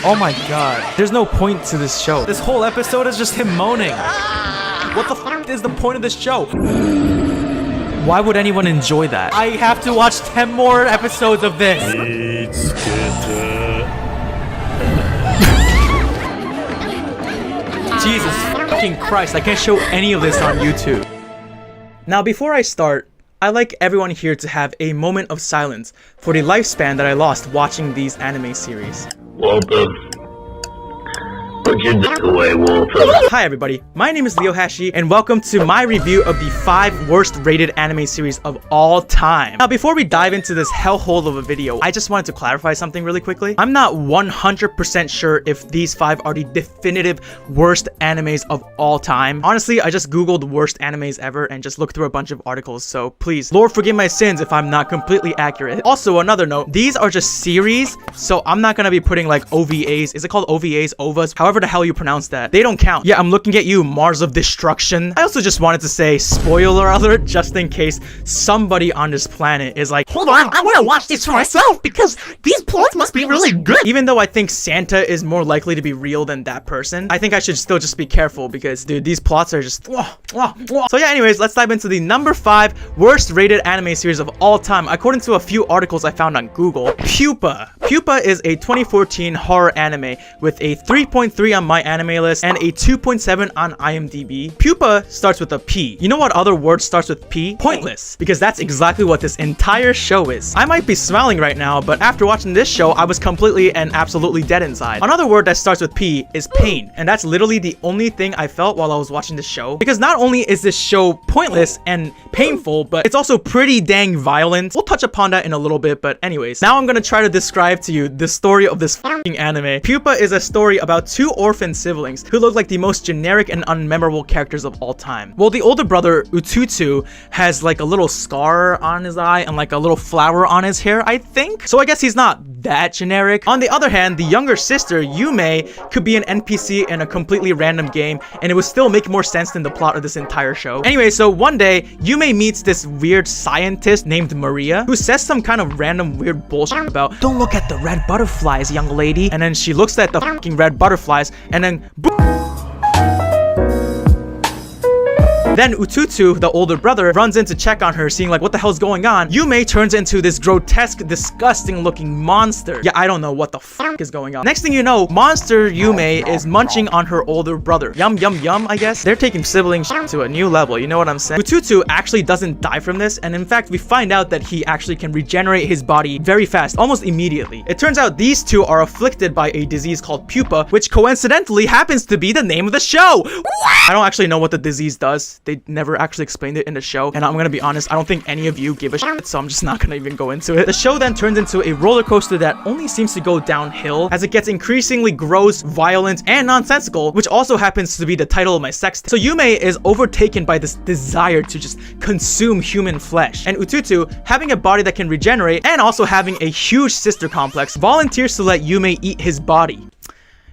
Oh my god. There's no point to this show. This whole episode is just him moaning. What the f is the point of this show? Why would anyone enjoy that? I have to watch 10 more episodes of this. Jesus fucking Christ, I can't show any of this on YouTube. Now, before I start, I'd like everyone here to have a moment of silence for the lifespan that I lost watching these anime series. Walter. Put your dick away, Walter. Hi everybody, my name is Leo Hashi, and welcome to my review of the 5 worst rated anime series of all time. Now, before we dive into this hellhole of a video, I just wanted to clarify something really quickly. I'm not 100% sure if these 5 are the definitive worst animes of all time. Honestly, I just googled worst animes ever and just looked through a bunch of articles, so please, Lord forgive my sins if I'm not completely accurate. Also, another note, these are just series, so I'm not gonna be putting like OVAs. Is it called OVAs? OVAs? However the hell you pronounce that. They don't count. Yeah, I'm looking at you, Mars of Destruction. I also just wanted to say, spoiler alert, just in case somebody on this planet is like, hold on, I want to watch this for myself because these plots must be really good. Even though I think Santa is more likely to be real than that person, I think I should still just be careful because, dude, these plots are just... So yeah, anyways, let's dive into the number 5 worst rated anime series of all time, according to a few articles I found on Google. Pupa. Pupa is a 2014 horror anime with a 3.3 on my anime list and a 2.7 on IMDb. Pupa starts with a P. You know what other word starts with P? Pointless. Because that's exactly what this entire show is. I might be smiling right now, but after watching this show, I was completely and absolutely dead inside. Another word that starts with P is pain. And that's literally the only thing I felt while I was watching this show. Because not only is this show pointless and painful, but it's also pretty dang violent. We'll touch upon that in a little bit, but anyways. Now I'm gonna try to describe to you the story of this fucking anime. Pupa is a story about 2 orphan siblings who look like the most generic and unmemorable characters of all time. Well, the older brother, Utsu, has like a little scar on his eye and like a little flower on his hair, I think. So I guess he's not that generic. On the other hand, the younger sister, Yume, could be an NPC in a completely random game, and it would still make more sense than the plot of this entire show. Anyway, so one day, Yume meets this weird scientist named Maria, who says some kind of random weird bullshit about, don't look at the red butterflies, young lady. And then she looks at the fucking red butterflies, and then Then Utsu, the older brother, runs in to check on her, seeing like what the hell's going on. Yume turns into this grotesque, disgusting looking monster. Yeah, I don't know what the fuck is going on. Next thing you know, monster Yume is munching on her older brother. Yum, yum, yum, I guess. They're taking sibling shit to a new level, you know what I'm saying? Utsu actually doesn't die from this, and in fact, we find out that he actually can regenerate his body very fast, almost immediately. It turns out these two are afflicted by a disease called Pupa, which coincidentally happens to be the name of the show. I don't actually know what the disease does. They never actually explained it in the show, and I'm gonna be honest, I don't think any of you give a shit, so I'm just not gonna even go into it. The show then turns into a roller coaster that only seems to go downhill as it gets increasingly gross, violent, and nonsensical, which also happens to be the title of my sex tape. So Yume is overtaken by this desire to just consume human flesh, and Utsu, having a body that can regenerate and also having a huge sister complex, volunteers to let Yume eat his body.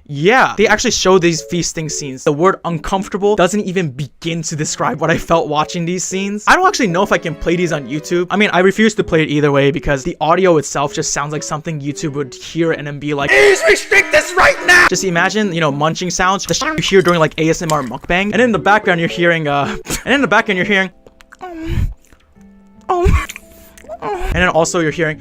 Yeah, they actually show these feasting scenes. The word uncomfortable doesn't even begin to describe what I felt watching these scenes. I don't actually know if I can play these on YouTube. I mean, I refuse to play it either way because the audio itself just sounds like something YouTube would hear and then be like, please restrict this right now! Just imagine, you know, munching sounds, the shit you hear during like ASMR mukbang, and in the background you're hearing, and then also you're hearing,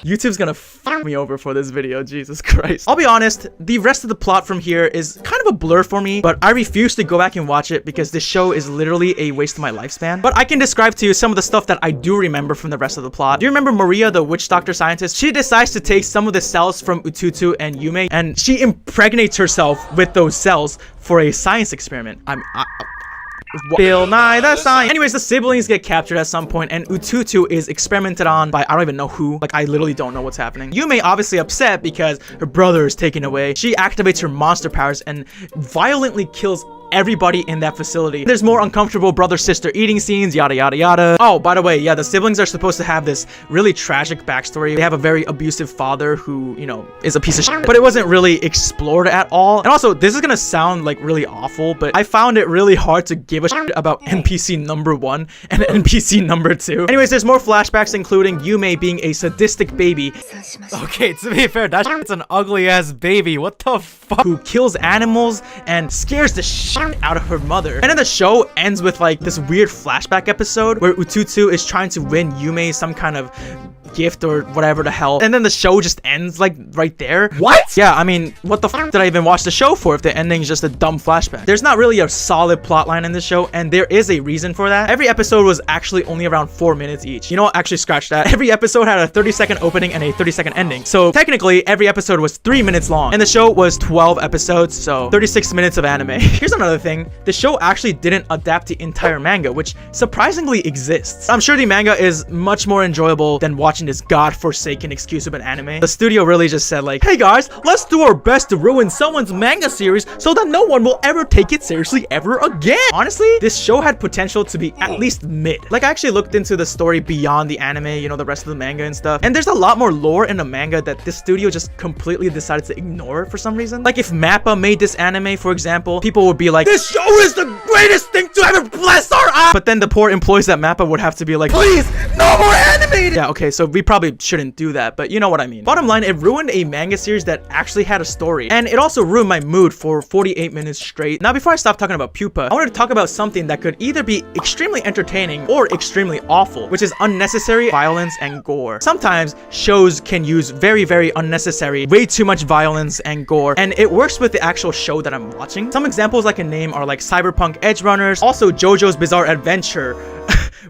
YouTube's gonna fuck me over for this video, Jesus Christ. I'll be honest, the rest of the plot from here is kind of a blur for me, but I refuse to go back and watch it because this show is literally a waste of my lifespan. But I can describe to you some of the stuff that I do remember from the rest of the plot. Do you remember Maria, the witch doctor scientist? She decides to take some of the cells from Utsu and Yume, and she impregnates herself with those cells for a science experiment. Bill Nye the Science. Anyways, the siblings get captured at some point, and Utsu is experimented on by I don't even know who. Like, I literally don't know what's happening. Yume obviously upset because her brother is taken away. She activates her monster powers and violently kills everybody in that facility. There's more uncomfortable brother-sister eating scenes, yada yada yada. Oh, by the way, yeah, the siblings are supposed to have this really tragic backstory. They have a very abusive father who, you know, is a piece of shit, but it wasn't really explored at all. And also, this is gonna sound like really awful, but I found it really hard to give a shit about NPC number 1 and NPC number 2. Anyways, there's more flashbacks, including Yume being a sadistic baby. Okay, to be fair, that shit's an ugly ass baby. What the fuck? Who kills animals and scares the shit out of her mother. And then the show ends with like this weird flashback episode where Utsu is trying to win Yume some kind of gift or whatever the hell, and then the show just ends like right there. What? Yeah, I mean, what the fuck did I even watch the show for if the ending is just a dumb flashback? There's not really a solid plot line in this show, and there is a reason for that. Every episode was actually only around 4 minutes each. You know what? Actually, scratch that. Every episode had a 30-second opening and a 30-second ending. So technically, every episode was 3 minutes long, and the show was 12 episodes, so 36 minutes of anime. Here's another thing. The show actually didn't adapt the entire manga, which surprisingly exists. I'm sure the manga is much more enjoyable than watching this godforsaken excuse of an anime. The studio really just said like, hey guys, let's do our best to ruin someone's manga series so that no one will ever take it seriously ever again. Honestly, this show had potential to be at least mid. Like, I actually looked into the story beyond the anime, you know, the rest of the manga and stuff, and there's a lot more lore in the manga that this studio just completely decided to ignore for some reason. Like, if Mappa made this anime, for example, people would be like, this show is the greatest thing to ever bless our eyes. But then the poor employees at Mappa would have to be like, please, no more animated. Yeah, okay, so we probably shouldn't do that, but you know what I mean. Bottom line, it ruined a manga series that actually had a story, and it also ruined my mood for 48 minutes straight. Now, before I stop talking about Pupa, I wanted to talk about something that could either be extremely entertaining or extremely awful, which is unnecessary violence and gore. Sometimes shows can use very, very unnecessary, way too much violence and gore, and it works with the actual show that I'm watching. Some examples I can name are like Cyberpunk Edge Runners, also JoJo's Bizarre Adventure,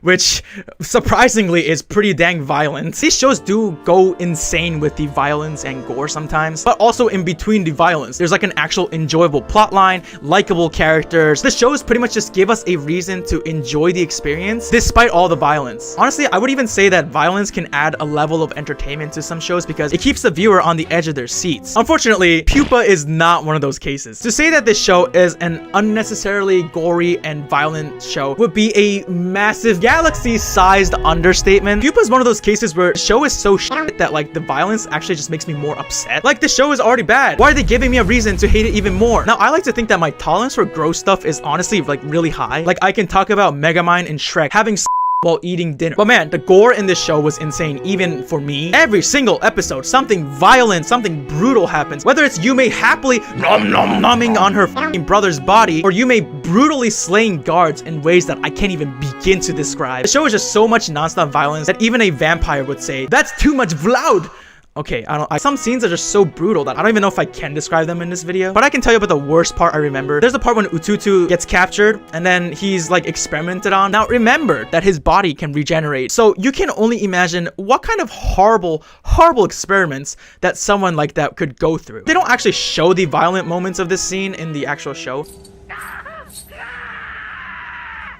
which surprisingly is pretty dang violent. These shows do go insane with the violence and gore sometimes, but also in between the violence, there's like an actual enjoyable plot line, likable characters. The shows pretty much just give us a reason to enjoy the experience despite all the violence. Honestly, I would even say that violence can add a level of entertainment to some shows because it keeps the viewer on the edge of their seats. Unfortunately, Pupa is not one of those cases. To say that this show is an unnecessarily gory and violent show would be a massive galaxy-sized understatement. Pupa is one of those cases where the show is so shit that like the violence actually just makes me more upset. Like, the show is already bad. Why are they giving me a reason to hate it even more? Now, I like to think that my tolerance for gross stuff is honestly like really high. Like, I can talk about Megamind and Shrek having while eating dinner. But man, the gore in this show was insane, even for me. Every single episode, something violent, something brutal happens. Whether it's Yume happily numbing on her fucking brother's body, or Yume brutally slaying guards in ways that I can't even begin to describe. The show is just so much nonstop violence that even a vampire would say, that's too much Vlaud. Okay, some scenes are just so brutal that I don't even know if I can describe them in this video. But I can tell you about the worst part I remember. There's the part when Utsu gets captured and then he's like experimented on. Now remember that his body can regenerate. So you can only imagine what kind of horrible experiments that someone like that could go through. They don't actually show the violent moments of this scene in the actual show.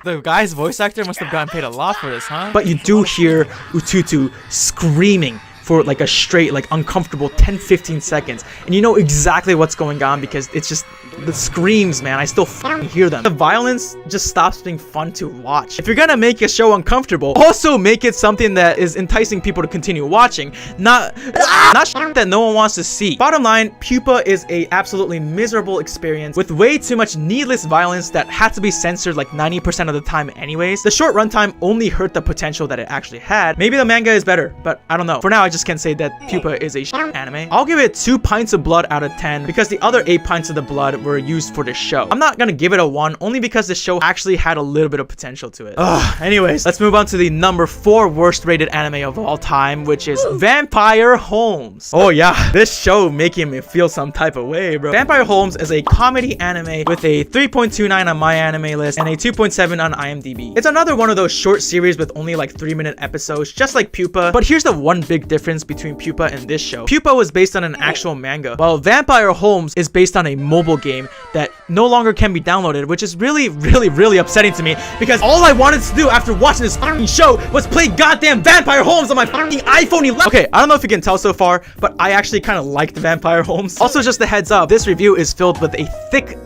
The guy's voice actor must have gotten paid a lot for this, huh? But you do hear Utsu screaming for like a straight, like uncomfortable 10-15 seconds, and you know exactly what's going on because it's just the screams, man. I still fucking hear them. The violence just stops being fun to watch. If you're gonna make a show uncomfortable, also make it something that is enticing people to continue watching, not shit that no one wants to see. Bottom line, Pupa is a absolutely miserable experience with way too much needless violence that had to be censored like 90% of the time anyways. The short runtime only hurt the potential that it actually had. Maybe the manga is better, but I don't know. For now, I just can say that Pupa is a anime. I'll give it 2 pints of blood out of 10 because the other 8 pints of the blood were used for this show. I'm not gonna give it a 1 only because the show actually had a little bit of potential to it. Anyways, let's move on to the number 4 worst rated anime of all time, which is Vampire Holmes. Oh yeah, this show making me feel some type of way, bro. Vampire Holmes is a comedy anime with a 3.29 on my anime list and a 2.7 on IMDb. It's another one of those short series with only like 3-minute episodes, just like Pupa. But here's the one big difference between Pupa and this show. Pupa was based on an actual manga, while Vampire Holmes is based on a mobile game that no longer can be downloaded, which is really upsetting to me because all I wanted to do after watching this fucking show was play goddamn Vampire Holmes on my fucking iPhone 11. Okay, I don't know if you can tell so far, but I actually kind of liked Vampire Holmes. Also, just a heads up, this review is filled with a thick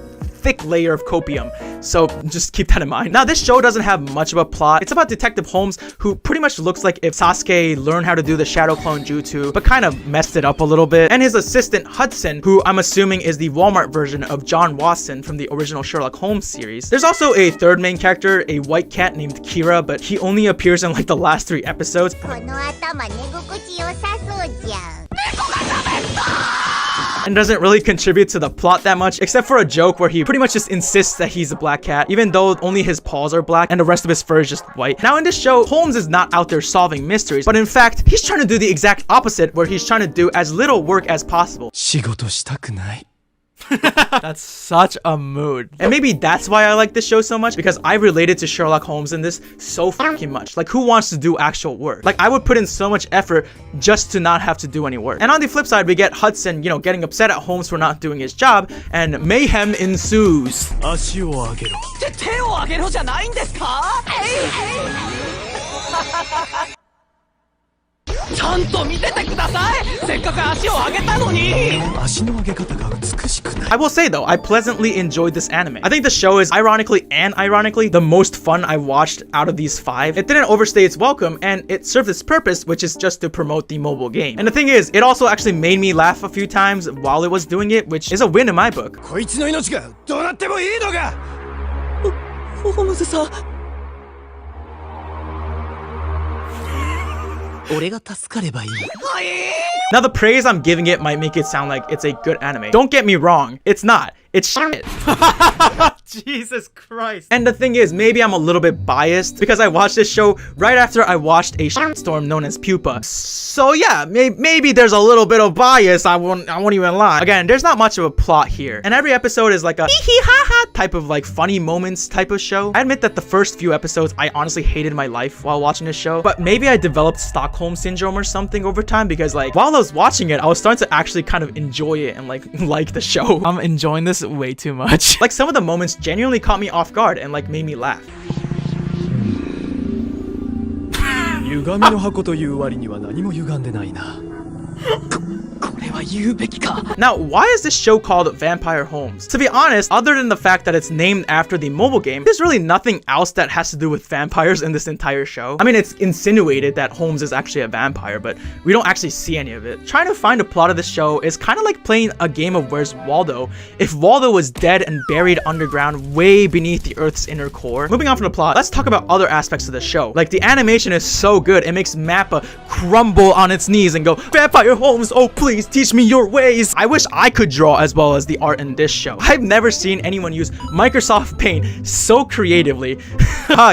thick layer of copium. So just keep that in mind. Now, this show doesn't have much of a plot. It's about Detective Holmes, who pretty much looks like if Sasuke learned how to do the shadow clone jutsu, but kind of messed it up a little bit. And his assistant Hudson, who I'm assuming is the Walmart version of John Watson from the original Sherlock Holmes series. There's also a third main character, a white cat named Kira, but he only appears in like the last 3 episodes. And doesn't really contribute to the plot that much, except for a joke where he pretty much just insists that he's a black cat, even though only his paws are black and the rest of his fur is just white. Now in this show, Holmes is not out there solving mysteries, but in fact, he's trying to do the exact opposite, where he's trying to do as little work as possible. That's such a mood. And maybe that's why I like this show so much, because I related to Sherlock Holmes in this so fucking much. Like, who wants to do actual work? Like, I would put in so much effort just to not have to do any work. And on the flip side, we get Hudson, you know, getting upset at Holmes for not doing his job, and mayhem ensues. I will say though, I pleasantly enjoyed this anime. I think the show is ironically the most fun I watched out of these 5. It didn't overstay its welcome, and it served its purpose, which is just to promote the mobile game. And the thing is, it also actually made me laugh a few times while it was doing it, which is a win in my book. Now the praise I'm giving it might make it sound like it's a good anime. Don't get me wrong, it's not. It's shit. Jesus Christ. And the thing is, maybe I'm a little bit biased because I watched this show right after I watched a shitstorm known as Pupa. So yeah, maybe there's a little bit of bias, I won't even lie. Again, there's not much of a plot here. And every episode is like a hee hee ha ha type of like funny moments type of show. I admit that the first few episodes, I honestly hated my life while watching this show. But maybe I developed Stockholm Syndrome or something over time, because like while I was watching it, I was starting to actually kind of enjoy it and like the show. I'm enjoying this way too much. Like some of the moments genuinely caught me off guard and like made me laugh. Now, why is this show called Vampire Holmes? To be honest, other than the fact that it's named after the mobile game, there's really nothing else that has to do with vampires in this entire show. I mean, it's insinuated that Holmes is actually a vampire, but we don't actually see any of it. Trying to find a plot of this show is kind of like playing a game of Where's Waldo if Waldo was dead and buried underground way beneath the Earth's inner core. Moving on from the plot, let's talk about other aspects of the show. Like, the animation is so good, it makes Mappa crumble on its knees and go, "Vampire Holmes, oh please teach me your ways." I wish I could draw as well as the art in this show. I've never seen anyone use Microsoft Paint so creatively.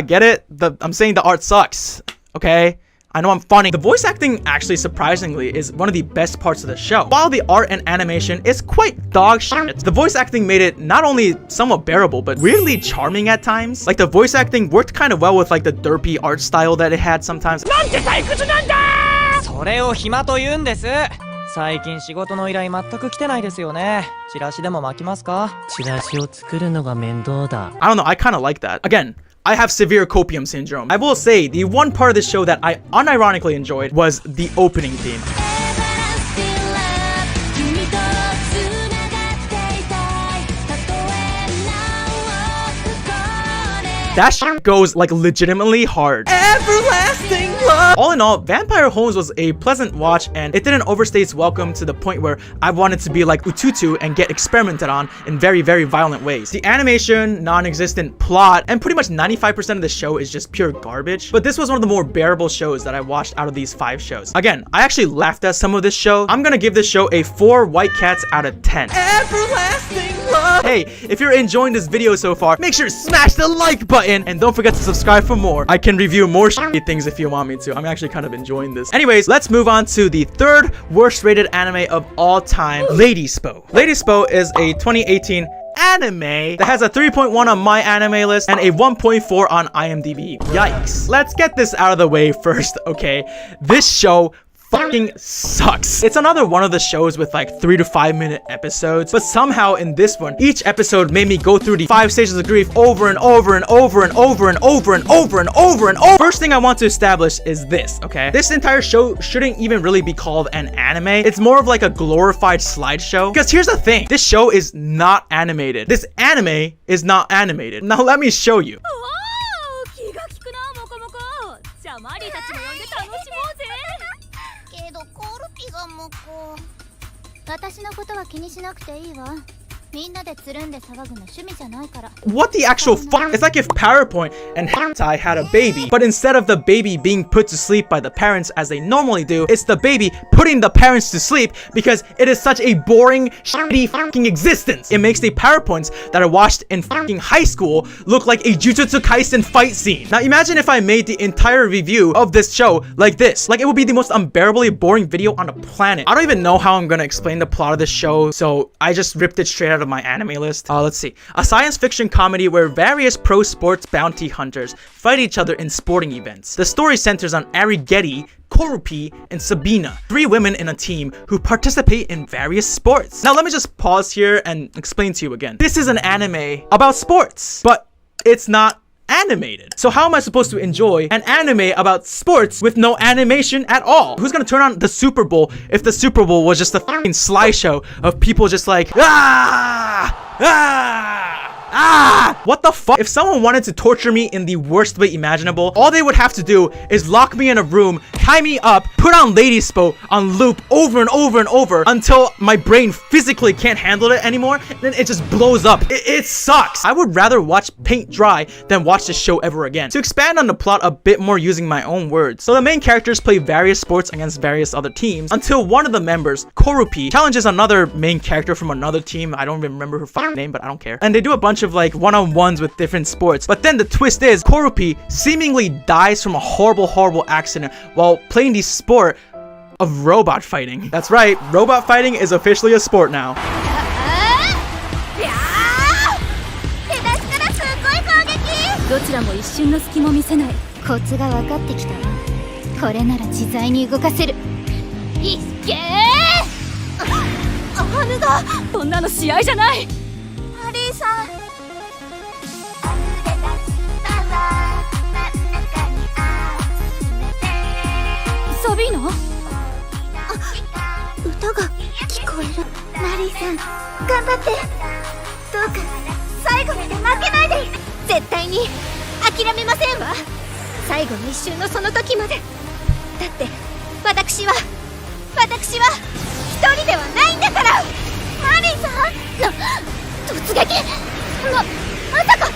Get it? I'm saying the art sucks, okay? I know I'm funny. The voice acting actually surprisingly is one of the best parts of the show. While the art and animation is quite dog shit, the voice acting made it not only somewhat bearable, but weirdly charming at times. Like, the voice acting worked kind of well with like the derpy art style that it had sometimes. それを暇と言うんです。最近仕事の依頼全く来てないですよね。チラシでも巻きますか？チラシを作るのが面倒だ。I don't know, I kind of like that. Again, I have severe copium syndrome. I will say, the one part of the show that I unironically enjoyed was the opening theme. That shit goes like legitimately hard. Everlasting love! All in all, Vampire Holmes was a pleasant watch, and it didn't overstay its welcome to the point where I wanted to be like Utsu and get experimented on in very, very violent ways. The animation, non-existent plot, and pretty much 95% of the show is just pure garbage. But this was one of the more bearable shows that I watched out of these 5 shows. Again, I actually laughed at some of this show. I'm gonna give this show a 4 white cats out of 10. Everlasting love! Hey, if you're enjoying this video so far, make sure to smash the like button and don't forget to subscribe for more. I can review more shitty things if you want me to. I'm actually kind of enjoying this. Anyways, let's move on to the 3rd worst rated anime of all time, Ladyspo. Ladyspo is a 2018 anime that has a 3.1 on my anime list and a 1.4 on IMDb. Yikes. Let's get this out of the way first, okay? This show fucking sucks. It's another one of the shows with like 3 to 5 minute episodes, but somehow in this one, each episode made me go through the 5 stages of grief over and over and over and over and over and over and over and over. First thing I want to establish is this, okay? This entire show shouldn't even really be called an anime. It's more of like a glorified slideshow. Because here's the thing, this show is not animated. This anime is not animated. Now let me show you. 気が利くなモコモコじゃあマリーたちも呼んで楽しもうぜけどコルピがモコ私のことは気にしなくていいわみんなでつるんで騒ぐの趣味じゃないから What the actual fuck? It's like if PowerPoint and Hentai had a baby, but instead of the baby being put to sleep by the parents as they normally do, it's the baby putting the parents to sleep because it is such a boring, shitty fucking existence. It makes the PowerPoints that I watched in fucking high school look like a Jujutsu Kaisen fight scene. Now imagine if I made the entire review of this show like this. Like it would be the most unbearably boring video on the planet. I don't even know how I'm gonna explain the plot of this show, so I just ripped it straight out of my anime list. Let's see. A science fiction comedy where various pro sports bounty hunters fight each other in sporting events. The story centers on Armageddon, Korupi, and Sabina, 3 women in a team who participate in various sports. Now let me just pause here and explain to you again. This is an anime about sports, but it's not animated. So how am I supposed to enjoy an anime about sports with no animation at all? Who's gonna turn on the Super Bowl if the Super Bowl was just a fucking slideshow of people just like what the fuck? If someone wanted to torture me in the worst way imaginable, all they would have to do is lock me in a room, tie me up, put on Ladyspo on loop over and over and over until my brain physically can't handle it anymore, and then it just blows up. It sucks. I would rather watch paint dry than watch this show ever again. To expand on the plot a bit more using my own words. So the main characters play various sports against various other teams until one of the members, Korupi, challenges another main character from another team. I don't even remember her fucking name, but I don't care. And they do a bunch of like one-on-ones with different sports. But then the twist is Korupi seemingly dies from a horrible accident while playing the sport of robot fighting. That's right, robot fighting is officially a sport now. どちらも一瞬の隙も見せないコツが分かってきたわこれなら自在に動かせるいっけーアヌがこんなの試合じゃないハリーさんサビーナ歌が聞こえるマリーさん頑張ってどうか最後まで負けないで絶対に諦めませんわ最後の一瞬のその時までだって私は一人ではないんだからマリーさん突撃まさか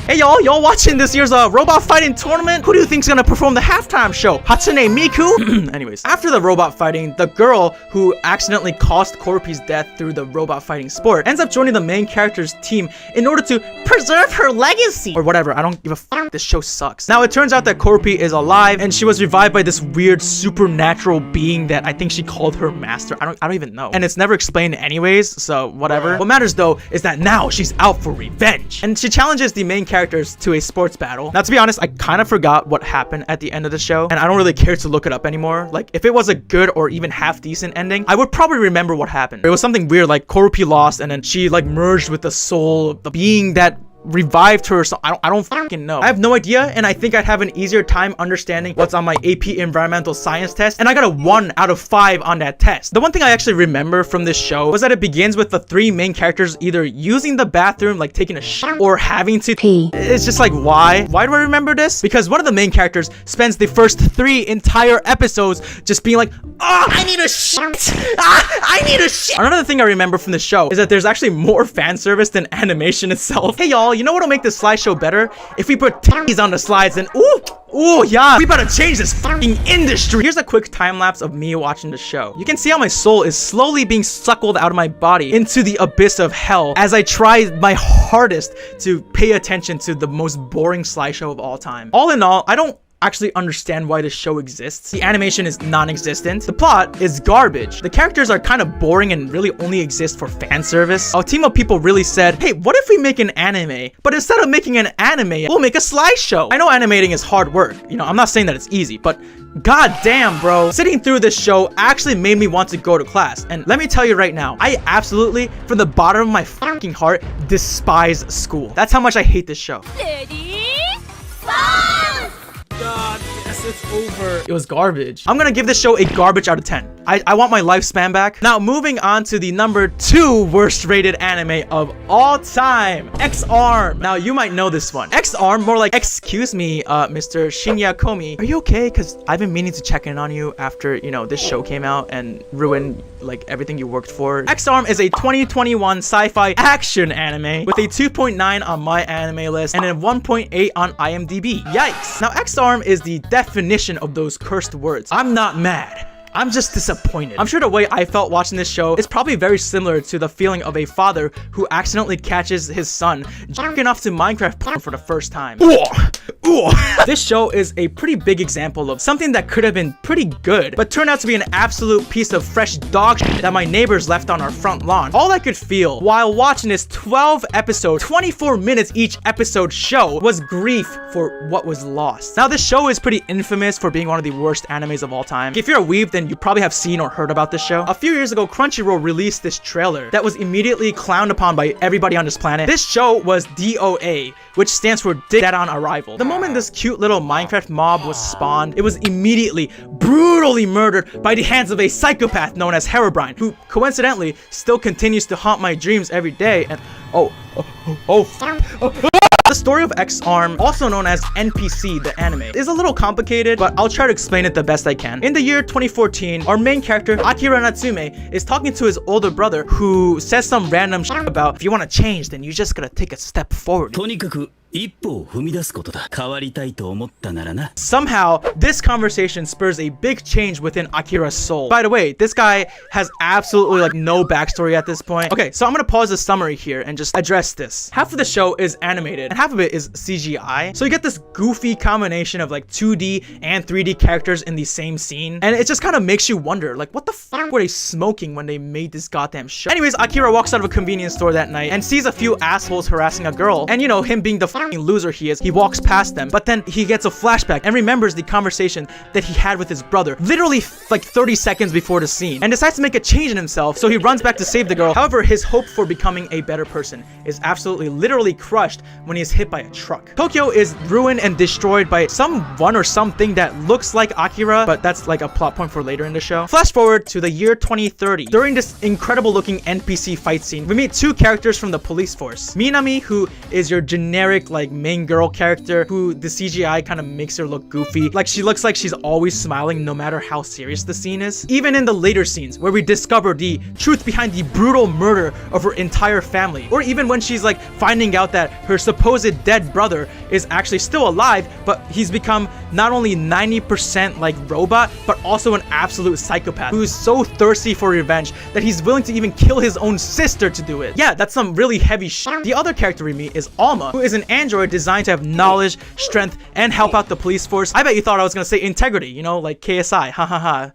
Hey y'all watching this year's robot fighting tournament? Who do you think's gonna perform the halftime show? Hatsune Miku? Anyways, after the robot fighting, the girl who accidentally caused Korupi's death through the robot fighting sport ends up joining the main character's team in order to preserve her legacy. Or whatever, I don't give a fuck, this show sucks. Now it turns out that Korupi is alive and she was revived by this weird supernatural being that I think she called her master. I don't even know. And it's never explained anyways, so whatever. What matters though is that now she's out for revenge. And she challenges the main characters to a sports battle. Now to be honest, I kind of forgot what happened at the end of the show and I don't really care to look it up anymore. Like if it was a good or even half decent ending, I would probably remember what happened. It was something weird like Korupi lost and then she like merged with the soul of the being that revived her, so I don't fucking know. I have no idea, and I think I'd have an easier time understanding what's on my AP Environmental Science test, and I got a 1 out of 5 on that test. The one thing I actually remember from this show was that it begins with the 3 main characters either using the bathroom, like taking a shit, or having to pee. It's just like, why? Why do I remember this? Because one of the main characters spends the first 3 entire episodes just being like, I need a shit! I need a shit! Another thing I remember from the show is that there's actually more fan service than animation itself. Hey y'all, you know what'll make this slideshow better? If we put titties on the slides and ooh, yeah, we better change this fucking industry. Here's a quick time lapse of me watching the show. You can see how my soul is slowly being suckled out of my body into the abyss of hell as I try my hardest to pay attention to the most boring slideshow of all time. All in all, I don't actually understand why this show exists. The animation is non-existent. The plot is garbage. The characters are kind of boring and really only exist for fan service. A team of people really said, hey, what if we make an anime? But instead of making an anime, we'll make a slideshow. I know animating is hard work. You know, I'm not saying that it's easy, but god damn, bro. Sitting through this show actually made me want to go to class. And let me tell you right now, I absolutely, from the bottom of my fucking heart, despise school. That's how much I hate this show. God, yes, it's over. It was garbage. I'm gonna give this show a garbage out of 10. I want my lifespan back. Now, moving on to the number 2 worst rated anime of all time, X-Arm. Now, you might know this one. X-Arm, more like, excuse me, Mr. Shinya Komi. Are you okay? Because I've been meaning to check in on you after, you know, this show came out and ruined, like, everything you worked for. X-Arm is a 2021 sci-fi action anime with a 2.9 on my anime list and a 1.8 on IMDb. Yikes. Now, X-Arm is the definition of those cursed words. I'm not mad. I'm just disappointed. I'm sure the way I felt watching this show is probably very similar to the feeling of a father who accidentally catches his son jerking off to Minecraft porn for the first time. This show is a pretty big example of something that could have been pretty good, but turned out to be an absolute piece of fresh dog shit that my neighbors left on our front lawn. All I could feel while watching this 12 episode, 24 minutes each episode show was grief for what was lost. Now, this show is pretty infamous for being one of the worst animes of all time. If you're a weeb, then you probably have seen or heard about this show. A few years ago, Crunchyroll released this trailer that was immediately clowned upon by everybody on this planet. This show was DOA, which stands for Dead on Arrival. The moment this cute little Minecraft mob was spawned, it was immediately brutally murdered by the hands of a psychopath known as Herobrine, who coincidentally still continues to haunt my dreams every day. And the story of X-Arm, also known as NPC, the anime, is a little complicated, but I'll try to explain it the best I can. In the year 2014, our main character, Akira Natsume, is talking to his older brother, who says some random shit about, if you want to change, then you just gotta take a step forward. Somehow, this conversation spurs a big change within Akira's soul. By the way, this guy has absolutely like no backstory at this point. Okay, so I'm gonna pause the summary here and just address this. Half of the show is animated, and half of it is CGI. So you get this goofy combination of like 2D and 3D characters in the same scene, and it just kind of makes you wonder, like, what the fuck were they smoking when they made this goddamn show? Anyways, Akira walks out of a convenience store that night and sees a few assholes harassing a girl, and you know, him being the fucking loser he is, he walks past them, but then he gets a flashback and remembers the conversation that he had with his brother literally like 30 seconds before the scene, and decides to make a change in himself. So he runs back to save the girl. However, his hope for becoming a better person is absolutely literally crushed when he is hit by a truck. Tokyo is ruined and destroyed by someone or something that looks like Akira, but that's like a plot point for later in the show. Flash forward to the year 2030. During this incredible looking NPC fight scene, we meet 2 characters from the police force. Minami, who is your generic like main girl character, who the CGI kind of makes her look goofy. Like, she looks like she's always smiling no matter how serious the scene is. Even in the later scenes where we discover the truth behind the brutal murder of her entire family, or even when she's like finding out that her supposed dead brother is actually still alive, but he's become not only 90% like robot, but also an absolute psychopath who's so thirsty for revenge that he's willing to even kill his own sister to do it. Yeah, that's some really heavy shit. The other character we meet is Alma, who is an android designed to have knowledge, strength, and help out the police force. I bet you thought I was gonna say integrity, you know, like KSI, ha.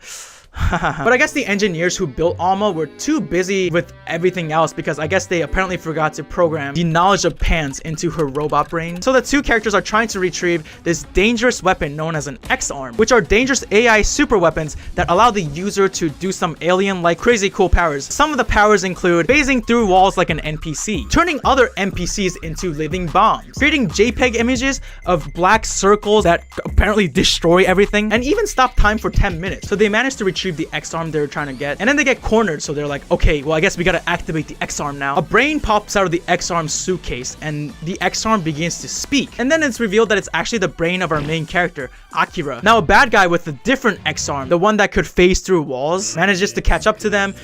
But I guess the engineers who built Alma were too busy with everything else, because I guess they apparently forgot to program the knowledge of Pants into her robot brain. So the 2 characters are trying to retrieve this dangerous weapon known as an X-Arm, which are dangerous AI super weapons that allow the user to do some alien-like crazy cool powers. Some of the powers include phasing through walls like an NPC, turning other NPCs into living bombs, creating JPEG images of black circles that apparently destroy everything, and even stop time for 10 minutes. So they managed to retrieve the X-Arm they're trying to get, and then they get cornered, so they're like, okay, well, I guess we gotta activate the X-Arm now. A brain pops out of the X-Arm suitcase, and the X-Arm begins to speak, and then it's revealed that it's actually the brain of our main character, Akira. Now, a bad guy with a different X-Arm, the one that could phase through walls, manages to catch up to them.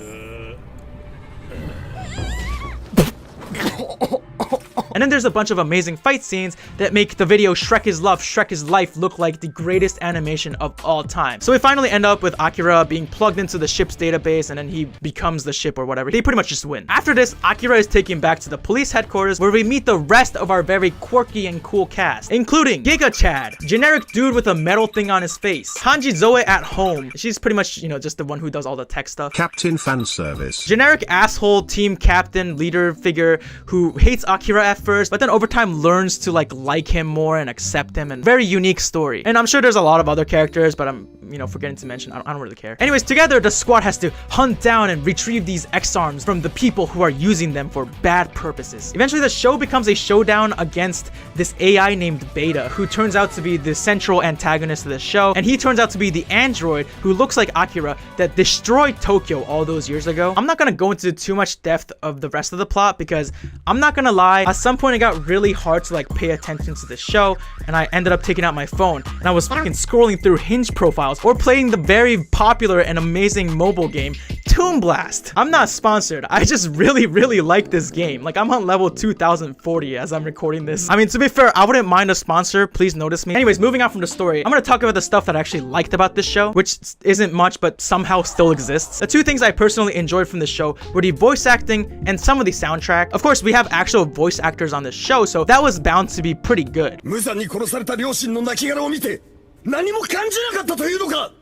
And then there's a bunch of amazing fight scenes that make the video Shrek is Love, Shrek is Life look like the greatest animation of all time. So we finally end up with Akira being plugged into the ship's database, and then he becomes the ship or whatever. They pretty much just win. After this, Akira is taken back to the police headquarters where we meet the rest of our very quirky and cool cast, including Giga Chad, generic dude with a metal thing on his face, Hanji Zoe at home. She's pretty much, you know, just the one who does all the tech stuff. Captain Fan Service. Generic asshole team captain leader figure who hates Akira at first, but then over time learns to like him more and accept him, and very unique story. And I'm sure there's a lot of other characters, but I'm, you know, forgetting to mention. I don't really care. Anyways, together the squad has to hunt down and retrieve these X-Arms from the people who are using them for bad purposes. Eventually the show becomes a showdown against this AI named Beta, who turns out to be the central antagonist of the show, and he turns out to be the android who looks like Akira that destroyed Tokyo all those years ago. I'm not gonna go into too much depth of the rest of the plot because I'm not gonna lie, at some point it got really hard to like pay attention to the show, and I ended up taking out my phone and I was fucking scrolling through Hinge profiles or playing the very popular and amazing mobile game Toon Blast. I'm not sponsored, I just really like this game. Like, I'm on level 2040 as I'm recording this. I mean, to be fair, I wouldn't mind a sponsor, please notice me. Anyways, moving on from the story, I'm gonna talk about the stuff that I actually liked about this show, which isn't much but somehow still exists. The two things I personally enjoyed from the show were the voice acting and some of the soundtrack. Of course, we have actual voice actors on this show, so that was bound to be pretty good. 無残に殺された両親の亡骸を見て何も感じなかったというのか。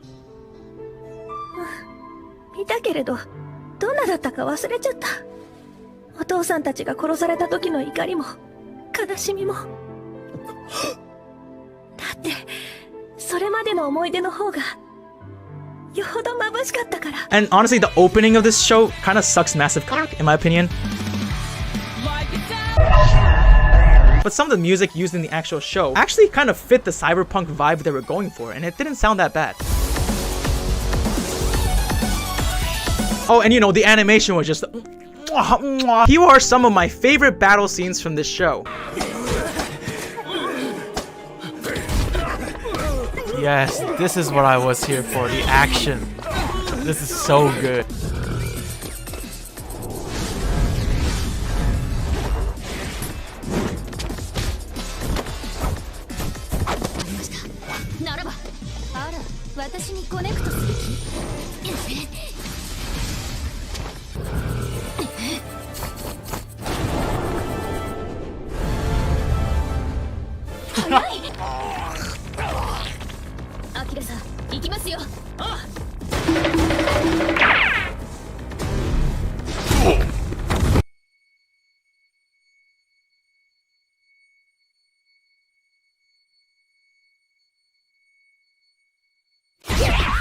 見たけれどどんなだったか忘れちゃった。お父さんたちが殺された時の怒りも悲しみも。だってそれまでの思い出の方がよほど眩しかったから。 And honestly, the opening of this show kind of sucks massive cock, in my opinion. But some of the music used in the actual show actually kind of fit the cyberpunk vibe they were going for, and it didn't sound that bad. Oh, and you know, the animation was just... Here are some of my favorite battle scenes from this show. Yes, this is what I was here for, the action. This is so good.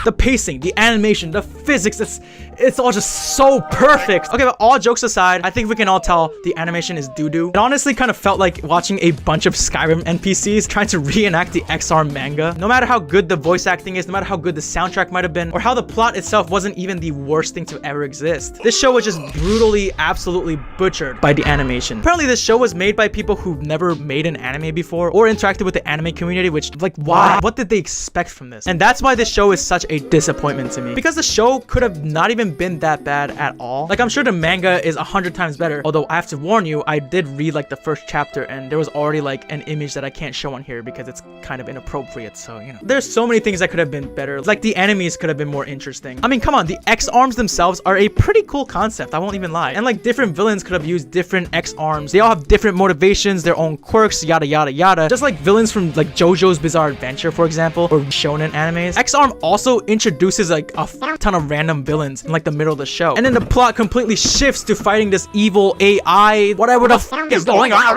The pacing, the animation, the physics, it's all just so perfect. Okay, but all jokes aside, I think we can all tell the animation is doo-doo. It honestly kind of felt like watching a bunch of Skyrim NPCs trying to reenact the XR manga. No matter how good the voice acting is, no matter how good the soundtrack might have been, or how the plot itself wasn't even the worst thing to ever exist, this show was just brutally, absolutely butchered by the animation. Apparently, this show was made by people who've never made an anime before or interacted with the anime community, which, like, why? What did they expect from this? And that's why this show is such a disappointment to me, because the show could have not even been that bad at all. Like, I'm sure the manga is 100 times better, although I have to warn you, I did read like the first chapter and there was already like an image that I can't show on here because it's kind of inappropriate, so you know. There's so many things that could have been better, like the enemies could have been more interesting. I mean, come on, the X-Arms themselves are a pretty cool concept, I won't even lie. And like different villains could have used different X-Arms. They all have different motivations, their own quirks, yada yada yada. Just like villains from like JoJo's Bizarre Adventure, for example, or shonen animes. X-Arm also introduces like a ton of random villains in like the middle of the show, and then the plot completely shifts to fighting this evil AI, whatever the f is going on.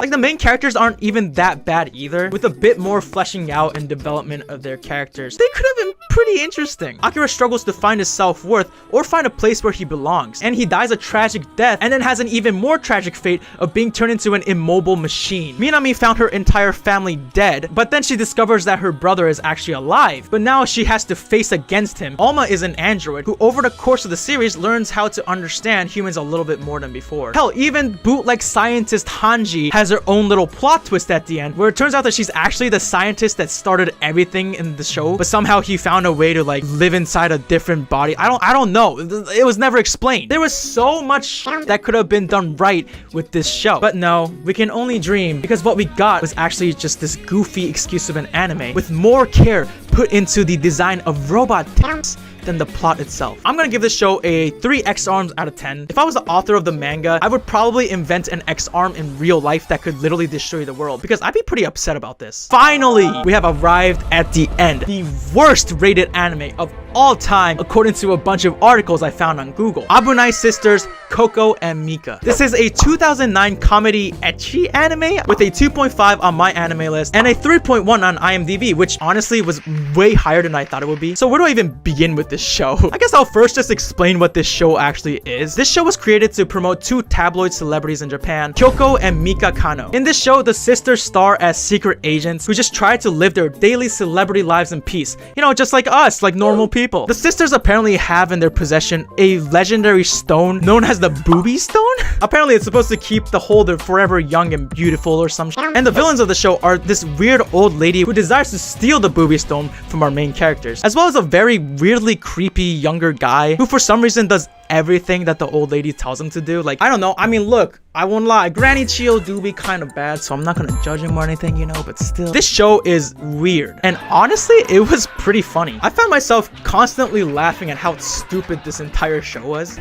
Like, the main characters aren't even that bad either. With a bit more fleshing out and development of their characters, they could have been pretty interesting. Akira struggles to find his self-worth or find a place where he belongs, and he dies a tragic death and then has an even more tragic fate of being turned into an immobile machine. Minami found her entire family dead, but then she discovers that her brother is actually alive, but now she has to face against him. Alma is an android who over the course of the series learns how to understand humans a little bit more than before. Hell, even bootleg scientist Hanji has her own little plot twist at the end, where it turns out that she's actually the scientist that started everything in the show, but somehow he found found a way to like live inside a different body. I don't know. It was never explained. There was so much that could have been done right with this show. But no, we can only dream, because what we got was actually just this goofy excuse of an anime with more care put into the design of robot tanks than the plot itself. I'm gonna give this show a 3 X-arms out of 10. If I was the author of the manga, I would probably invent an X-arm in real life that could literally destroy the world, because I'd be pretty upset about this. Finally, we have arrived at the end. The worst rated anime of all time, according to a bunch of articles I found on Google. Abunai sisters, Koko and Mika. This is a 2009 comedy ecchi anime with a 2.5 on my anime list and a 3.1 on IMDb, which honestly was way higher than I thought it would be. So where do I even begin with this show? I guess I'll first just explain what this show actually is. This show was created to promote 2 tabloid celebrities in Japan, Koko and Mika Kano. In this show, the sisters star as secret agents who just try to live their daily celebrity lives in peace. You know, just like us, like normal people. The sisters apparently have in their possession a legendary stone known as the Booby Stone. Apparently it's supposed to keep the holder forever young and beautiful or some shit. And the villains of the show are this weird old lady who desires to steal the Booby Stone from our main characters, as well as a very weirdly creepy younger guy who for some reason does everything that the old lady tells him to do. Like, I don't know. I mean, look, I won't lie. Granny Chio do be kind of bad, so I'm not gonna judge him or anything, you know, but still. This show is weird. And honestly, it was pretty funny. I found myself constantly laughing at how stupid this entire show was.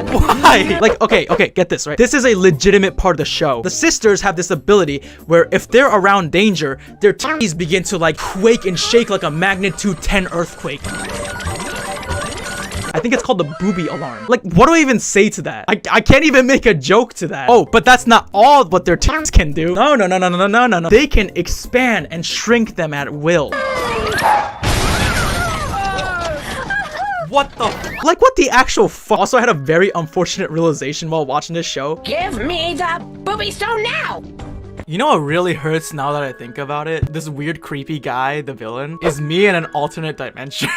Why? Like, okay, get this, right? This is a legitimate part of the show. The sisters have this ability where if they're around danger, their titties begin to like quake and shake like a magnitude 10 earthquake. I think it's called the booby alarm. Like, what do I even say to that? I can't even make a joke to that. Oh, but that's not all what their tits can do. No. They can expand and shrink them at will. What the like, what the actual fuck? Also, I had a very unfortunate realization while watching this show. Give me the Booby Stone now! You know what really hurts now that I think about it? This weird creepy guy, the villain, is me in an alternate dimension.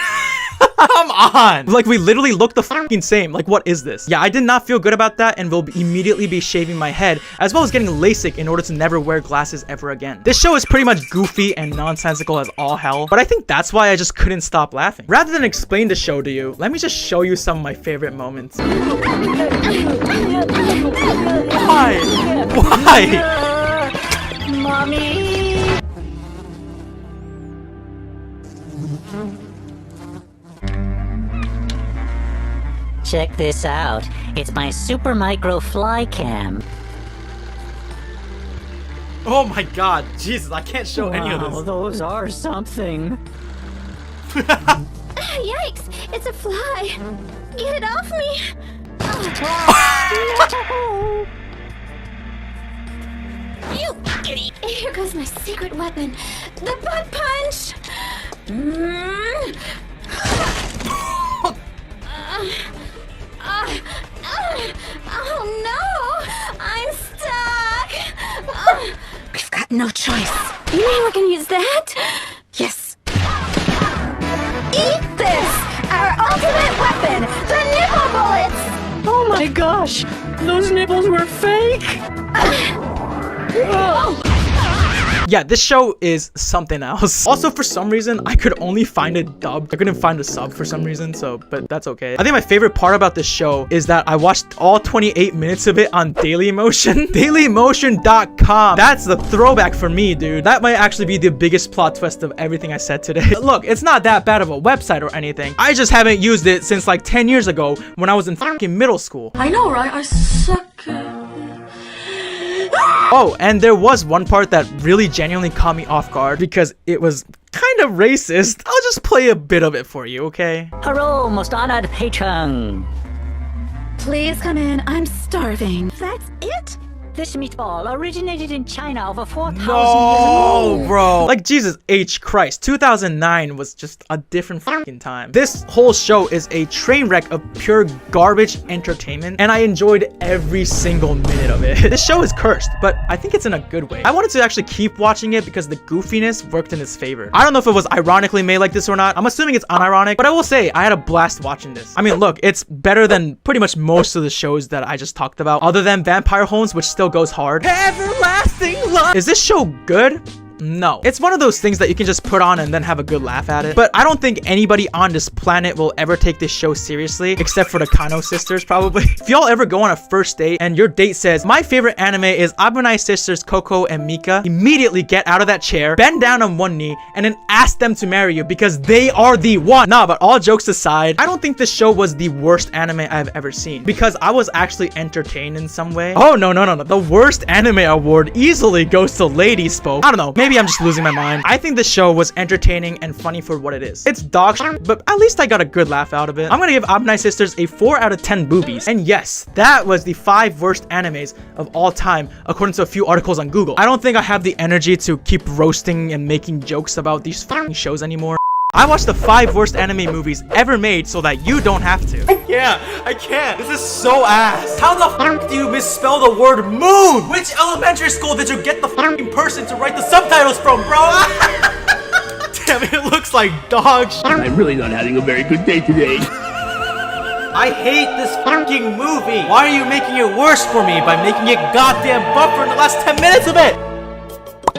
Come on! Like, we literally look the fucking same. Like, what is this? Yeah, I did not feel good about that and will immediately be shaving my head, as well as getting LASIK in order to never wear glasses ever again. This show is pretty much goofy and nonsensical as all hell, but I think that's why I just couldn't stop laughing. Rather than explain the show to you, let me just show you some of my favorite moments. Why? Mommy! Check this out. It's my super micro fly cam. Oh my god, Jesus, I can't show any of this. Those are something. Yikes! It's a fly! Get it off me! Oh. You kitty! Here goes my secret weapon, the butt punch! Oh no! I'm stuck! We've got no choice. You mean we can use that? Yes. Eat this! Our ultimate weapon! The nipple bullets! Oh my gosh! Those nipples were fake! Yeah, this show is something else. Also, for some reason, I could only find it dubbed. I couldn't find a sub for some reason, but that's okay. I think my favorite part about this show is that I watched all 28 minutes of it on Dailymotion. Dailymotion.com. That's the throwback for me, dude. That might actually be the biggest plot twist of everything I said today. Look, it's not that bad of a website or anything. I just haven't used it since like 10 years ago when I was in fucking middle school. I know, right? I suck. Oh, and there was one part that really genuinely caught me off guard because it was kind of racist. I'll just play a bit of it for you, okay? Hello, most honored patron. Please come in. I'm starving. That's it? This meatball originated in China over 4,000 years No, ago. bro. Like, Jesus H. Christ. 2009 was just a different fucking time. This whole show is a train wreck of pure garbage entertainment, and I enjoyed every single minute of it. This show is cursed, but I think it's in a good way. I wanted to actually keep watching it because the goofiness worked in its favor. I don't know if it was ironically made like this or not. I'm assuming it's unironic, but I will say I had a blast watching this. I mean, look, it's better than pretty much most of the shows that I just talked about, other than Vampire Holmes, which still show goes hard. Everlasting love. Is this show good? No. It's one of those things that you can just put on and then have a good laugh at it. But I don't think anybody on this planet will ever take this show seriously, except for the Kano sisters, probably. If y'all ever go on a first date and your date says, my favorite anime is Abunai sisters Koko and Mika, immediately get out of that chair, bend down on one knee, and then ask them to marry you because they are the one. Nah, but all jokes aside, I don't think this show was the worst anime I've ever seen because I was actually entertained in some way. Oh, no. The worst anime award easily goes to Ladyspo. I don't know. Maybe I'm just losing my mind. I think this show was entertaining and funny for what it is. It's dog shit, but at least I got a good laugh out of it. I'm gonna give Abunai Sisters a 4 out of 10 boobies. And yes, that was the 5 worst animes of all time, according to a few articles on Google. I don't think I have the energy to keep roasting and making jokes about these fucking shows anymore. I watched the 5 worst anime movies ever made so that you don't have to. I can't. This is so ass. How the fuck do you misspell the word moon? Which elementary school did you get the fucking person to write the subtitles from, bro? Damn, it looks like dog shit. I'm really not having a very good day today. I hate this fucking movie. Why are you making it worse for me by making it goddamn buffer in the last 10 minutes of it?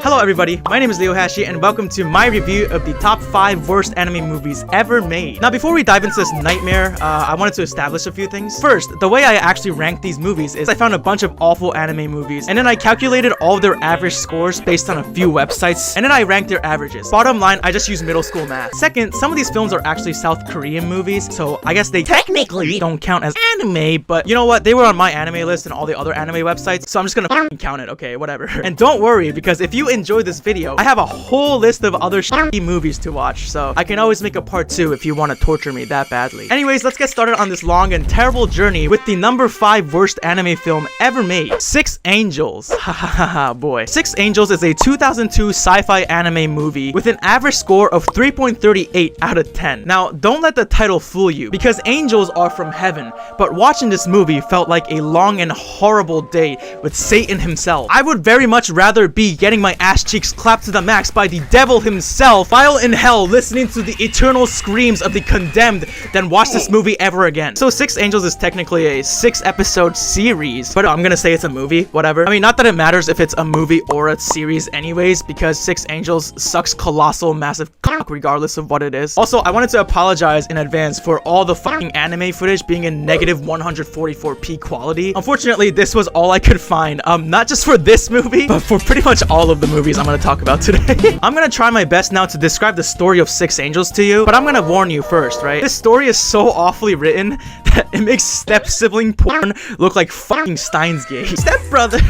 Hello everybody, my name is Leo Hashi and welcome to my review of the top 5 worst anime movies ever made. Now before we dive into this nightmare, I wanted to establish a few things. First, the way I actually ranked these movies is I found a bunch of awful anime movies and then I calculated all of their average scores based on a few websites and then I ranked their averages. Bottom line, I just used middle school math. Second, some of these films are actually South Korean movies, so I guess they technically don't count as anime, but you know what? They were on my anime list and all the other anime websites, so I'm just gonna count it, okay? Whatever. And don't worry, because if you enjoy this video, I have a whole list of other shitty movies to watch, so I can always make a part 2 if you want to torture me that badly. Anyways, let's get started on this long and terrible journey with the number 5 worst anime film ever made, 6 Angels. Hahaha, boy. 6 Angels is a 2002 sci-fi anime movie with an average score of 3.38 out of 10. Now, don't let the title fool you, because angels are from heaven, but watching this movie felt like a long and horrible day with Satan himself. I would very much rather be getting my ass cheeks clapped to the max by the devil himself while in hell listening to the eternal screams of the condemned than watch this movie ever again. So 6 Angels is technically a 6-episode series, but I'm gonna say it's a movie, whatever. I mean, not that it matters if it's a movie or a series anyways, because 6 Angels sucks colossal massive cock regardless of what it is. Also, I wanted to apologize in advance for all the fucking anime footage being in negative 144p quality. Unfortunately, this was all I could find, not just for this movie, but for pretty much all of the movies I'm gonna talk about today. I'm gonna try my best now to describe the story of 6 Angels to you, but I'm gonna warn you first, right? This story is so awfully written that it makes step-sibling porn look like fucking Steins Gate. Stepbrother,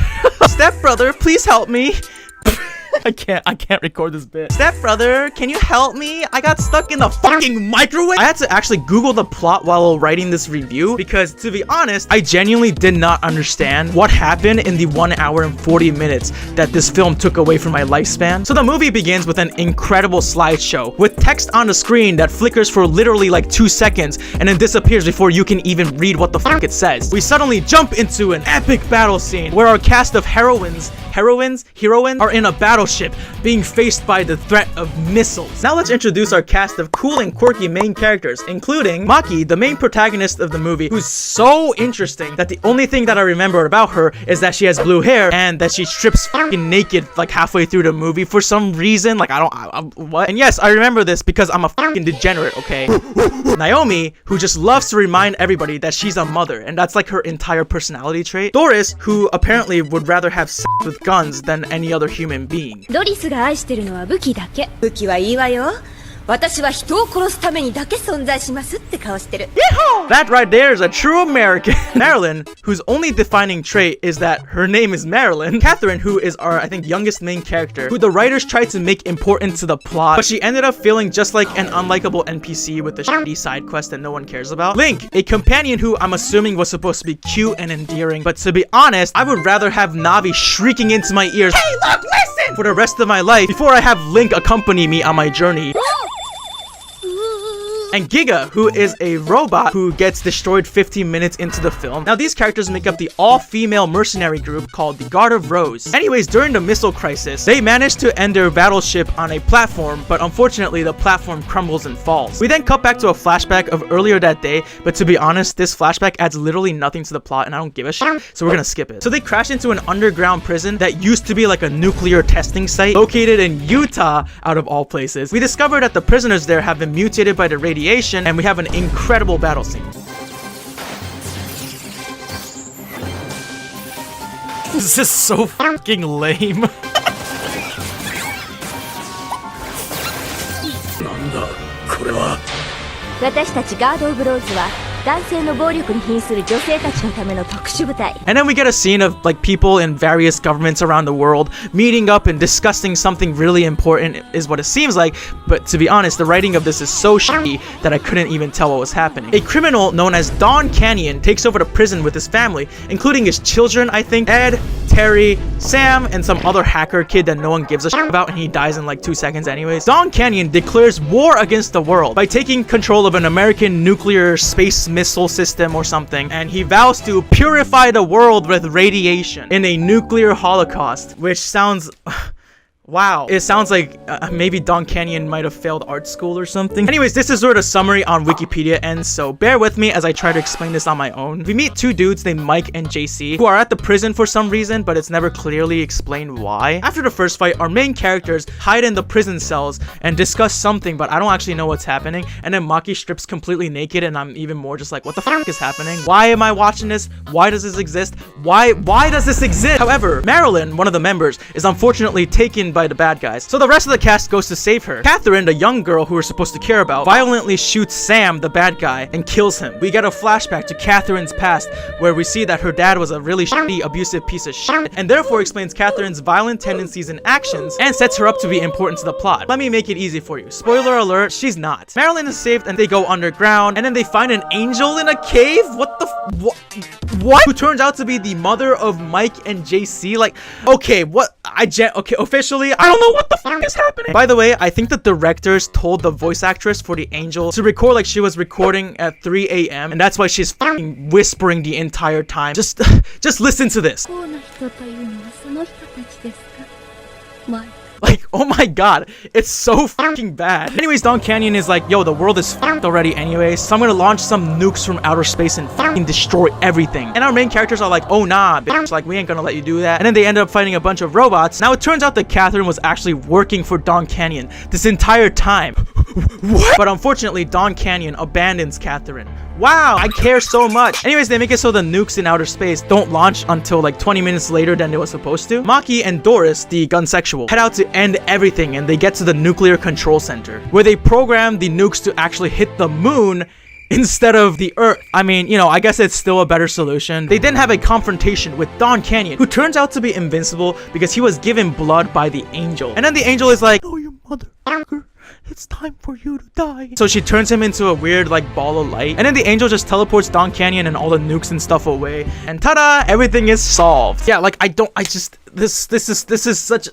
stepbrother, please help me. I can't record this bit. Stepbrother, can you help me? I got stuck in the fucking microwave. I had to actually Google the plot while writing this review because, to be honest, I genuinely did not understand what happened in the 1 hour and 40 minutes that this film took away from my lifespan. So the movie begins with an incredible slideshow with text on the screen that flickers for literally like 2 seconds and then disappears before you can even read what the fuck it says. We suddenly jump into an epic battle scene where our cast of heroines are in a battleship being faced by the threat of missiles. Now let's introduce our cast of cool and quirky main characters, including Maki, the main protagonist of the movie, who's so interesting that the only thing that I remember about her is that she has blue hair and that she strips fucking naked like halfway through the movie for some reason. Like what? And yes, I remember this because I'm a fucking degenerate, okay? Naomi, who just loves to remind everybody that she's a mother, and that's like her entire personality trait. Doris, who apparently would rather have sex with guns than any other human being. ドリスが愛してるのは武器だけ。武器はいいわよ。私は人を殺すためにだけ存在しますって顔してる。That right there is a true American. Marilyn, whose only defining trait is that her name is Marilyn. Catherine, who is our, I think, youngest main character, who the writers tried to make important to the plot, but she ended up feeling just like an unlikable NPC with a shitty side quest that no one cares about. Link, a companion who I'm assuming was supposed to be cute and endearing, but to be honest, I would rather have Navi shrieking into my ears, "Hey, look, listen!" for the rest of my life before I have Link accompany me on my journey. and Giga, who is a robot who gets destroyed 15 minutes into the film. Now these characters make up the all-female mercenary group called the Guard of Rose. Anyways, during the missile crisis, they managed to end their battleship on a platform, but unfortunately the platform crumbles and falls. We then cut back to a flashback of earlier that day, but to be honest, this flashback adds literally nothing to the plot and I don't give a shit, so we're gonna skip it. So they crash into an underground prison that used to be like a nuclear testing site located in Utah, out of all places. We discover that the prisoners there have been mutated by the radiation, and we have an incredible battle scene. This is so fucking lame. なんだこれは。私たちガード・オブ・ローズは男性の暴力に瀕する女性たちのための特殊部隊。 And then we get a scene of like people in various governments around the world meeting up and discussing something really important is what it seems like, but to be honest, the writing of this is so shitty that I couldn't even tell what was happening. A criminal known as Don Canyon takes over the prison with his family, including his children, I think, Ed, Terry, Sam, and some other hacker kid that no one gives a shit about, and he dies in like 2 seconds anyways. Don Canyon declares war against the world by taking control of an American nuclear space missile system or something, and he vows to purify the world with radiation in a nuclear holocaust, which sounds wow, it sounds like maybe Don Canyon might have failed art school or something. Anyways, this is where the summary on Wikipedia ends, so bear with me as I try to explain this on my own. We meet two dudes named Mike and JC who are at the prison for some reason, but it's never clearly explained why. After the first fight, our main characters hide in the prison cells and discuss something, but I don't actually know what's happening, and then Maki strips completely naked, and I'm even more just like, what the fuck is happening? Why am I watching this? Why does this exist? Why does this exist? However, Marilyn, one of the members, is unfortunately taken by the bad guys, so the rest of the cast goes to save her. Catherine, the young girl who we're supposed to care about, violently shoots Sam, the bad guy, and kills him. We get a flashback to Catherine's past where we see that her dad was a really shitty, abusive piece of shit, and therefore explains Catherine's violent tendencies and actions and sets her up to be important to the plot. Let me make it easy for you. Spoiler alert, she's not. Marilyn is saved and they go underground, and then they find an angel in a cave? What the what? Who turns out to be the mother of Mike and JC? Like, okay, what? Okay, officially, I don't know what the fuck is happening. By the way, I think the directors told the voice actress for the angel to record like she was recording at 3 a.m. and that's why she's fucking whispering the entire time. Just listen to this. Like, oh my god, it's so fucking bad. Anyways, Don Canyon is like, yo, the world is fucked already anyways, so I'm gonna launch some nukes from outer space and fucking destroy everything. And our main characters are like, oh nah, bitch, like, we ain't gonna let you do that. And then they end up fighting a bunch of robots. Now it turns out that Catherine was actually working for Don Canyon this entire time. What? But unfortunately, Don Canyon abandons Catherine. Wow, I care so much. Anyways, they make it so the nukes in outer space don't launch until like 20 minutes later than they were supposed to. Maki and Doris, the gunsexual, head out to end everything, and they get to the nuclear control center where they program the nukes to actually hit the moon instead of the Earth. I mean, you know, I guess it's still a better solution. They then have a confrontation with Don Canyon, who turns out to be invincible because he was given blood by the angel. And then the angel is like, oh, your motherfucker, it's time for you to die. So she turns him into a weird like ball of light, and then the angel just teleports Don Canyon and all the nukes and stuff away, and ta-da, everything is solved. Yeah, like this is such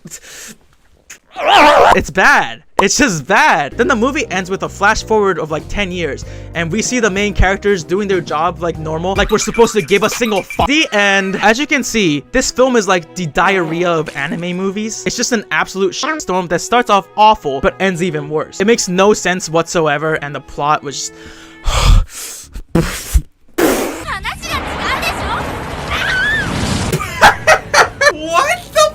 it's bad. It's just bad. Then the movie ends with a flash forward of like 10 years, and we see the main characters doing their job like normal, like we're supposed to give a single fuck. The end. As you can see, this film is like the diarrhea of anime movies. It's just an absolute shitstorm that starts off awful but ends even worse. It makes no sense whatsoever, and the plot was just what the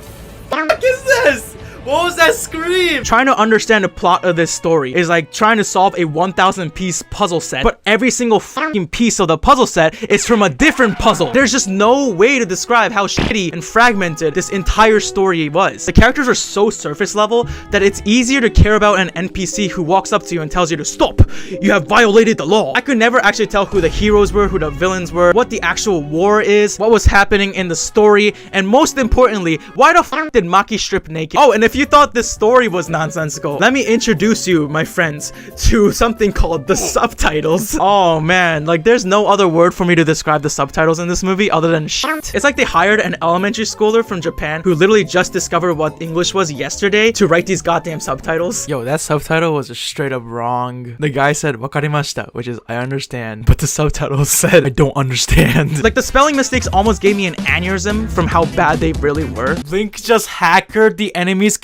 fuck is this? What was that scream? Trying to understand the plot of this story is like trying to solve a 1,000-piece puzzle set, but every single fucking piece of the puzzle set is from a different puzzle. There's just no way to describe how shitty and fragmented this entire story was. The characters are so surface level that it's easier to care about an NPC who walks up to you and tells you to stop. You have violated the law. I could never actually tell who the heroes were, who the villains were, what the actual war is, what was happening in the story, and most importantly, why the fuck did Maki strip naked? Oh, and if you thought this story was nonsensical. Let me introduce you, my friends, to something called the subtitles. Oh man, like there's no other word for me to describe the subtitles in this movie other than shit. It's like they hired an elementary schooler from Japan who literally just discovered what English was yesterday to write these goddamn subtitles. Yo, that subtitle was just straight up wrong. The guy said "wakarimashita," which is I understand, but the subtitle said I don't understand. Like the spelling mistakes almost gave me an aneurysm from how bad they really were. Link just hackered the enemy's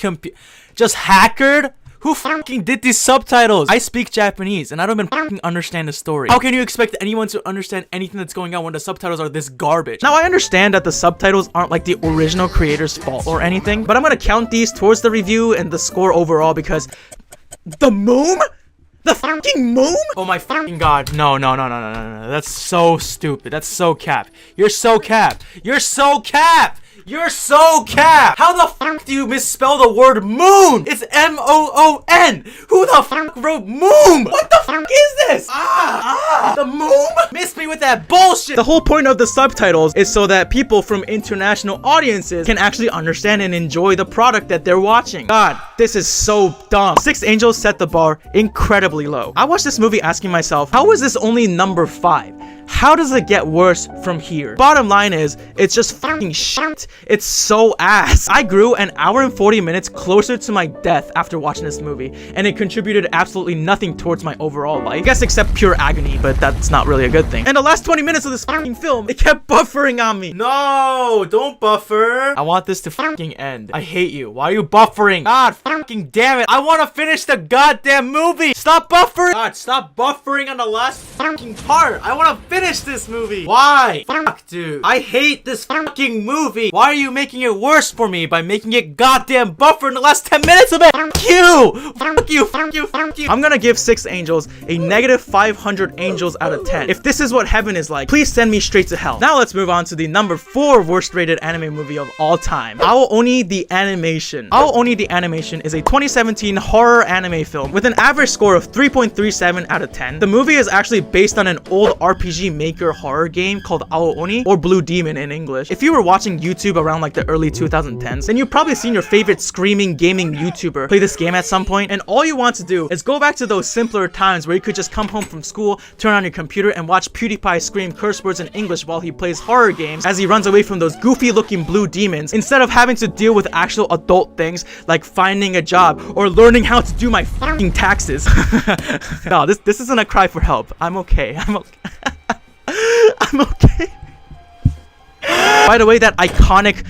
just hackered? Who fucking did these subtitles? I speak Japanese and I don't even fucking understand the story. How can you expect anyone to understand anything that's going on when the subtitles are this garbage? Now I understand that the subtitles aren't like the original creator's fault or anything, but I'm gonna count these towards the review and the score overall because the moom? The fucking moom? Oh my fucking god. No. That's so stupid. That's so cap. You're so cap. You're so cap. You're so cap! How the fuck do you misspell the word moon? It's M-O-O-N! Who the fuck wrote moon? What the fuck is this? The moon? Missed me with that bullshit! The whole point of the subtitles is so that people from international audiences can actually understand and enjoy the product that they're watching. God, this is so dumb. 6 Angels set the bar incredibly low. I watched this movie asking myself, how is this only number 5? How does it get worse from here? Bottom line is, it's just fucking shit. It's so ass. I grew an hour and 40 minutes closer to my death after watching this movie, and it contributed absolutely nothing towards my overall life. I guess except pure agony, but that's not really a good thing. And the last 20 minutes of this fucking film, it kept buffering on me. No, don't buffer. I want this to fucking end. I hate you. Why are you buffering? God fucking damn it. I want to finish the goddamn movie. Stop buffering. God, stop buffering on the last fucking part. I want to finish this movie. Why? Fuck, dude. I hate this fucking movie. Why are you making it worse for me by making it goddamn buffer in the last 10 minutes of it? Fuck you. Fuck you. Fuck you. Fuck you. I'm gonna give 6 Angels a negative 500 angels out of 10. If this is what heaven is like, please send me straight to hell. Now let's move on to the number 4 worst rated anime movie of all time. Oni The Animation. Oni The Animation is a 2017 horror anime film with an average score of 3.37 out of 10. The movie is actually based on an old RPG Maker horror game called Oni, or Blue Demon in English. If you were watching YouTube around like the early 2010s, then you've probably seen your favorite screaming gaming YouTuber play this game at some point, and all you want to do is go back to those simpler times where you could just come home from school, turn on your computer, and watch PewDiePie scream curse words in English while he plays horror games as he runs away from those goofy looking blue demons, instead of having to deal with actual adult things like finding a job or learning how to do my fucking taxes. No, this isn't a cry for help. I'm okay. I'm okay. By the way, that iconic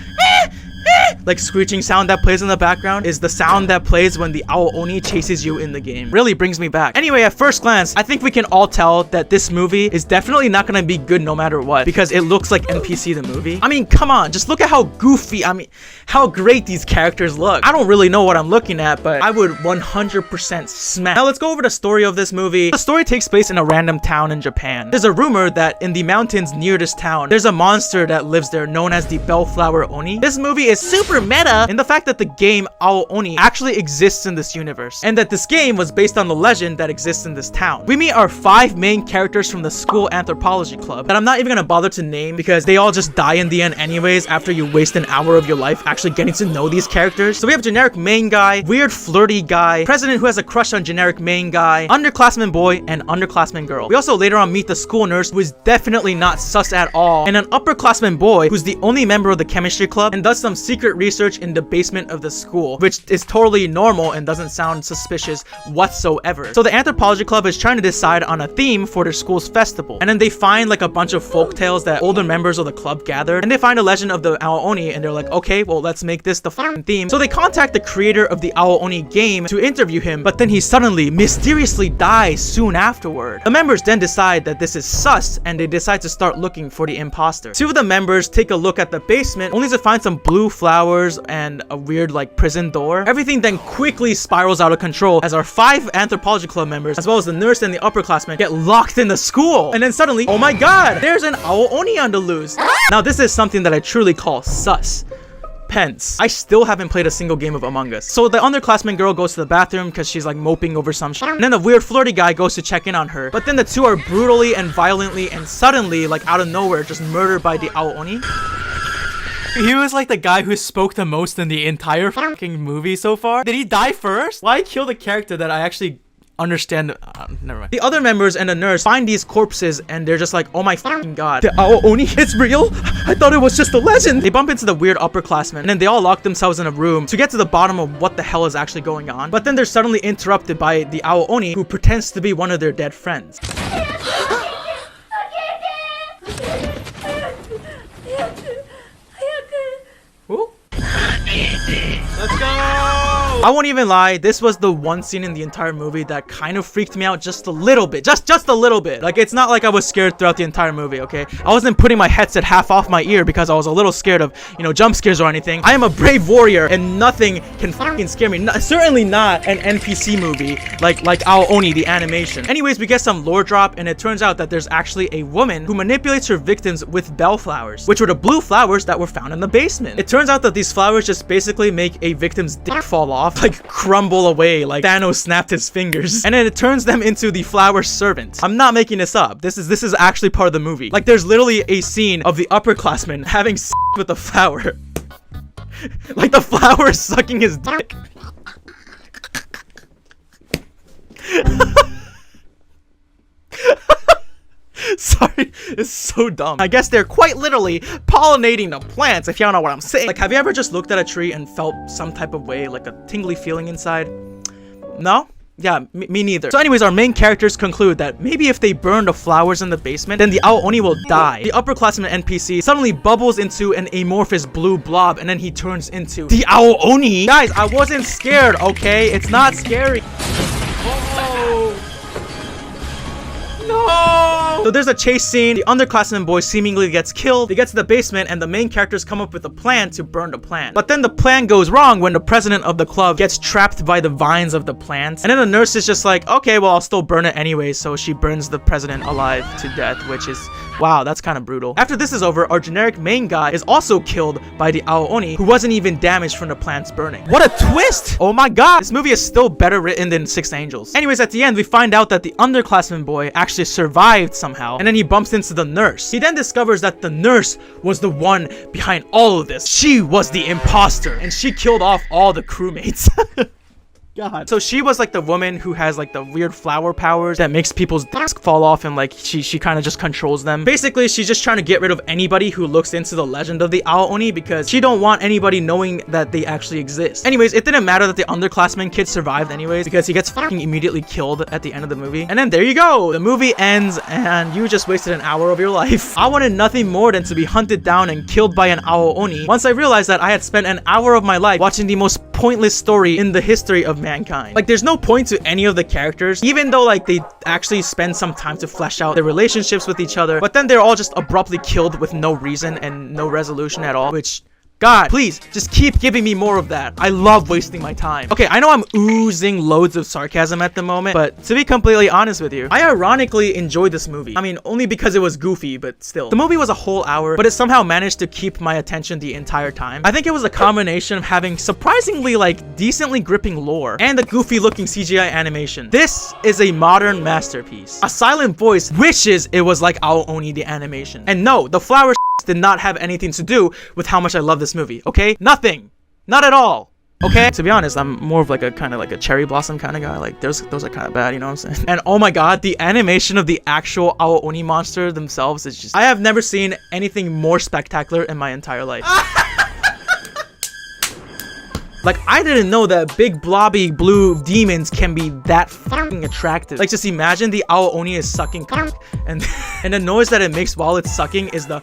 like screeching sound that plays in the background is the sound that plays when the Oni chases you in the game. Really brings me back. Anyway, at first glance, I think we can all tell that this movie is definitely not gonna be good no matter what, because it looks like NPC the movie. I mean, come on, just look at how goofy, how great these characters look. I don't really know what I'm looking at, but I would 100% smash. Now let's go over the story of this movie. The story takes place in a random town in Japan. There's a rumor that in the mountains near this town, there's a monster that lives there known as the Bellflower Oni. This movie is super meta in the fact that the game Oni actually exists in this universe, and that this game was based on the legend that exists in this town. We meet our 5 main characters from the school anthropology club that I'm not even gonna bother to name because they all just die in the end anyways after you waste an hour of your life actually getting to know these characters. So we have generic main guy, weird flirty guy, president who has a crush on generic main guy, underclassman boy, and underclassman girl. We also later on meet the school nurse who is definitely not sus at all, and an upperclassman boy who's the only member of the chemistry club and does some secret research in the basement of the school, which is totally normal and doesn't sound suspicious whatsoever. So the anthropology club is trying to decide on a theme for their school's festival, and then they find like a bunch of folk tales that older members of the club gathered, and they find a legend of the Oni, and they're like, okay, well, let's make this the fucking theme. So they contact the creator of the Oni game to interview him, but then he suddenly mysteriously dies soon afterward. The members then decide that this is sus, and they decide to start looking for the imposter. 2 of the members take a look at the basement only to find some blue flowers and a weird like prison door. Everything then quickly spirals out of control as our 5 anthropology club members, as well as the nurse and the upperclassmen, get locked in the school. And then suddenly, oh my god, there's an Oni on the loose. Now this is something that I truly call sus. Pence. I still haven't played a single game of Among Us. So the underclassman girl goes to the bathroom because she's like moping over some shit. And then the weird flirty guy goes to check in on her. But then the 2 are brutally and violently and suddenly, like out of nowhere, just murdered by the Oni. He was like the guy who spoke the most in the entire fucking movie so far. Did he die first? Why kill the character that I actually understand? Never mind. The other members and the nurse find these corpses and they're just like, oh my fucking god, the Oni, it's real? I thought it was just a legend. They bump into the weird upperclassmen and then they all lock themselves in a room to get to the bottom of what the hell is actually going on. But then they're suddenly interrupted by the Oni, who pretends to be one of their dead friends. Who? Let's go! I won't even lie, this was the one scene in the entire movie that kind of freaked me out just a little bit. Just a little bit. Like, it's not like I was scared throughout the entire movie, okay? I wasn't putting my headset half off my ear because I was a little scared of, you know, jump scares or anything. I am a brave warrior and nothing can fucking scare me. Certainly not an NPC movie like Oni The Animation. Anyways, we get some lore drop and it turns out that there's actually a woman who manipulates her victims with bellflowers, which were the blue flowers that were found in the basement. It turns out that these flowers just basically make a victim's dick fall off, like crumble away, like Thanos snapped his fingers, and then it turns them into the flower servant. I'm not making this up. This is actually part of the movie. Like, there's literally a scene of the upperclassman having sex with a flower. Like the flower is sucking his dick. Sorry, it's so dumb. I guess they're quite literally pollinating the plants, if y'all know what I'm saying. Like, have you ever just looked at a tree and felt some type of way, like a tingly feeling inside? No? Yeah, me neither. So anyways, our main characters conclude that maybe if they burn the flowers in the basement, then the Oni will die. The upperclassman NPC suddenly bubbles into an amorphous blue blob, and then he turns into the Oni. Guys, I wasn't scared, okay? It's not scary. Oh. No! So there's a chase scene. The underclassman boy seemingly gets killed. They get to the basement and the main characters come up with a plan to burn the plant. But then the plan goes wrong when the president of the club gets trapped by the vines of the plants. And then the nurse is just like, okay, well, I'll still burn it anyway. So she burns the president alive to death, which is, wow, that's kind of brutal. After this is over, our generic main guy is also killed by the Oni, who wasn't even damaged from the plants burning. What a twist! Oh my god, this movie is still better written than Six Angels. Anyways, at the end, we find out that the underclassman boy actually survived somehow, and then he bumps into the nurse. He then discovers that the nurse was the one behind all of this. She was the imposter, and she killed off all the crewmates. God. So she was like the woman who has like the weird flower powers that makes people's dicks fall off, and like she kind of just controls them. Basically, she's just trying to get rid of anybody who looks into the legend of the Oni because she don't want anybody knowing that they actually exist. Anyways, it didn't matter that the underclassman kid survived anyways because he gets fucking immediately killed at the end of the movie. And then there you go. The movie ends and you just wasted an hour of your life. I wanted nothing more than to be hunted down and killed by an Oni once I realized that I had spent an hour of my life watching the most pointless story in the history of mankind. Like, there's no point to any of the characters, even though like they actually spend some time to flesh out their relationships with each other, but then they're all just abruptly killed with no reason and no resolution at all, which, God, please, just keep giving me more of that. I love wasting my time. Okay, I know I'm oozing loads of sarcasm at the moment, but to be completely honest with you, I ironically enjoyed this movie. I mean, only because it was goofy, but still. The movie was a whole hour, but it somehow managed to keep my attention the entire time. I think it was a combination of having surprisingly, like, decently gripping lore and a goofy looking CGI animation. This is a modern masterpiece. A silent voice wishes it was like Oni The Animation. And no, the flower did not have anything to do with how much I love this movie, okay? Nothing. Not at all. Okay? To be honest, I'm more of like a kind of like a cherry blossom kind of guy. Like, those are kind of bad, you know what I'm saying? And oh my god, the animation of the actual Oni monster themselves is just... I have never seen anything more spectacular in my entire life. Like, I didn't know that big blobby blue demons can be that fucking attractive. Like, just imagine the Oni is sucking and the noise that it makes while it's sucking is the...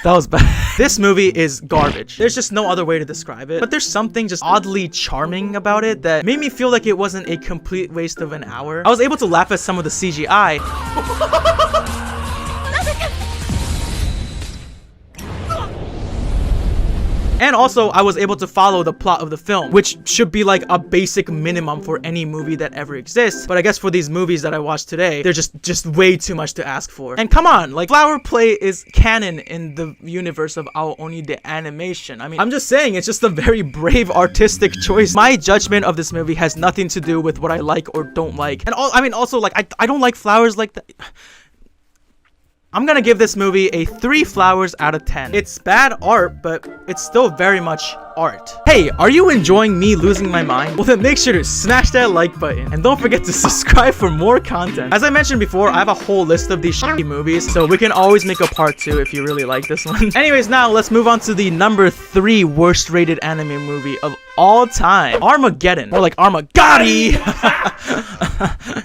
That was bad. This movie is garbage. There's just no other way to describe it. But there's something just oddly charming about it that made me feel like it wasn't a complete waste of an hour. I was able to laugh at some of the CGI. And also, I was able to follow the plot of the film, which should be like a basic minimum for any movie that ever exists. But I guess for these movies that I watched today, they're just way too much to ask for. And come on, like, flower play is canon in the universe of Oni The Animation. I mean, I'm just saying, it's just a very brave artistic choice. My judgment of this movie has nothing to do with what I like or don't like. And I mean, also, like, I don't like flowers like that. I'm gonna give this movie a 3 flowers out of 10. It's bad art, but it's still very much art. Hey, are you enjoying me losing my mind? Well, then make sure to smash that like button and don't forget to subscribe for more content. As I mentioned before, I have a whole list of these shitty movies, so we can always make a part 2 if you really like this one. Anyways, now let's move on to the number 3 worst rated anime movie of all time, Armageddon, or like Armageddon.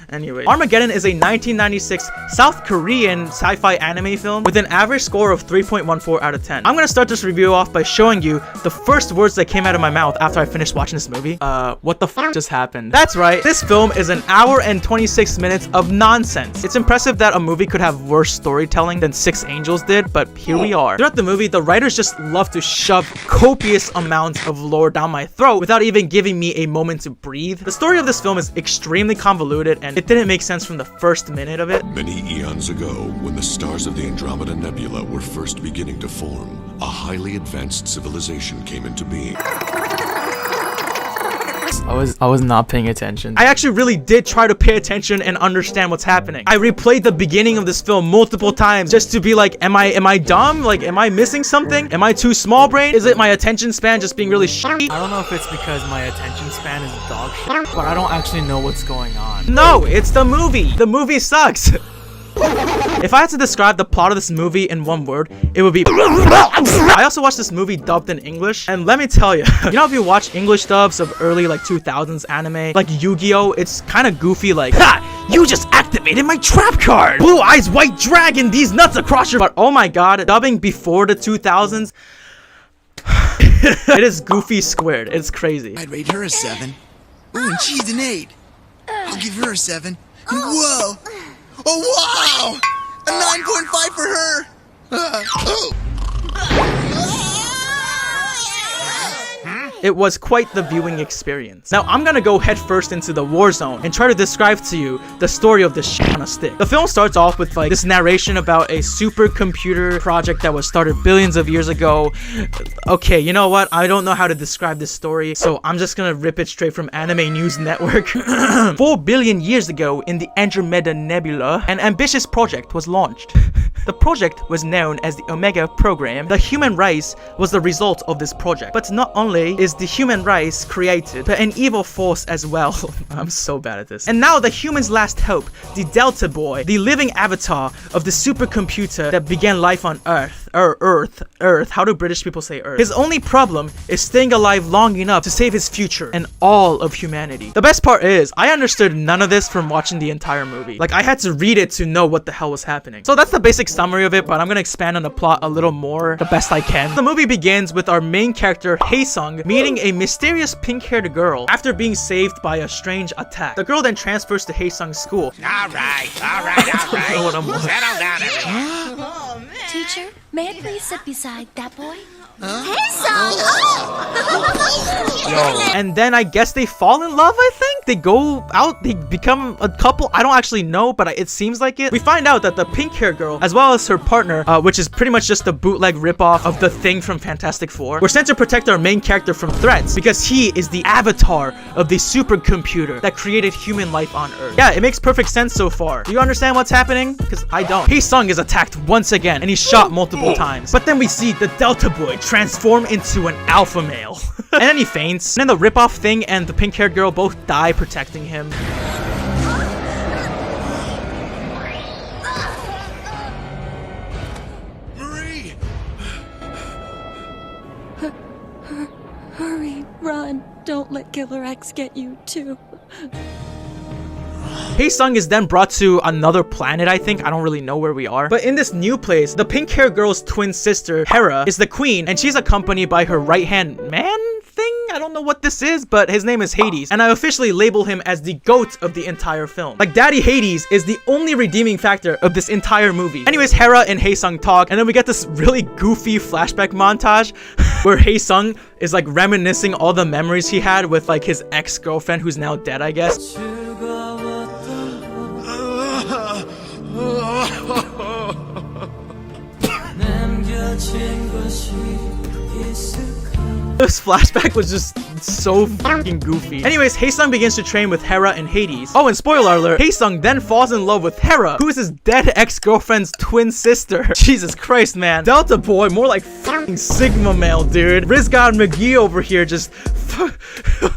Anyway, Armageddon is a 1996 South Korean sci-fi anime film with an average score of 3.14 out of 10. I'm gonna start this review off by showing you the first words that came out of my mouth after I finished watching this movie. What the f just happened? That's right, this film is an hour and 26 minutes of nonsense. It's impressive that a movie could have worse storytelling than Six Angels did, but here we are. Throughout the movie, the writers just love to shove copious amounts of lore down my throat without even giving me a moment to breathe. The story of this film is extremely convoluted, and it didn't make sense from the first minute of it. Many eons ago, when the stars of the Andromeda Nebula were first beginning to form, a highly advanced civilization came into being. I was not paying attention. I actually really did try to pay attention and understand what's happening. I replayed the beginning of this film multiple times just to be like, am I dumb? Like, am I missing something? Am I too small brain? Is it my attention span just being really shitty? I don't know if it's because my attention span is dog shit, but I don't actually know what's going on. No, it's the movie. The movie sucks. If I had to describe the plot of this movie in one word, it would be I also watched this movie dubbed in English, and let me tell you, you know, if you watch English dubs of early like 2000s anime, like Yu-Gi-Oh, it's kind of goofy, like, ha! You just activated my trap card! Blue eyes, white dragon, these nuts across your— But oh my god, dubbing before the 2000s, it is goofy squared. It's crazy. I'd rate her a 7. Ooh, and she's an 8. I'll give her a 7. And whoa! Oh wow! A 9.5 for her! It was quite the viewing experience. Now, I'm gonna go headfirst into the war zone and try to describe to you the story of this shit on a stick. The film starts off with like this narration about a supercomputer project that was started billions of years ago. Okay, you know what? I don't know how to describe this story, so I'm just gonna rip it straight from Anime News Network. 4 billion years ago in the Andromeda Nebula, an ambitious project was launched. The project was known as the Omega Program. The human race was the result of this project. But not only is the human race created, but an evil force as well. I'm so bad at this. And now the human's last hope, the Delta Boy, the living avatar of the supercomputer that began life on Earth. Earth. How do British people say Earth? His only problem is staying alive long enough to save his future and all of humanity. The best part is, I understood none of this from watching the entire movie. Like, I had to read it to know what the hell was happening. So that's the basic summary of it, but I'm gonna expand on the plot a little more, the best I can. The movie begins with our main character, Hae-sung, meeting a mysterious pink-haired girl after being saved by a strange attack. The girl then transfers to Hae-sung's school. Alright. Settle down, everyone. Teacher, may I please sit beside that boy? And then I guess they fall in love, I think? They go out, they become a couple. I don't actually know, but it seems like it. We find out that the pink hair girl, as well as her partner, which is pretty much just a bootleg ripoff of the Thing from Fantastic Four, were sent to protect our main character from threats because he is the avatar of the supercomputer that created human life on Earth. Yeah, it makes perfect sense so far. Do you understand what's happening? Because I don't. Hae-sung is attacked once again, and he's shot multiple times. But then we see the Delta Boy transform into an alpha male. And then he faints. And then the ripoff Thing and the pink-haired girl both die protecting him. Marie! Hurry, run. Don't let Killer X get you, too. Hae-sung is then brought to another planet, I think. I don't really know where we are. But in this new place, the pink-haired girl's twin sister, Hera, is the queen, and she's accompanied by her right-hand man thing? I don't know what this is, but his name is Hades, and I officially label him as the GOAT of the entire film. Like, Daddy Hades is the only redeeming factor of this entire movie. Anyways, Hera and Hae-sung talk, and then we get this really goofy flashback montage where Hae-sung is like reminiscing all the memories he had with like his ex-girlfriend who's now dead, I guess. This flashback was just It's so fucking goofy. Anyways, Haesung begins to train with Hera and Hades. Oh, and spoiler alert, Haesung then falls in love with Hera, who is his dead ex-girlfriend's twin sister. Jesus Christ, man. Delta boy, more like fucking Sigma male, dude. Rizgan McGee over here just...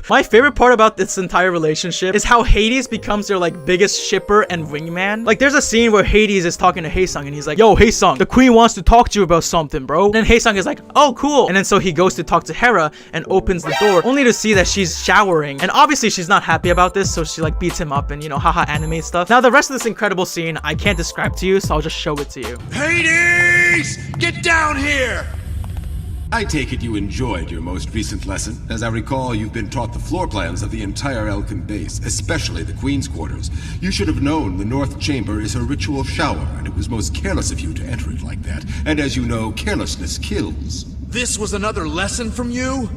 My favorite part about this entire relationship is how Hades becomes their like biggest shipper and wingman. Like there's a scene where Hades is talking to Haesung and he's like, yo Haesung, the queen wants to talk to you about something, bro. And then Haesung is like, oh cool. And then so he goes to talk to Hera and opens the door only to see that she's showering. And obviously she's not happy about this, so she like beats him up and, you know, haha anime stuff. Now the rest of this incredible scene I can't describe to you, so I'll just show it to you. Hades! Get down here! I take it you enjoyed your most recent lesson. As I recall, you've been taught the floor plans of the entire Elkin base, especially the Queen's quarters. You should have known the North Chamber is her ritual shower, and it was most careless of you to enter it like that. And as you know, carelessness kills. This was another lesson from you?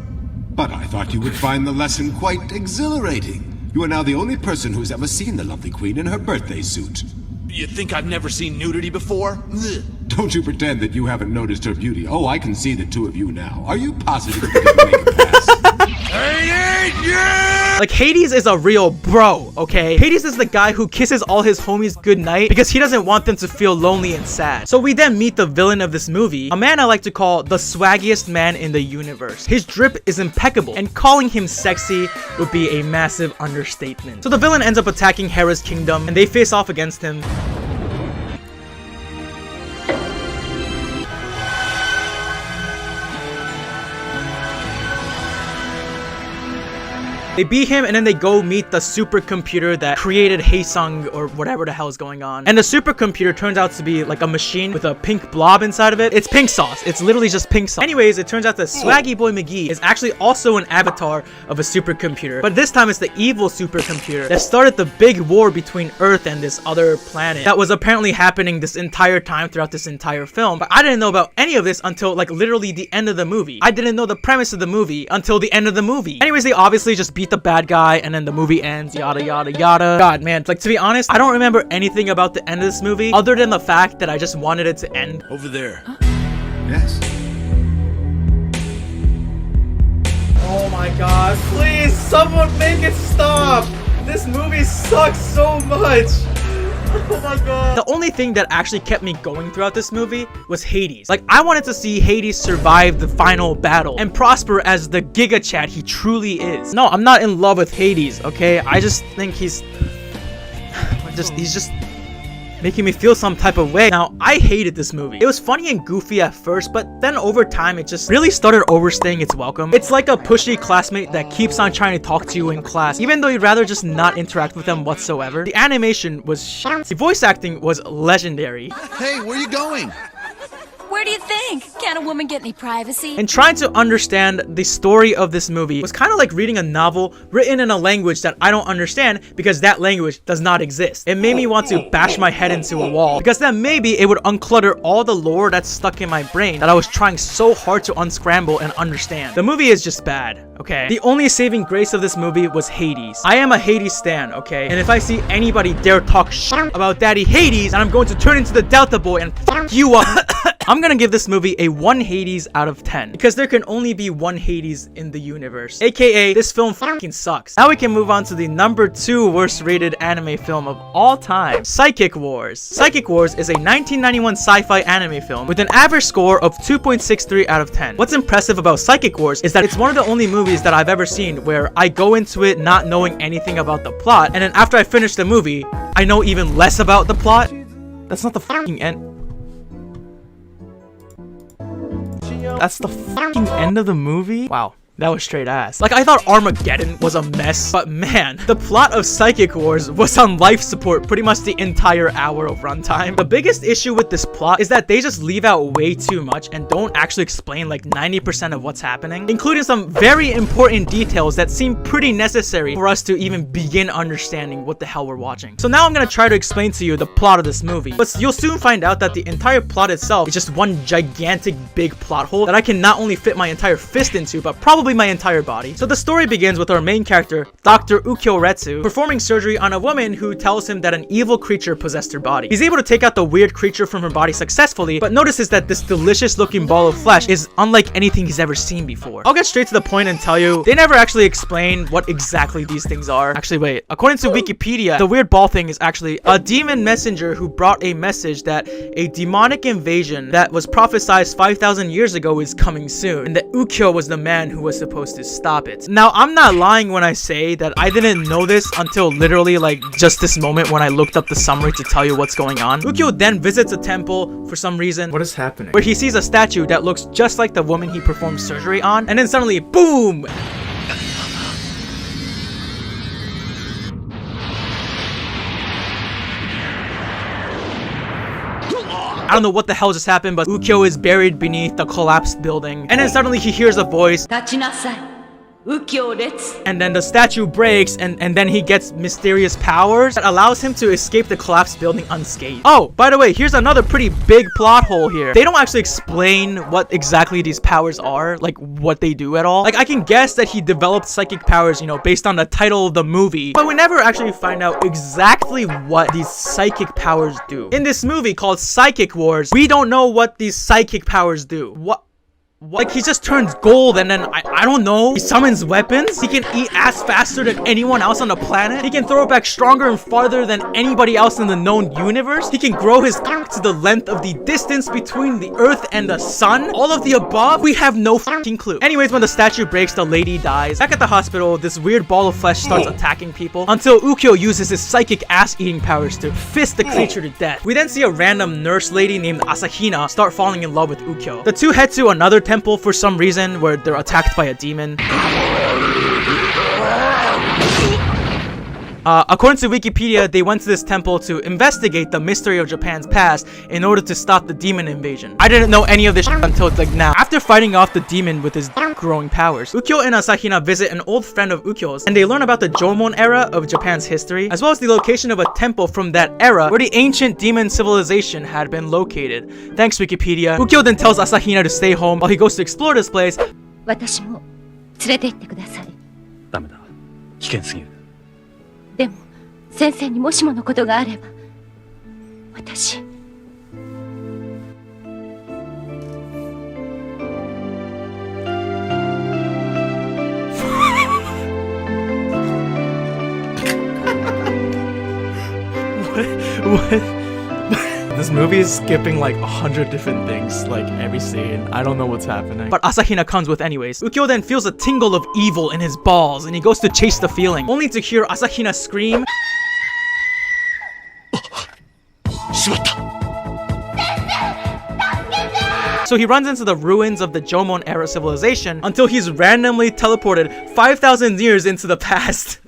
But I thought you would find the lesson quite exhilarating. You are now the only person who's ever seen the lovely Queen in her birthday suit. You think I've never seen nudity before? Ugh. Don't you pretend that you haven't noticed her beauty. Oh, I can see the two of you now. Are you positive you didn't make a pass? Hades, yeah! Like Hades is a real bro, okay? Hades is the guy who kisses all his homies goodnight because he doesn't want them to feel lonely and sad. So we then meet the villain of this movie, a man I like to call the swaggiest man in the universe. His drip is impeccable, and calling him sexy would be a massive understatement. So the villain ends up attacking Hera's kingdom, and they face off against him. They beat him and then they go meet the supercomputer that created Haesung or whatever the hell is going on. And the supercomputer turns out to be like a machine with a pink blob inside of it. It's pink sauce. It's literally just pink sauce. Anyways, it turns out that Swaggy Boy McGee is actually also an avatar of a supercomputer. But this time it's the evil supercomputer that started the big war between Earth and this other planet that was apparently happening this entire time throughout this entire film. But I didn't know about any of this until like literally the end of the movie. I didn't know the premise of the movie until the end of the movie. Anyways, they obviously just beat the bad guy and then the movie ends, yada yada yada. God, man, like to be honest, I don't remember anything about the end of this movie other than the fact that I just wanted it to end. Over there. Yes. Oh my god, please someone make it stop. This movie sucks so much. Oh my god. The only thing that actually kept me going throughout this movie was Hades. Like, I wanted to see Hades survive the final battle and prosper as the Giga Chad he truly is. No, I'm not in love with Hades, okay? I just think he's just making me feel some type of way. Now, I hated this movie. It was funny and goofy at first, but then over time, it just really started overstaying its welcome. It's like a pushy classmate that keeps on trying to talk to you in class, even though you'd rather just not interact with them whatsoever. The animation was shit. The voice acting was legendary. Hey, where are you going? Where do you think? Can't a woman get any privacy? And trying to understand the story of this movie was kind of like reading a novel written in a language that I don't understand because that language does not exist. It made me want to bash my head into a wall because then maybe it would unclutter all the lore that's stuck in my brain that I was trying so hard to unscramble and understand. The movie is just bad, okay? The only saving grace of this movie was Hades. I am a Hades stan, okay? And if I see anybody dare talk shit about Daddy Hades, and I'm going to turn into the Delta Boy and fuck you up. I'm gonna give this movie a 1 Hades out of 10 because there can only be 1 Hades in the universe, aka this film fucking sucks. Now we can move on to the number 2 worst rated anime film of all time, Psychic Wars. Psychic Wars is a 1991 sci-fi anime film with an average score of 2.63 out of 10. What's impressive about Psychic Wars is that it's one of the only movies that I've ever seen where I go into it not knowing anything about the plot, and then after I finish the movie, I know even less about the plot. That's not the fucking end. That's the fucking end of the movie? Wow. That was straight ass. Like, I thought Armageddon was a mess, but man, the plot of Psychic Wars was on life support pretty much the entire hour of runtime. The biggest issue with this plot is that they just leave out way too much and don't actually explain like 90% of what's happening, including some very important details that seem pretty necessary for us to even begin understanding what the hell we're watching. So now I'm gonna try to explain to you the plot of this movie, but you'll soon find out that the entire plot itself is just one gigantic big plot hole that I can not only fit my entire fist into, but probably probably my entire body. So the story begins with our main character, Dr. Ukyo-retsu, performing surgery on a woman who tells him that an evil creature possessed her body. He's able to take out the weird creature from her body successfully, but notices that this delicious looking ball of flesh is unlike anything he's ever seen before. I'll get straight to the point and tell you, they never actually explain what exactly these things are. Actually, wait. According to Wikipedia, the weird ball thing is actually a demon messenger who brought a message that a demonic invasion that was prophesied 5,000 years ago is coming soon, and that Ukyo was the man who was supposed to stop it. Now, I'm not lying when I say that I didn't know this until literally like just this moment when I looked up the summary to tell you what's going on. Ukyo then visits a temple for some reason. What is happening? Where he sees a statue that looks just like the woman he performed surgery on, and then suddenly, boom! I don't know what the hell just happened, but Ukyo is buried beneath the collapsed building. And then suddenly he hears a voice. And then the statue breaks, and then he gets mysterious powers that allows him to escape the collapsed building unscathed. Oh, by the way, here's another pretty big plot hole here. They don't actually explain what exactly these powers are, like what they do at all. Like, I can guess that he developed psychic powers, you know, based on the title of the movie, but we never actually find out exactly what these psychic powers do. In this movie called Psychic Wars, we don't know what these psychic powers do. What? Like, he just turns gold and then, I don't know, he summons weapons. He can eat ass faster than anyone else on the planet. He can throw it back stronger and farther than anybody else in the known universe. He can grow his cock to the length of the distance between the earth and the sun. All of the above, we have no fucking clue. Anyways, when the statue breaks, the lady dies. Back at the hospital, this weird ball of flesh starts attacking people until Ukyo uses his psychic ass-eating powers to fist the creature to death. We then see a random nurse lady named Asahina start falling in love with Ukyo. The two head to another temple for some reason where they're attacked by a demon. According to Wikipedia, they went to this temple to investigate the mystery of Japan's past in order to stop the demon invasion. I didn't know any of this shit until like now. After fighting off the demon with his growing powers, Ukyo and Asahina visit an old friend of Ukyo's, and they learn about the Jomon era of Japan's history, as well as the location of a temple from that era where the ancient demon civilization had been located. Thanks, Wikipedia. Ukyo then tells Asahina to stay home while he goes to explore this place. 私も連れて行ってください。ダメだ。危険すぎる。でも先生にもしものことがあれば、私。What? This movie is skipping like 100 different things, like every scene. I don't know what's happening. But Asahina comes with anyways. Ukyo then feels a tingle of evil in his balls and he goes to chase the feeling, only to hear Asahina scream. So he runs into the ruins of the Jomon era civilization until he's randomly teleported 5,000 years into the past.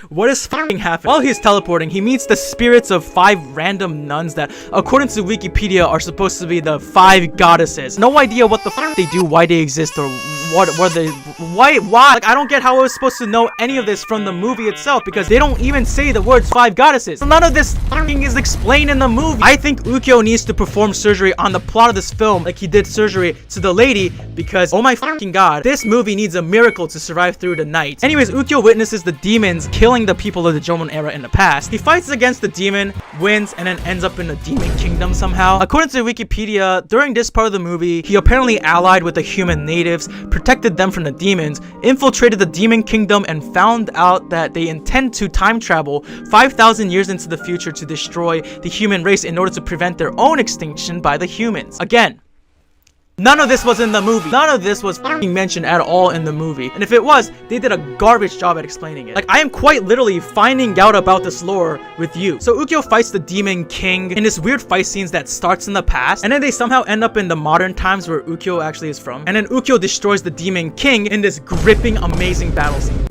What is f***ing happening? While he's teleporting, he meets the spirits of 5 random nuns that, according to Wikipedia, are supposed to be the 5 goddesses. No idea what the f*** they do, why they exist, or what they... Why? Like, I don't get how I was supposed to know any of this from the movie itself, because they don't even say the words 5 goddesses. None of this f***ing is explained in the movie. I think Ukyo needs to perform surgery on the plot of this film, like he did surgery to the lady, because, oh my f***ing god, this movie needs a miracle to survive through the night. Anyways, Ukyo witnesses the demons killing the people of the Jomon era in the past. He fights against the demon, wins, and then ends up in the demon kingdom somehow. According to Wikipedia, during this part of the movie, he apparently allied with the human natives, protected them from the demons, infiltrated the demon kingdom, and found out that they intend to time travel 5,000 years into the future to destroy the human race in order to prevent their own extinction by the humans. Again, none of this was in the movie. None of this was f***ing mentioned at all in the movie. And if it was, they did a garbage job at explaining it. Like, I am quite literally finding out about this lore with you. So Ukyo fights the Demon King in this weird fight scenes that starts in the past. And then they somehow end up in the modern times where Ukyo actually is from. And then Ukyo destroys the Demon King in this gripping, amazing battle scene.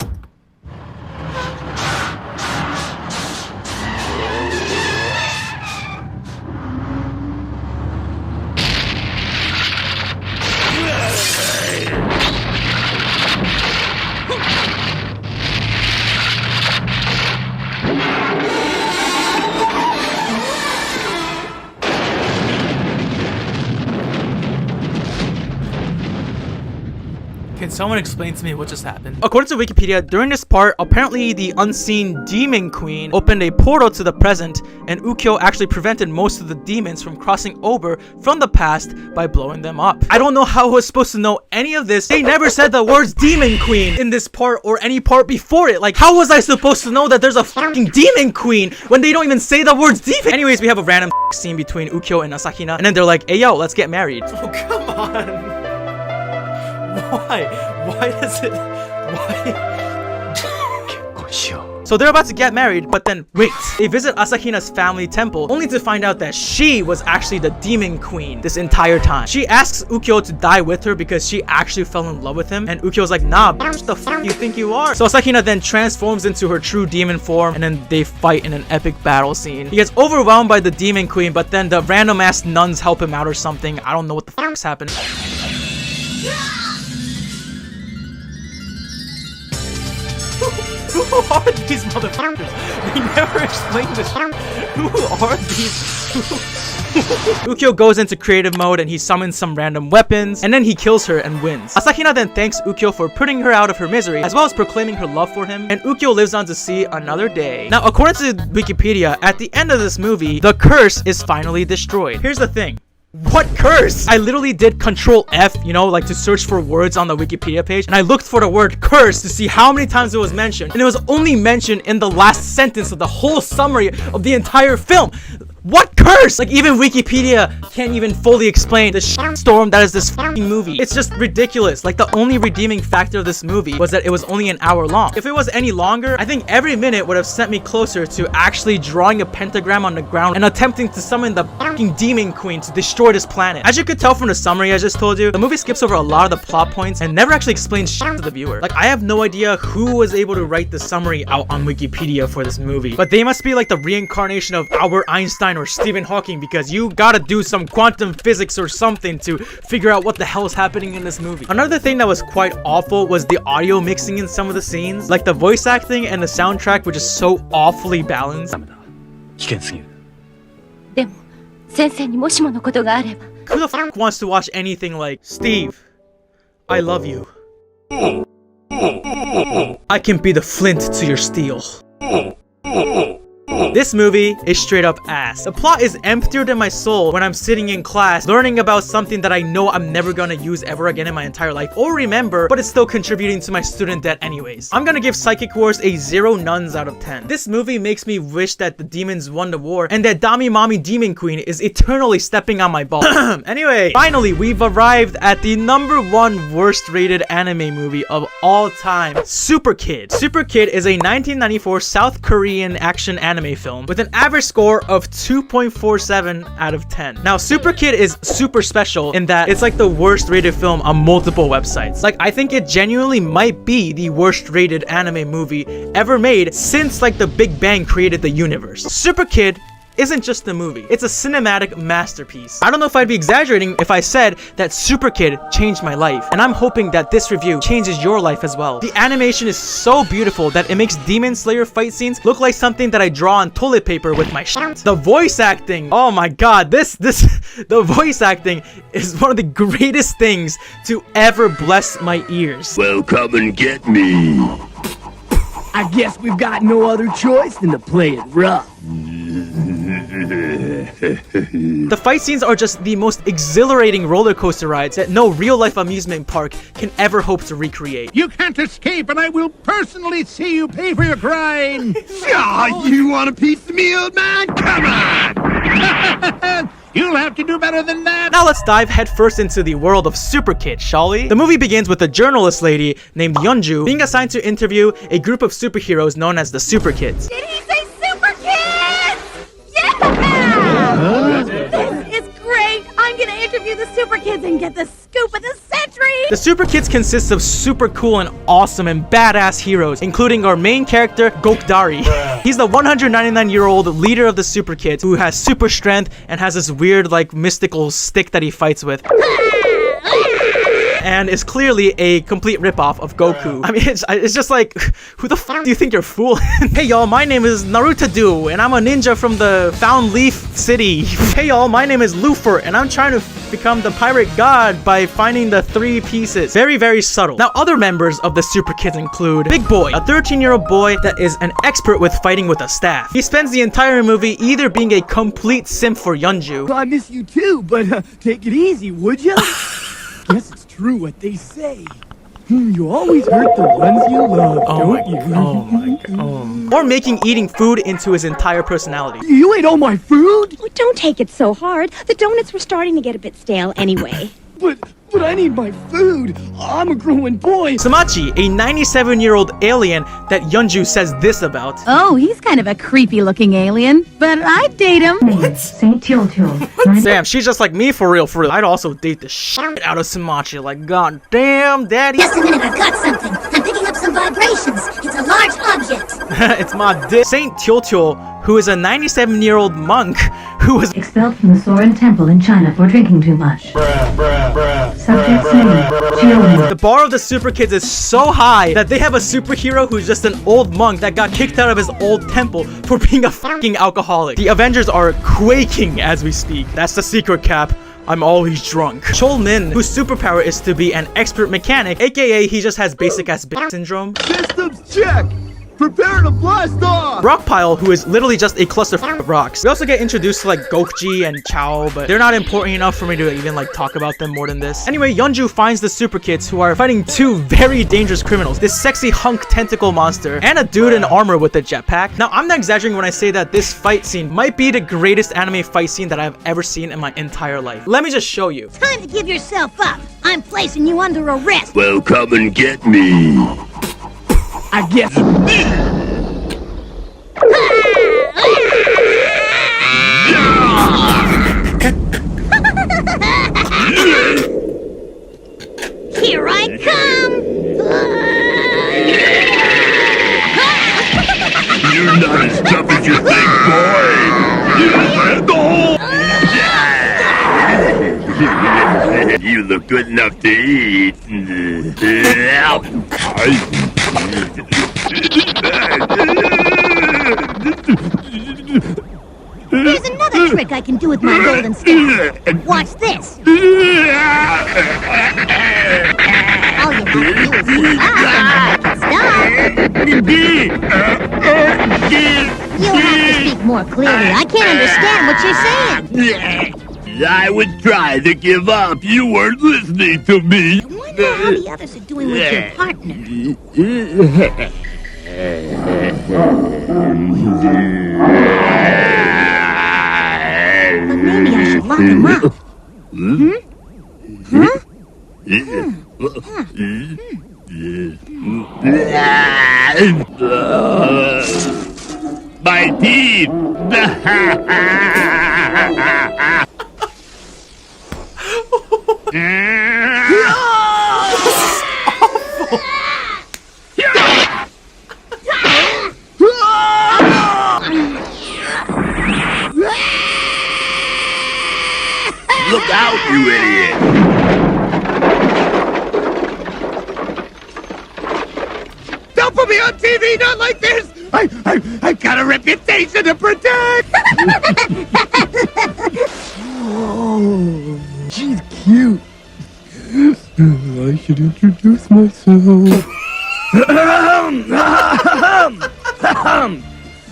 Can someone explain to me what just happened? According to Wikipedia, during this part, apparently the unseen demon queen opened a portal to the present, and Ukyo actually prevented most of the demons from crossing over from the past by blowing them up. I don't know how I was supposed to know any of this. They never said the words demon queen in this part or any part before it. Like, how was I supposed to know that there's a fucking demon queen when they don't even say the words demon? Anyways, we have a random scene between Ukyo and Asahina, and then they're like, hey yo, let's get married. Oh, come on. Why? Why does it... Why? So they're about to get married, but then wait. They visit Asahina's family temple, only to find out that she was actually the demon queen this entire time. She asks Ukyo to die with her because she actually fell in love with him, and Ukyo's like, nah, what the fuck you think you are? So Asahina then transforms into her true demon form, and then they fight in an epic battle scene. He gets overwhelmed by the demon queen, but then the random ass nuns help him out or something. I don't know what the fuck's happened. Who are these motherfuckers? They never explained this. Who are these? Ukyo goes into creative mode and he summons some random weapons, and then he kills her and wins. Asahina then thanks Ukyo for putting her out of her misery, as well as proclaiming her love for him, and Ukyo lives on to see another day. Now, according to Wikipedia, at the end of this movie, the curse is finally destroyed. Here's the thing. What curse? I literally did Control F, you know, like to search for words on the Wikipedia page, and I looked for the word curse to see how many times it was mentioned, and it was only mentioned in the last sentence of the whole summary of the entire film. What curse? Like, even Wikipedia can't even fully explain the storm that is this fucking movie. It's just ridiculous. Like, the only redeeming factor of this movie was that it was only an hour long. If it was any longer, I think every minute would have sent me closer to actually drawing a pentagram on the ground and attempting to summon the fucking demon queen to destroy this planet. As you could tell from the summary I just told you, the movie skips over a lot of the plot points and never actually explains shit to the viewer. Like, I have no idea who was able to write the summary out on Wikipedia for this movie, but they must be like the reincarnation of Albert Einstein or Stephen Hawking, because you gotta do some quantum physics or something to figure out what the hell is happening in this movie. Another thing that was quite awful was the audio mixing in some of the scenes. Like, the voice acting and the soundtrack were just so awfully balanced. Who the fuck wants to watch anything like, Steve, I love you. I can be the flint to your steel. This movie is straight up ass. The plot is emptier than my soul when I'm sitting in class learning about something that I know I'm never gonna use ever again in my entire life or remember, but it's still contributing to my student debt anyways. I'm gonna give Psychic Wars a 0 nuns out of 10. This movie makes me wish that the demons won the war and that Dami Mommy Demon Queen is eternally stepping on my balls. Anyway, finally, we've arrived at the #1 worst rated anime movie of all time, Super Kid. Super Kid is a 1994 South Korean action anime film with an average score of 2.47 out of 10. Now, Super Kid is super special in that it's like the worst rated film on multiple websites. Like, I think it genuinely might be the worst rated anime movie ever made since like the Big Bang created the universe. Super Kid isn't just a movie, it's a cinematic masterpiece. I don't know if I'd be exaggerating if I said that Super Kid changed my life, and I'm hoping that this review changes your life as well. The animation is so beautiful that it makes Demon Slayer fight scenes look like something that I draw on toilet paper with my shit. The voice acting, oh my god, the voice acting is one of the greatest things to ever bless my ears. Well, come and get me. I guess we've got no other choice than to play it rough. The fight scenes are just the most exhilarating roller coaster rides that no real-life amusement park can ever hope to recreate. You can't escape, and I will personally see you pay for your crime. You want a piece of me, old man? Come on! You'll have to do better than that. Now let's dive headfirst into the world of Super Kid, shall we? The movie begins with a journalist lady named Yeonju being assigned to interview a group of superheroes known as the Super Kids. Did he say Super Kids? Yeah! This is great! I'm gonna interview the Super Kids and get the scoop of the century! The Super Kids consists of super cool and awesome and badass heroes, including our main character, Gokdari. He's the 199-year-old leader of the Super Kids who has super strength and has this weird, like, mystical stick that he fights with. and is clearly a complete ripoff of Goku. I mean, it's just like, who the fuck do you think you're fooling? Hey y'all, my name is Naruto, and I'm a ninja from the Found Leaf City. Hey y'all, my name is Lufer, and I'm trying to become the pirate god by finding the 3 pieces. Very, very subtle. Now, other members of the Super Kids include Big Boy, a 13-year-old boy that is an expert with fighting with a staff. He spends the entire movie either being a complete simp for Yeonju. I miss you too, but take it easy, would ya? Guess it's true what they say. You always hurt the ones you love, don't you? Oh my god. Or making eating food into his entire personality. You ate all my food? Oh, don't take it so hard. The donuts were starting to get a bit stale anyway. But I need my food. I'm a growing boy. Samachi, a 97-year-old alien that Yeonju says this about. Oh, he's kind of a creepy-looking alien, but I'd date him. What? Damn, she's just like me for real, I'd also date the shit out of Samachi. Like, god damn, daddy. Just a minute, I've got something. I'm picking up some vibrations. It's a large object. It's my dick. Saint Teotihuacan, who is a 97-year-old monk who was expelled from the Soren Temple in China for drinking too much. Subject's name, Children. The bar of the Super Kids is so high that they have a superhero who's just an old monk that got kicked out of his old temple for being a fucking alcoholic. The Avengers are quaking as we speak. That's the secret, Cap. I'm always drunk. Chol Min, whose superpower is to be an expert mechanic, aka he just has basic ass bitch syndrome. Systems check! Prepare to blast off! Rockpile, who is literally just a cluster of rocks. We also get introduced to like Gokji and Chao, but they're not important enough for me to even like talk about them more than this. Anyway, Yeonju finds the Super Kids who are fighting 2 very dangerous criminals. This sexy hunk tentacle monster and a dude in armor with a jetpack. Now, I'm not exaggerating when I say that this fight scene might be the greatest anime fight scene that I've ever seen in my entire life. Let me just show you. Time to give yourself up. I'm placing you under arrest. Well, come and get me. I guess. Here I come. You're not as tough as you think, boy. You look good enough to eat. There's another trick I can do with my golden staff. Watch this. All you have to do is sit up and You'll have to speak more clearly. I can't understand what you're saying. I was trying to give up. You weren't listening to me. I wonder how the others are doing with your partner. But maybe I should lock him up. My teeth! Look out, you idiot! Don't put me on TV, not like this! I've got a reputation to protect! Oh, she's cute. I should introduce myself.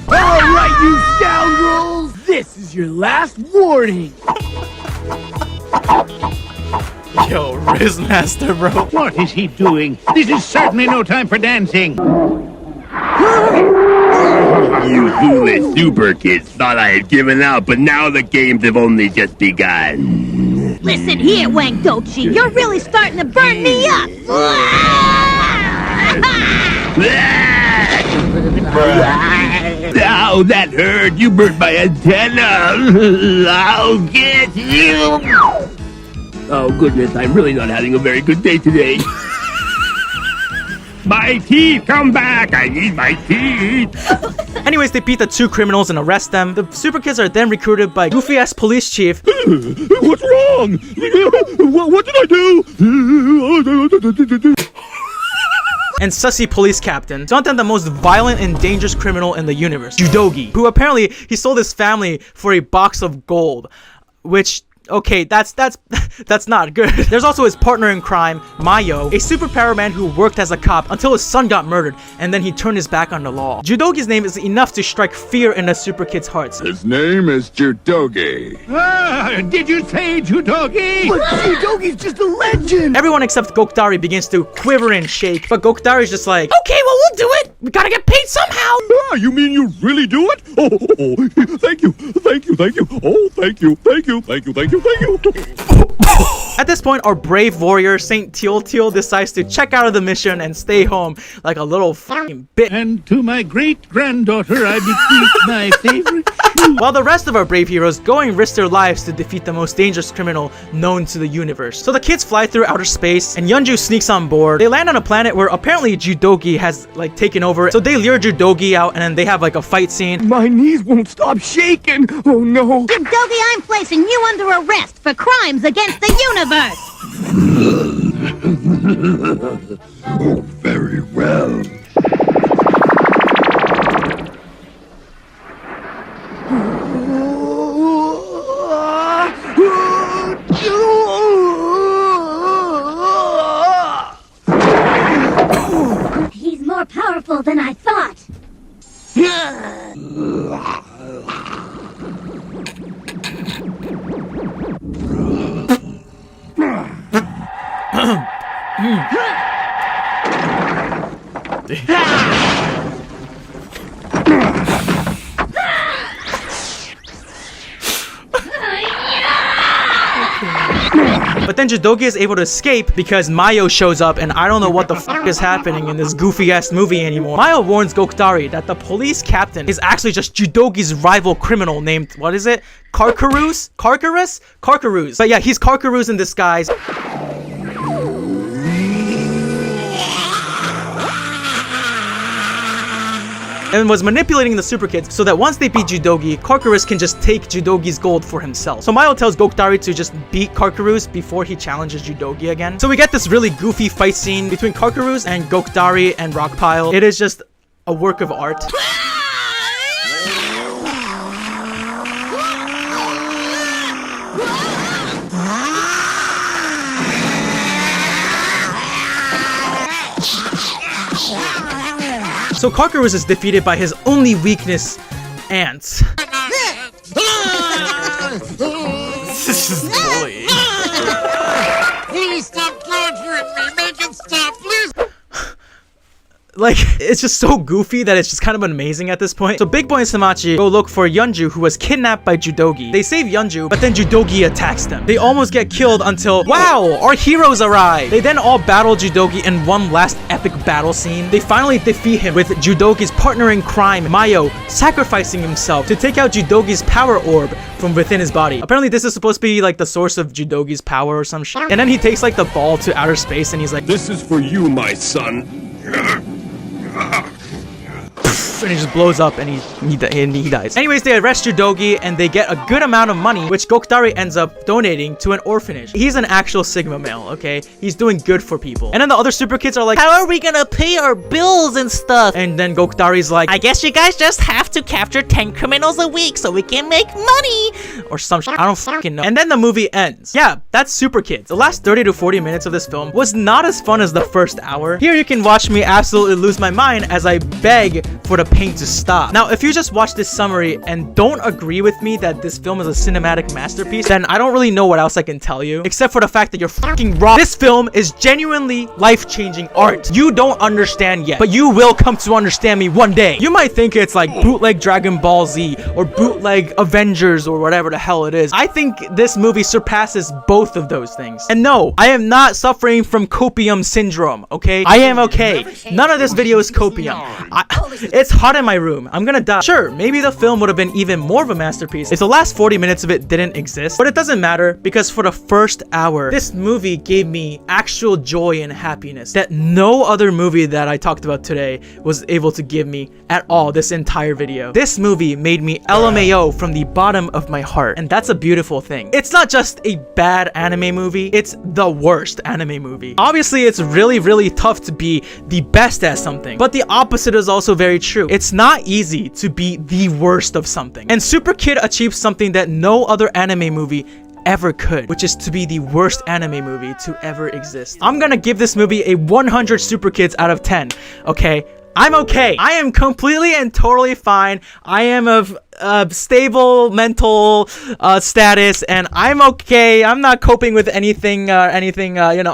All right, you scoundrels! This is your last warning! Yo, Rizmaster, bro. What is he doing? This is certainly no time for dancing. You foolish super kids thought I had given up, but now the games have only just begun. Listen here, Wang Dochi. You're really starting to burn me up. Ow, that hurt! You burned my antenna! I'll get you! Oh goodness, I'm really not having a very good day today. My teeth! Come back! I need my teeth! Anyways, they beat the two criminals and arrest them. The super kids are then recruited by goofy-ass police chief. What's wrong? What did I do? And sussy police captain. Jonathan, the most violent and dangerous criminal in the universe, Judogi, who apparently he sold his family for a box of gold, which, okay, that's not good. There's also his partner in crime, Mahou, a superpower man who worked as a cop until his son got murdered, and then he turned his back on the law. Judogi's name is enough to strike fear in the super kids' hearts. His name is Judogi. Did you say Judogi? But Judogi's just a legend! Everyone except Gokdari begins to quiver and shake, but Gokdari's just like, okay, well, we'll do it. We gotta get paid somehow. You mean you really do it? Oh, thank you. Oh, thank you. Thank you. At this point, our brave warrior, Saint Teal decides to check out of the mission and stay home like a little f***ing bitch. And to my great-granddaughter, I bequeath my favorite shoe. While the rest of our brave heroes go and risk their lives to defeat the most dangerous criminal known to the universe. So the kids fly through outer space, and Yeonju sneaks on board. They land on a planet where apparently Judogi has, like, taken over. So they lure Judogi out, and then they have, like, a fight scene. My knees won't stop shaking! Oh no! Judogi, I'm placing you under arrest for crimes against the universe! Oh, very well. He's more powerful than I thought. But then Judogi is able to escape because Mahou shows up, and I don't know what the fuck is happening in this goofy-ass movie anymore. Mahou warns Gokdari that the police captain is actually just Judogi's rival criminal named, what is it? Karkarus? But yeah, he's Karkarus in disguise. And was manipulating the super kids so that once they beat Judogi, Karkarus can just take Judogi's gold for himself. So Mahou tells Gokdari to just beat Karkarus before he challenges Judogi again. So we get this really goofy fight scene between Karkarus and Gokdari and Rockpile. It is just a work of art. So Karkarus is defeated by his only weakness, ants. This is bullying. Please stop torturing me. Make it stop, please. Like, it's just so goofy that it's just kind of amazing at this point. So Big Boy and Samachi go look for Yeonju, who was kidnapped by Judogi. They save Yeonju, but then Judogi attacks them. They almost get killed until, wow, our heroes arrive. They then all battle Judogi in one last epic battle scene. They finally defeat him with Judogi's partner in crime, Mahou, sacrificing himself to take out Judogi's power orb from within his body. Apparently this is supposed to be like the source of Judogi's power or some shit. And then he takes like the ball to outer space and he's like, "This is for you, my son." and he just blows up and he dies. Anyways, they arrest Judogi and they get a good amount of money, which Gokdari ends up donating to an orphanage. He's an actual Sigma male, okay? He's doing good for people. And then the other super kids are like, how are we gonna pay our bills and stuff? And then Gokdari's like, I guess you guys just have to capture 10 criminals a week so we can make money. Or some shit. I don't fucking know. And then the movie ends. Yeah, that's Super Kids. The last 30 to 40 minutes of this film was not as fun as the first hour. Here you can watch me absolutely lose my mind as I beg for the pain to stop. Now, if you just watch this summary and don't agree with me that this film is a cinematic masterpiece, then I don't really know what else I can tell you, except for the fact that you're fucking wrong. This film is genuinely life-changing art. You don't understand yet, but you will come to understand me one day. You might think it's like bootleg Dragon Ball Z or bootleg Avengers or whatever the hell it is. I think this movie surpasses both of those things. And no, I am not suffering from copium syndrome, okay? I am okay. None of this video is copium. It's hard caught in my room. I'm gonna die. Sure, maybe the film would have been even more of a masterpiece if the last 40 minutes of it didn't exist, but it doesn't matter because for the first hour, this movie gave me actual joy and happiness that no other movie that I talked about today was able to give me at all this entire video. This movie made me LMAO from the bottom of my heart, and that's a beautiful thing. It's not just a bad anime movie, it's the worst anime movie. Obviously, it's really tough to be the best at something, but the opposite is also very true. It's not easy to be the worst of something, and Super Kid achieved something that no other anime movie ever could, which is to be the worst anime movie to ever exist. I'm gonna give this movie a 100 Super Kids out of 10, okay? I'm okay. I am completely and totally fine. I am of stable mental status, and I'm okay. I'm not coping with anything, you know,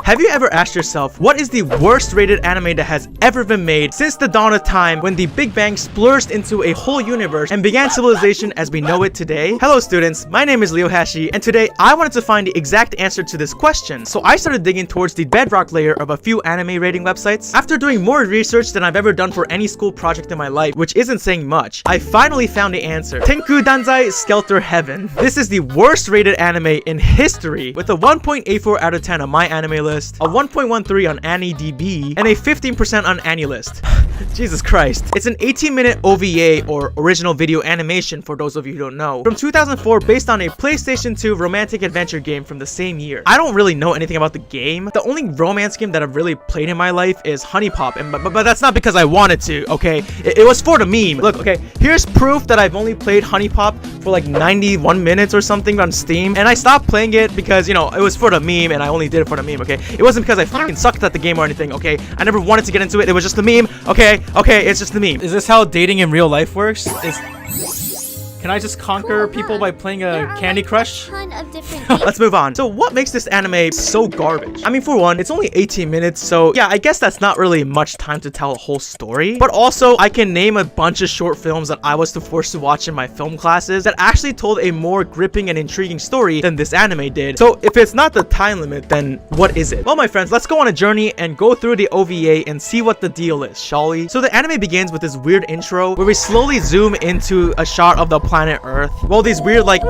Have you ever asked yourself, what is the worst rated anime that has ever been made since the dawn of time when the Big Bang splurged into a whole universe and began civilization as we know it today? Hello students, my name is Leo Hashi, and today I wanted to find the exact answer to this question. So I started digging towards the bedrock layer of a few anime rating websites. After doing more research than I've ever done for any school project in my life, which isn't saying much, I finally found the answer. Tenkuu Danzai Skelter Heaven. This is the worst rated anime in history with a 1.84 out of 10 on my anime list, a 1.13 on AniDB, and a 15% on AniList. Jesus Christ. It's an 18-minute OVA, or original video animation for those of you who don't know, from 2004 based on a PlayStation 2 romantic adventure game from the same year. I don't really know anything about the game. The only romance game that I've really played in my life is Honey Pop, and but that's not because I wanted to, okay? It was for the meme. Look, okay, here's proof that I've only played Honey Pop for like 91 minutes or something on Steam, and I stopped playing it because, you know, it was for the meme, and I only did it for the meme, okay? It wasn't because I fucking sucked at the game or anything, okay? I never wanted to get into it. It was just the meme, okay? Okay, it's just the meme. Is this how dating in real life works? Can I just conquer people by playing a Candy Crush? Let's move on. So what makes this anime so garbage? I mean, for one, it's only 18 minutes, so yeah, I guess that's not really much time to tell a whole story. But also, I can name a bunch of short films that I was forced to watch in my film classes that actually told a more gripping and intriguing story than this anime did. So if it's not the time limit, then what is it? Well, my friends, let's go on a journey and go through the OVA and see what the deal is, shall we? So the anime begins with this weird intro where we slowly zoom into a shot of the planet Earth. Well, these weird like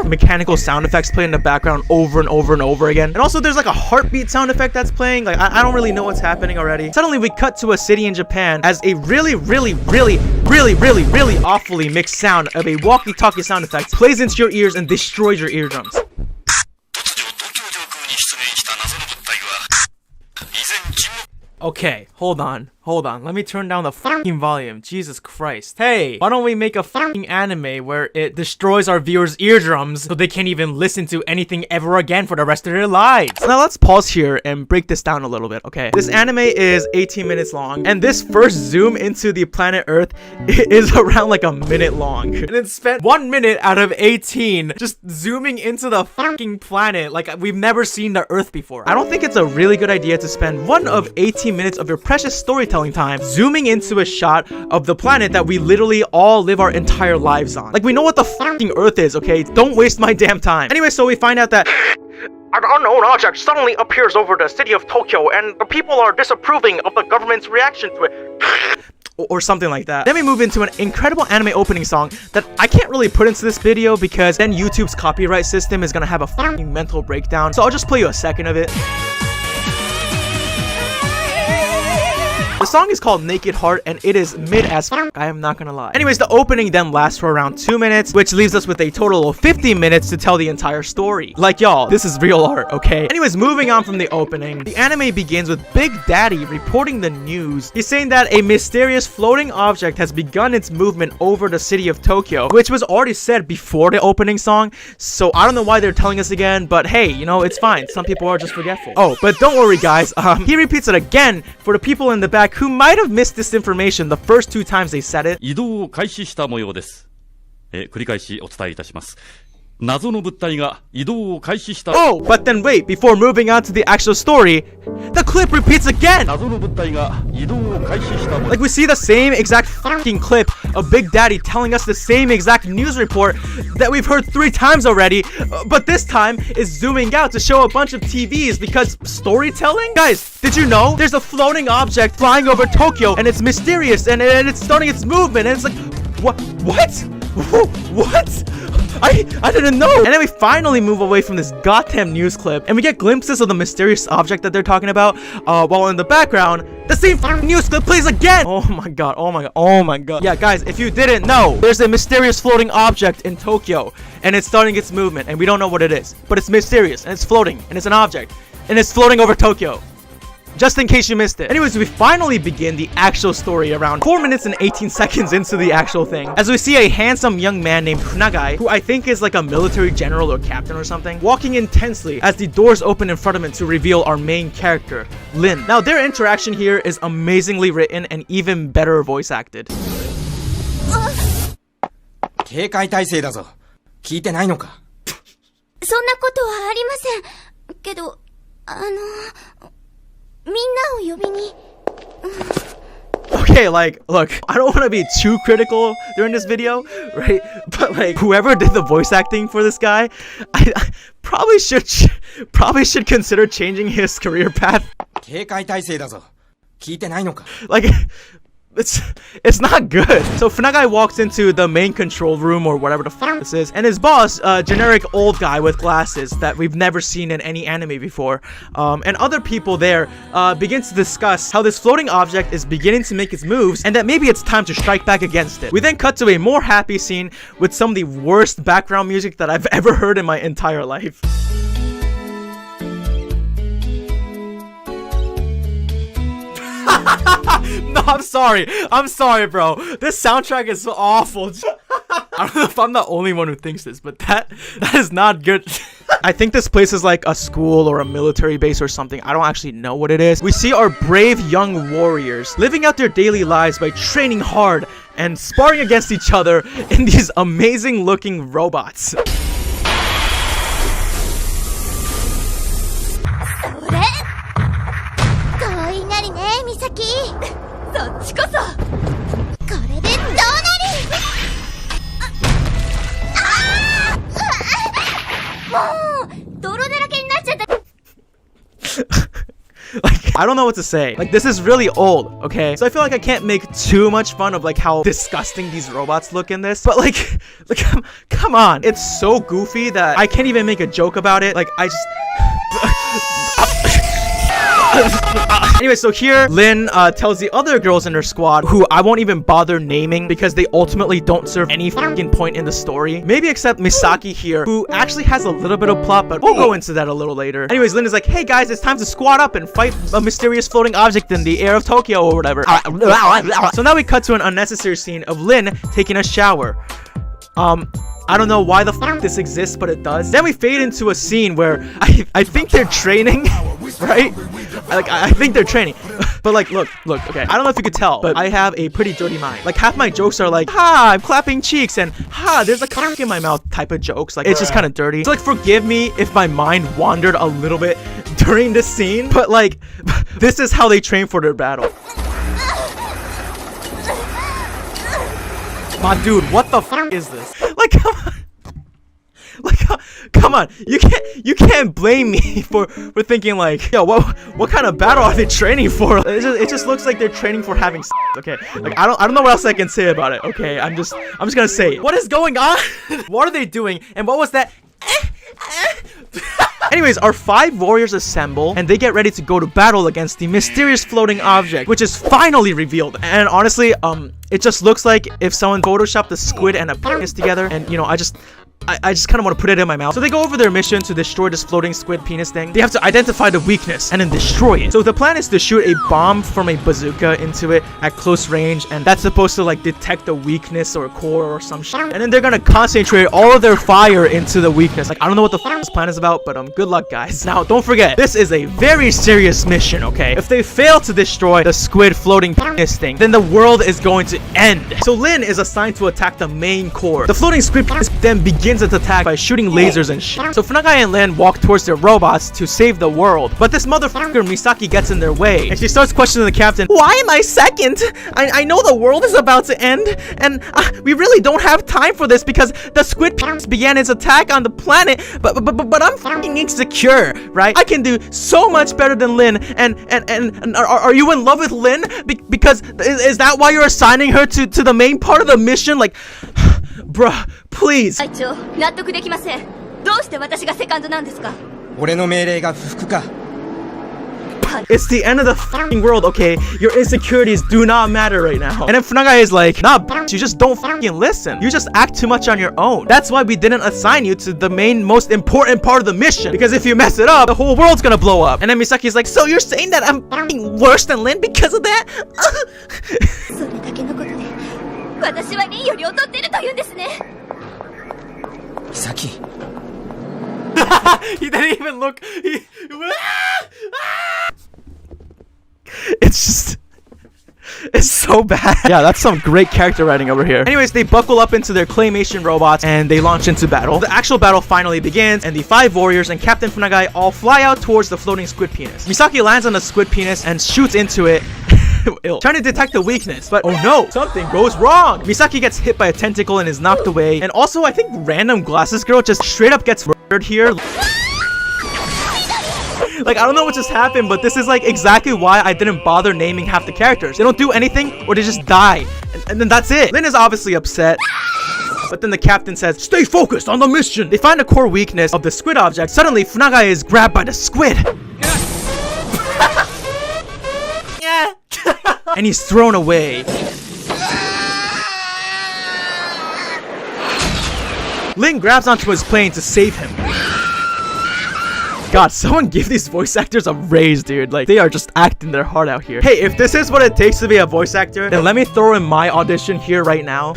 mechanical sound effects play in the background over and over and over again. And also there's like a heartbeat sound effect that's playing. Like I don't really know what's happening already. Suddenly we cut to a city in Japan as a really awfully mixed sound of a walkie-talkie sound effect plays into your ears and destroys your eardrums. Okay, hold on. Let me turn down the fucking volume. Jesus Christ. Hey, why don't we make a fucking anime where it destroys our viewers' eardrums so they can't even listen to anything ever again for the rest of their lives? Now let's pause here and break this down a little bit, okay? This anime is 18 minutes long, and this first zoom into the planet Earth is around like a minute long. And it spent 1 minute out of 18 just zooming into the fucking planet like we've never seen the Earth before. I don't think it's a really good idea to spend one of 18 minutes of your precious storytelling time zooming into a shot of the planet that we literally all live our entire lives on. Like, we know what the fucking Earth is, okay? Don't waste my damn time. Anyway, so we find out that an unknown object suddenly appears over the city of Tokyo, and the people are disapproving of the government's reaction to it. Or something like that. Then we move into an incredible anime opening song that I can't really put into this video because then YouTube's copyright system is gonna have a fucking mental breakdown. So I'll just play you a second of it. The song is called Naked Heart, and it is mid as f***, I am not gonna lie. Anyways, the opening then lasts for around 2 minutes, which leaves us with a total of 50 minutes to tell the entire story. Like, y'all, this is real art, okay? Anyways, moving on from the opening, the anime begins with Big Daddy reporting the news. He's saying that a mysterious floating object has begun its movement over the city of Tokyo, which was already said before the opening song, so I don't know why they're telling us again, but hey, you know, it's fine. Some people are just forgetful. Oh, but don't worry, guys. He repeats it again for the people in the back who might have missed this information the first 2 times they said it. 移動を開始した模様です。繰り返しお伝えいたします。Oh, but then wait, before moving on to the actual story, the clip repeats again! Like we see the same exact fucking clip of Big Daddy telling us the same exact news report that we've heard 3 times already, but this time is zooming out to show a bunch of TVs because storytelling? Guys, did you know there's a floating object flying over Tokyo and it's mysterious and it's starting its movement and it's like, what? What? I didn't know. And then we finally move away from this goddamn news clip and we get glimpses of the mysterious object that they're talking about, while in the background the same news clip plays again. Oh my god. Yeah, guys, if you didn't know, there's a mysterious floating object in Tokyo and it's starting its movement and we don't know what it is, but it's mysterious and it's floating and it's an object and it's floating over Tokyo. Just in case you missed it. Anyways, we finally begin the actual story around 4 minutes and 18 seconds into the actual thing, as we see a handsome young man named Funagai, who I think is like a military general or captain or something, walking intensely as the doors open in front of him to reveal our main character, Lin. Now, their interaction here is amazingly written and even better voice acted. 警戒態勢だぞ。聞いてないのか。そんなことはありません。けど、みんなを呼びに。Okay, like, look, I don't want to be too critical during this video, right? But like, whoever did the voice acting for this guy, I probably should consider changing his career path. 警戒態勢だぞ。聞いてないのか。 Like, it's not good. So Funagai walks into the main control room or whatever the fuck this is, and his boss, a generic old guy with glasses that we've never seen in any anime before, and other people there begin to discuss how this floating object is beginning to make its moves and that maybe it's time to strike back against it. We then cut to a more happy scene with some of the worst background music that I've ever heard in my entire life. No, I'm sorry, bro. This soundtrack is so awful. I don't know if I'm the only one who thinks this, but that is not good. I think this place is like a school or a military base or something. I don't actually know what it is. We see our brave young warriors living out their daily lives by training hard and sparring against each other in these amazing looking robots. Like, I don't know what to say. Like, this is really old, okay? So I feel like I can't make too much fun of like how disgusting these robots look in this. But like come on. It's so goofy that I can't even make a joke about it. Like, I just... Anyway, so here, Lin tells the other girls in her squad, who I won't even bother naming because they ultimately don't serve any fucking point in the story. Maybe except Misaki here, who actually has a little bit of plot, but we'll go into that a little later. Anyways, Lin is like, hey guys, it's time to squad up and fight a mysterious floating object in the air of Tokyo or whatever. So now we cut to an unnecessary scene of Lin taking a shower. I don't know why the fuck this exists, but it does. Then we fade into a scene where I think they're training, right? Like, I think they're training. But like, look, okay. I don't know if you could tell, but I have a pretty dirty mind. Like, half my jokes are like, ha, I'm clapping cheeks, and ha, there's a cock in my mouth type of jokes. Like, it's just kind of dirty. So like, forgive me if my mind wandered a little bit during this scene, but like, this is how they train for their battle. My dude, what the fuck is this? Like, come on. Like, come on. You can't blame me for thinking like, yo, what kind of battle are they training for? It just looks like they're training for having sex, okay? Like, I don't know what else I can say about it, okay? I'm just gonna say it. What is going on? What are they doing? And what was that? Anyways, our 5 warriors assemble and they get ready to go to battle against the mysterious floating object, which is finally revealed. And honestly, it just looks like if someone photoshopped a squid and a penis together, and you know, I just kind of want to put it in my mouth. So they go over their mission to destroy this floating squid penis thing. They have to identify the weakness and then destroy it. So the plan is to shoot a bomb from a bazooka into it at close range, and that's supposed to like detect the weakness or core or some shit. And then they're gonna concentrate all of their fire into the weakness. Like, I don't know what the fuck this plan is about, but good luck, guys. Now, don't forget, this is a very serious mission, okay? If they fail to destroy the squid floating penis thing, then the world is going to end. So Lin is assigned to attack the main core. The floating squid penis then begins begins its attack by shooting lasers and shit. So Funagai and Lin walk towards their robots to save the world. But this motherfucker Misaki gets in their way, and she starts questioning the captain. Why am I second? I know the world is about to end, and we really don't have time for this because the squid began its attack on the planet. But I'm fucking insecure, right? I can do so much better than Lin, and are you in love with Lin? Because is that why you're assigning her to the main part of the mission? Like, bruh, please. 隊長、納得できません。どうして私がセカンドなんですか？俺の命令が不服か。It's the end of the fucking world, okay? Your insecurities do not matter right now. And then Funagai is like, nah, you just don't fucking listen. You just act too much on your own. That's why we didn't assign you to the main, most important part of the mission. Because if you mess it up, the whole world's gonna blow up. And then Misaki's like, so you're saying that I'm fucking worse than Lin because of that? それだけのことで、私はリンより劣ってると言うんですね。ミサキ。He didn't even look. It's just... It's so bad. Yeah, that's some great character writing over here. Anyways, they buckle up into their claymation robots and they launch into battle. The actual battle finally begins, and the 5 warriors and Captain Funagai all fly out towards the floating squid penis. Misaki lands on the squid penis and shoots into it. Trying to detect the weakness, but oh no, something goes wrong. Misaki gets hit by a tentacle and is knocked away. And also, I think random glasses girl just straight up gets murdered here. Like, I don't know what just happened, but this is like exactly why I didn't bother naming half the characters. They don't do anything or they just die. And then that's it. Lin is obviously upset. But then the captain says, stay focused on the mission. They find a core weakness of the squid object. Suddenly, Funagai is grabbed by the squid. And he's thrown away. Lin grabs onto his plane to save him. God, someone give these voice actors a raise, dude. Like, they are just acting their heart out here. Hey, if this is what it takes to be a voice actor, then let me throw in my audition here right now.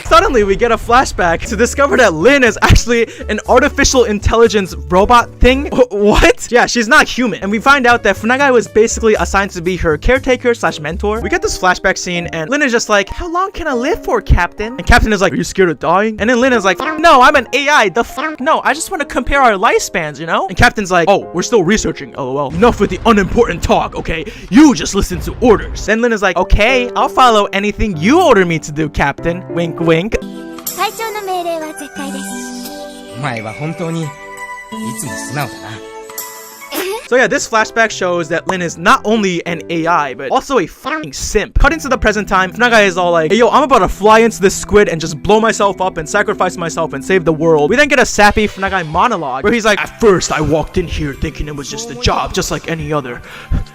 Suddenly, we get a flashback to discover that Lin is actually an artificial intelligence robot thing. What? Yeah, she's not human. And we find out that Funagai was basically assigned to be her caretaker slash mentor. We get this flashback scene, and Lin is just like, how long can I live for, Captain? And Captain is like, are you scared of dying? And then Lin is like, no, I'm an AI. The f***? No, I just want to compare our lifespans, you know? And Captain's like, oh, we're still researching, lol. Enough with the unimportant talk, okay? You just listen to orders. Then Lin is like, okay, I'll follow anything you order me to do, Captain. Wink, wink. 隊長の命令は絶対です。お前は本当にいつも素直だな。 So yeah, this flashback shows that Lin is not only an AI, but also a fucking simp. Cut into the present time, Funagai is all like, hey yo, I'm about to fly into this squid and just blow myself up and sacrifice myself and save the world. We then get a sappy Funagai monologue where he's like, at first I walked in here thinking it was just a job, just like any other.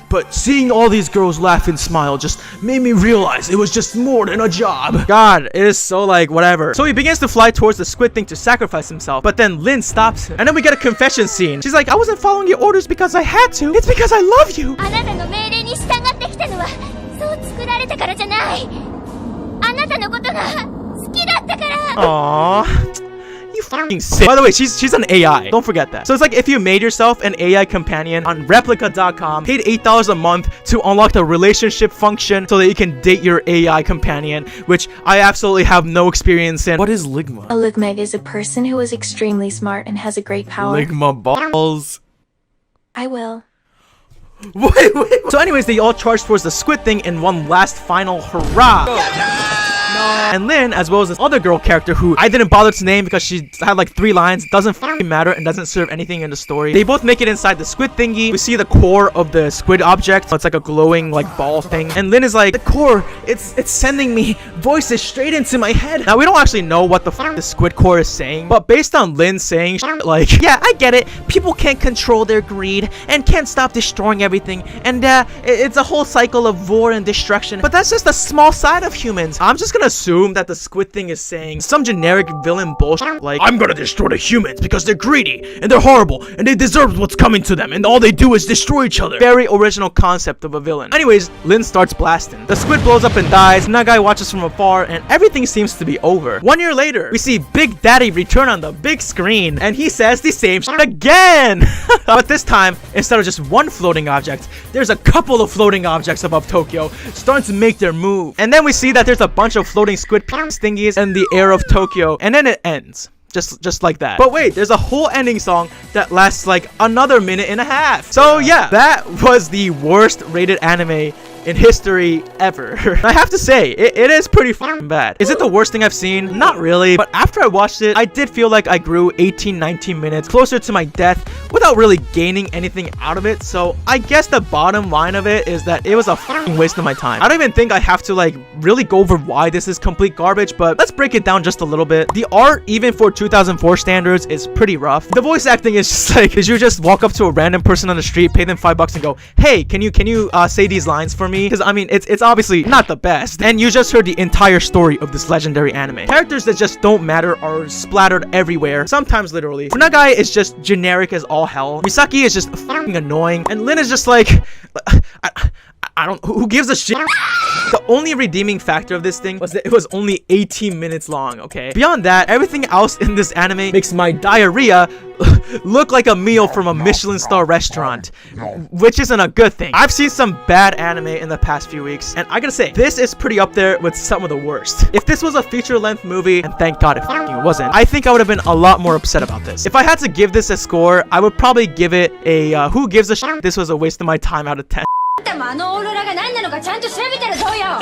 But seeing all these girls laugh and smile just made me realize it was just more than a job. God, it is so like whatever. So he begins to fly towards the squid thing to sacrifice himself, but then Lin stops him. And then we get a confession scene. She's like, I wasn't following your orders because I had to. It's because I love you. あなたの命令に従ってきたのはそう作られたからじゃない。あなたのことが好きだったから。 Aww. You fucking sick. By the way, she's an AI. Don't forget that. So it's like if you made yourself an AI companion on replica.com, paid $8 a month to unlock the relationship function so that you can date your AI companion, which I absolutely have no experience in. What is Ligma? A Ligma is a person who is extremely smart and has a great power. Ligma balls. I will. Wait. So anyways, they all charge towards the squid thing in one last final hurrah. And Lin, as well as this other girl character who I didn't bother to name because she had like 3 lines, doesn't fucking matter and doesn't serve anything in the story. They both make it inside the squid thingy. We see the core of the squid object. It's like a glowing like ball thing. And Lin is like, the core, it's sending me voices straight into my head. Now we don't actually know what the fuck the squid core is saying, but based on Lin saying shit like, yeah, I get it. People can't control their greed and can't stop destroying everything. And it's a whole cycle of war and destruction. But that's just a small side of humans. I'm just gonna assume that the squid thing is saying some generic villain bullshit like, I'm gonna destroy the humans because they're greedy and they're horrible and they deserve what's coming to them and all they do is destroy each other. Very original concept of a villain. Anyways, Lin starts blasting. The squid blows up and dies. Nagai watches from afar and everything seems to be over. 1 year later, we see Big Daddy return on the big screen and he says the same shit again. But this time, instead of just one floating object, there's a couple of floating objects above Tokyo starting to make their move. And then we see that there's a bunch of floating squid thingies in the air of Tokyo, and then it ends. Just like that. But wait, there's a whole ending song that lasts like another minute and a half. So yeah, that was the worst rated anime in history ever. I have to say, it is pretty fucking bad. Is it the worst thing I've seen? Not really, but after I watched it, I did feel like I grew 18-19 minutes closer to my death without really gaining anything out of it. So I guess the bottom line of it is that it was a fucking waste of my time. I don't even think I have to like really go over why this is complete garbage, but let's break it down just a little bit. The art, even for 2004 standards, is pretty rough. The voice acting is just like, did you just walk up to a random person on the street, pay them $5 and go, hey, can you say these lines for me? Because I mean, it's obviously not the best. And you just heard the entire story of this legendary anime. Characters that just don't matter are splattered everywhere, sometimes literally. Funagai is just generic as all hell. Misaki is just fucking annoying. And Lin is just like, I don't, who gives a shit? The only redeeming factor of this thing was that it was only 18 minutes long, okay? Beyond that, everything else in this anime makes my diarrhea look like a meal from a Michelin star restaurant, which isn't a good thing. I've seen some bad anime in the past few weeks, and I gotta say, this is pretty up there with some of the worst. If this was a feature-length movie, and thank God it fucking wasn't, I think I would have been a lot more upset about this. If I had to give this a score, I would probably give it a who gives a shit, this was a waste of my time out of 10. でもあのオーロラが何なのかちゃんと調べてるぞよ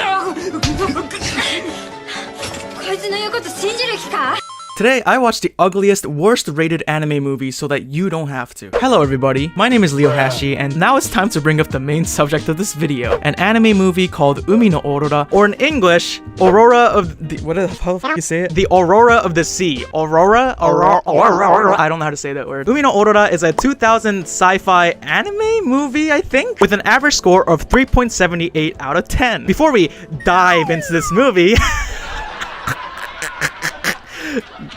こいつの言うこと信じる気か Today, I watched the ugliest, worst rated anime movie so that you don't have to. Hello everybody, my name is Leo Hashi, and now it's time to bring up the main subject of this video. An anime movie called Umi no Aurora, or in English, Aurora of the... how the fuck you say it? The Aurora of the Sea. Aurora? Aurora? I don't know how to say that word. Umi no Aurora is a 2000 sci-fi anime movie, I think, with an average score of 3.78 out of 10. Before we dive into this movie...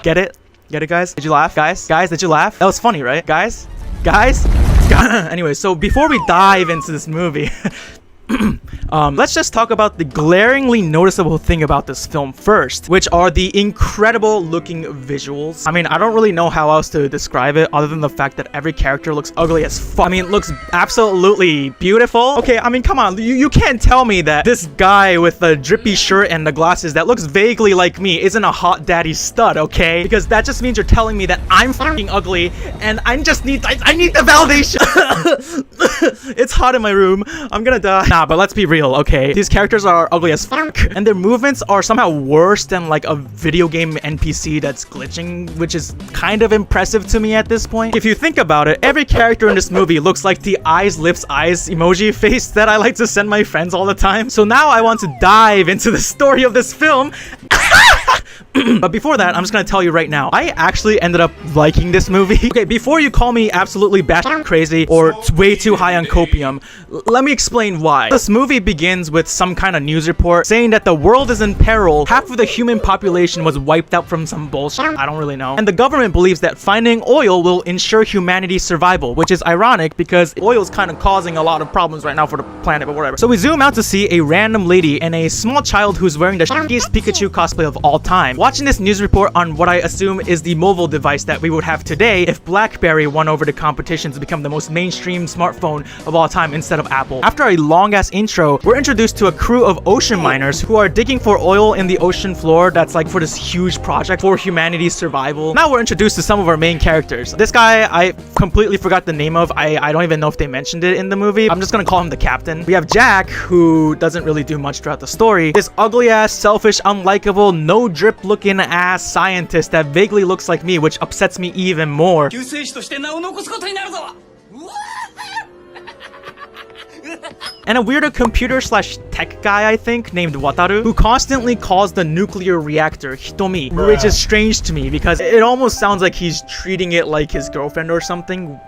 Get it? Get it, guys? Did you laugh? Guys, did you laugh? That was funny, right? Guys? Anyway, so before we dive into this movie, let's just talk about the glaringly noticeable thing about this film first, which are the incredible looking visuals. I mean, I don't really know how else to describe it other than the fact that every character looks ugly as fuck. I mean, it looks absolutely beautiful. Okay, I mean, come on, you can't tell me that this guy with the drippy shirt and the glasses that looks vaguely like me isn't a hot daddy stud, okay? Because that just means you're telling me that I'm fucking ugly and I need the validation. It's hot in my room. I'm gonna die. Nah, but let's be real, okay? These characters are ugly as fuck, and their movements are somehow worse than like a video game NPC that's glitching, which is kind of impressive to me at this point. If you think about it, every character in this movie looks like the eyes, lips, eyes emoji face that I like to send my friends all the time. So now I want to dive into the story of this film. But before that, I'm just gonna tell you right now, I actually ended up liking this movie. Okay, before you call me absolutely batshit crazy or way too high on copium, let me explain why. This movie begins with some kind of news report saying that the world is in peril. Half of the human population was wiped out from some bullshit. I don't really know. And the government believes that finding oil will ensure humanity's survival, which is ironic because oil is kind of causing a lot of problems right now for the planet, but whatever. So we zoom out to see a random lady and a small child who's wearing the shittiest Pikachu cosplay of all time. Watching this news report on what I assume is the mobile device that we would have today if BlackBerry won over the competition to become the most mainstream smartphone of all time instead of Apple. After a long-ass intro, we're introduced to a crew of ocean miners who are digging for oil in the ocean floor that's like for this huge project for humanity's survival. Now we're introduced to some of our main characters. This guy, I completely forgot the name of. I don't even know if they mentioned it in the movie. I'm just gonna call him the captain. We have Jack, who doesn't really do much throughout the story. This ugly-ass, selfish, unlikable, no-drip looking ass scientist that vaguely looks like me, which upsets me even more. And a weirdo computer/tech guy, I think, named Wataru, who constantly calls the nuclear reactor Hitomi, which is strange to me because it almost sounds like he's treating it like his girlfriend or something.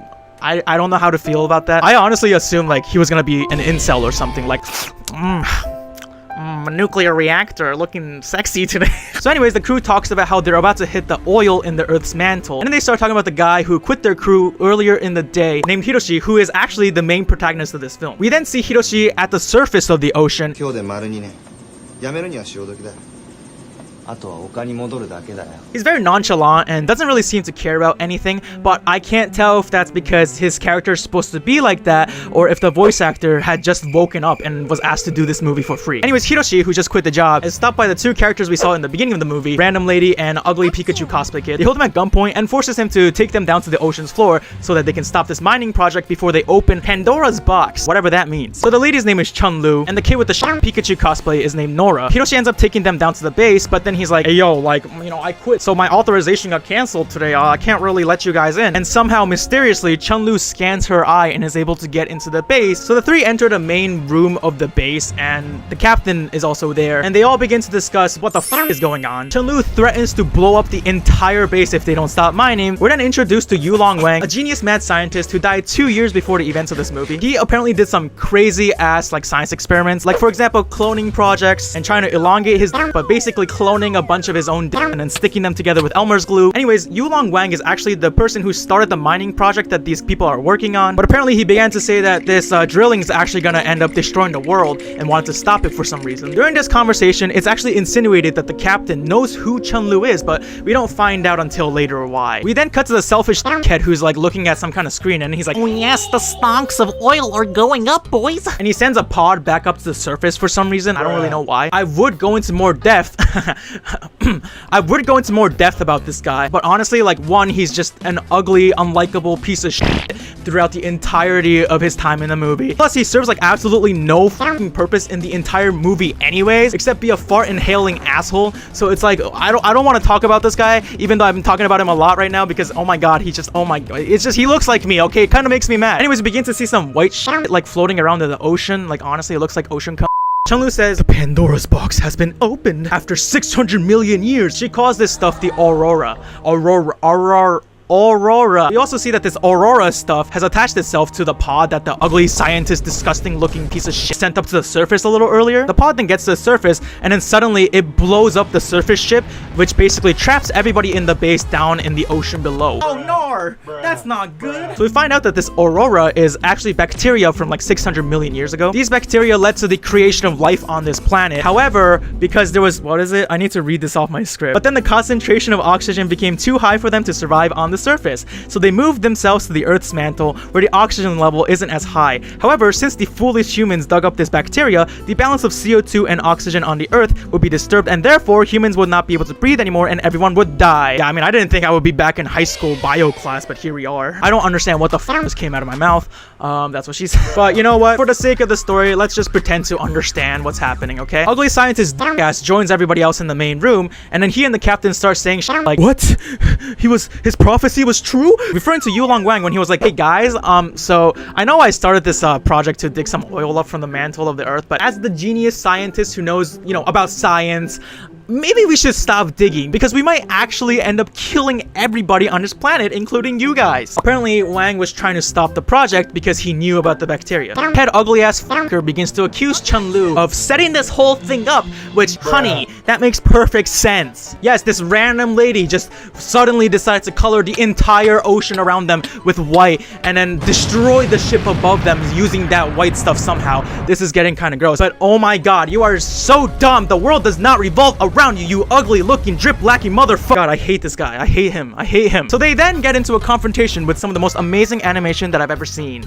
I don't know how to feel about that. I honestly assumed like he was gonna be an incel or something like from a nuclear reactor looking sexy today. So anyways, the crew talks about how they're about to hit the oil in the Earth's mantle. And then they start talking about the guy who quit their crew earlier in the day, named Hiroshi, who is actually the main protagonist of this film. We then see Hiroshi at the surface of the ocean. He's very nonchalant and doesn't really seem to care about anything, but I can't tell if that's because his character is supposed to be like that or if the voice actor had just woken up and was asked to do this movie for free. Anyways, Hiroshi, who just quit the job, is stopped by the two characters we saw in the beginning of the movie, Random Lady and Ugly Pikachu cosplay kid. They hold him at gunpoint and forces him to take them down to the ocean's floor so that they can stop this mining project before they open Pandora's box, whatever that means. So the lady's name is Chun-Lu, and the kid with the Pikachu cosplay is named Nora. Hiroshi ends up taking them down to the base, but then he's like, hey yo, like, you know, I quit, so my authorization got canceled today. I can't really let you guys in. And somehow, mysteriously, Chun-Lu scans her eye and is able to get into the base. So the three enter the main room of the base, and the captain is also there. And they all begin to discuss what the f is going on. Chun-Lu threatens to blow up the entire base if they don't stop mining. We're then introduced to Yulong Wang, a genius mad scientist who died 2 years before the events of this movie. He apparently did some crazy ass like science experiments, like for example cloning projects and trying to elongate his but basically cloning a bunch of his own and then sticking them together with Elmer's glue. Anyways, Yulong Wang is actually the person who started the mining project that these people are working on, but apparently he began to say that this drilling is actually gonna end up destroying the world and wanted to stop it for some reason. During this conversation, it's actually insinuated that the captain knows who Chun-Lu is, but we don't find out until later why. We then cut to the selfish kid who's like looking at some kind of screen and he's like, oh yes, the stocks of oil are going up, boys. And he sends a pod back up to the surface for some reason. I don't really know why. I would go into more depth about this guy, but honestly, like, one, he's just an ugly, unlikable piece of shit throughout the entirety of his time in the movie. Plus, he serves like absolutely no fucking purpose in the entire movie anyways, except be a fart inhaling asshole. So it's like, I don't want to talk about this guy, even though I've been talking about him a lot right now because, oh my god, he just, oh my god, it's just, he looks like me, okay? It kind of makes me mad. Anyways, we begin to see some white shit like floating around in the ocean. Like, honestly, it looks like ocean cum. Chun-Lu says, the Pandora's box has been opened after 600 million years. She calls this stuff the Aurora. Aurora. We also see that this Aurora stuff has attached itself to the pod that the ugly scientist, disgusting looking piece of shit sent up to the surface a little earlier. The pod then gets to the surface and then suddenly it blows up the surface ship, which basically traps everybody in the base down in the ocean below. Oh no, that's not good. So we find out that this Aurora is actually bacteria from like 600 million years ago. These bacteria led to the creation of life on this planet. However, because there was, what is it? I need to read this off my script. But then the concentration of oxygen became too high for them to survive on the surface, so they moved themselves to the Earth's mantle where the oxygen level isn't as high. However, since the foolish humans dug up this bacteria, the balance of CO2 and oxygen on the Earth would be disturbed, and therefore humans would not be able to breathe anymore and everyone would die. Yeah, I mean, I didn't think I would be back in high school bio class, but here we are. I don't understand what the f just came out of my mouth. That's what she said. But you know what? For the sake of the story, let's just pretend to understand what's happening, okay? Ugly scientist ass joins everybody else in the main room, and then he and the captain start saying shit like, what? His prophecy was true? Referring to Yulong Wang when he was like, hey guys, so I know I started this project to dig some oil up from the mantle of the Earth, but as the genius scientist who knows, you know, about science, maybe we should stop digging because we might actually end up killing everybody on this planet, including you guys. Apparently, Wang was trying to stop the project because he knew about the bacteria. Head ugly ass fucker begins to accuse Chun-Lu of setting this whole thing up, which, honey, that makes perfect sense. Yes, this random lady just suddenly decides to color the entire ocean around them with white and then destroy the ship above them using that white stuff somehow. This is getting kind of gross, but oh my god, you are so dumb. The world does not revolve around you, you ugly looking drip lacking motherfucker. God, I hate this guy. I hate him. I hate him. So they then get into a confrontation with some of the most amazing animation that I've ever seen.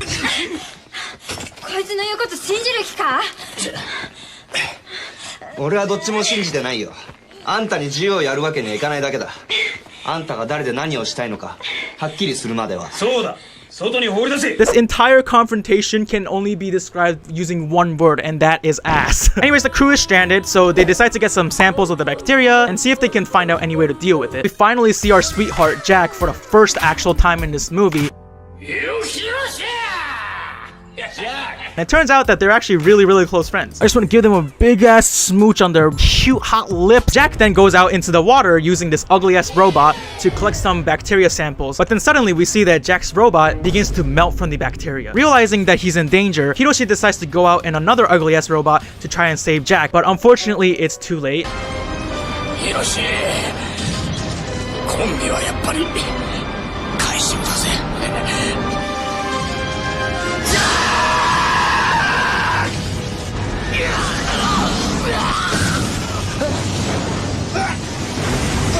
This entire confrontation can only be described using one word, and that is ass. Anyways, the crew is stranded, so they decide to get some samples of the bacteria and see if they can find out any way to deal with it. We finally see our sweetheart Jack for the first actual time in this movie. Jack! And it turns out that they're actually really close friends. I just want to give them a big ass smooch on their cute hot lips. Jack then goes out into the water using this ugly ass robot to collect some bacteria samples. But then suddenly we see that Jack's robot begins to melt from the bacteria. Realizing that he's in danger, Hiroshi decides to go out in another ugly ass robot to try and save Jack. But unfortunately, it's too late. Hiroshi,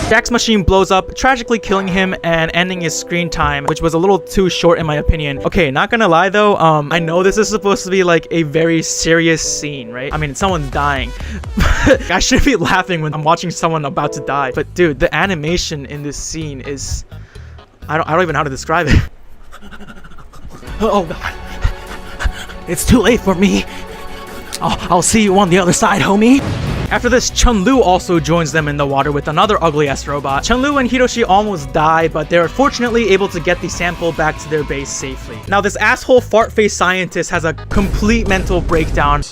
Jack's machine blows up, tragically killing him and ending his screen time, which was a little too short in my opinion. Okay, not gonna lie though, I know this is supposed to be like a very serious scene, right? I mean, someone's dying. I should be laughing when I'm watching someone about to die. But dude, the animation in this scene is... I don't even know how to describe it. Oh god. It's too late for me. I'll see you on the other side, homie. After this, Chun-Lu also joins them in the water with another ugly-ass robot. Chun-Lu and Hiroshi almost die, but they're fortunately able to get the sample back to their base safely. Now, this asshole fart-faced scientist has a complete mental breakdown.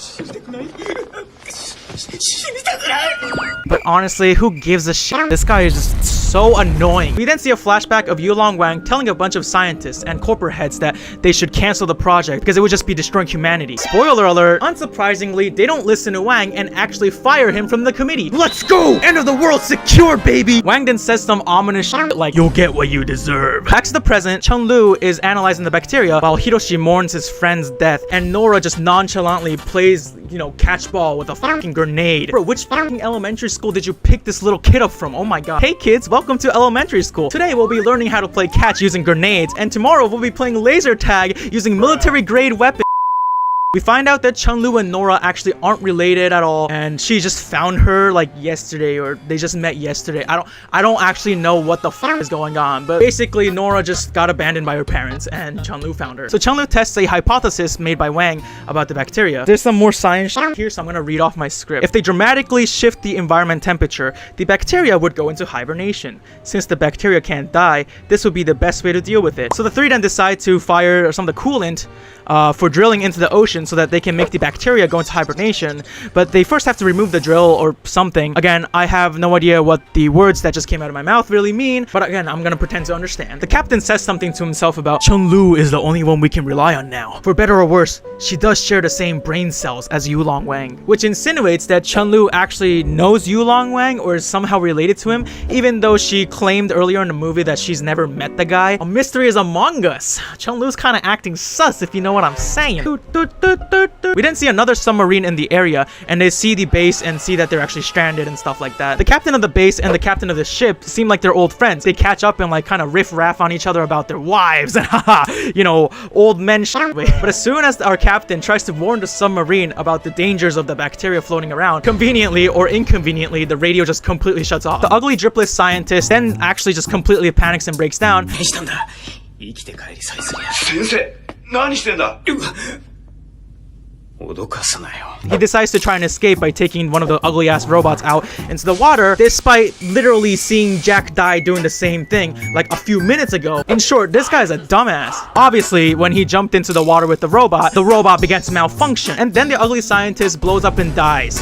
But honestly, who gives a shit? This guy is just so annoying. We then see a flashback of Yulong Wang telling a bunch of scientists and corporate heads that they should cancel the project because it would just be destroying humanity. Spoiler alert, unsurprisingly, they don't listen to Wang and actually fire him from the committee. Let's go! End of the world secure, baby! Wang then says some ominous shit like, you'll get what you deserve. Back to the present, Chun-Lu is analyzing the bacteria while Hiroshi mourns his friend's death, and Nora just nonchalantly plays, you know, catch ball with a fucking grenade. Bro, which fucking elementary school did you pick this little kid up from? Oh my god. Hey kids, welcome to elementary school. Today we'll be learning how to play catch using grenades, and tomorrow we'll be playing laser tag using military grade weapons. We find out that Chun-Lu and Nora actually aren't related at all, and she just found her like yesterday, or they just met yesterday. I don't actually know what the fuck is going on, but basically Nora just got abandoned by her parents and Chun-Lu found her. So Chun-Lu tests a hypothesis made by Wang about the bacteria. There's some more science here, so I'm gonna read off my script. If they dramatically shift the environment temperature, the bacteria would go into hibernation. Since the bacteria can't die, this would be the best way to deal with it. So the three then decide to fire some of the coolant for drilling into the ocean so that they can make the bacteria go into hibernation, but they first have to remove the drill or something. Again, I have no idea what the words that just came out of my mouth really mean, but again, I'm gonna pretend to understand. The captain says something to himself about Chun-Lu is the only one we can rely on now. For better or worse, she does share the same brain cells as Yulong Wang, which insinuates that Chun-Lu actually knows Yulong Wang or is somehow related to him, even though she claimed earlier in the movie that she's never met the guy. A mystery is among us. Chun-Lu's kind of acting sus, if you know what I'm saying. We then see another submarine in the area, and they see the base and see that they're actually stranded and stuff like that. The captain of the base and the captain of the ship seem like they're old friends. They catch up and like kind of riff-raff on each other about their wives and you know, old men shit. But as soon as our captain tries to warn the submarine about the dangers of the bacteria floating around, conveniently or inconveniently, the radio just completely shuts off. The ugly dripless scientist then actually just completely panics and breaks down. He decides to try and escape by taking one of the ugly ass robots out into the water, despite literally seeing Jack die doing the same thing like a few minutes ago. In short, this guy's a dumbass. Obviously, when he jumped into the water with the robot began to malfunction, and then the ugly scientist blows up and dies.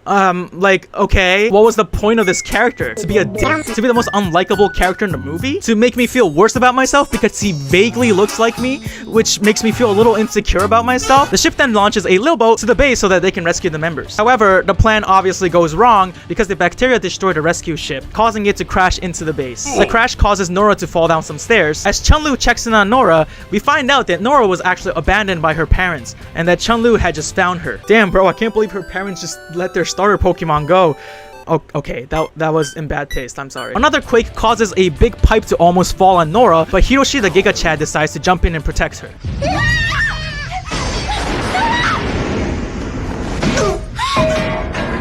Like, okay, what was the point of this character? To be a dick? To be the most unlikable character in the movie? To make me feel worse about myself because he vaguely looks like me, which makes me feel a little insecure about myself? The ship then launches a little boat to the base so that they can rescue the members. However, the plan obviously goes wrong because the bacteria destroyed the rescue ship, causing it to crash into the base. The crash causes Nora to fall down some stairs. As Chun-Lu checks in on Nora, we find out that Nora was actually abandoned by her parents, and that Chun-Lu had just found her. Damn, bro, I can't believe her parents just let their starter Pokemon go. Oh, okay, that was in bad taste, I'm sorry. Another quake causes a big pipe to almost fall on Nora, but Hiroshi the Giga Chad decides to jump in and protect her.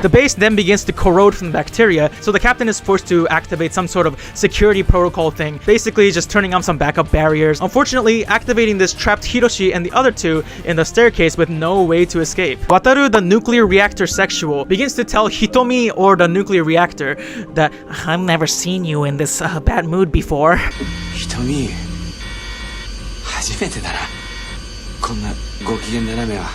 The base then begins to corrode from the bacteria, so the captain is forced to activate some sort of security protocol thing, basically just turning on some backup barriers. Unfortunately, activating this trapped Hiroshi and the other two in the staircase with no way to escape. Wataru, the nuclear reactor sexual, begins to tell Hitomi, or the nuclear reactor, that I've never seen you in this bad mood before. 瞳初めてだなこんなご機嫌斜めは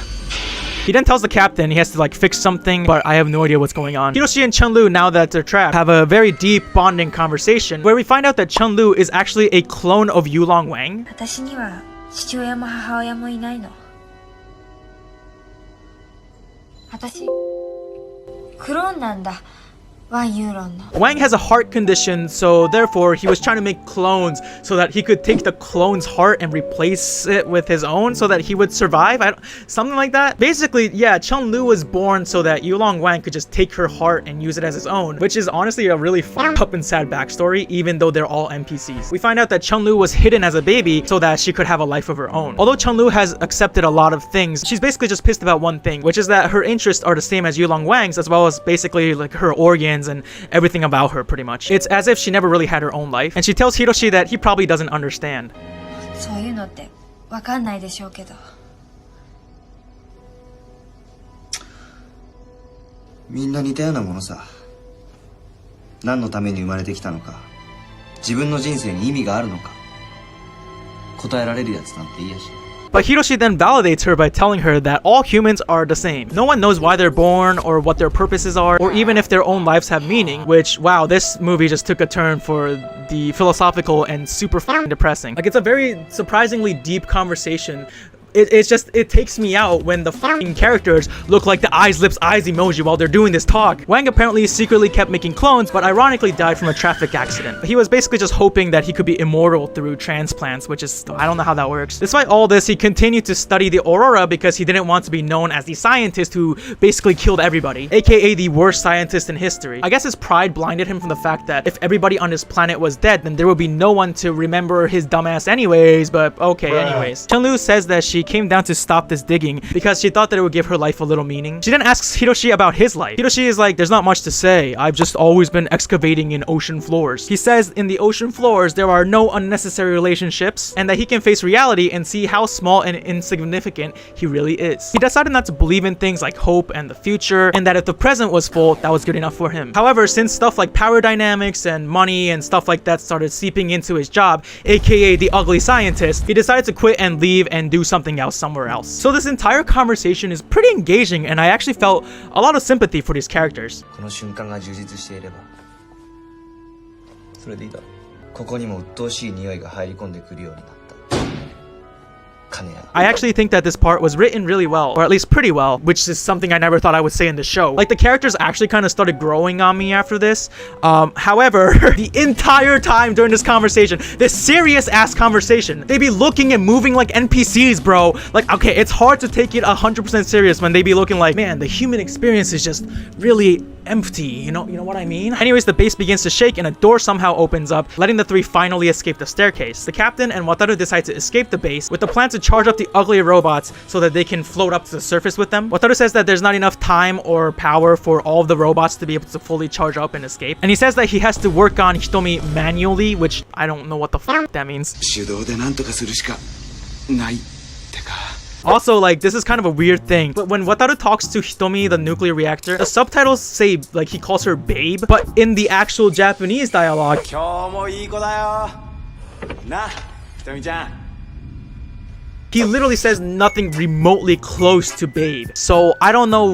He then tells the captain he has to like fix something, but I have no idea what's going on. Hiroshi and Chun-Lu, now that they're trapped, have a very deep bonding conversation where we find out that Chun-Lu is actually a clone of Yulong Wang. 私には父親も母親もいないの。私クローンなんだ。Wang has a heart condition, so therefore he was trying to make clones so that he could take the clone's heart and replace it with his own so that he would survive. Something like that. Basically, yeah, Chun-Lu was born so that Yulong Wang could just take her heart and use it as his own, which is honestly a really fucked up and sad backstory, even though they're all NPCs. We find out that Chun-Lu was hidden as a baby so that she could have a life of her own. Although Chun-Lu has accepted a lot of things, she's basically just pissed about one thing, which is that her interests are the same as Yulong Wang's, as well as basically like her organs and everything about her, pretty much. It's as if she never really had her own life, and she tells Hiroshi that he probably doesn't understand. そういうのってわかんないでしょうけど。みんな似たようなものさ。何のために生まれてきたのか、自分の人生に意味があるのか、答えられるやつなんていいやし。 But Hiroshi then validates her by telling her that all humans are the same. No one knows why they're born or what their purposes are, or even if their own lives have meaning, which, wow, this movie just took a turn for the philosophical and super depressing. Like, it's a very surprisingly deep conversation. It takes me out when the fucking characters look like the eyes, lips, eyes emoji while they're doing this talk. Wang apparently secretly kept making clones, but ironically died from a traffic accident. He was basically just hoping that he could be immortal through transplants, which is, I don't know how that works. Despite all this, he continued to study the Aurora because he didn't want to be known as the scientist who basically killed everybody, aka the worst scientist in history. I guess his pride blinded him from the fact that if everybody on this planet was dead, then there would be no one to remember his dumbass anyways, but okay, anyways. Chun-Lu says that she came down to stop this digging because she thought that it would give her life a little meaning. She then asks Hiroshi about his life. Hiroshi is like, there's not much to say. I've just always been excavating in ocean floors. He says in the ocean floors there are no unnecessary relationships and that he can face reality and see how small and insignificant he really is. He decided not to believe in things like hope and the future, and that if the present was full, that was good enough for him. However, since stuff like power dynamics and money and stuff like that started seeping into his job, aka the ugly scientist, he decided to quit and leave and do something else somewhere else. So this entire conversation is pretty engaging, and I actually felt a lot of sympathy for these characters. この瞬間が充実していれば、それでいいだろう。ここにも鬱陶しい匂いが入り込んでくるようになった。 I actually think that this part was written really well, or at least pretty well, which is something I never thought I would say in the show. Like, the characters actually kind of started growing on me after this. However, the entire time during this conversation, this serious ass conversation, they be looking and moving like NPCs, bro. Like, okay, it's hard to take it 100% serious when they be looking like, man, the human experience is just really empty, you know what I mean? Anyways, the base begins to shake and a door somehow opens up, letting the three finally escape the staircase. The captain and Wataru decide to escape the base with the plan to charge up the ugly robots so that they can float up to the surface with them. Wataru says that there's not enough time or power for all of the robots to be able to fully charge up and escape. And he says that he has to work on Hitomi manually, which I don't know what the fuck that means. Also, like, this is kind of a weird thing, but when Wataru talks to Hitomi, the nuclear reactor, the subtitles say, like, he calls her babe, but in the actual Japanese dialogue, he literally says nothing remotely close to babe. So I don't know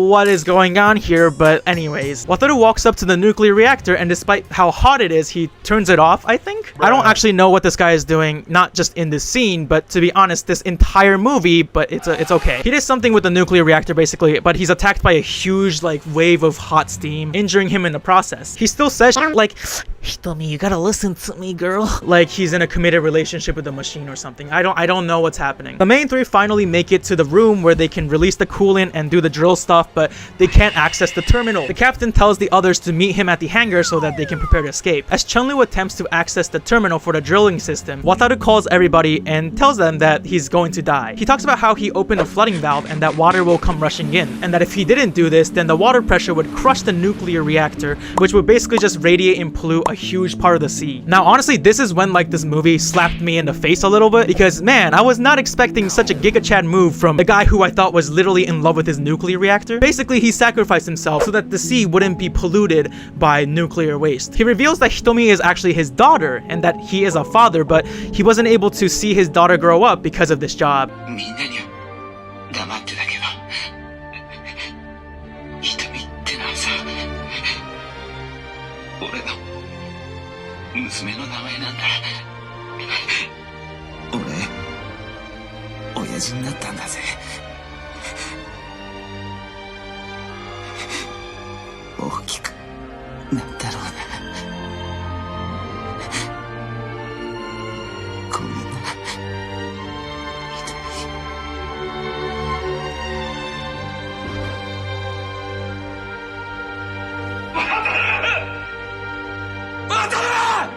what is going on here, but anyways. Wataru walks up to the nuclear reactor, and despite how hot it is, he turns it off, I think? I don't actually know what this guy is doing, not just in this scene, but to be honest, this entire movie, but it's okay. He did something with the nuclear reactor, basically, but he's attacked by a huge, like, wave of hot steam, injuring him in the process. He still says, like, Hitomi, you gotta listen to me, girl. Like he's in a committed relationship with the machine or something. I don't know what's happening. happening. The main three finally make it to the room where they can release the coolant and do the drill stuff, but they can't access the terminal. The captain tells the others to meet him at the hangar so that they can prepare to escape. As Chun-Lu attempts to access the terminal for the drilling system, Wataru calls everybody and tells them that he's going to die. He talks about how he opened a flooding valve and that water will come rushing in, and that if he didn't do this, then the water pressure would crush the nuclear reactor, which would basically just radiate and pollute a huge part of the sea. Now honestly, this is when like this movie slapped me in the face a little bit, because man, I was not expecting such a Giga Chad move from the guy who I thought was literally in love with his nuclear reactor. Basically, he sacrificed himself so that the sea wouldn't be polluted by nuclear waste. He reveals that Hitomi is actually his daughter and that he is a father, but he wasn't able to see his daughter grow up because of this job.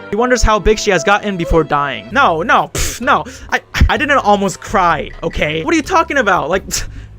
He wonders how big she has gotten before dying. No, I didn't almost cry, okay? What are you talking about? Like,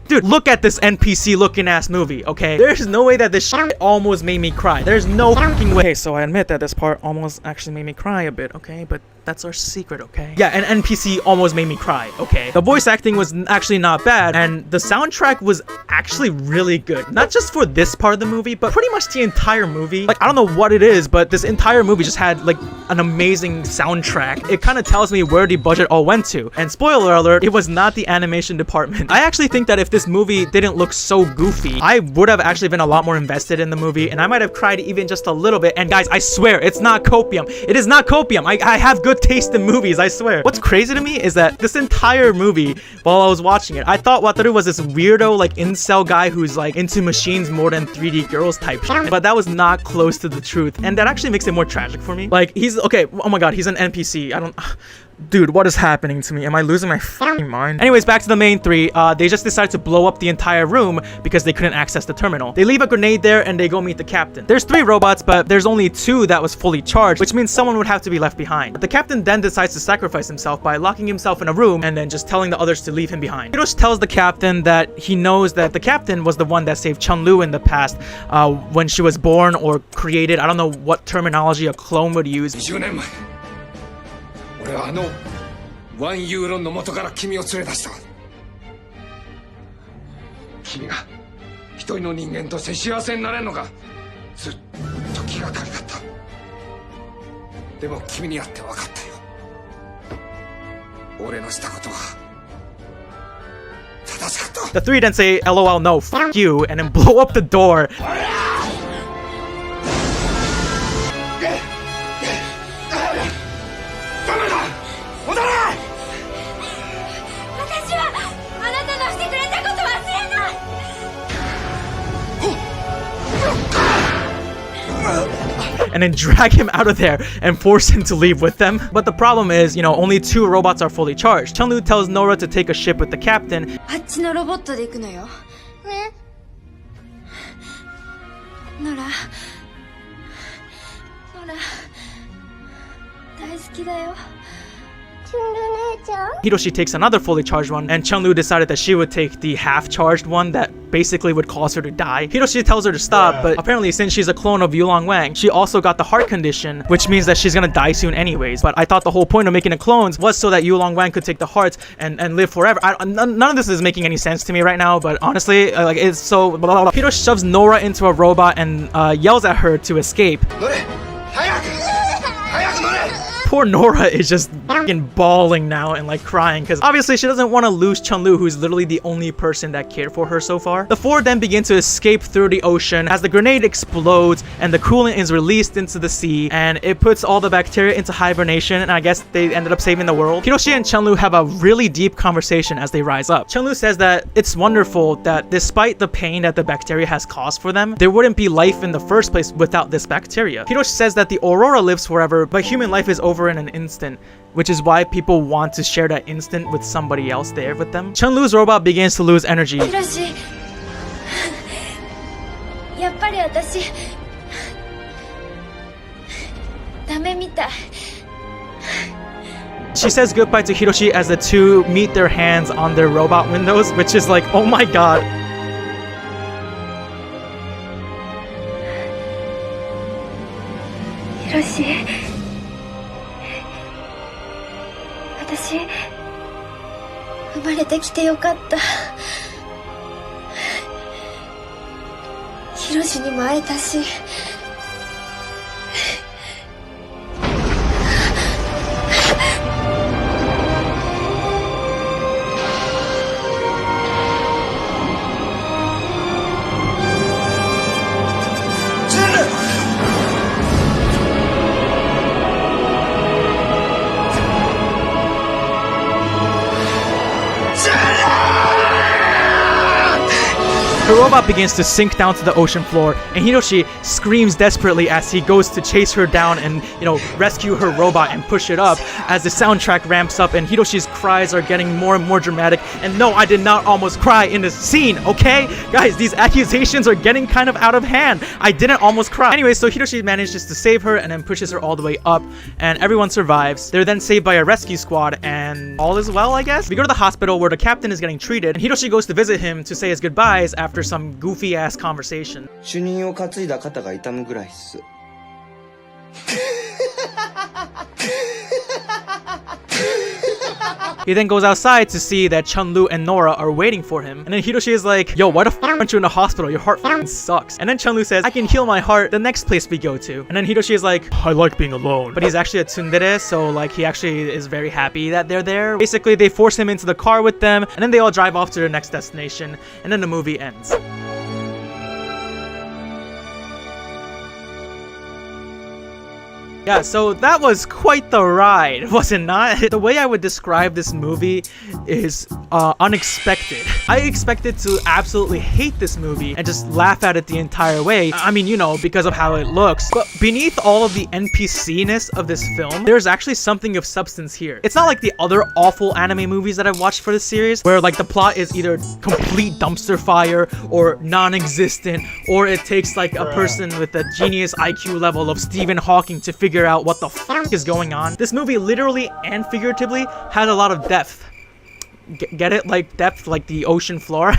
dude, look at this NPC looking ass movie, okay? There's no way that this shit almost made me cry. There's no fucking way. Okay, so I admit that this part almost actually made me cry a bit, okay? But that's our secret, okay? Yeah, an NPC almost made me cry, okay? The voice acting was actually not bad, and the soundtrack was actually really good. Not just for this part of the movie, but pretty much the entire movie. Like, I don't know what it is, but this entire movie just had, like, an amazing soundtrack. It kind of tells me where the budget all went to. And spoiler alert, it was not the animation department. I actually think that if this movie didn't look so goofy, I would have actually been a lot more invested in the movie, and I might have cried even just a little bit. And guys, I swear, it's not copium. It is not copium. I have good taste in movies, I swear. What's crazy to me is that this entire movie, while I was watching it, I thought Wataru was this weirdo, like, incel guy who's, like, into machines more than 3D girls type shit. But that was not close to the truth, and that actually makes it more tragic for me. Like, he's, okay, oh my god, he's an NPC. I don't... Dude, what is happening to me? Am I losing my fucking mind? Anyways, back to the main three. They just decided to blow up the entire room because they couldn't access the terminal. They leave a grenade there and they go meet the captain. There's 3 robots, but there's only 2 that was fully charged, which means someone would have to be left behind. But the captain then decides to sacrifice himself by locking himself in a room and then just telling the others to leave him behind. Hiroshi tells the captain that he knows that the captain was the one that saved Chun-Lu in the past when she was born or created. I don't know what terminology a clone would use. 俺はワンユーロンの元から君を連れ出した。君が一人の人間として幸せになれるのがずっと気がかりだった。でも君に会って分かったよ。俺のしたことは正しかった。 The 3 then say, LOL, no, fuck you, and then blow up the door. And then drag him out of there and force him to leave with them. But the problem is, you know, only 2 robots are fully charged. Chun-Lu tells Nora to take a ship with the captain. あっちのロボットで行くのよ。ね。ノラ。大好きだよ。 Hiroshi takes another fully charged one, and Chun-Lu decided that she would take the half-charged one that basically would cause her to die. Hiroshi tells her to stop, but apparently since she's a clone of Yulong Wang, she also got the heart condition, which means that she's gonna die soon anyways. But I thought the whole point of making the clones was so that Yulong Wang could take the hearts and live forever. None of this is making any sense to me right now, but honestly, like, it's so... Hiroshi shoves Nora into a robot and yells at her to escape. Poor Nora is just fucking bawling now and like crying because obviously she doesn't want to lose Chun-Lu, who's literally the only person that cared for her so far. The 4 then begin to escape through the ocean as the grenade explodes and the coolant is released into the sea, and it puts all the bacteria into hibernation, and I guess they ended up saving the world. Hiroshi and Chun-Lu have a really deep conversation as they rise up. Chun-Lu says that it's wonderful that despite the pain that the bacteria has caused for them, there wouldn't be life in the first place without this bacteria. Hiroshi says that the Aurora lives forever, but human life is over in an instant. which is why people want to share that instant with somebody else there with them. Chun-Lu's robot begins to lose energy. ヒロシやっぱり私ダメみたい She says goodbye to Hiroshi as the two meet their hands on their robot windows, which is like, oh my god. ヒロシ私生まれてきてよかったヒロシにも会えたし Her robot begins to sink down to the ocean floor, and Hiroshi screams desperately as he goes to chase her down and, rescue her robot and push it up as the soundtrack ramps up and Hiroshi's cries are getting more and more dramatic. And no, I did not almost cry in this scene, okay? Guys, these accusations are getting kind of out of hand. I didn't almost cry. Anyway, so Hiroshi manages to save her and then pushes her all the way up, and everyone survives. They're then saved by a rescue squad, and all is well, I guess? We go to the hospital where the captain is getting treated, and Hiroshi goes to visit him to say his goodbyes after some goofy ass conversation. 主任を担いだ肩が痛むぐらいっす He then goes outside to see that Chun-Lu and Nora are waiting for him. And then Hiroshi is like, yo, why the f aren't you in the hospital? Your heart f***ing sucks. And then Chun-Lu says, I can heal my heart the next place we go to. And then Hiroshi is like, I like being alone. But he's actually a tsundere, so like he actually is very happy that they're there. Basically, they force him into the car with them, and then they all drive off to their next destination. And then the movie ends. Yeah, so that was quite the ride, was it not? The way I would describe this movie is unexpected. I expected to absolutely hate this movie and just laugh at it the entire way. I mean, because of how it looks. But beneath all of the NPC-ness of this film, there's actually something of substance here. It's not like the other awful anime movies that I've watched for this series, where like the plot is either complete dumpster fire or non-existent, or it takes like a person with a genius IQ level of Stephen Hawking to figure out what the f is going on. This movie literally and figuratively had a lot of depth. Get it? Like depth, like the ocean floor.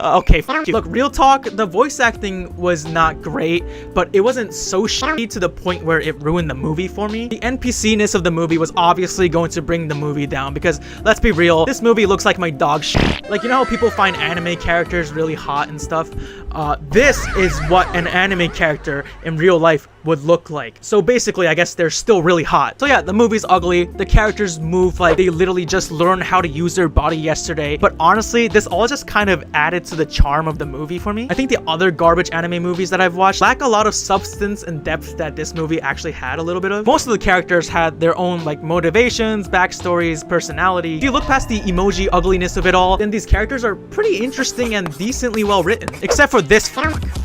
Okay, f you. Look, real talk, the voice acting was not great, but it wasn't so shitty to the point where it ruined the movie for me. The NPC-ness of the movie was obviously going to bring the movie down because, let's be real, this movie looks like my dog shit. Like, you know how people find anime characters really hot and stuff? This is what an anime character in real life would look like. So basically, I guess they're still really hot. So yeah, the movie's ugly. The characters move like they literally just learned how to use their body yesterday. But honestly, this all just kind of added to the charm of the movie for me. I think the other garbage anime movies that I've watched lack a lot of substance and depth that this movie actually had a little bit of. Most of the characters had their own like motivations, backstories, personality. If you look past the emoji ugliness of it all, then these characters are pretty interesting and decently well written. Except for this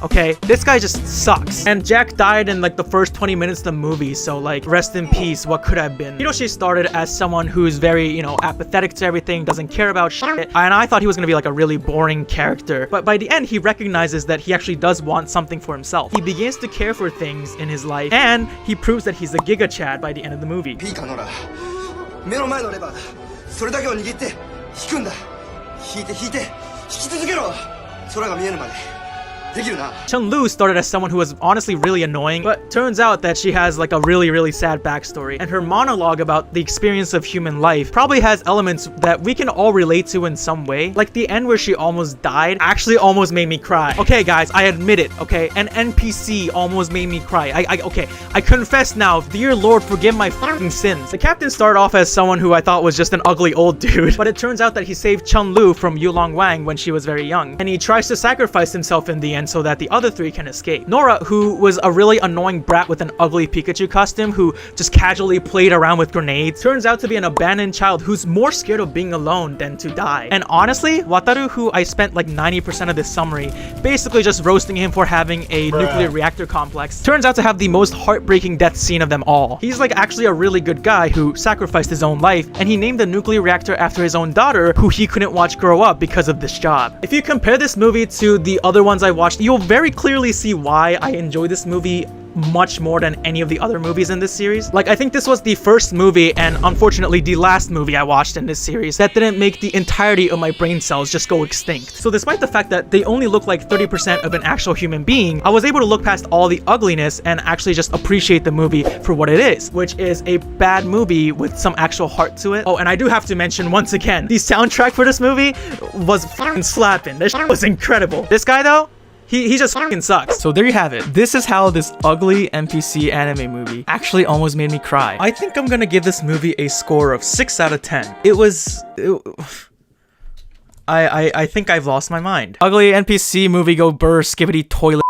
okay? This guy just sucks. And Jack died in like the first 20 minutes of the movie, so like rest in peace, what could have been. Hiroshi started as someone who's very, apathetic to everything, doesn't care about shit, and I thought he was gonna be like a really boring character. But by the end, he recognizes that he actually does want something for himself. He begins to care for things in his life, and he proves that he's a Giga Chad by the end of the movie. Chun-Lu started as someone who was honestly really annoying, but turns out that she has like a really sad backstory, and her monologue about the experience of human life probably has elements that we can all relate to in some way. Like the end where she almost died actually almost made me cry. Okay guys, I admit it, okay? An NPC almost made me cry. I confess now, dear Lord, forgive my fucking sins. The captain started off as someone who I thought was just an ugly old dude, but it turns out that he saved Chun-Lu from Yulong Wang when she was very young, and he tries to sacrifice himself in the end end so that the other three can escape. Nora, who was a really annoying brat with an ugly Pikachu costume who just casually played around with grenades, turns out to be an abandoned child who's more scared of being alone than to die. And honestly, Wataru, who I spent like 90% of this summary basically just roasting him for having a nuclear reactor complex, turns out to have the most heartbreaking death scene of them all. He's like actually a really good guy who sacrificed his own life, and he named the nuclear reactor after his own daughter, who he couldn't watch grow up because of this job. If you compare this movie to the other ones I watched, you'll very clearly see why I enjoy this movie much more than any of the other movies in this series. Like, I think this was the first movie, and unfortunately the last movie I watched in this series, that didn't make the entirety of my brain cells just go extinct. So despite the fact that they only look like 30% of an actual human being, I was able to look past all the ugliness and actually just appreciate the movie for what it is, which is a bad movie with some actual heart to it. Oh, and I do have to mention once again, the soundtrack for this movie was fucking slapping. This shit was incredible. This guy though, he just fucking sucks. So there you have it. This is how this ugly NPC anime movie actually almost made me cry. I think I'm gonna give this movie a score of 6 out of 10. I think I've lost my mind. Ugly NPC movie go burr skibbity toilet.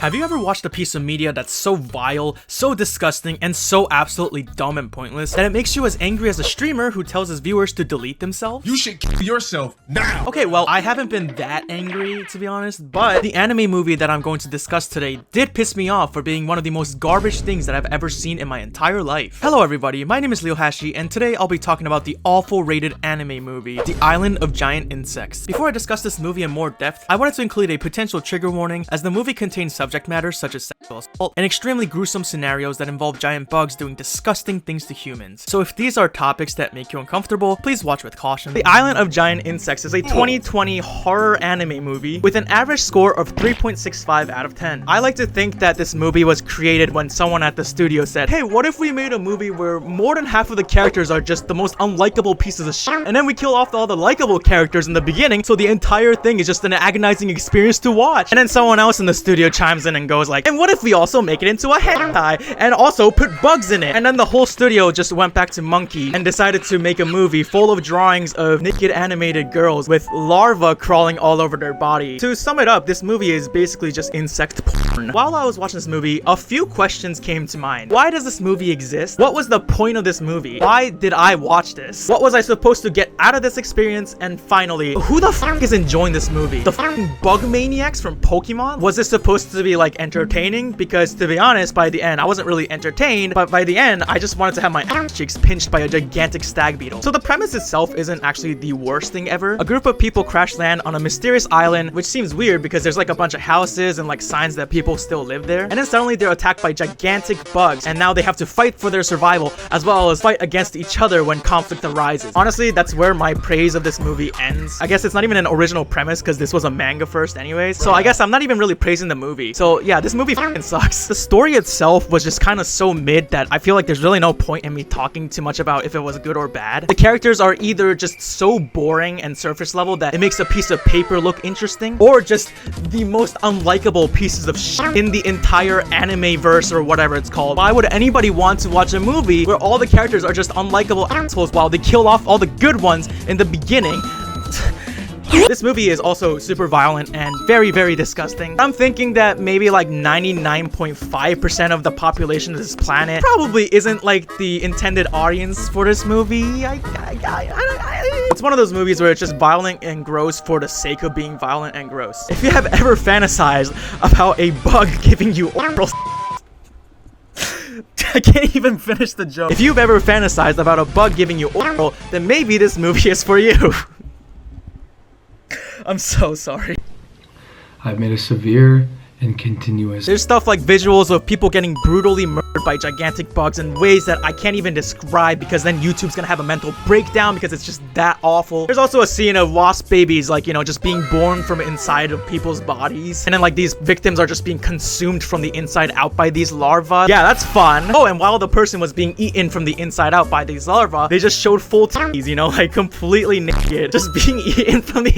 Have you ever watched a piece of media that's so vile, so disgusting, and so absolutely dumb and pointless that it makes you as angry as a streamer who tells his viewers to delete themselves? You should kill yourself now! Okay, well, I haven't been that angry, to be honest, but the anime movie that I'm going to discuss today did piss me off for being one of the most garbage things that I've ever seen in my entire life. Hello everybody, my name is Leohashi, and today I'll be talking about the awful rated anime movie, The Island of Giant Insects. Before I discuss this movie in more depth, I wanted to include a potential trigger warning, as the movie contains subject matter such as sexual assault and extremely gruesome scenarios that involve giant bugs doing disgusting things to humans. So if these are topics that make you uncomfortable, please watch with caution. The Island of Giant Insects is a 2020 horror anime movie with an average score of 3.65 out of 10. I like to think that this movie was created when someone at the studio said, hey, what if we made a movie where more than half of the characters are just the most unlikable pieces of shit, and then we kill off all the likable characters in the beginning, so the entire thing is just an agonizing experience to watch. And then someone else in the studio chimes in and goes like, and what if we also make it into a hentai and also put bugs in it? And then the whole studio just went back to monkey and decided to make a movie full of drawings of naked animated girls with larvae crawling all over their body. To sum it up, this movie is basically just insect porn. While I was watching this movie, a few questions came to mind. Why does this movie exist? What was the point of this movie? Why did I watch this? What was I supposed to get out of this experience? And finally, who the fuck is enjoying this movie? The fucking bug maniacs from Pokemon? Was this supposed to be like entertaining? Because to be honest, by the end I wasn't really entertained, but by the end I just wanted to have my ass cheeks pinched by a gigantic stag beetle. So the premise itself isn't actually the worst thing ever. A group of people crash land on a mysterious island, which seems weird because there's like a bunch of houses and like signs that people still live there, and then suddenly they're attacked by gigantic bugs, and now they have to fight for their survival as well as fight against each other when conflict arises. Honestly, that's where my praise of this movie ends. I guess it's not even an original premise because this was a manga first anyways, so I guess I'm not even really praising the movie. So yeah, this movie fucking sucks. The story itself was just kind of so mid that I feel like there's really no point in me talking too much about if it was good or bad. The characters are either just so boring and surface level that it makes a piece of paper look interesting, or just the most unlikable pieces of shit in the entire anime verse or whatever it's called. Why would anybody want to watch a movie where all the characters are just unlikable assholes while they kill off all the good ones in the beginning? This movie is also super violent and very, very disgusting. I'm thinking that maybe like 99.5% of the population of this planet probably isn't like the intended audience for this movie. It's one of those movies where it's just violent and gross for the sake of being violent and gross. If you have ever fantasized about a bug giving you oral I can't even finish the joke. If you've ever fantasized about a bug giving you oral, then maybe this movie is for you. I'm so sorry. I've made a severe and continuous. There's stuff like visuals of people getting brutally murdered by gigantic bugs in ways that I can't even describe, because then YouTube's gonna have a mental breakdown because it's just that awful. There's also a scene of wasp babies, like, you know, just being born from inside of people's bodies, and then like these victims are just being consumed from the inside out by these larvae. Yeah, that's fun. Oh, and while the person was being eaten from the inside out by these larvae, they just showed full titties, you know, like completely naked, just being eaten from the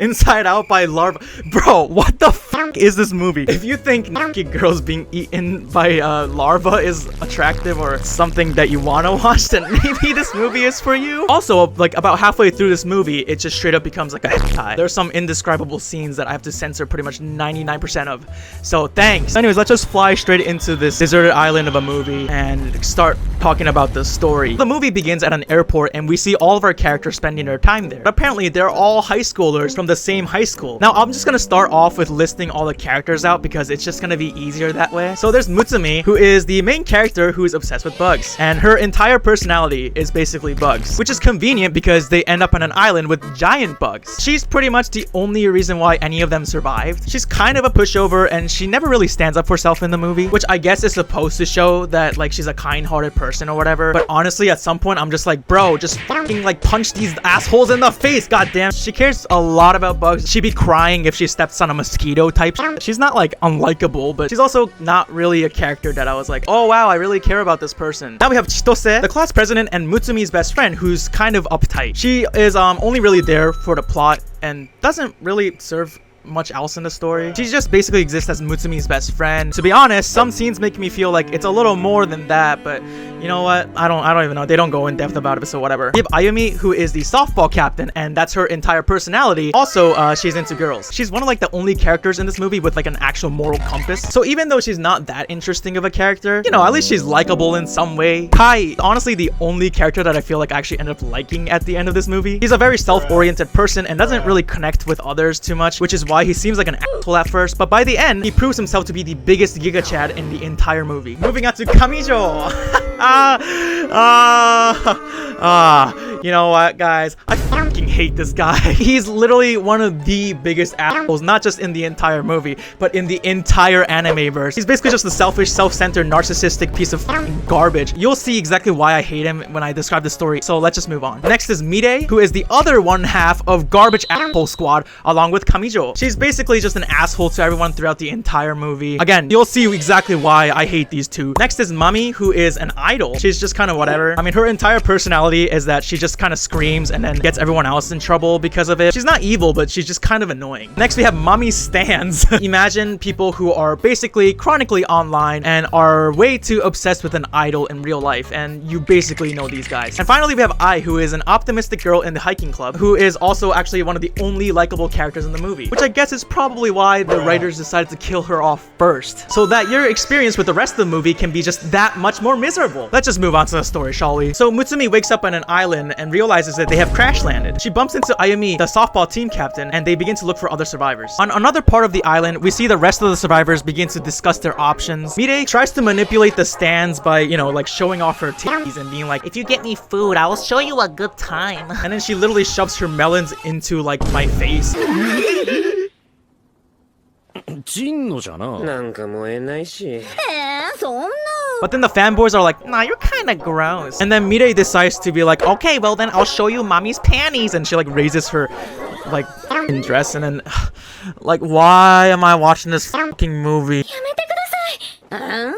inside out by larvae. Bro, what the f? f is this movie? If you think naked girls being eaten by larva is attractive or something that you want to watch, then maybe this movie is for you. Also, like about halfway through this movie, it just straight up becomes like a hentai. There's some indescribable scenes that I have to censor pretty much 99% of. So thanks. Anyways, let's just fly straight into this deserted island of a movie and start talking about the story. The movie begins at an airport and we see all of our characters spending their time there. But apparently, they're all high schoolers from the same high school. Now, I'm just gonna start off with listing all the characters out because it's just gonna be easier that way. So there's Musume, who is the main character who is obsessed with bugs. And her entire personality is basically bugs, which is convenient because they end up on an island with giant bugs. She's pretty much the only reason why any of them survived. She's kind of a pushover and she never really stands up for herself in the movie, which I guess is supposed to show that like she's a kind-hearted person or whatever. But honestly, at some point, I'm just like, bro, just fucking like punch these assholes in the face, goddamn. She cares a lot about bugs. She'd be crying if she steps on a mosquito type shit. She's not like unlikable, but she's also not really a character that I was like, oh wow, I really care about this person. Now we have Chitose, the class president and Mutsume's best friend, who's kind of uptight. She is only really there for the plot and doesn't really serve much else in the story. She just basically exists as Mutsume's best friend. To be honest, some scenes make me feel like it's a little more than that, but you know what? I don't even know. They don't go in depth about it, so whatever. We have Ayumi, who is the softball captain, and that's her entire personality. Also, she's into girls. She's one of like the only characters in this movie with like an actual moral compass. So even though she's not that interesting of a character, you know, at least she's likable in some way. Kai, honestly, the only character that I feel like I actually ended up liking at the end of this movie. He's a very self-oriented person and doesn't really connect with others too much, which is why he seems like an asshole at first, but by the end, he proves himself to be the biggest Giga Chad in the entire movie. Moving on to Kamijo. You know what, guys? I fucking hate this guy. He's literally one of the biggest assholes, not just in the entire movie, but in the entire anime verse. He's basically just a selfish, self-centered, narcissistic piece of fucking garbage. You'll see exactly why I hate him when I describe the story, so let's just move on. Next is Midori, who is the other one half of Garbage Asshole Squad, along with Kamijo. She's basically just an asshole to everyone throughout the entire movie. Again, you'll see exactly why I hate these two. Next is Mami, who is an idol. She's just kind of whatever. I mean, her entire personality is that she just kind of screams and then gets everyone else in trouble because of it. She's not evil, but she's just kind of annoying. Next, we have Mami Stans. Imagine people who are basically chronically online and are way too obsessed with an idol in real life, and you basically know these guys. And finally, we have Ai, who is an optimistic girl in the hiking club, who is also actually one of the only likable characters in the movie, which I guess is probably why the writers decided to kill her off first, so that your experience with the rest of the movie can be just that much more miserable. Let's just move on to the story, shall we? So Musume wakes up on an island and realizes that they have crash landed. She bumps into Ayumi, the softball team captain, and they begin to look for other survivors. On another part of the island, we see the rest of the survivors begin to discuss their options. Midori tries to manipulate the stands by, you know, like showing off her titties and being like, if you get me food, I will show you a good time. And then she literally shoves her melons into like my face. But then the fanboys are like, nah, you're kind of gross. And then Midori decides to be like, okay, well then I'll show you mommy's panties. And she like raises her like dress, and then like, why am I watching this fucking movie? I'm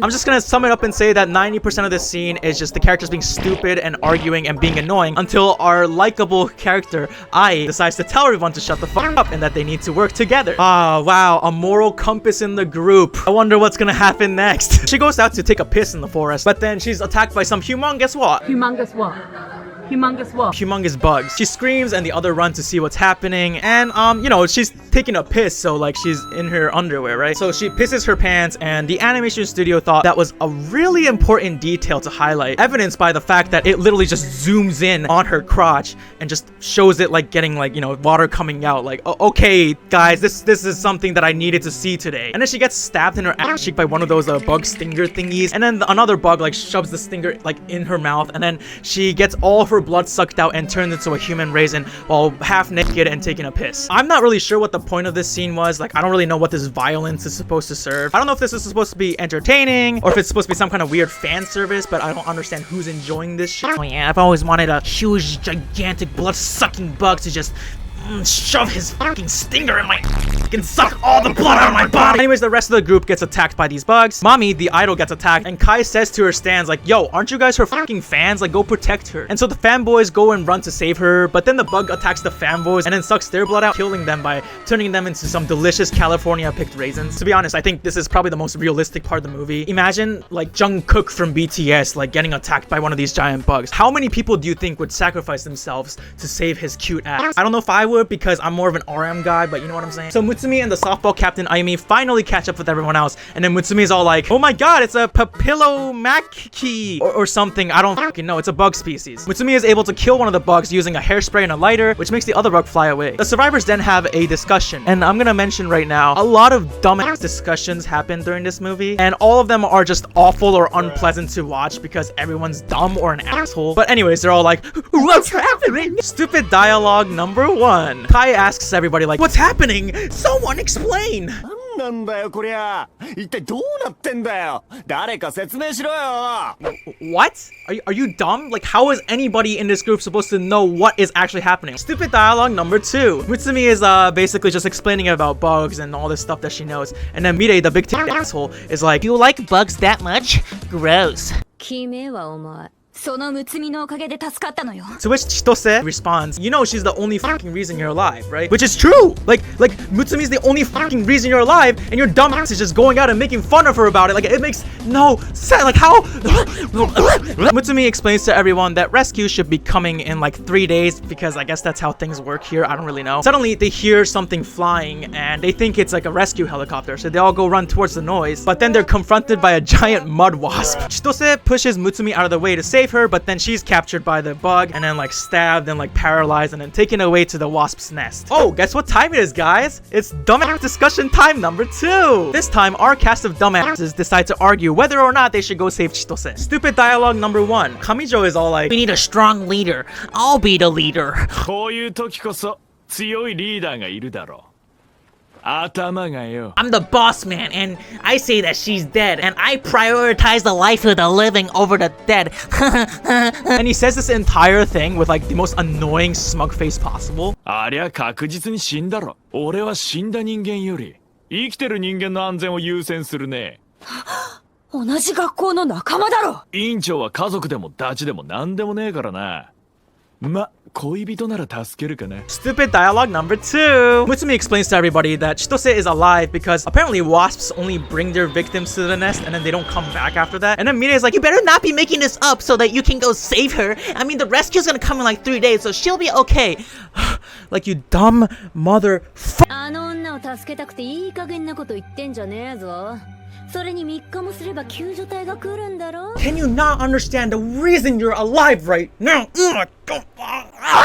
just gonna sum it up and say that 90% of this scene is just the characters being stupid and arguing and being annoying until our likable character, Ai, decides to tell everyone to shut the fuck up and that they need to work together. Ah, wow, a moral compass in the group. I wonder what's gonna happen next. She goes out to take a piss in the forest, but then she's attacked by some humongous what? Humongous what? Humongous what? Humongous bugs. She screams and the other run to see what's happening, and you know, she's taking a piss, so like she's in her underwear, right? So she pisses her pants, and the animation studio thought that was a really important detail to highlight, evidenced by the fact that it literally just zooms in on her crotch and just shows it like getting like, you know, water coming out. Like, okay guys, this is something that I needed to see today. And then she gets stabbed in her ass cheek by one of those bug stinger thingies, and then another bug like shoves the stinger like in her mouth, and then she gets all of her blood sucked out and turned into a human raisin while half naked and taking a piss. I'm not really sure what the point of this scene was. Like, I don't really know what this violence is supposed to serve. I don't know if this is supposed to be entertaining or if it's supposed to be some kind of weird fan service, but I don't understand who's enjoying this shit. Oh yeah, I've always wanted a huge, gigantic, blood-sucking bug to just shove his fucking stinger in my and suck all the blood out of my body. Anyways, the rest of the group gets attacked by these bugs. Mami, the idol, gets attacked, and Kai says to her stands like, yo, aren't you guys her fucking fans? Like, go protect her. And so the fanboys go and run to save her, but then the bug attacks the fanboys and then sucks their blood out, killing them by turning them into some delicious California picked raisins. To be honest, I think this is probably the most realistic part of the movie. Imagine like Jungkook from BTS like getting attacked by one of these giant bugs. How many people do you think would sacrifice themselves to save his cute ass? I don't know if I would, because I'm more of an RM guy, but you know what I'm saying? So Mutsumi and the softball captain Ayumi finally catch up with everyone else, and then Mutsumi is all like, oh my god, it's a papillomachia or something. I don't fucking know. It's a bug species. Mutsumi is able to kill one of the bugs using a hairspray and a lighter, which makes the other bug fly away. The survivors then have a discussion, and I'm gonna mention right now, a lot of dumbass discussions happen during this movie, and all of them are just awful or unpleasant to watch because everyone's dumb or an asshole. But anyways, they're all like, what's happening? Stupid dialogue number 1. Kai asks everybody like, what's happening? Someone explain! What? Are you dumb? Like, how is anybody in this group supposed to know what is actually happening? Stupid dialogue number 2. Mutsumi is basically just explaining about bugs and all this stuff that she knows, and then Mirei, the big titty asshole, is like, you like bugs that much? Gross. To which Chitose responds, you know she's the only fucking reason you're alive, right? Which is true! Like Mutsumi's the only fucking reason you're alive, and your dumb ass is just going out and making fun of her about it. Like, it makes no sense. Like, how? Mutsumi explains to everyone that rescue should be coming in like 3 days, because I guess that's how things work here. I don't really know. Suddenly, they hear something flying, and they think it's like a rescue helicopter, so they all go run towards the noise, but then they're confronted by a giant mud wasp. Chitose pushes Mutsumi out of the way to save her, but then she's captured by the bug and then like stabbed and like paralyzed and then taken away to the wasp's nest. Oh, guess what time it is, guys? It's dumbass discussion time number 2. This time, our cast of dumbasses decide to argue whether or not they should go save Chitose. Stupid dialogue number 1. Kamijo is all like, we need a strong leader. I'll be the leader. I'm the boss man, and I say that she's dead, and I prioritize the life of the living over the dead. And he says this entire thing with like the most annoying smug face possible. ありゃ確実に死んだろ。俺は死んだ人間より生きてる人間の安全を優先するね。同じ学校の仲間だろ。委員長は家族でもダチでも何でもねえからな。ま、恋人なら助けるかな。 Stupid dialogue number 2. Mutsumi explains to everybody that Chitose is alive because apparently wasps only bring their victims to the nest and then they don't come back after that. And then Mirei is like, you better not be making this up so that you can go save her. I mean, the rescue's gonna come in like 3 days, so she'll be okay. Like, you dumb mother f- あの女を助けたくていい加減なこと言ってんじゃねえぞ。それに3日もすれば救助隊が来るんだろ。 Can you not understand the reason you're alive right now?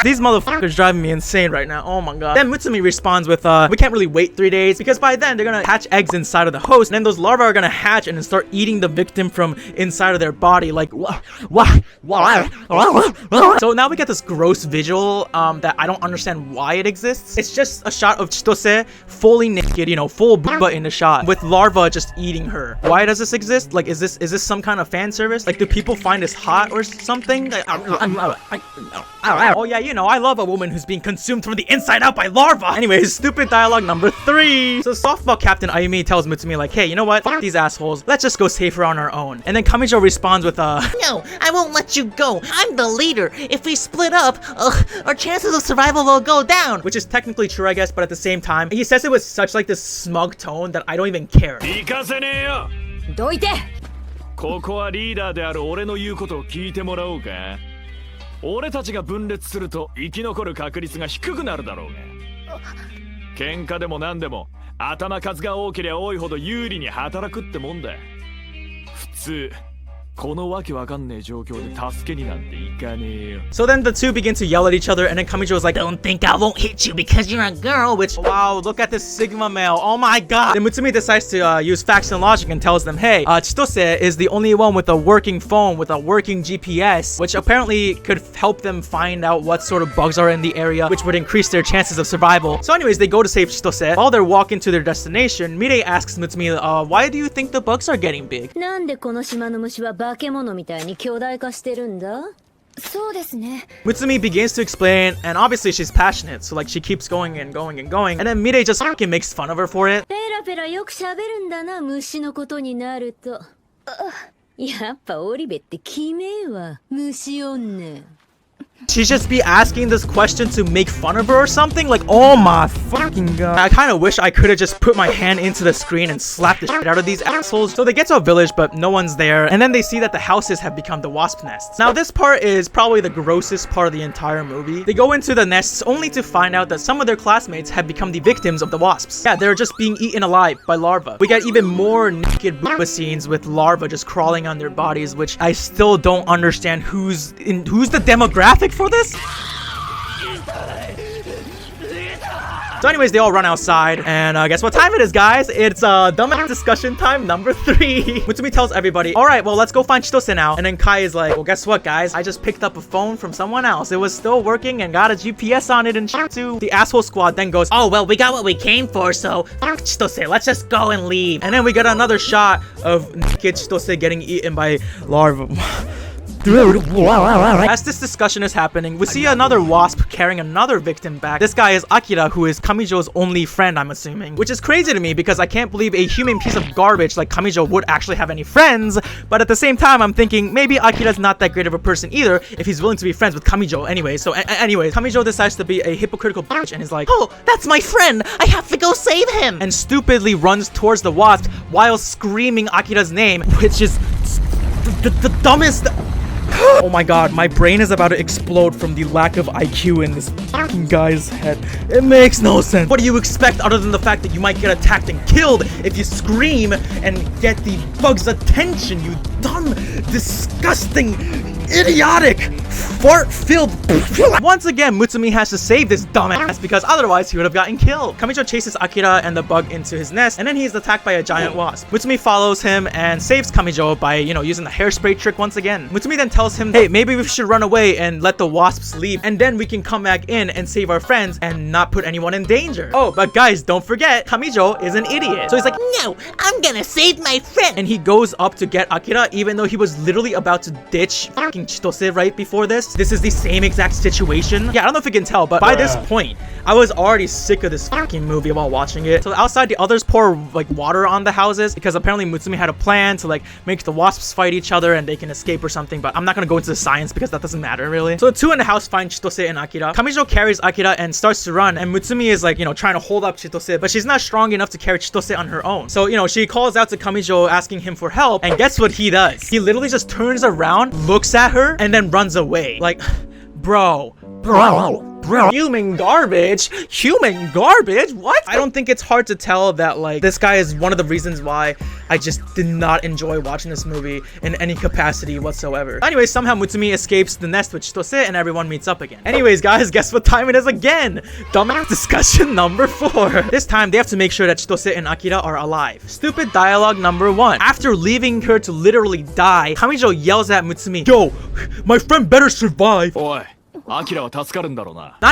These motherfuckers driving me insane right now. Oh my god. Then Mutsumi responds with, we can't really wait 3 days because by then they're gonna hatch eggs inside of the host, and then those larvae are gonna hatch and then start eating the victim from inside of their body. Like, what? So now we get this gross visual that I don't understand why it exists. It's just a shot of Chitose fully naked, you know, full booba in the shot, with larvae just eating her. Why does this exist? Like, is this some kind of fan service? Like, do people find this hot or something? Oh yeah, you know, I love a woman who's being consumed from the inside out by larvae. Anyways, stupid dialogue number 3. So softball captain Ayumi tells Mutsumi like, hey, you know what? Fuck these assholes. Let's just go save her on our own. And then Kamijo responds with, no, I won't let you go. I'm the leader. If we split up, our chances of survival will go down. Which is technically true, I guess, but at the same time, he says it with such like this smug tone that I don't even care. どいて。ここはリーダーである俺の言うことを聞いてもらおうか。俺たちが分裂すると生き残る確率が低くなるだろうが。喧嘩でも何でも頭数が多ければ多いほど有利に働くってもんだ。普通。このわけわかんねえ状況で助けになんていかねえよ。 So then the two begin to yell at each other, and then Kamijo is like, don't think I won't hit you because you're a girl, which, wow, look at this Sigma male, oh my god. Then Mutsumi decides to use facts and logic and tells them, hey, Chitose is the only one with a working phone, with a working GPS, which apparently could help them find out what sort of bugs are in the area, which would increase their chances of survival. So anyways, they go to save Chitose. While they're walking to their destination, Mirei asks Mutsumi, why do you think the bugs are getting big? なんでこの島の虫は化け物みたいに巨大化してるんだ? Mutsumi begins to explain, and obviously she's passionate, so like she keeps going and going and going, and then Mide just fucking makes fun of her for it. ペラペラよく喋るんだな、虫のことになると。やっぱオリベってキメえわ、虫女。 She just be asking this question to make fun of her or something? Like, oh my fucking god. I kind of wish I could have just put my hand into the screen and slapped the shit out of these assholes. So they get to a village, but no one's there. And then they see that the houses have become the wasp nests. Now this part is probably the grossest part of the entire movie. They go into the nests only to find out that some of their classmates have become the victims of the wasps. Yeah, they're just being eaten alive by larvae. We get even more naked booba scenes with larvae just crawling on their bodies, which I still don't understand who's the demographic for this. So anyways, they all run outside, and guess what time it is, guys? It's dumbass discussion time number 3. Mutsumi tells everybody, alright, well, let's go find Chitose now. And then Kai is like, well, guess what, guys? I just picked up a phone from someone else. It was still working and got a GPS on it and shit too. The asshole squad then goes, oh, well, we got what we came for, so fuck Chitose, let's just go and leave. And then we get another shot of naked Chitose getting eaten by larvae. As this discussion is happening, we see another wasp carrying another victim back. This guy is Akira, who is Kamijo's only friend, I'm assuming. Which is crazy to me because I can't believe a human piece of garbage like Kamijo would actually have any friends. But at the same time, I'm thinking maybe Akira's not that great of a person either if he's willing to be friends with Kamijo anyway. So anyways, Kamijo decides to be a hypocritical bitch and is like, oh, that's my friend! I have to go save him! And stupidly runs towards the wasp while screaming Akira's name, which is the dumbest... Oh my god, my brain is about to explode from the lack of IQ in this fucking guy's head. It makes no sense. What do you expect other than the fact that you might get attacked and killed if you scream and get the bug's attention, you dumb, disgusting, idiotic, fart-filled... Once again, Mutsumi has to save this dumbass because otherwise he would have gotten killed. Kamijo chases Akira and the bug into his nest, and then he's attacked by a giant wasp. Mutsumi follows him and saves Kamijo by, you know, using the hairspray trick once again. Mutsumi then tells him, hey, maybe we should run away and let the wasps leave, and then we can come back in and save our friends and not put anyone in danger. Oh, but guys, don't forget, Kamijo is an idiot. So he's like, no, I'm gonna save my friend. And he goes up to get Akira, even though he was literally about to ditch fucking Chitose right before this. This is the same exact situation. Yeah, I don't know if you can tell, but by this point, I was already sick of this fucking movie while watching it. So outside, the others pour like water on the houses because apparently Mutsumi had a plan to like make the wasps fight each other and they can escape or something, but I'm not gonna go into the science because that doesn't matter really. So the two in the house find Chitose and Akira. Kamijo carries Akira and starts to run, and Mutsumi is like, you know, trying to hold up Chitose, but she's not strong enough to carry Chitose on her own. So, you know, she calls out to Kamijo asking him for help, and guess what he does? He literally just turns around, looks at her, and then runs away. Like, bro. Human garbage? Human garbage? What? I don't think it's hard to tell that, like, this guy is one of the reasons why I just did not enjoy watching this movie in any capacity whatsoever. Anyways, somehow Mutsumi escapes the nest with Chitose and everyone meets up again. Anyways, guys, guess what time it is again? Dumbass discussion number 4. This time, they have to make sure that Chitose and Akira are alive. Stupid dialogue number 1. After leaving her to literally die, Kamijo yells at Mutsumi, yo, my friend better survive. Oi. Not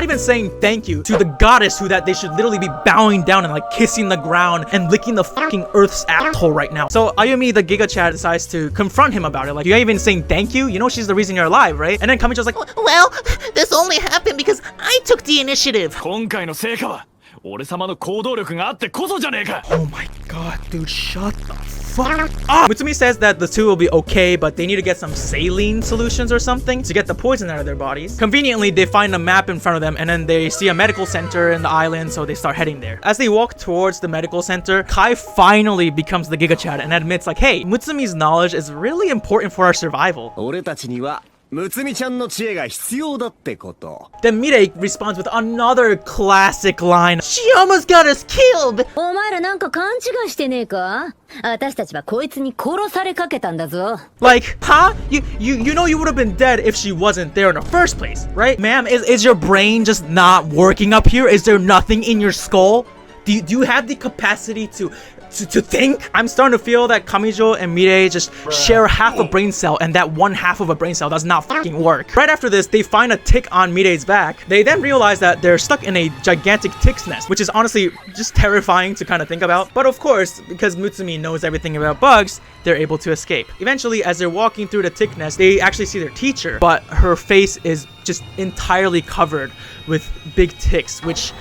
even saying thank you to the goddess who that they should literally be bowing down and like kissing the ground and licking the fucking earth's asshole right now. So Ayumi, the Giga Chad, decides to confront him about it. Like, you're even saying thank you? You know she's the reason you're alive, right? And then Kamijo's like, well, this only happened because I took the initiative. Oh my god, dude, shut the fuck up. Mutsumi says that the two will be okay, but they need to get some saline solutions or something to get the poison out of their bodies. Conveniently, they find a map in front of them, and then they see a medical center in the island, so they start heading there. As they walk towards the medical center, Kai finally becomes the Giga Chad and admits like, hey, Mutsumi's knowledge is really important for our survival. Then Mide responds with another classic line. She almost got us killed! Like, huh? You know you would have been dead if she wasn't there in the first place, right? Ma'am, is your brain just not working up here? Is there nothing in your skull? Do you have the capacity to think? I'm starting to feel that Kamijo and Mirei just share half a brain cell, and that one half of a brain cell does not fucking work. Right after this, they find a tick on Mirei's back. They then realize that they're stuck in a gigantic tick's nest, which is honestly just terrifying to kind of think about. But of course, because Musume knows everything about bugs, they're able to escape. Eventually, as they're walking through the tick nest, they actually see their teacher, but her face is just entirely covered with big ticks, which...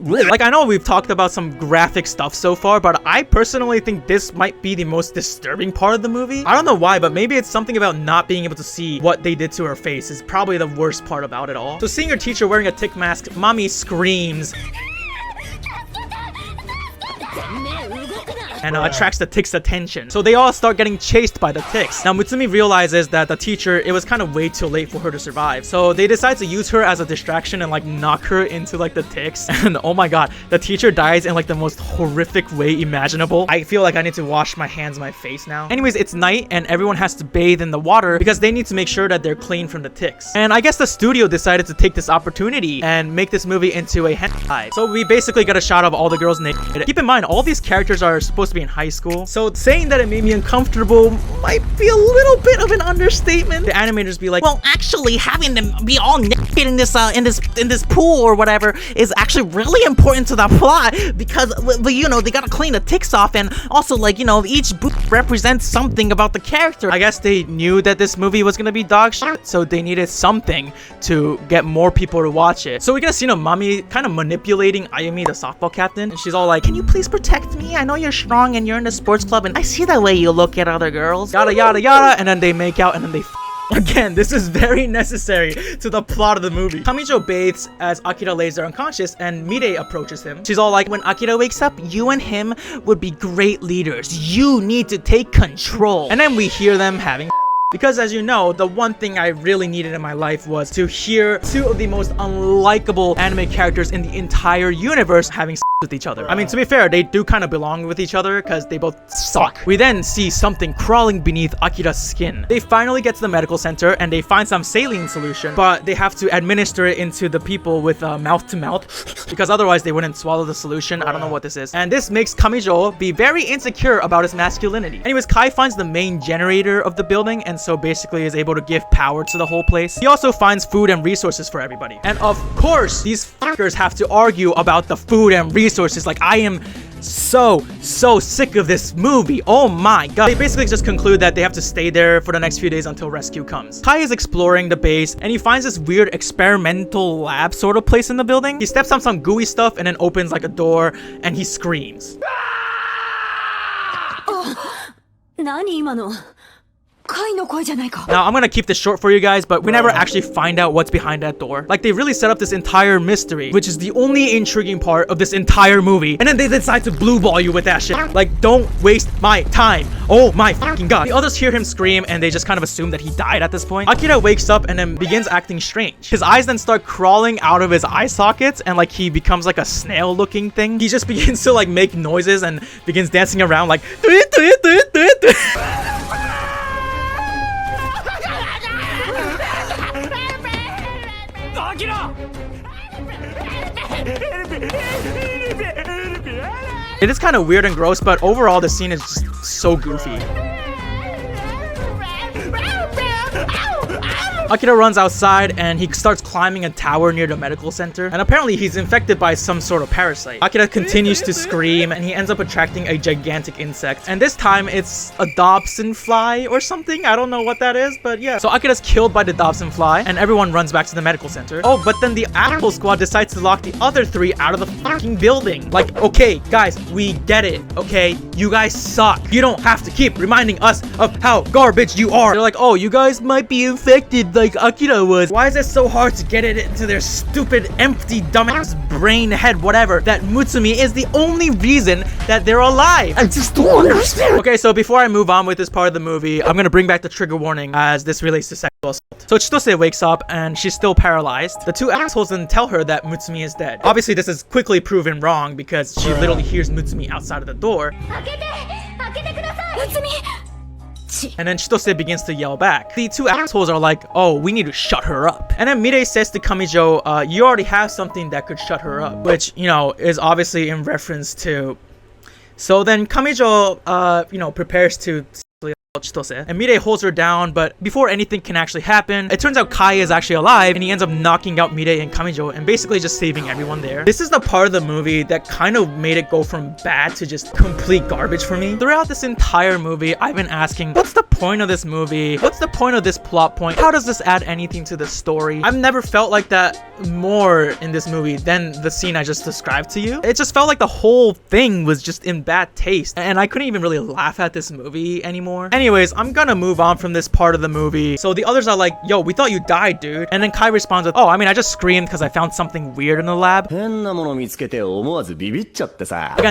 Like, I know we've talked about some graphic stuff so far, but I personally think this might be the most disturbing part of the movie. I don't know why, but maybe it's something about not being able to see what they did to her face is probably the worst part about it all. So seeing her teacher wearing a tick mask, Mommy screams and attracts the ticks' attention. So they all start getting chased by the ticks. Now Musume realizes that the teacher, it was kind of way too late for her to survive. So they decide to use her as a distraction and like knock her into like the ticks. And oh my god, the teacher dies in like the most horrific way imaginable. I feel like I need to wash my hands and my face now. Anyways, it's night and everyone has to bathe in the water because they need to make sure that they're clean from the ticks. And I guess the studio decided to take this opportunity and make this movie into a hentai. So we basically get a shot of all the girls naked. Keep in mind, all these characters are supposed to be in high school, so saying that it made me uncomfortable might be a little bit of an understatement. The animators be like, well, actually having them be all naked in this pool or whatever is actually really important to the plot because, you know, they gotta clean the ticks off, and also, like, you know, each boob represents something about the character. I guess they knew that this movie was gonna be dog shit, so they needed something to get more people to watch it. So we get a scene of Mami kind of manipulating Ayumi, the softball captain, and she's all like, can you please protect me? I know you're strong and you're in the sports club, and I see the way you look at other girls. Yada yada yada, and then they make out, and then they again. This is very necessary to the plot of the movie. Kamijo bathes as Akira lays there unconscious, and Mirei approaches him. She's all like, when Akira wakes up, you and him would be great leaders. You need to take control. And then we hear them having because, as you know, the one thing I really needed in my life was to hear two of the most unlikable anime characters in the entire universe having sex with each other. I mean, to be fair, they do kind of belong with each other because they both suck. We then see something crawling beneath Akira's skin. They finally get to the medical center and they find some saline solution, but they have to administer it into the people with mouth to mouth because otherwise they wouldn't swallow the solution. I don't know what this is. And this makes Kamijo be very insecure about his masculinity. Anyways, Kai finds the main generator of the building and so basically is able to give power to the whole place. He also finds food and resources for everybody. And of course, these fuckers have to argue about the food and resources. Like, I am so sick of this movie. Oh my god. They basically just conclude that they have to stay there for the next few days until rescue comes. Kai is exploring the base and he finds this weird experimental lab sort of place in the building. He steps on some gooey stuff and then opens like a door and he screams. Now, I'm gonna keep this short for you guys, but we never actually find out what's behind that door. Like, they really set up this entire mystery, which is the only intriguing part of this entire movie, and then they decide to blue ball you with that shit. Like, don't waste my time. Oh my fucking god. The others hear him scream, and they just kind of assume that he died at this point. Akira wakes up and then begins acting strange. His eyes then start crawling out of his eye sockets, and like, he becomes like a snail looking thing. He just begins to like make noises and begins dancing around like It is kind of weird and gross, but overall the scene is just so goofy. Akira runs outside and he starts climbing a tower near the medical center, and apparently he's infected by some sort of parasite. Akira continues to scream and he ends up attracting a gigantic insect, and this time it's a Dobson fly or something. I don't know what that is, but yeah. So Akira's killed by the Dobson fly and everyone runs back to the medical center. Oh, but then the Apple squad decides to lock the other three out of the fucking building. Like, okay guys, we get it, okay? You guys suck. You don't have to keep reminding us of how garbage you are. They're like, oh, you guys might be infected like Akira was. Why is it so hard to get it into their stupid, empty, dumbass brain head, whatever, that Musume is the only reason that they're alive? I just don't understand. Okay, so before I move on with this part of the movie, I'm gonna bring back the trigger warning as this relates to sexual assault. So Chitose wakes up and she's still paralyzed. The two assholes then tell her that Musume is dead. Obviously, this is quickly proven wrong because she literally hears Musume outside of the door. And then Chitose begins to yell back. The two assholes are like, oh, we need to shut her up. And then Mirei says to Kamijo, you already have something that could shut her up, which, you know, is obviously in reference to... So then Kamijo, you know, prepares to Chitose, and Mirei holds her down, but before anything can actually happen, it turns out Kai is actually alive, and he ends up knocking out Mirei and Kamijo and basically just saving everyone there. This is the part of the movie that kind of made it go from bad to just complete garbage for me. Throughout this entire movie, I've been asking, what's the point of this movie? What's the point of this plot point? How does this add anything to the story? I've never felt like that more in this movie than the scene I just described to you. It just felt like the whole thing was just in bad taste, and I couldn't even really laugh at this movie anymore. Anyways, I'm gonna move on from this part of the movie. So the others are like, yo, we thought you died, dude. And then Kai responds with, oh, I mean, I just screamed because I found something weird in the lab. Again,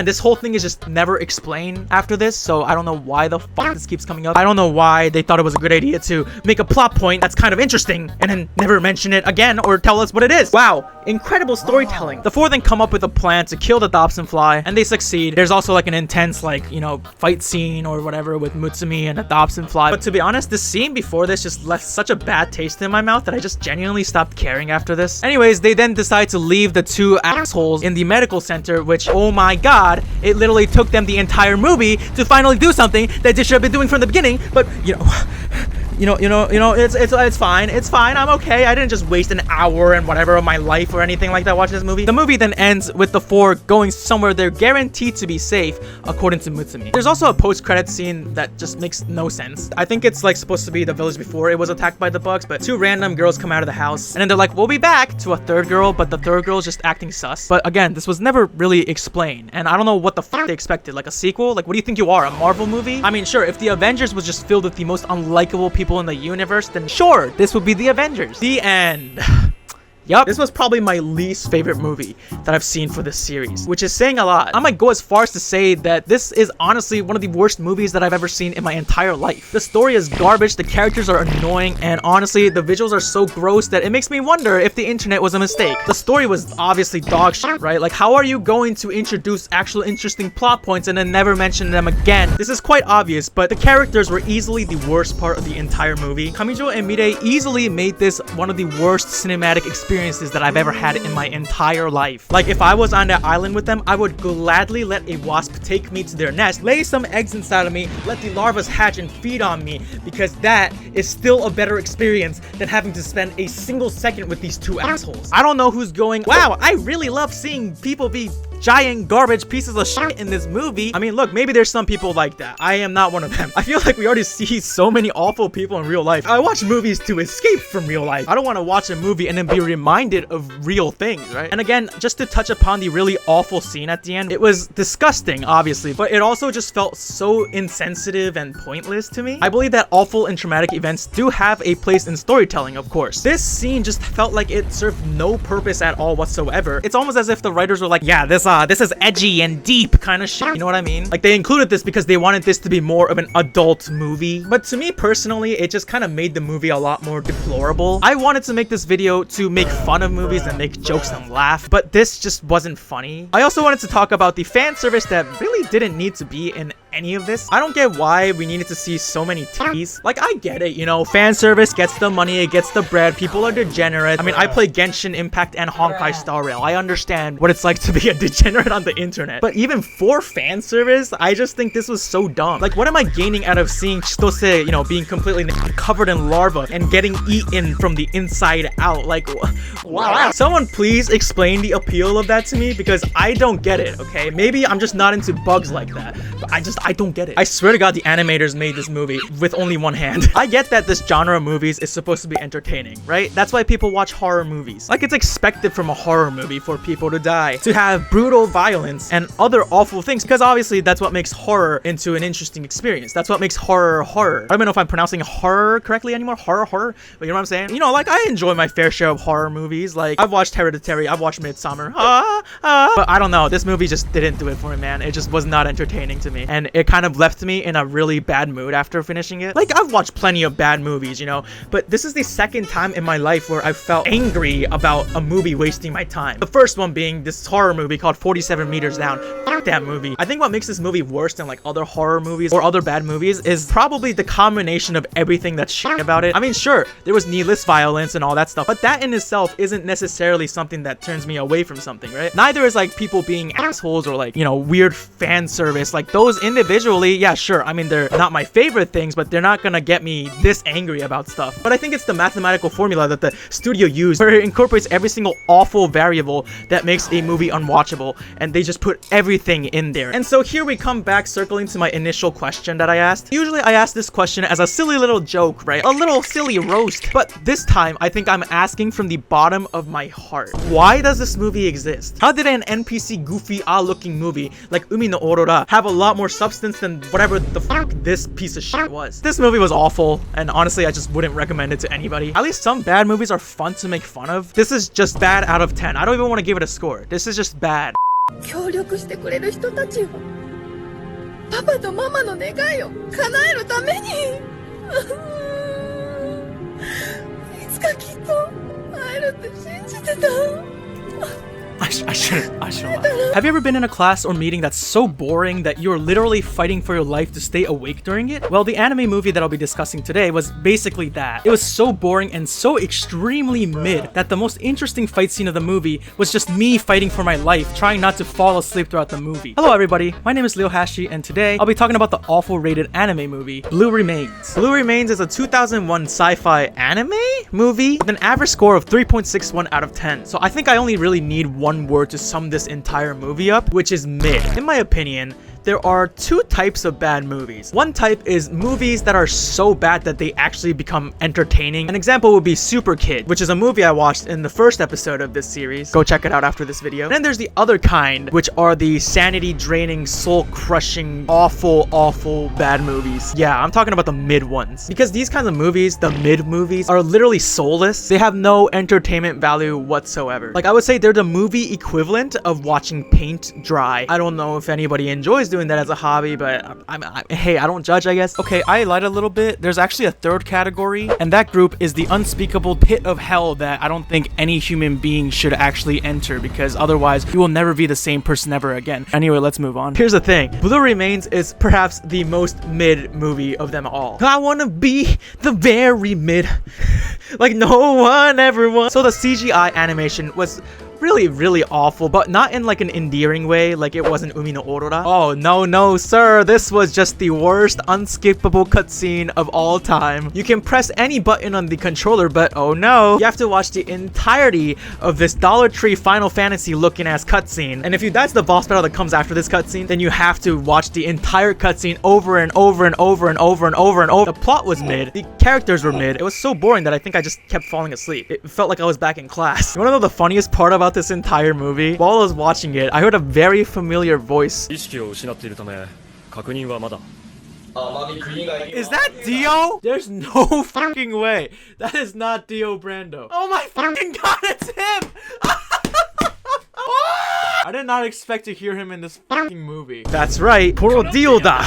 this whole thing is just never explained after this, so I don't know why the fuck this keeps coming up. I don't know why they thought it was a good idea to make a plot point that's kind of interesting and then never mention it again or tell us what it is. Wow, incredible storytelling. The four then come up with a plan to kill the Dobson Fly, and they succeed. There's also like an intense, like, you know, fight scene or whatever with Musume and the Dobson Fly. But to be honest, this scene before this just left such a bad taste in my mouth that I just genuinely stopped caring after this. Anyways, they then decide to leave the two assholes in the medical center, which, oh my god, it literally took them the entire movie to finally do something that they should have been doing from the beginning. But, you know, it's fine. It's fine. I'm okay. I didn't just waste an hour and whatever of my life or anything like that watching this movie. The movie then ends with the four going somewhere they're guaranteed to be safe, according to Musume. There's also a post-credit scene that just makes no sense. I think it's like supposed to be the village before it was attacked by the bugs, but two random girls come out of the house and then they're like, we'll be back, to a third girl, but the third girl is just acting sus. But again, this was never really explained, and I don't know what the fuck they expected. Like a sequel? Like, what do you think you are, a Marvel movie? I mean, sure, if the Avengers was just filled with the most unlikable people in the universe, then sure, this would be the Avengers. The end. Yup, this was probably my least favorite movie that I've seen for this series, which is saying a lot. I might go as far as to say that this is honestly one of the worst movies that I've ever seen in my entire life. The story is garbage, the characters are annoying, and honestly, the visuals are so gross that it makes me wonder if the internet was a mistake. The story was obviously dog shit, right? Like, how are you going to introduce actual interesting plot points and then never mention them again? This is quite obvious, but the characters were easily the worst part of the entire movie. Kamijo and Mirei easily made this one of the worst cinematic experiences that I've ever had in my entire life. Like, if I was on that island with them, I would gladly let a wasp take me to their nest, lay some eggs inside of me, let the larvas hatch and feed on me, because that is still a better experience than having to spend a single second with these two assholes. I don't know who's going, wow, I really love seeing people be giant garbage pieces of shit in this movie. I mean, look, maybe there's some people like that. I am not one of them. I feel like we already see so many awful people in real life. I watch movies to escape from real life. I don't want to watch a movie and then be reminded of real things, right? And again, just to touch upon the really awful scene at the end, it was disgusting, obviously, but it also just felt so insensitive and pointless to me. I believe that awful and traumatic events do have a place in storytelling, of course. This scene just felt like it served no purpose at all whatsoever. It's almost as if the writers were like, yeah, this is edgy and deep kind of shit, you know what I mean? Like, they included this because they wanted this to be more of an adult movie. But to me personally, it just kind of made the movie a lot more deplorable. I wanted to make this video to make fun of movies and make jokes and laugh, but this just wasn't funny. I also wanted to talk about the fan service that really didn't need to be in any of this. I don't get why we needed to see so many titties. Like, I get it, you know, fan service gets the money, it gets the bread, people are degenerate. I mean, I play Genshin Impact and Honkai Star Rail. I understand what it's like to be a degenerate on the internet. But even for fan service, I just think this was so dumb. Like, what am I gaining out of seeing Chitose, you know, being completely covered in larva and getting eaten from the inside out? Like, wow. Someone please explain the appeal of that to me, because I don't get it, okay? Maybe I'm just not into bugs like that, but I don't get it. I swear to God, the animators made this movie with only one hand. I get that this genre of movies is supposed to be entertaining, right? That's why people watch horror movies. Like, it's expected from a horror movie for people to die, to have brutal violence and other awful things, because obviously that's what makes horror into an interesting experience. That's what makes horror horror. I don't even know if I'm pronouncing horror correctly anymore. Horror, but you know what I'm saying? You know, like, I enjoy my fair share of horror movies. Like, I've watched Hereditary, I've watched Midsommar, but I don't know, this movie just didn't do it for me, man. It just was not entertaining to me, and and it kind of left me in a really bad mood after finishing it. Like, I've watched plenty of bad movies, you know, but this is the second time in my life where I felt angry about a movie wasting my time. The first one being this horror movie called 47 Meters Down. Fuck that movie. I think what makes this movie worse than like other horror movies or other bad movies is probably the combination of everything that's shit about it. I mean, sure, there was needless violence and all that stuff, but that in itself isn't necessarily something that turns me away from something, right? Neither is like people being assholes or like, you know, weird fan service. Like those individually, yeah, sure. I mean, they're not my favorite things, but they're not gonna get me this angry about stuff. But I think it's the mathematical formula that the studio used where it incorporates every single awful variable that makes a movie unwatchable, and they just put everything in there. And so here we come back circling to my initial question that I asked. Usually I ask this question as a silly little joke, right? A little silly roast. But this time I think I'm asking from the bottom of my heart. Why does this movie exist? How did an NPC goofy looking movie like Umi no Aurora have a lot more substance than whatever the fuck this piece of shit was? This movie was awful, and honestly I just wouldn't recommend it to anybody. At least some bad movies are fun to make fun of. This is just bad out of 10. I don't even want to give it a score. This is just bad. 協力してくれる人たちをパパとママの願いを叶えるためにいつかきっと会えるって信じてた。 I shouldn't laugh. Have you ever been in a class or meeting that's so boring that you're literally fighting for your life to stay awake during it? Well, the anime movie that I'll be discussing today was basically that. It was so boring and so extremely mid that the most interesting fight scene of the movie was just me fighting for my life, trying not to fall asleep throughout the movie. Hello everybody, my name is Leo Hashi, and today I'll be talking about the awful rated anime movie, Blue Remains. Blue Remains is a 2001 sci-fi anime movie with an average score of 3.61 out of 10. So I think I only really need one word to sum this entire movie up, which is mid. In my opinion, there are two types of bad movies. One type is movies that are so bad that they actually become entertaining. An example would be Super Kid, which is a movie I watched in the first episode of this series. Go check it out after this video. And then there's the other kind, which are the sanity draining, soul crushing, awful bad movies. Yeah, I'm talking about the mid ones. Because these kinds of movies, the mid movies, are literally soulless. They have no entertainment value whatsoever. Like, I would say they're the movie equivalent of watching paint dry. I don't know if anybody enjoys doing that as a hobby, but hey, I don't judge, I guess. Okay, I lied a little bit. There's actually a third category, and that group is the unspeakable pit of hell that I don't think any human being should actually enter, because otherwise you will never be the same person ever again. Anyway, let's move on. Here's the thing. Blue Remains is perhaps the most mid movie of them all. I wanna be the very mid like no one ever was. So the CGI animation was really awful, but not in like an endearing way like it was in Umi no Aurora. Oh no sir, this was just the worst unskippable cutscene of all time. You can press any button on the controller, but oh no, you have to watch the entirety of this Dollar Tree Final Fantasy looking ass cutscene. And if that's the boss battle that comes after this cutscene, then you have to watch the entire cutscene over and over and over and over and over and over. The plot was mid, the characters were mid. It was so boring that I think I just kept falling asleep. It felt like I was back in class. You wanna know the funniest part about this entire movie? While I was watching it, I heard a very familiar voice. Is that Dio? There's no fucking way. That is not Dio Brando. Oh my fucking god, it's him! I did not expect to hear him in this fucking movie. That's right, Poro Dio da!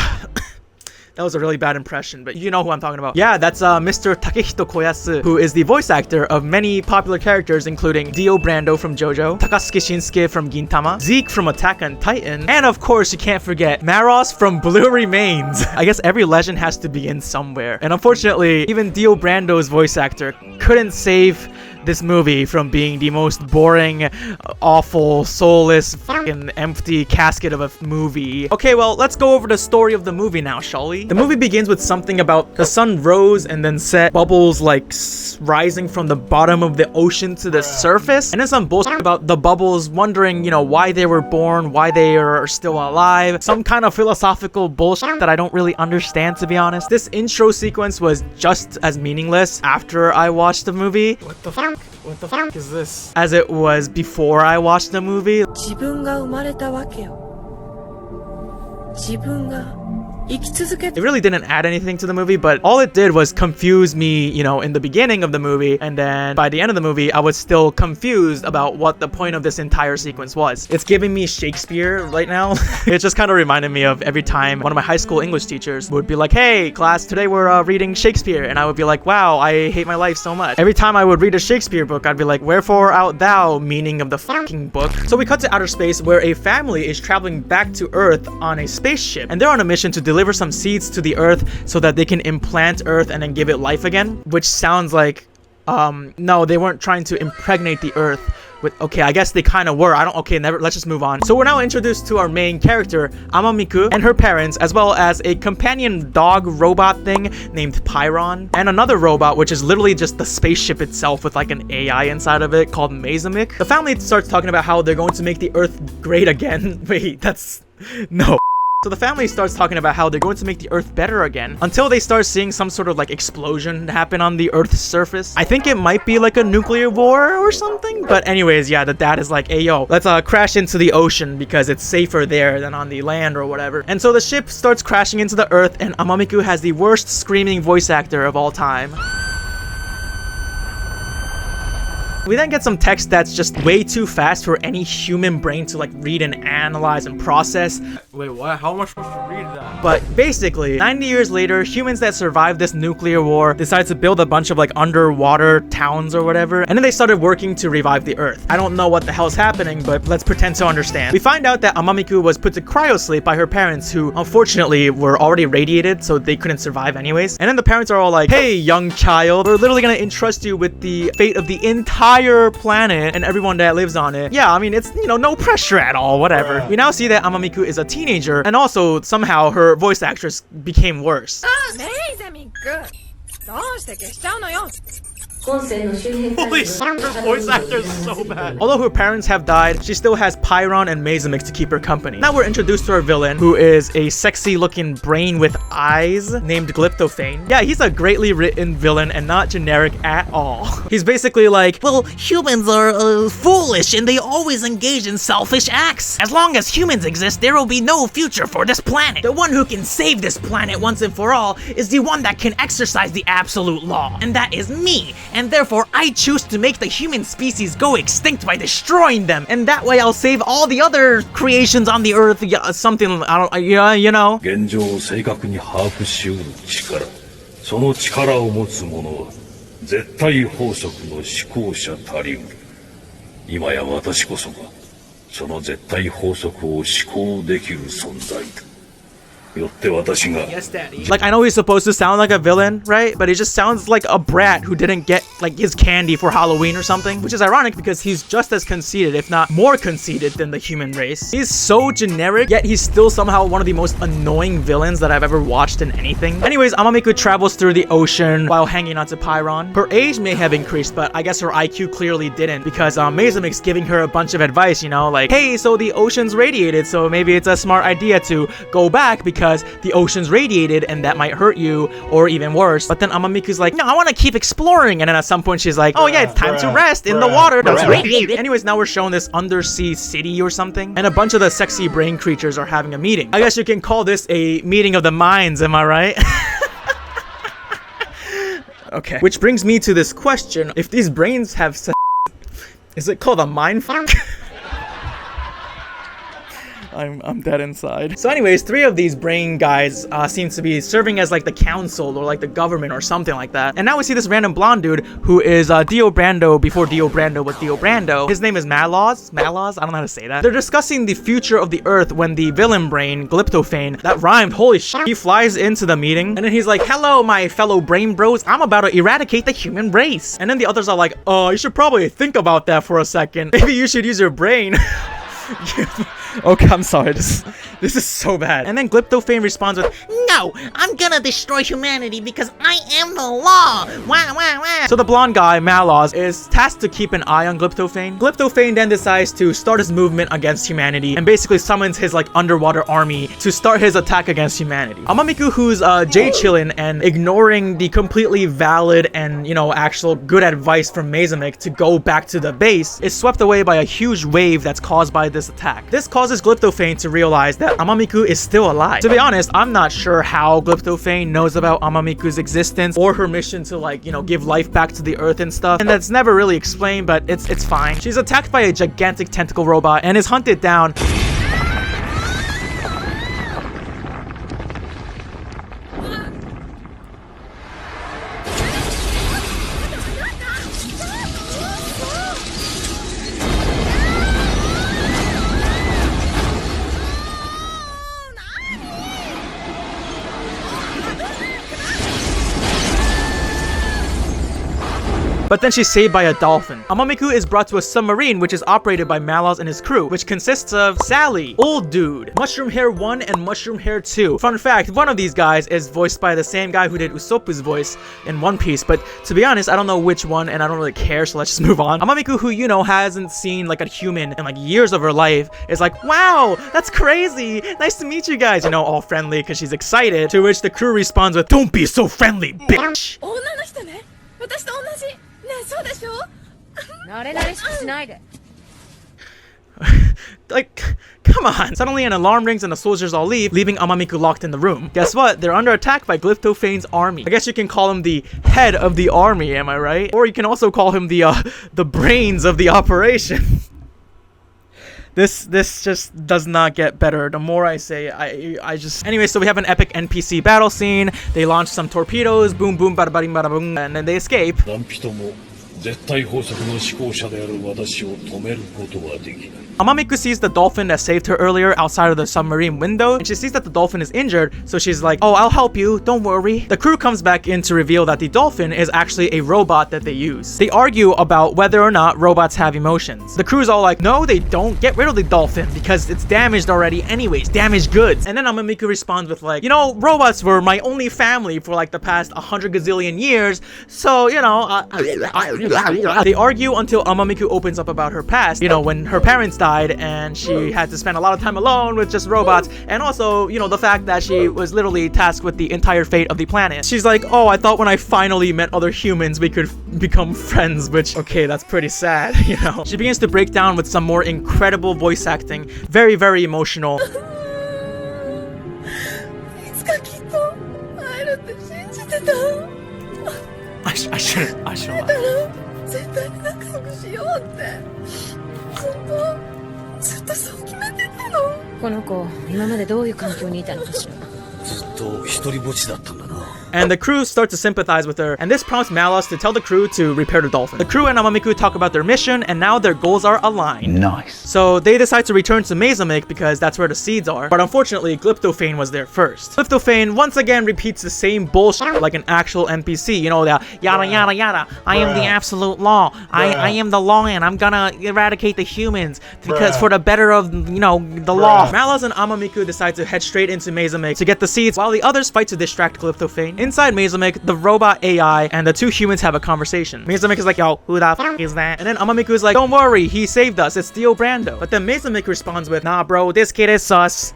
That was a really bad impression, but you know who I'm talking about. Yeah, that's Mr. Takehito Koyasu, who is the voice actor of many popular characters, including Dio Brando from JoJo, Takasuke Shinsuke from Gintama, Zeke from Attack on Titan, and of course, you can't forget Maros from Blue Remains. I guess every legend has to begin somewhere. And unfortunately, even Dio Brando's voice actor couldn't save this movie from being the most boring, awful, soulless, fucking empty casket of a movie. Okay, well, let's go over the story of the movie now, shall we? The movie begins with something about the sun rose and then set, bubbles like rising from the bottom of the ocean to the surface, and then some bullshit about the bubbles wondering, you know, why they were born, why they are still alive, some kind of philosophical bullshit that I don't really understand, to be honest. This intro sequence was just as meaningless after I watched the movie. What the fuck? What the fuck is this? As it was before I watched the movie. 自分が生まれたわけよ。自分が It really didn't add anything to the movie, but all it did was confuse me, you know, in the beginning of the movie, and then by the end of the movie, I was still confused about what the point of this entire sequence was. It's giving me Shakespeare right now. It just kind of reminded me of every time one of my high school English teachers would be like, hey, class, today we're reading Shakespeare, and I would be like, wow, I hate my life so much. Every time I would read a Shakespeare book, I'd be like, wherefore art thou, meaning of the fucking book. So we cut to outer space where a family is traveling back to Earth on a spaceship, and they're on a mission to deliver some seeds to the Earth so that they can implant Earth and then give it life again, which sounds like no, they weren't trying to impregnate the Earth with, okay, I guess they kind of were. Let's just move on. So we're now introduced to our main character, Amamiku, and her parents, as well as a companion dog robot thing named Pyron, and another robot, which is literally just the spaceship itself with like an AI inside of it called Musume. The family starts talking about how they're going to make the Earth great again. Wait, that's... no. So the family starts talking about how they're going to make the Earth better again until they start seeing some sort of like explosion happen on the Earth's surface. I think it might be like a nuclear war or something. But anyways, yeah, the dad is like, hey, yo, let's crash into the ocean because it's safer there than on the land or whatever. And so the ship starts crashing into the Earth, and Amamiku has the worst screaming voice actor of all time. We then get some text that's just way too fast for any human brain to like read and analyze and process. Wait, what? How am I supposed to read that? But basically, 90 years later, humans that survived this nuclear war decided to build a bunch of like underwater towns or whatever, and then they started working to revive the Earth. I don't know what the hell's happening, but let's pretend to understand. We find out that Amamiku was put to cryosleep by her parents, who unfortunately were already radiated, so they couldn't survive anyways. And then the parents are all like, hey, young child, we're literally gonna entrust you with the fate of the entire planet and everyone that lives on it. Yeah, I mean, it's, you know, no pressure at all, whatever. We now see that Amamiku is a teenager, and also somehow her voice actress became worse. Holy shit, her voice actor is so bad. Although her parents have died, she still has Pyron and Musume to keep her company. Now we're introduced to our villain, who is a sexy looking brain with eyes named Glyptophane. Yeah, he's a greatly written villain and not generic at all. He's basically like, well, humans are foolish and they always engage in selfish acts. As long as humans exist, there will be no future for this planet. The one who can save this planet once and for all is the one that can exercise the absolute law, and that is me. And therefore, I choose to make the human species go extinct by destroying them. And that way, I'll save all the other creations on the Earth. Yeah, something, I don't, yeah, you know. 現状を正確に把握しうる力。その力を持つ者は絶対法則の思考者たりうる。今や私こそがその絶対法則を思考できる存在だ。 Yes, Daddy. Like, I know he's supposed to sound like a villain, right? But he just sounds like a brat who didn't get, like, his candy for Halloween or something. Which is ironic because he's just as conceited, if not more conceited, than the human race. He's so generic, yet he's still somehow one of the most annoying villains that I've ever watched in anything. Anyways, Amamiku travels through the ocean while hanging onto Pyron. Her age may have increased, but I guess her IQ clearly didn't, because Musume's giving her a bunch of advice, you know, like, hey, so the ocean's radiated, so maybe it's a smart idea to go back because the ocean's radiated and that might hurt you, or even worse. But then Amamiku's like, no, I want to keep exploring. And then at some point she's like, oh yeah, it's time to rest in the water that's radiated. Anyways, now we're shown this undersea city or something, and a bunch of the sexy brain creatures are having a meeting. I guess you can call this a meeting of the minds, am I right? Okay, which brings me to this question. If these brains have is it called a mind fuck? I'm dead inside. So anyways, 3 of these brain guys seem to be serving as like the council or like the government or something like that. And now we see this random blonde dude who is Dio Brando before Dio Brando was Dio Brando. His name is Malaz? I don't know how to say that. They're discussing the future of the Earth when the villain brain, Glyptophane, that rhymed, holy shit, he flies into the meeting. And then he's like, hello, my fellow brain bros. I'm about to eradicate the human race. And then the others are like, oh, you should probably think about that for a second. Maybe you should use your brain. Okay, I'm sorry. This is so bad. And then Glyptophane responds with, no, I'm gonna destroy humanity because I am the law. Wah, wah, wah. So the blonde guy, Malaz, is tasked to keep an eye on Glyptophane. Glyptophane then decides to start his movement against humanity and basically summons his like underwater army to start his attack against humanity. Amamiku, who's J-chillin' and ignoring the completely valid and, you know, actual good advice from Musume to go back to the base, is swept away by a huge wave that's caused by this attack. This causes causes Glyptophane to realize that Amamiku is still alive. To be honest, I'm not sure how Glyptophane knows about Amamiku's existence or her mission to, like, you know, give life back to the earth and stuff. And that's never really explained, but it's fine. She's attacked by a gigantic tentacle robot and is hunted down. But then she's saved by a dolphin. Amamiku is brought to a submarine which is operated by Malos and his crew, which consists of Sally, Old Dude, Mushroom Hair 1, and Mushroom Hair 2. Fun fact, one of these guys is voiced by the same guy who did Usopp's voice in One Piece, but to be honest, I don't know which one and I don't really care, so let's just move on. Amamiku, who, you know, hasn't seen like a human in like years of her life, is like, wow, that's crazy, nice to meet you guys, you know, all friendly because she's excited, to which the crew responds with, don't be so friendly, bitch! Like, come on. Suddenly an alarm rings and the soldiers all leave, leaving Amamiku locked in the room. Guess what? They're under attack by Glyptophane's army. I guess you can call him the head of the army, am I right? Or you can also call him the brains of the operation. This just does not get better. The more I say, I just... Anyway, so we have an epic NPC battle scene. They launch some torpedoes, boom boom bada bada bada boom, and then they escape. Amamiku sees the dolphin that saved her earlier outside of the submarine window, and she sees that the dolphin is injured, so she's like, oh, I'll help you, don't worry. The crew comes back in to reveal that the dolphin is actually a robot that they use. They argue about whether or not robots have emotions. The crew's all like, no, they don't, get rid of the dolphin, because it's damaged already anyways, damaged goods. And then Amamiku responds with like, you know, robots were my only family for like the past 100 gazillion years, so, you know, they argue until Amamiku opens up about her past, you know, when her parents died and she had to spend a lot of time alone with just robots, and also, you know, the fact that she was literally tasked with the entire fate of the planet. She's like, oh, I thought when I finally met other humans we could become friends, which, okay, that's pretty sad, you know. She begins to break down with some more incredible voice acting, very, very emotional. I shouldn't laugh. この子、今までどういう環境にいたのかしら。ずっと一人ぼっちだったんだな。 And the crew start to sympathize with her, and this prompts Malos to tell the crew to repair the dolphin. The crew and Amamiku talk about their mission, and now their goals are aligned. Nice. So they decide to return to Maizamic because that's where the seeds are, but unfortunately, Glyptophane was there first. Glyptophane once again repeats the same bullshit like an actual NPC, you know, that yada yada yada, I am the absolute law, I am the law and I'm gonna eradicate the humans because for the better of, you know, the law. Malos and Amamiku decide to head straight into Maizamic to get the seeds, while the others fight to distract Glyptophane. Inside Maizamic, the robot AI and the two humans have a conversation. Maizamic is like, yo, who the f is that? And then Amamiku is like, don't worry, he saved us, it's Theo Brando. But then Maizamic responds with, nah bro, this kid is sus.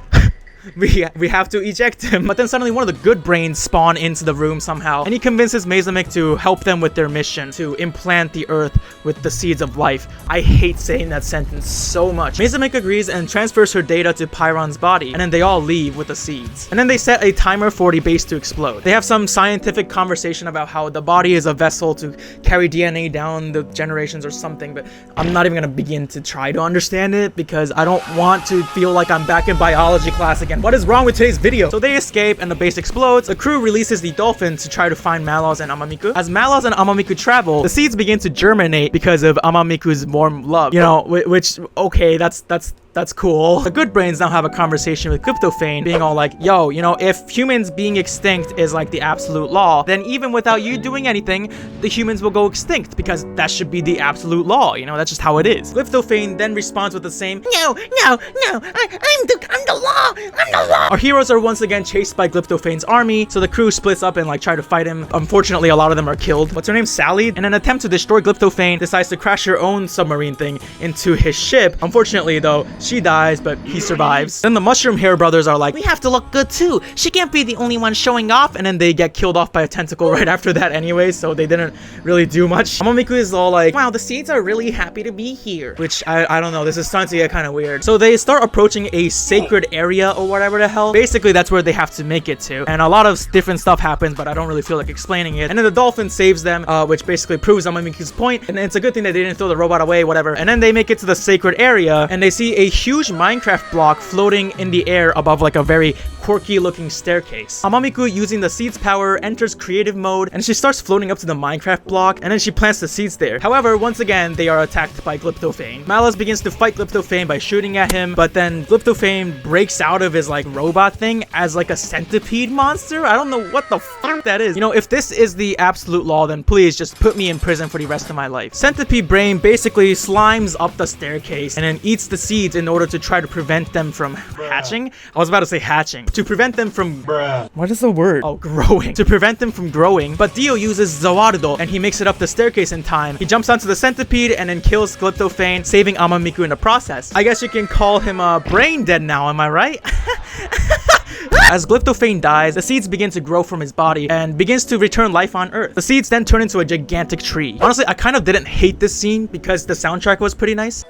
We have to eject him. But then suddenly one of the good brains spawn into the room somehow, and he convinces Maizamic to help them with their mission to implant the earth with the seeds of life. I hate saying that sentence so much. Maizamic agrees and transfers her data to Pyron's body, and then they all leave with the seeds. And then they set a timer for the base to explode. They have some scientific conversation about how the body is a vessel to carry DNA down the generations or something, but I'm not even gonna begin to try to understand it because I don't want to feel like I'm back in biology class again. What is wrong with today's video? So they escape and the base explodes. The crew releases the dolphin to try to find Malos and Amamiku. As Malos and Amamiku travel, the seeds begin to germinate because of Amamiku's warm love. You know, which, okay, that's cool. The good brains now have a conversation with Glyptophane, being all like, yo, you know, if humans being extinct is like the absolute law, then even without you doing anything, the humans will go extinct because that should be the absolute law, you know, that's just how it is. Glyptophane then responds with the same, no, I'm the law, I'm the law. Our heroes are once again chased by Glyptophane's army, so the crew splits up and like try to fight him. Unfortunately, a lot of them are killed. What's her name? Sally? In an attempt to destroy Glyptophane, decides to crash her own submarine thing into his ship. Unfortunately though, She dies, but he survives. Then the mushroom hair brothers are like, we have to look good too. She can't be the only one showing off. and then they get killed off by a tentacle right after that anyway, so they didn't really do much. Amamiku is all like, wow, the seeds are really happy to be here. Which, I don't know, this is starting to get kind of weird. So they start approaching a sacred area or whatever the hell. Basically, that's where they have to make it to. And a lot of different stuff happens, but I don't really feel like explaining it. And then the dolphin saves them, which basically proves Amamiku's point. And it's a good thing that they didn't throw the robot away, whatever. And then they make it to the sacred area, and they see a huge Minecraft block floating in the air above like a very quirky looking staircase. Amamiku, using the seed's power, enters creative mode, and she starts floating up to the Minecraft block, and then she plants the seeds there. However, once again, they are attacked by Glyptophane. Malice begins to fight Glyptophane by shooting at him, but then Glyptophane breaks out of his like robot thing as like a centipede monster. I don't know what the fuck that is. You know, if this is the absolute law, then please just put me in prison for the rest of my life. Centipede brain basically slimes up the staircase and then eats the seeds in order to try to prevent them from hatching. I was about to say hatching. To prevent them from what is the word? Oh, growing. To prevent them from growing. But Dio uses Zawarudo and he makes it up the staircase in time. He jumps onto the centipede and then kills Glyptophane, saving Amamiku in the process. I guess you can call him brain dead now, am I right? As Glyptophane dies, the seeds begin to grow from his body and begins to return life on Earth. The seeds then turn into a gigantic tree. Honestly, I kind of didn't hate this scene because the soundtrack was pretty nice.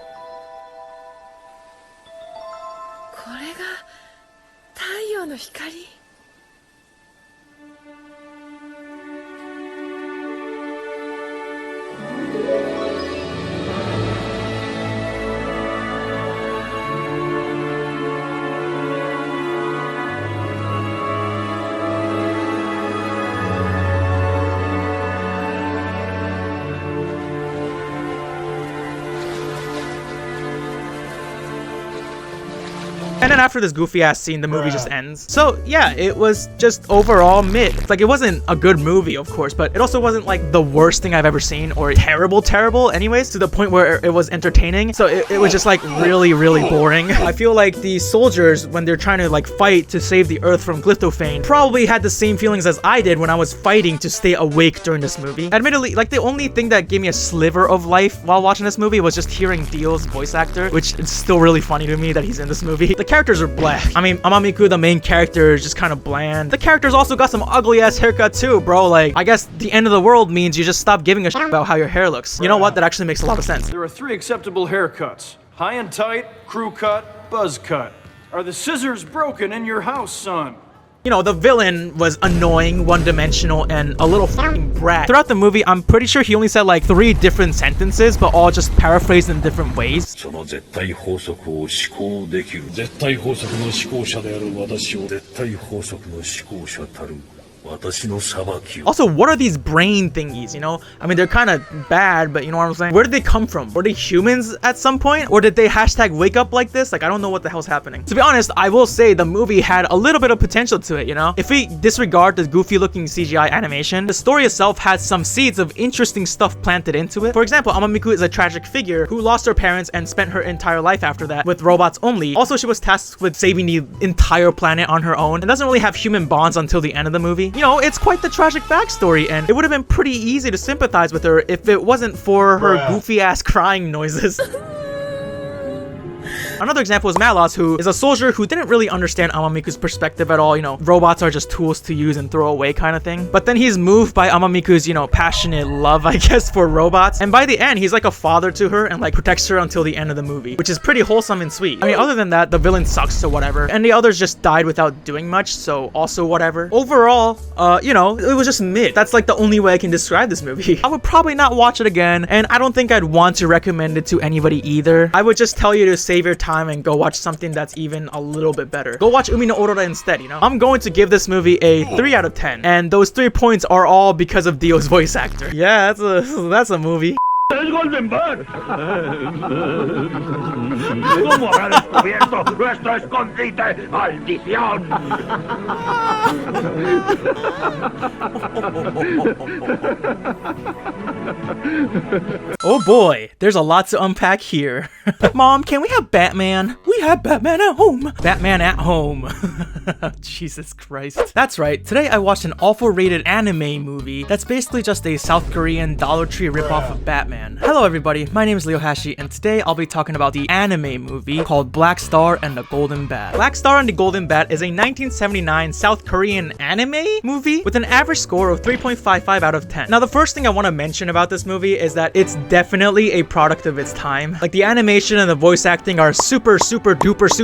And then after this goofy ass scene, the movie just ends. So yeah, it was just overall mid. Like, it wasn't a good movie, of course, but it also wasn't like the worst thing I've ever seen or terrible anyways, to the point where it was entertaining. So it was just like really boring. I feel like the soldiers, when they're trying to like fight to save the Earth from Glyptophane, probably had the same feelings as I did when I was fighting to stay awake during this movie. Admittedly, like the only thing that gave me a sliver of life while watching this movie was just hearing Dio's voice actor, which is still really funny to me that he's in this movie. The characters are black. I mean, Amamiku, the main character, is just kind of bland. The character's also got some ugly ass haircut too, bro. Like, I guess the end of the world means you just stop giving a shit about how your hair looks. You know what? That actually makes a lot of sense. There are 3 acceptable haircuts: high and tight, crew cut, buzz cut. Are the scissors broken in your house, son? You know, the villain was annoying, one-dimensional, and a little fucking brat. Throughout the movie, I'm pretty sure he only said like 3 different sentences, but all just paraphrased in different ways. Also, what are these brain thingies, you know? I mean, they're kind of bad, but you know what I'm saying? Where did they come from? Were they humans at some point? Or did they hashtag wake up like this? Like, I don't know what the hell's happening. To be honest, I will say the movie had a little bit of potential to it, you know? If we disregard the goofy looking CGI animation, the story itself had some seeds of interesting stuff planted into it. For example, Amamiku is a tragic figure who lost her parents and spent her entire life after that with robots only. Also, she was tasked with saving the entire planet on her own and doesn't really have human bonds until the end of the movie. You know, it's quite the tragic backstory, and it would have been pretty easy to sympathize with her if it wasn't for her goofy ass crying noises. Another example is Malos, who is a soldier who didn't really understand Amamiku's perspective at all. You know, robots are just tools to use and throw away kind of thing. But then he's moved by Amamiku's, you know, passionate love, I guess, for robots. And by the end, he's like a father to her and like protects her until the end of the movie, which is pretty wholesome and sweet. I mean, other than that, the villain sucks, so whatever. And the others just died without doing much, so also whatever. Overall, you know, it was just mid. That's like the only way I can describe this movie. I would probably not watch it again, and I don't think I'd want to recommend it to anybody either. I would just tell you to save your time and go watch something that's even a little bit better. Go watch Umi no Aurora instead, you know? I'm going to give this movie a 3 out of 10. And those 3 points are all because of Dio's voice actor. Yeah, that's a movie. ¡Es Golden Bird! ¿Cómo habrá descubierto nuestro escondite? ¡Maldición! Oh boy, there's a lot to unpack here. Mom, can we have Batman? We have Batman at home. Batman at home. Jesus Christ. That's right, today I watched an awful rated anime movie that's basically just a South Korean Dollar Tree ripoff of Batman. Hello everybody, my name is Leo Hashi, and today I'll be talking about the anime movie called Black Star and the Golden Bat. Black Star and the Golden Bat is a 1979 South Korean anime movie with an average score of 3.55 out of 10. Now the first thing I want to mention about this movie is that it's definitely a product of its time. Like the animation and the voice acting are super goofy.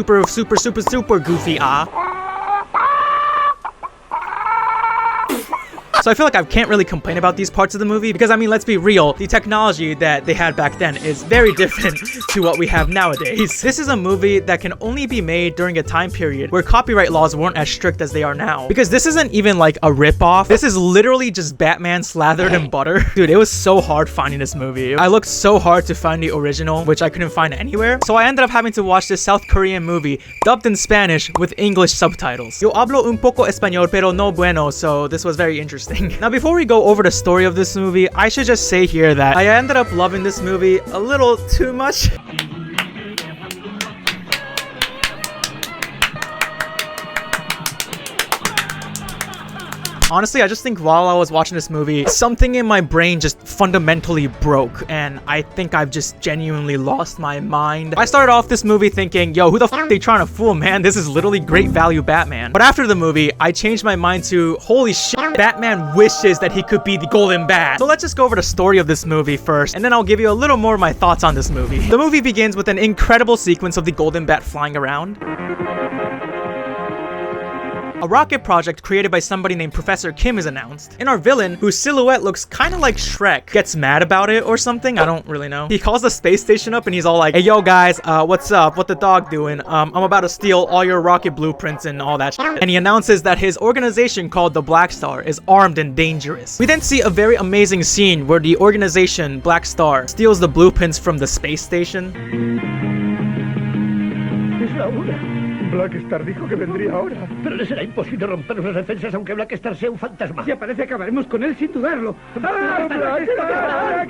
So I feel like I can't really complain about these parts of the movie because, I mean, let's be real, the technology that they had back then is very different to what we have nowadays. This is a movie that can only be made during a time period where copyright laws weren't as strict as they are now. Because this isn't even like a ripoff. This is literally just Batman slathered in butter. Dude, it was so hard finding this movie. I looked so hard to find the original, which I couldn't find anywhere. So I ended up having to watch this South Korean movie dubbed in Spanish with English subtitles. Yo hablo un poco español, pero no bueno, so this was very interesting. Now before we go over the story of this movie, I should just say here that I ended up loving this movie a little too much. Honestly, I just think while I was watching this movie, something in my brain just fundamentally broke, and I think I've just genuinely lost my mind. I started off this movie thinking, yo, who the f are they trying to fool, man? This is literally great value Batman. But after the movie, I changed my mind to, holy shit, Batman wishes that he could be the Golden Bat. So let's just go over the story of this movie first, and then I'll give you a little more of my thoughts on this movie. The movie begins with an incredible sequence of the Golden Bat flying around. A rocket project created by somebody named Professor Kim is announced, and our villain, whose silhouette looks kind of like Shrek, gets mad about it or something. I don't really know. He calls the space station up and he's all like, hey yo guys, what's up? What the dog doing? I'm about to steal all your rocket blueprints and all that shit. And he announces that his organization called the Black Star is armed and dangerous. We then see a very amazing scene where the organization Black Star steals the blueprints from the space station. Blackstar dijo que vendría ahora. Pero le será imposible romper las defensas aunque Blackstar sea un fantasma. Si aparece acabaremos con él sin dudarlo. ¡Blackstar!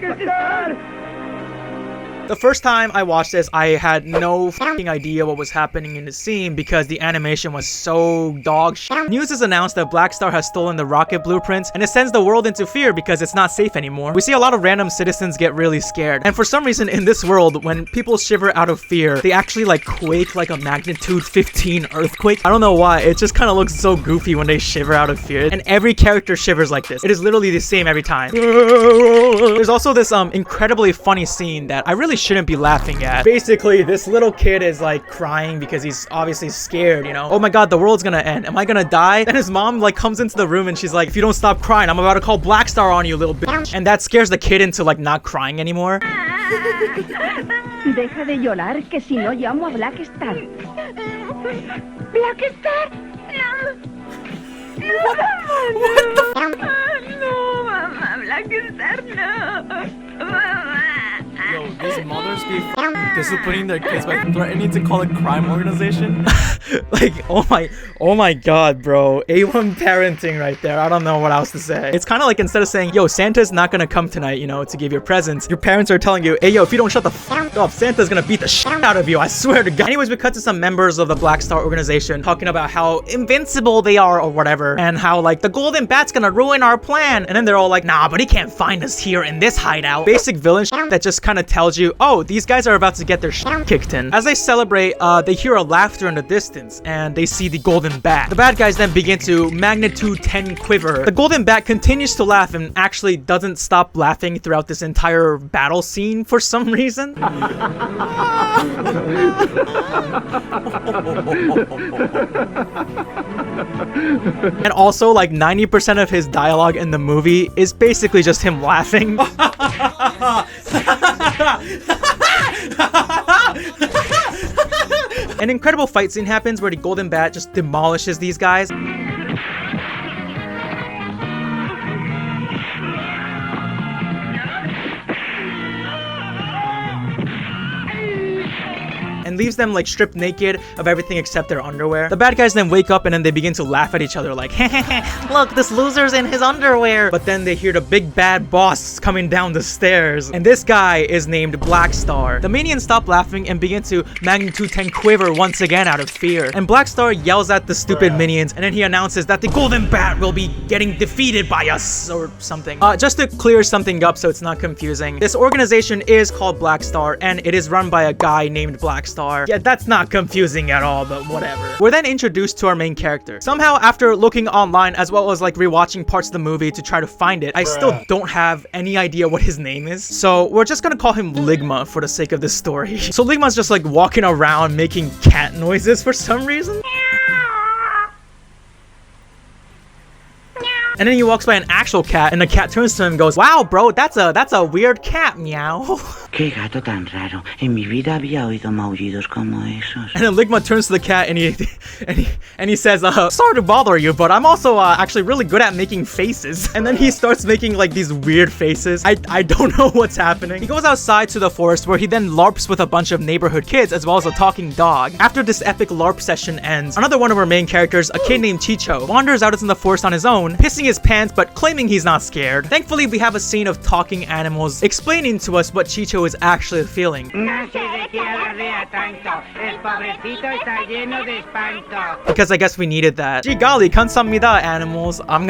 The first time I watched this, I had no fucking idea what was happening in the scene because the animation was so dog shit. News is announced that Black Star has stolen the rocket blueprints, and it sends the world into fear because it's not safe anymore. We see a lot of random citizens get really scared, and for some reason in this world, when people shiver out of fear, they actually like quake like a magnitude 15 earthquake. I don't know why, it just kind of looks so goofy when they shiver out of fear, and every character shivers like this. It is literally the same every time. There's also this incredibly funny scene that I really shouldn't be laughing at. Basically, this little kid is like crying because he's obviously scared, you know? Oh my god, the world's gonna end. Am I gonna die? Then his mom like comes into the room and she's like, if you don't stop crying, I'm about to call Black Star on you, little bitch. And that scares the kid into like not crying anymore. Deja de llorar, que si no llamo a Blackstar. Blackstar? What the f? No, Mama, Blackstar, no. Yo, these mothers be disciplining their kids by threatening to call a crime organization. Like, oh my god, bro. A1 parenting right there. I don't know what else to say. It's kind of like instead of saying, yo, Santa's not gonna come tonight, you know, to give your presents, your parents are telling you, hey, yo, if you don't shut the f up, Santa's gonna beat the shit out of you. I swear to God. Anyways, we cut to some members of the Black Star organization talking about how invincible they are or whatever, and how like the Golden Bat's gonna ruin our plan. And then they're all like, nah, but he can't find us here in this hideout. Basic villain shit that just kind of tells you, oh, these guys are about to get their shit kicked in. As they celebrate, they hear a laughter in the distance, and they see the Golden Bat. The bad guys then begin to magnitude 10 quiver. The Golden Bat continues to laugh and actually doesn't stop laughing throughout this entire battle scene for some reason. And also, like 90% of his dialogue in the movie is basically just him laughing. An incredible fight scene happens where the Golden Bat just demolishes these guys. and leaves them like stripped naked of everything except their underwear. The bad guys then wake up and then they begin to laugh at each other like, look, this loser's in his underwear. But then they hear the big bad boss coming down the stairs, and this guy is named Black Star. The minions stop laughing and begin to magnitude 10 quiver once again out of fear. And Black Star yells at the stupid minions, and then he announces that the Golden Bat will be getting defeated by us or something. Just to clear something up so it's not confusing, this organization is called Black Star, and it is run by a guy named Black Star. Yeah, that's not confusing at all, but whatever. We're then introduced to our main character. Somehow, after looking online as well as like rewatching parts of the movie to try to find it, I still don't have any idea what his name is. So we're just gonna call him Ligma for the sake of this story. So Ligma's just like walking around making cat noises for some reason. And then he walks by an actual cat, and the cat turns to him and goes, "Wow, bro, that's a weird cat, meow." Qué gato tan raro. En mi vida había oído maullidos como esos. And then Ligma turns to the cat and he says, "Sorry to bother you, but I'm also actually really good at making faces." And then he starts making like these weird faces. I don't know what's happening. He goes outside to the forest where he then LARPs with a bunch of neighborhood kids as well as a talking dog. After this epic LARP session ends, another one of our main characters, a kid named Chicho, wanders out into the forest on his own, pissing his pants but claiming he's not scared. Thankfully, we have a scene of talking animals explaining to us what Chicho is actually feeling. Because I guess we needed that. Gee golly, 감사합니다, animals. I'm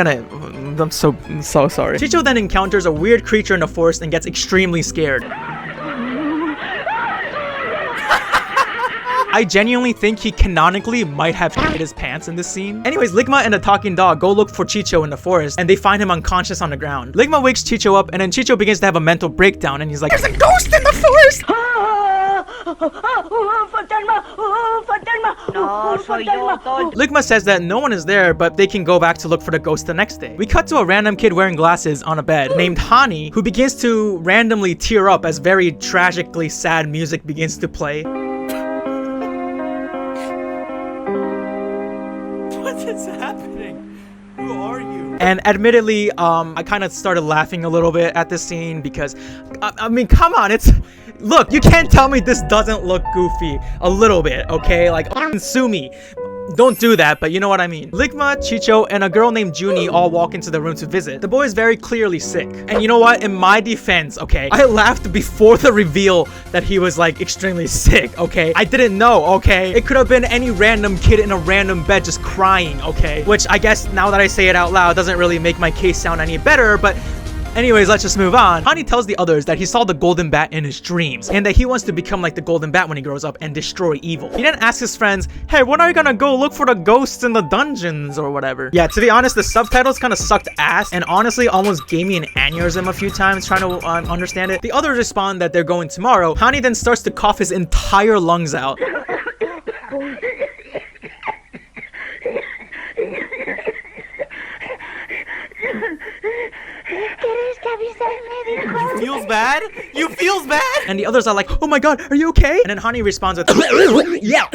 so sorry. Chicho then encounters a weird creature in the forest and gets extremely scared. I genuinely think he canonically might have shit his pants in this scene. Anyways, Ligma and the talking dog go look for Chicho in the forest, and they find him unconscious on the ground. Ligma wakes Chicho up, and then Chicho begins to have a mental breakdown, and he's like, "There's a ghost in the forest!" Ligma says that no one is there, but they can go back to look for the ghost the next day. We cut to a random kid wearing glasses on a bed named Hani, who begins to randomly tear up as very tragically sad music begins to play. What's happening? Who are you? And admittedly, I kind of started laughing a little bit at this scene because, I mean, come on, look, you can't tell me this doesn't look goofy a little bit, okay? Like, sue me. Don't do that, but you know what I mean. Ligma, Chicho, and a girl named Junie all walk into the room to visit. The boy is very clearly sick. And you know what? In my defense, okay, I laughed before the reveal that he was like extremely sick, okay? I didn't know, okay? It could have been any random kid in a random bed just crying, okay? Which I guess now that I say it out loud doesn't really make my case sound any better, but anyways, let's just move on. Hani tells the others that he saw the Golden Bat in his dreams and that he wants to become like the Golden Bat when he grows up and destroy evil. He then asks his friends, "Hey, when are you gonna go look for the ghosts in the dungeons or whatever?" Yeah, to be honest, the subtitles kind of sucked ass and honestly almost gave me an aneurysm a few times trying to understand it. The others respond that they're going tomorrow. Hani then starts to cough his entire lungs out. You feels bad? You feels bad? And the others are like, "Oh my god, are you okay?" And then Hani responds with, "Yeah,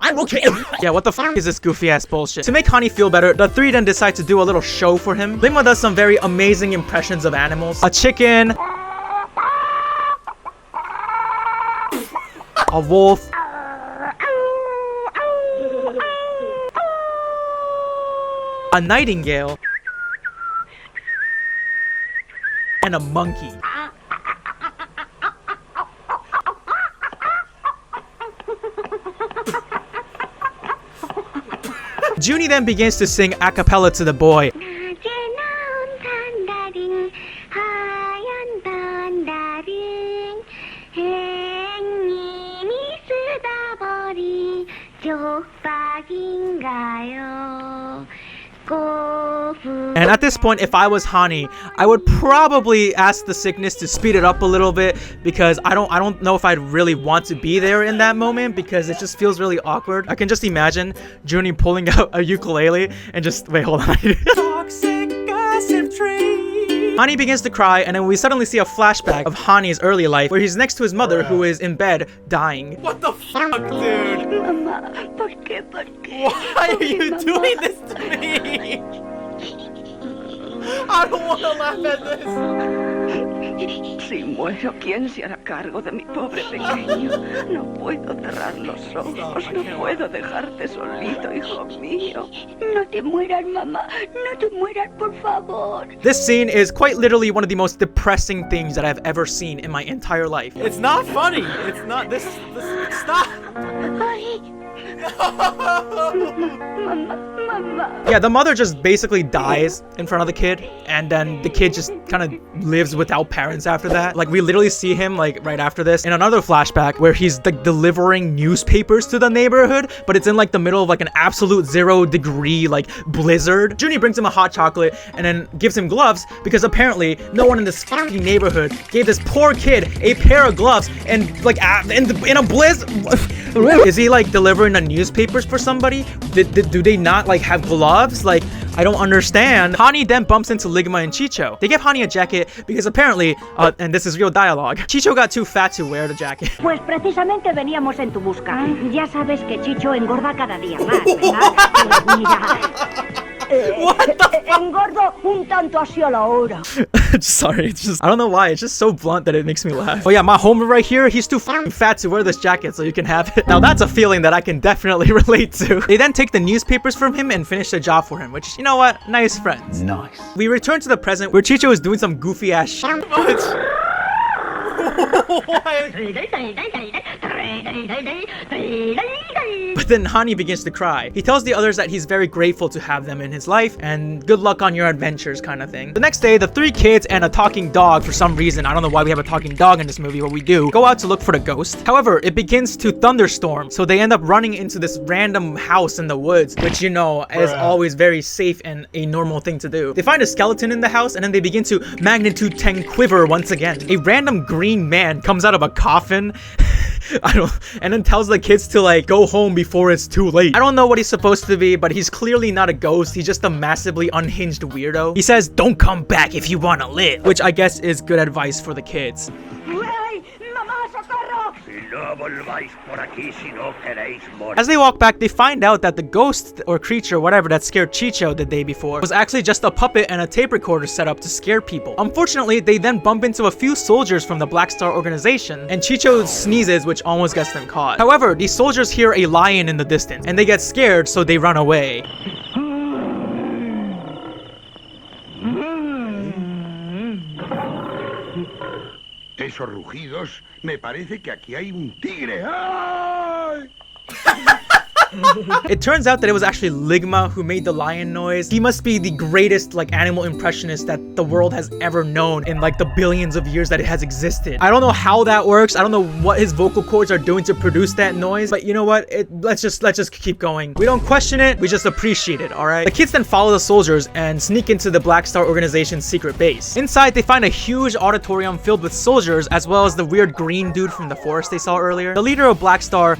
I'm okay." Yeah, what the fuck is this goofy ass bullshit? To make Hani feel better, the three then decide to do a little show for him. Ligma does some very amazing impressions of animals. A chicken, a wolf, a nightingale, and a monkey. Junie then begins to sing a cappella to the boy. And at this point, if I was Hani, I would probably ask the sickness to speed it up a little bit because I don't know if I'd really want to be there in that moment because it just feels really awkward. I can just imagine Junie pulling out a ukulele and just wait, hold on. Toxic gossip tree. Hani begins to cry, and then we suddenly see a flashback of Hani's early life where he's next to his mother who is in bed dying. What the fuck, dude? Why are you doing this to me? I don't want to laugh at this. Si muero, ¿quién se hará cargo de mi pobre pequeño? No puedo cerrar los ojos, no puedo dejarte solito, hijo mío. No te mueras, mamá. No te mueras, por favor. This scene is quite literally one of the most depressing things that I've ever seen in my entire life. It's not funny. It's not. This stop. Yeah, the mother just basically dies in front of the kid, and then the kid just kind of lives without parents after that. Like, we literally see him, like, right after this in another flashback where he's, like, delivering newspapers to the neighborhood, but it's in, like, the middle of, like, an absolute 0-degree, like, blizzard. Junie brings him a hot chocolate and then gives him gloves because apparently no one in this fucking neighborhood gave this poor kid a pair of gloves and, like, in a blizzard. Is he, like, delivering the newspapers for somebody? Do they not, like, have gloves? Like, I don't understand. Hani then bumps into Ligma and Chicho. They give Hani a jacket because apparently, and this is real dialogue, Chicho got too fat to wear the jacket. Pues precisamente veníamos en tu busca. Ya sabes que Chicho engorda cada día más, ¿verdad? Mira. Engordo un tanto hacia la hora. Sorry, it's just, I don't know why, it's just so blunt that it makes me laugh. Oh yeah, my homie right here, he's too fucking fat to wear this jacket, so you can have it. Now that's a feeling that I can definitely relate to. They then take the newspapers from him and finish the job for him, which, you know what, nice friends. Nice. We return to the present where Chicho is doing some goofy ass shit. But then Hani begins to cry. He tells the others that he's very grateful to have them in his life and good luck on your adventures kind of thing. The next day, the 3 kids and a talking dog, for some reason, I don't know why we have a talking dog in this movie, but we do, go out to look for the ghost. However, it begins to thunderstorm, so they end up running into this random house in the woods, which, you know, is always very safe and a normal thing to do. They find a skeleton in the house and then they begin to magnitude 10 quiver once again. A random green man comes out of a coffin and then tells the kids to, like, go home before it's too late. I don't know what he's supposed to be, but he's clearly not a ghost. He's just a massively unhinged weirdo. He says, don't come back if you want to live, which I guess is good advice for the kids. As they walk back, they find out that the ghost or creature, whatever, that scared Chicho the day before was actually just a puppet and a tape recorder set up to scare people. Unfortunately, they then bump into a few soldiers from the Black Star organization, and Chicho sneezes, which almost gets them caught. However, these soldiers hear a lion in the distance, and they get scared, so they run away. Esos rugidos, me parece que aquí hay un tigre. ¡Ay! It turns out that it was actually Ligma who made the lion noise. He must be the greatest, like, animal impressionist that the world has ever known in, like, the billions of years that it has existed. I don't know how that works. I don't know what his vocal cords are doing to produce that noise, but you know what? Let's just keep going. We don't question it, we just appreciate it, all right? The kids then follow the soldiers and sneak into the Black Star organization's secret base. Inside, they find a huge auditorium filled with soldiers, as well as the weird green dude from the forest they saw earlier. The leader of Black Star,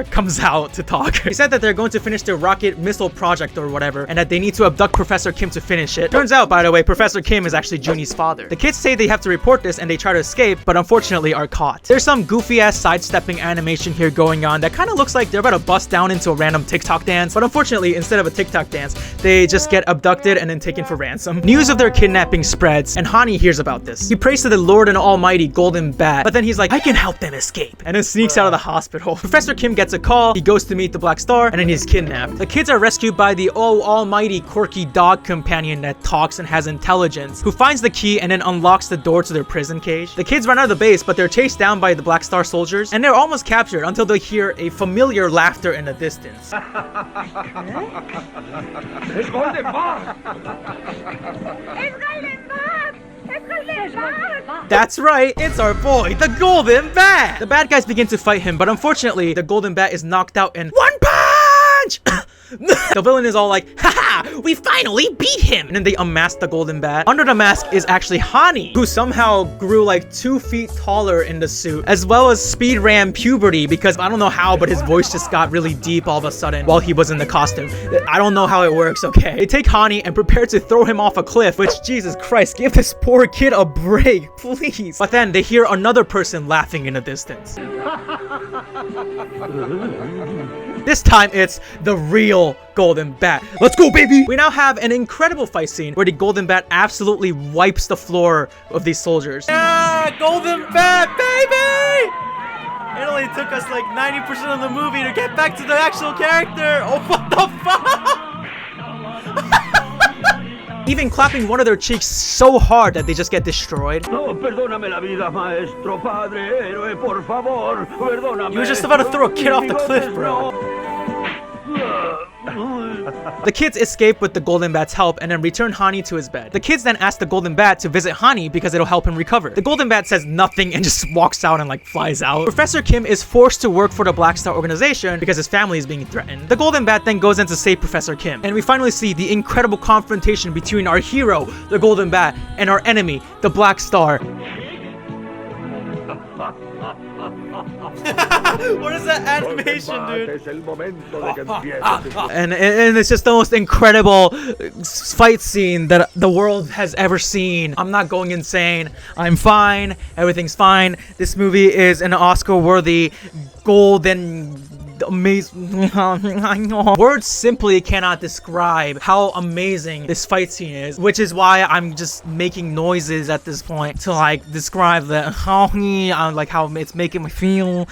comes out to talk. He said that they're going to finish their rocket missile project or whatever, and that they need to abduct Professor Kim to finish it. Turns out, by the way, Professor Kim is actually Junie's father. The kids say they have to report this and they try to escape, but unfortunately are caught. There's some goofy ass sidestepping animation here going on that kind of looks like they're about to bust down into a random TikTok dance, but unfortunately, instead of a TikTok dance, they just get abducted and then taken for ransom. News of their kidnapping spreads, and Hani hears about this. He prays to the Lord and Almighty Golden Bat, but then he's like, I can help them escape, and then sneaks out of the hospital. Professor Kim gets a call, he goes to meet the Black Star, and then he's kidnapped. The kids are rescued by the almighty quirky dog companion that talks and has intelligence, who finds the key and then unlocks the door to their prison cage. The kids run out of the base, but they're chased down by the Black Star soldiers, and they're almost captured until they hear a familiar laughter in the distance. It's Golden Bat! That's right, it's our boy, the Golden Bat! The bad guys begin to fight him, but unfortunately, the Golden Bat is knocked out in one punch! The villain is all like, haha, we finally beat him! And then they unmask the Golden Bat. Under the mask is actually Hani, who somehow grew like 2 feet taller in the suit, as well as speed ran puberty because I don't know how, but his voice just got really deep all of a sudden while he was in the costume. I don't know how it works, okay? They take Hani and prepare to throw him off a cliff, which, Jesus Christ, give this poor kid a break, please. But then they hear another person laughing in the distance. This time it's the real Golden Bat. Let's go, baby! We now have an incredible fight scene where the Golden Bat absolutely wipes the floor of these soldiers. Yeah, Golden Bat, baby! It only took us like 90% of the movie to get back to the actual character. Oh, what the fuck? Even clapping one of their cheeks so hard that they just get destroyed. No, perdóname la vida, maestro, padre, héroe, por favor, perdóname. You were just about to throw a kid off the cliff, bro. The kids escape with the Golden Bat's help and then return Hani to his bed. The kids then ask the Golden Bat to visit Hani because it'll help him recover. The Golden Bat says nothing and just walks out and like flies out. Professor Kim is forced to work for the Black Star organization because his family is being threatened. The Golden Bat then goes in to save Professor Kim, and we finally see the incredible confrontation between our hero, the Golden Bat, and our enemy, the Black Star. What is that animation, dude? And it's just the most incredible fight scene that the world has ever seen. I'm not going insane. I'm fine. Everything's fine. This movie is an Oscar-worthy golden amazing. Words simply cannot describe how amazing this fight scene is, which is why I'm just making noises at this point to like describe the how it's making me feel.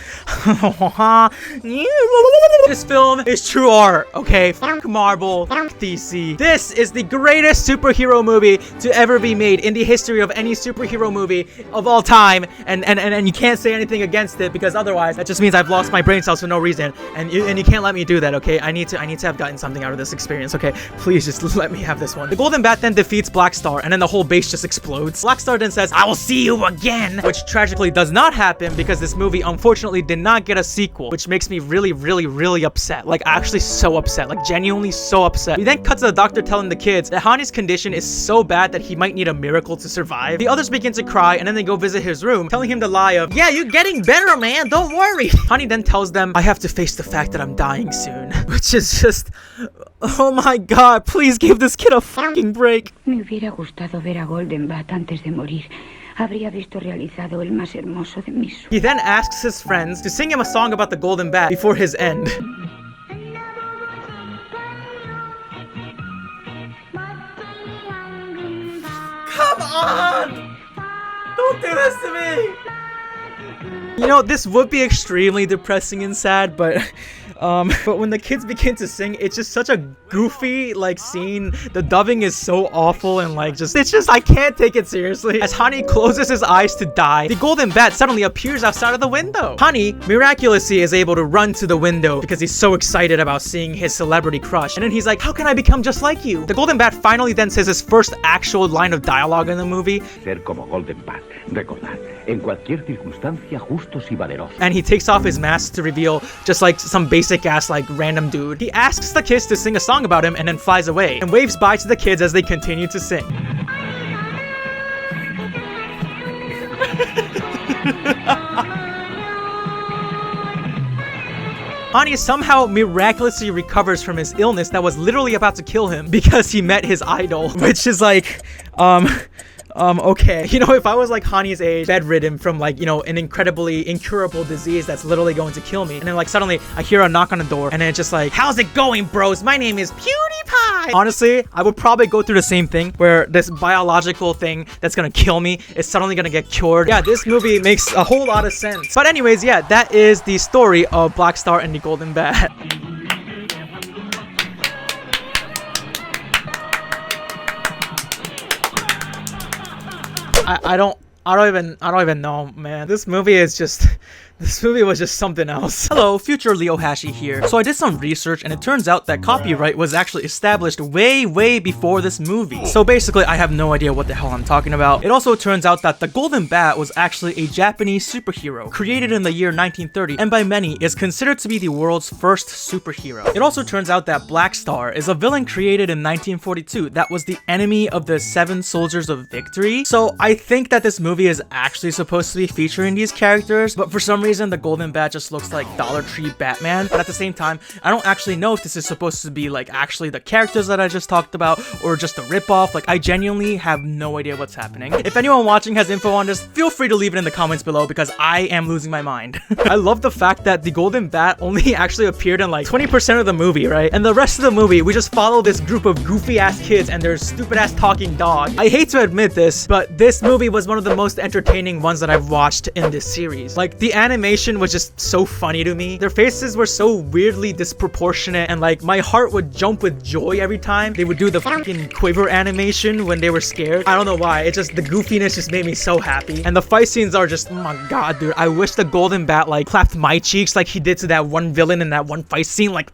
This film is true art, okay? Fuck Marvel, fuck DC. This is the greatest superhero movie to ever be made in the history of any superhero movie of all time, and you can't say anything against it because otherwise that just means I've lost my brain cells for no reason. And you can't let me do that, okay? I need to have gotten something out of this experience, okay? Please just let me have this one. The Golden Bat then defeats Black Star, and then the whole base just explodes. Black Star then says, "I will see you again," which tragically does not happen because this movie unfortunately did not get a sequel, which makes me really upset. Like actually so upset, like genuinely so upset. We then cut to the doctor telling the kids that Hani's condition is so bad that he might need a miracle to survive. The others begin to cry, and then they go visit his room, telling him the lie of, "Yeah, you're getting better, man, don't worry." Hani then tells them, "I have to face the fact that I'm dying soon," which is just, oh my god, please give this kid a fucking break. Me hubiera gustado ver a Golden Bat antes de morir. Habría visto realizado el más hermoso de mis sueños. He then asks his friends to sing him a song about the Golden Bat before his end. Come on! Don't do this to me! You know, this would be extremely depressing and sad, but when the kids begin to sing, it's just such a goofy, like, scene. The dubbing is so awful and, like, it's just, I can't take it seriously. As Hani closes his eyes to die, the Golden Bat suddenly appears outside of the window. Hani, miraculously, is able to run to the window because he's so excited about seeing his celebrity crush. And then he's like, "How can I become just like you?" The Golden Bat finally then says his first actual line of dialogue in the movie. Ser como Golden Bat, recordar, en cualquier circunstancia justos y valerosos. And he takes off his mask to reveal just like some basic ass like random dude. He asks the kids to sing a song about him and then flies away and waves bye to the kids as they continue to sing. Hani somehow miraculously recovers from his illness that was literally about to kill him because he met his idol, which is like, okay. You know, if I was like Hani's age, bedridden from like, you know, an incredibly incurable disease that's literally going to kill me, and then like suddenly I hear a knock on the door, and then it's just like, "How's it going, bros? My name is PewDiePie." Honestly, I would probably go through the same thing where this biological thing that's gonna kill me is suddenly gonna get cured. Yeah, this movie makes a whole lot of sense. But anyways, yeah, that is the story of Black Star and the Golden Bat. I don't even know, man. This movie was just something else. Hello, future Leo Hashi here. So I did some research and it turns out that copyright was actually established way before this movie. So basically I have no idea what the hell I'm talking about. It also turns out that the Golden Bat was actually a Japanese superhero created in the year 1930 and by many is considered to be the world's first superhero. It also turns out that Black Star is a villain created in 1942 that was the enemy of the 7 Soldiers of Victory. So I think that this movie is actually supposed to be featuring these characters, but for some reason, the Golden Bat just looks like Dollar Tree Batman, but at the same time, I don't actually know if this is supposed to be like actually the characters that I just talked about or just a ripoff. Like, I genuinely have no idea what's happening. If anyone watching has info on this, feel free to leave it in the comments below because I am losing my mind. I love the fact that the Golden Bat only actually appeared in like 20% of the movie, right? And the rest of the movie, we just follow this group of goofy ass kids and their stupid ass talking dog. I hate to admit this, but this movie was one of the most entertaining ones that I've watched in this series. Like, the animation was just so funny to me. Their faces were so weirdly disproportionate, and like my heart would jump with joy every time they would do the fucking quiver animation when they were scared. I don't know why. It just, the goofiness just made me so happy. And the fight scenes are just, oh my god, dude. I wish the Golden Bat like clapped my cheeks like he did to that one villain in that one fight scene. Like,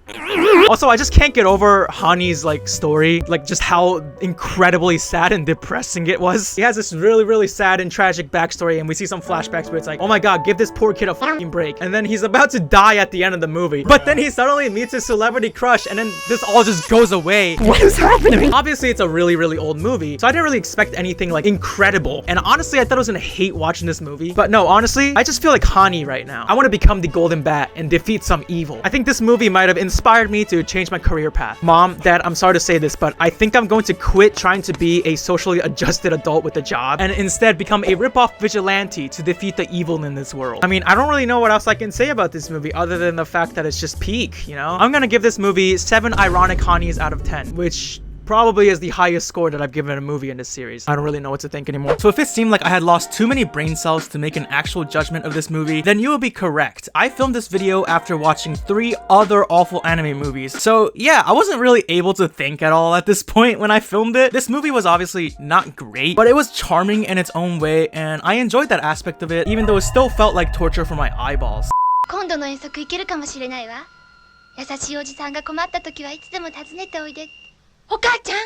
also, I just can't get over Hani's like story, like just how incredibly sad and depressing it was. He has this really sad and tragic backstory, and we see some flashbacks where it's like, oh my god, give this poor kid a fucking break. And then he's about to die at the end of the movie, but then he suddenly meets his celebrity crush, and then this all just goes away. What is happening? Obviously, it's a really old movie, so I didn't really expect anything like incredible. And honestly, I thought I was gonna hate watching this movie, but no, honestly, I just feel like Hani right now. I want to become the Golden Bat and defeat some evil. I think this movie might have inspired me to change my career path. Mom, Dad, I'm sorry to say this, but I think I'm going to quit trying to be a socially adjusted adult with a job and instead become a ripoff vigilante to defeat the evil in this world. I mean, I don't really know what else I can say about this movie other than the fact that it's just peak, you know? I'm gonna give this movie 7 ironic Hanis out of 10, which probably is the highest score that I've given a movie in this series. I don't really know what to think anymore. So if it seemed like I had lost too many brain cells to make an actual judgment of this movie, then you will be correct. I filmed this video after watching 3 other awful anime movies. So yeah, I wasn't really able to think at all at this point when I filmed it. This movie was obviously not great, but it was charming in its own way, and I enjoyed that aspect of it, even though it still felt like torture for my eyeballs. 今度の遠足行けるかもしれないわ。優しいおじさんが困った時はいつでも訪ねておいで。お母ちゃん。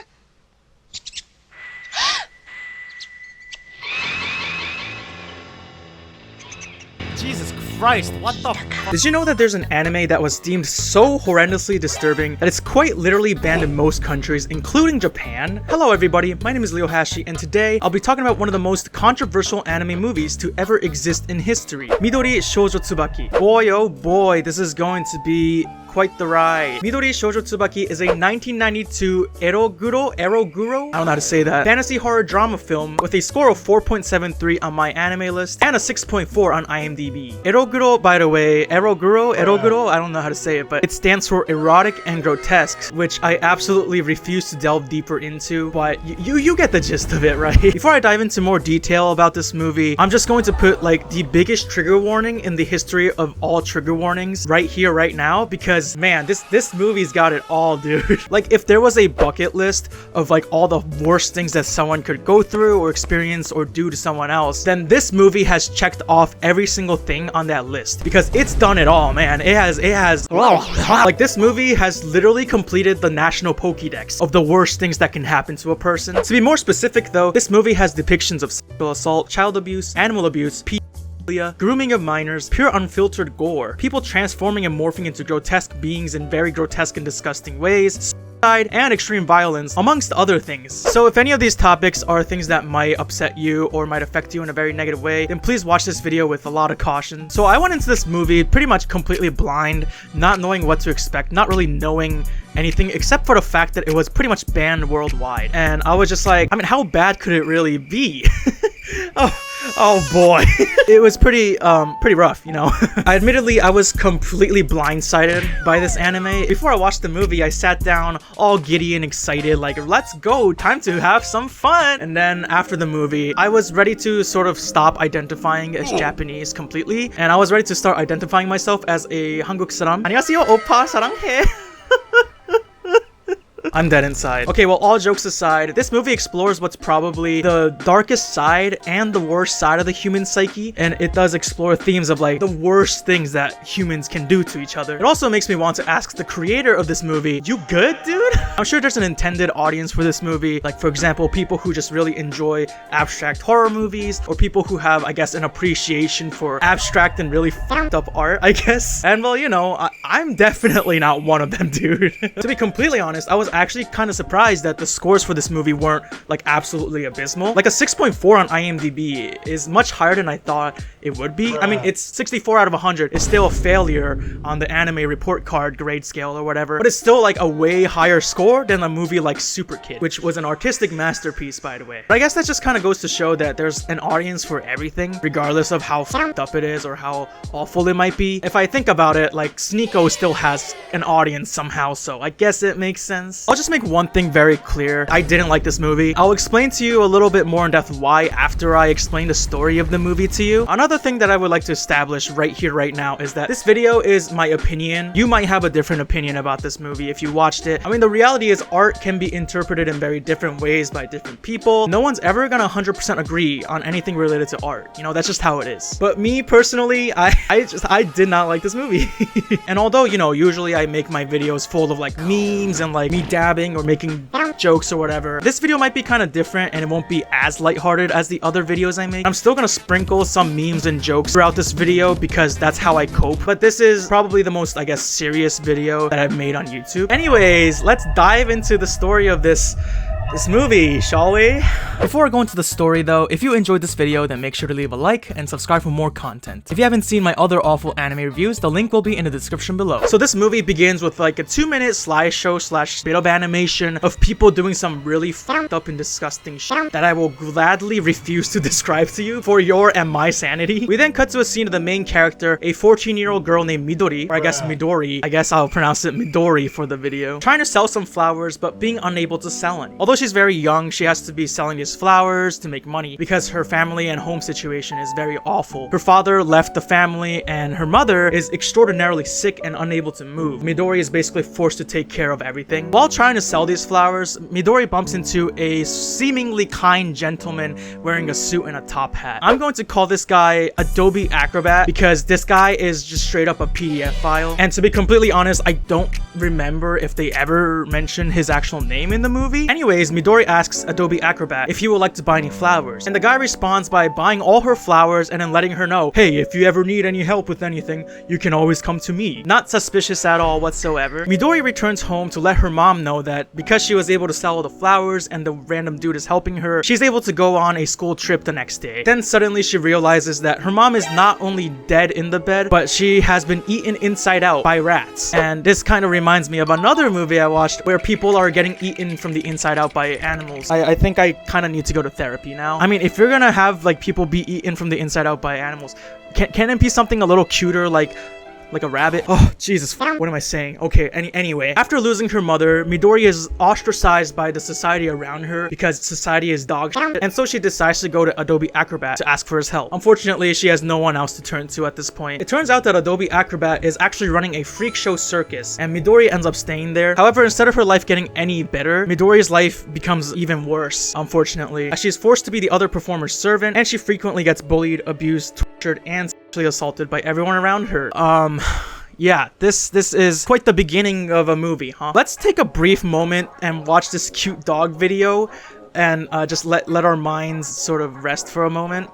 Jesus Christ, what the f? Did you know that there's an anime that was deemed so horrendously disturbing that it's quite literally banned in most countries, including Japan? Hello everybody, my name is Leo Hashi, and today I'll be talking about one of the most controversial anime movies to ever exist in history, Midori Shoujo Tsubaki. Boy oh boy, this is going to be quite the ride. Midori Shoujo Tsubaki is a 1992 eroguro? I don't know how to say that. Fantasy horror drama film with a score of 4.73 on my anime list and a 6.4 on IMDb. Eroguro, by the way, eroguro, I don't know how to say it, but it stands for erotic and grotesque, which I absolutely refuse to delve deeper into, but you get the gist of it, right? Before I dive into more detail about this movie, I'm just going to put like the biggest trigger warning in the history of all trigger warnings right here, right now, because man, this movie's got it all, dude. Like, if there was a bucket list of like all the worst things that someone could go through or experience or do to someone else, then this movie has checked off every single thing on that list because it's done it all, man. It has like, this movie has literally completed the national Pokédex of the worst things that can happen to a person. To be more specific though, this movie has depictions of sexual assault, child abuse, animal abuse, grooming of minors, pure unfiltered gore, people transforming and morphing into grotesque beings in very grotesque and disgusting ways, suicide, and extreme violence, amongst other things. So if any of these topics are things that might upset you or might affect you in a very negative way, then please watch this video with a lot of caution. So I went into this movie pretty much completely blind, not knowing what to expect, not really knowing anything except for the fact that it was pretty much banned worldwide. And I was just like, I mean, how bad could it really be? Oh boy. It was pretty rough, you know. Admittedly, I was completely blindsided by this anime. Before I watched the movie, I sat down all giddy and excited, like, let's go, time to have some fun. And then after the movie, I was ready to sort of stop identifying as Japanese completely, and I was ready to start identifying myself as a Hanguk saram. 안녕하세요, 오빠 사랑해. I'm dead inside. Okay, well, all jokes aside, this movie explores what's probably the darkest side and the worst side of the human psyche, and it does explore themes of like the worst things that humans can do to each other. It also makes me want to ask the creator of this movie, you good, dude? I'm sure there's an intended audience for this movie, like for example, people who just really enjoy abstract horror movies, or people who have, I guess, an appreciation for abstract and really fucked up art, I guess. And well, you know, I'm definitely not one of them, dude. To be completely honest, I was actually actually kind of surprised that the scores for this movie weren't like absolutely abysmal. Like a 6.4 on IMDb is much higher than I thought it would be. I mean, it's 64 out of 100. It's still a failure on the anime report card grade scale or whatever, but it's still like a way higher score than a movie like Super Kid, which was an artistic masterpiece, by the way. But I guess that just kind of goes to show that there's an audience for everything, regardless of how fucked up it is or how awful it might be. If I think about it, like Sneeko still has an audience somehow, so I guess it makes sense. I'll just make one thing very clear. I didn't like this movie. I'll explain to you a little bit more in depth why after I explain the story of the movie to you. Another thing that I would like to establish right here, right now, is that this video is my opinion. You might have a different opinion about this movie if you watched it. I mean, the reality is art can be interpreted in very different ways by different people. No one's ever gonna 100% agree on anything related to art. You know, that's just how it is. But me personally, I did not like this movie. And although, you know, usually I make my videos full of like memes and like me dabbing or making jokes or whatever, this video might be kind of different and it won't be as lighthearted as the other videos I make. I'm still gonna sprinkle some memes and jokes throughout this video because that's how I cope. But this is probably the most, I guess, serious video that I've made on YouTube. Anyways, let's dive into the story of this movie, shall we? Before I go into the story though, if you enjoyed this video, then make sure to leave a like and subscribe for more content. If you haven't seen my other awful anime reviews, the link will be in the description below. So this movie begins with like a 2-minute slideshow slash bit of animation of people doing some really fucked up and disgusting shit that I will gladly refuse to describe to you for your and my sanity. We then cut to a scene of the main character, a 14-year-old girl named Midori, or I guess Midori. I guess I'll pronounce it Midori for the video, trying to sell some flowers but being unable to sell any. Although she's very young, she has to be selling these flowers to make money because her family and home situation is very awful. Her father left the family and her mother is extraordinarily sick and unable to move. Midori is basically forced to take care of everything. While trying to sell these flowers, Midori bumps into a seemingly kind gentleman wearing a suit and a top hat. I'm going to call this guy Adobe Acrobat because this guy is just straight up a PDF file. And to be completely honest, I don't remember if they ever mentioned his actual name in the movie. Anyways, Midori asks Adobe Acrobat if he would like to buy any flowers, and the guy responds by buying all her flowers and then letting her know, hey, if you ever need any help with anything, you can always come to me. Not suspicious at all whatsoever. Midori returns home to let her mom know that because she was able to sell all the flowers and the random dude is helping her, she's able to go on a school trip the next day. Then suddenly she realizes that her mom is not only dead in the bed, but she has been eaten inside out by rats. And this kind of reminds me of another movie I watched where people are getting eaten from the inside out by animals. I think I kind of need to go to therapy now. I mean, if you're gonna have like people be eaten from the inside out by animals, can it be something a little cuter, like a rabbit? Oh, Jesus, what am I saying? Okay, anyway, after losing her mother, Midori is ostracized by the society around her because society is dog shit, and so she decides to go to Adobe Acrobat to ask for his help. Unfortunately, she has no one else to turn to at this point. It turns out that Adobe Acrobat is actually running a freak show circus, and Midori ends up staying there. However, instead of her life getting any better, Midori's life becomes even worse, unfortunately, as she is forced to be the other performer's servant, and she frequently gets bullied, abused, tortured, and sexually assaulted by everyone around her. Yeah, this is quite the beginning of a movie, huh? Let's take a brief moment and watch this cute dog video and just let our minds sort of rest for a moment.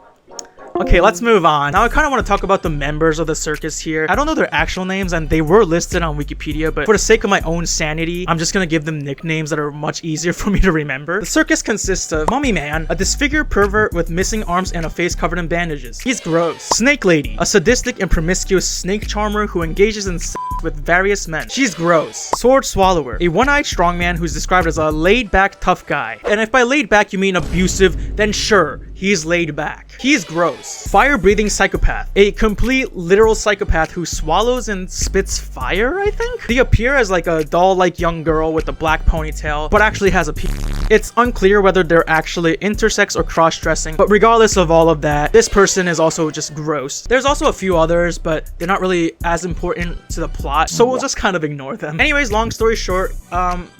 Okay, let's move on. Now I kind of want to talk about the members of the circus here. I don't know their actual names and they were listed on Wikipedia, but for the sake of my own sanity, I'm just gonna give them nicknames that are much easier for me to remember. The circus consists of Mummy Man, a disfigured pervert with missing arms and a face covered in bandages. He's gross. Snake Lady, a sadistic and promiscuous snake charmer who engages in sex with various men. She's gross. Sword Swallower, a one-eyed strongman who's described as a laid-back tough guy. And if by laid back you mean abusive, then sure, he's laid back. He's gross. Fire-breathing psychopath, a complete literal psychopath who swallows and spits fire, I think? They appear as like a doll-like young girl with a black ponytail, but actually has a penis. It's unclear whether they're actually intersex or cross-dressing, but regardless of all of that, this person is also just gross. There's also a few others, but they're not really as important to the plot, so we'll just kind of ignore them. Anyways, long story short,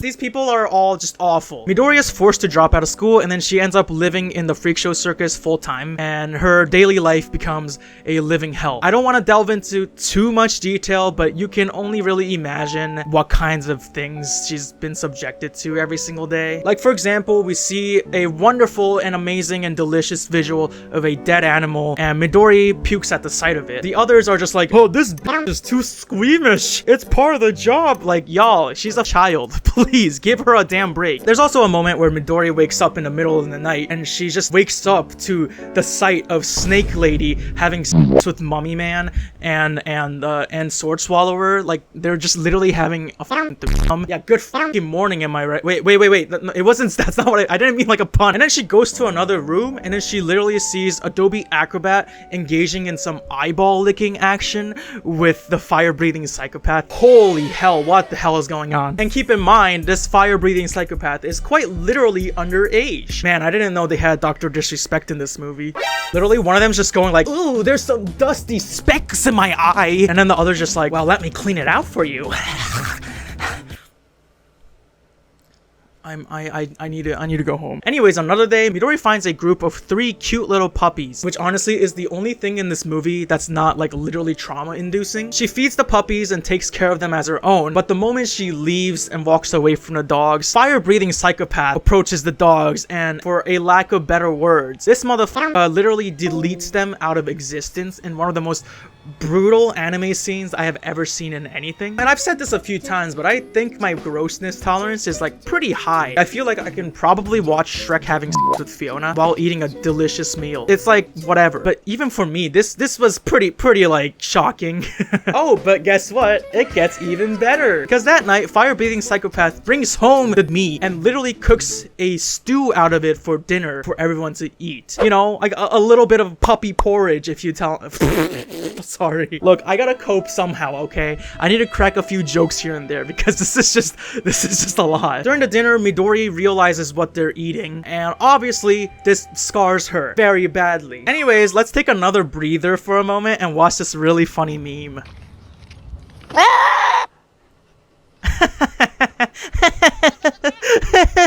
these people are all just awful. Midori is forced to drop out of school, and then she ends up living in the freak show circus full-time, and her daily life becomes a living hell. I don't want to delve into too much detail, but you can only really imagine what kinds of things she's been subjected to every single day. Like, for example, we see a wonderful and amazing and delicious visual of a dead animal, and Midori pukes at the sight of it. The others are just like, oh, this is too squeamish. It's part of the job. Like, y'all, she's a child. Please give her a damn break. There's also a moment where Midori wakes up in the middle of the night, and she just wakes up to the sight of Snake Lady having sex with Mummy Man and Sword Swallower. Like, they're just literally having a fucking yeah, good fucking morning, am I right? Wait. It wasn't, that's not what I didn't mean like a pun. And then she goes to another room, and then she literally sees Adobe Acrobat engaging in some eyeball licking action with the fire-breathing psychopath. Holy hell, what the hell is going on? And keep in mind, this fire-breathing psychopath is quite literally underage. Man, I didn't know they had Dr. Disrespect in this movie. Literally, one of them's just going like, ooh, there's some dusty specks in my eye. And then the other's just like, well, let me clean it out for you. I need to go home. Anyways, another day, Midori finds a group of 3 cute little puppies, which honestly is the only thing in this movie that's not like literally trauma-inducing. She feeds the puppies and takes care of them as her own, but the moment she leaves and walks away from the dogs, fire-breathing psychopath approaches the dogs, and for a lack of better words, this motherfucker literally deletes them out of existence in one of the most brutal anime scenes I have ever seen in anything. And I've said this a few times, but I think my grossness tolerance is like pretty high. I feel like I can probably watch Shrek having sex with Fiona while eating a delicious meal. It's like whatever. But even for me, this was pretty like shocking. Oh, but guess what? It gets even better. Because that night, fire-breathing psychopath brings home the meat and literally cooks a stew out of it for dinner for everyone to eat. You know, like a little bit of puppy porridge if you tell. Sorry. Look, I gotta cope somehow, okay? I need to crack a few jokes here and there because this is just a lot. During the dinner, Midori realizes what they're eating, and obviously this scars her very badly. Anyways, let's take another breather for a moment and watch this really funny meme.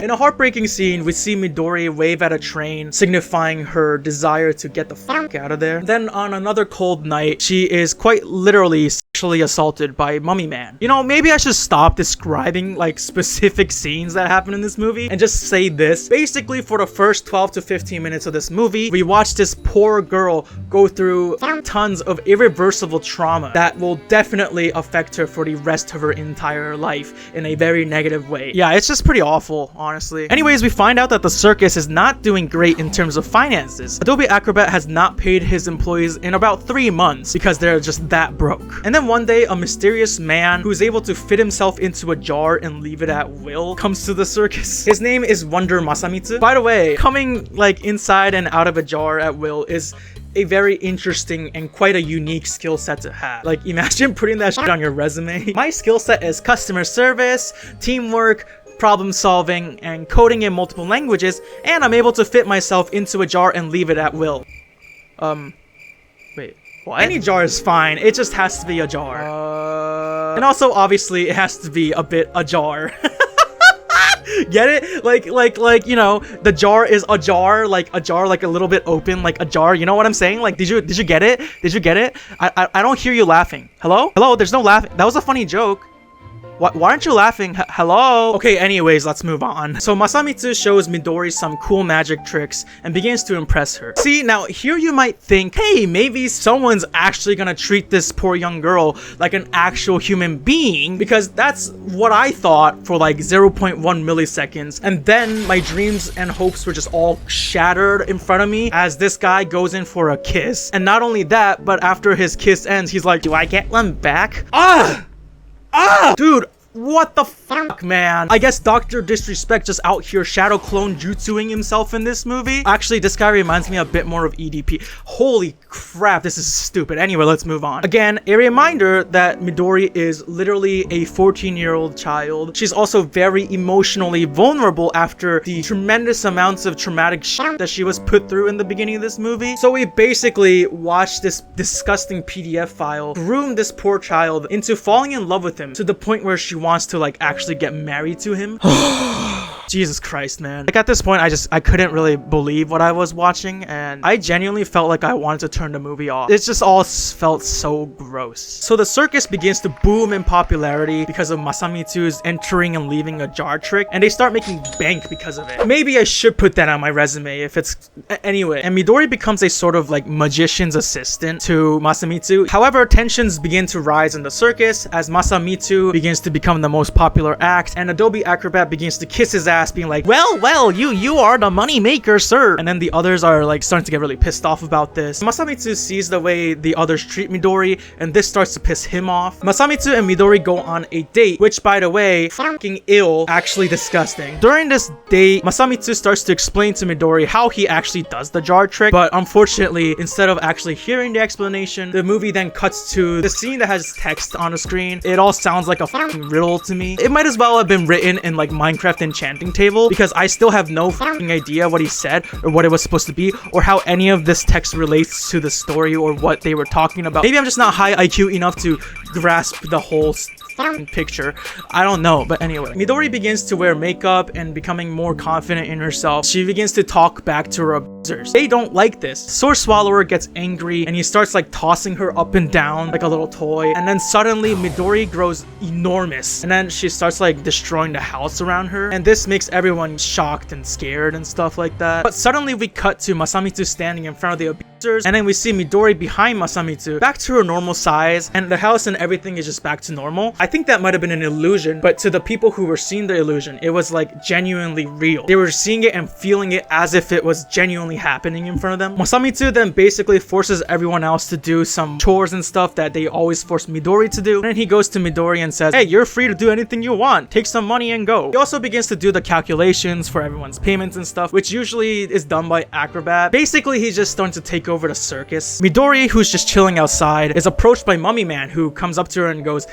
In a heartbreaking scene, we see Midori wave at a train, signifying her desire to get the fuck out of there. Then on another cold night, she is quite literally sexually assaulted by Mummy Man. You know, maybe I should stop describing like specific scenes that happen in this movie and just say this. Basically, for the first 12 to 15 minutes of this movie, we watch this poor girl go through tons of irreversible trauma that will definitely affect her for the rest of her entire life in a very negative way. Yeah, it's just pretty awful, honestly. Anyways, we find out that the circus is not doing great in terms of finances. Adobe Acrobat has not paid his employees in about 3 months because they're just that broke. And then one day, a mysterious man who is able to fit himself into a jar and leave it at will comes to the circus. His name is Wonder Masamitsu. By the way, coming like inside and out of a jar at will is a very interesting and quite a unique skill set to have. Like, imagine putting that shit on your resume. My skill set is customer service, teamwork, problem solving, and coding in multiple languages, and I'm able to fit myself into a jar and leave it at will. Wait, what? Any jar is fine, it just has to be a jar. And also, obviously, it has to be a bit ajar. Get it? Like, you know, the jar is a jar, like a little bit open, like a jar. You know what I'm saying? Like, did you get it? Did you get it? I don't hear you laughing. Hello? Hello? There's no laughing. That was a funny joke. Why aren't you laughing? Hello? Okay, anyways, let's move on. So Masamitsu shows Midori some cool magic tricks and begins to impress her. See, now here you might think, hey, maybe someone's actually gonna treat this poor young girl like an actual human being, because that's what I thought for like 0.1 milliseconds. And then my dreams and hopes were just all shattered in front of me as this guy goes in for a kiss. And not only that, but after his kiss ends, he's like, do I get one back? Dude, what the fuck, man? I guess Dr. Disrespect just out here shadow clone jutsuing himself in this movie. Actually, this guy reminds me a bit more of EDP. Holy crap, this is stupid. Anyway, let's move on. Again, a reminder that Midori is literally a 14-year-old child. She's also very emotionally vulnerable after the tremendous amounts of traumatic shit that she was put through in the beginning of this movie. So we basically watched this disgusting PDF file groom this poor child into falling in love with him to the point where she wants to like actually get married to him. Jesus Christ, man. Like at this point, I couldn't really believe what I was watching, and I genuinely felt like I wanted to turn the movie off. It just all felt so gross. So the circus begins to boom in popularity because of Masamitsu's entering and leaving a jar trick, and they start making bank because of it. Maybe I should put that on my resume if it's... Anyway, and Midori becomes a sort of like magician's assistant to Masamitsu. However, tensions begin to rise in the circus as Masamitsu begins to become the most popular act, and Adobe Acrobat begins to kiss his ass, being like, well, you are the money maker, sir. And then the others are like starting to get really pissed off about this. Masamitsu sees the way the others treat Midori, and this starts to piss him off. Masamitsu and Midori go on a date, which by the way, fucking ill, actually disgusting. During this date, Masamitsu starts to explain to Midori how he actually does the jar trick, but unfortunately, instead of actually hearing the explanation, the movie then cuts to the scene that has text on the screen. It all sounds like a fucking riddle to me. It might as well have been written in like Minecraft enchanting table, because I still have no fucking idea what he said or what it was supposed to be or how any of this text relates to the story or what they were talking about. Maybe I'm just not high IQ enough to grasp the whole picture. I don't know, but anyway. Midori begins to wear makeup and becoming more confident in herself. She begins to talk back to her abusers. They don't like this. Sword Swallower gets angry and he starts like tossing her up and down like a little toy, and then suddenly Midori grows enormous, and then she starts like destroying the house around her, and this makes everyone shocked and scared and stuff like that. But suddenly we cut to Masamitsu standing in front of the abusers, and then we see Midori behind Masamitsu back to her normal size, and the house and everything is just back to normal. I think that might have been an illusion, but to the people who were seeing the illusion, it was like genuinely real. They were seeing it and feeling it as if it was genuinely happening in front of them. Masamitsu then basically forces everyone else to do some chores and stuff that they always force Midori to do, and then he goes to Midori and says, hey, you're free to do anything you want, take some money and go. He also begins to do the calculations for everyone's payments and stuff, which usually is done by Acrobat. Basically, he's just starting to take over the circus. Midori, who's just chilling outside, is approached by Mummy Man, who comes up to her and goes,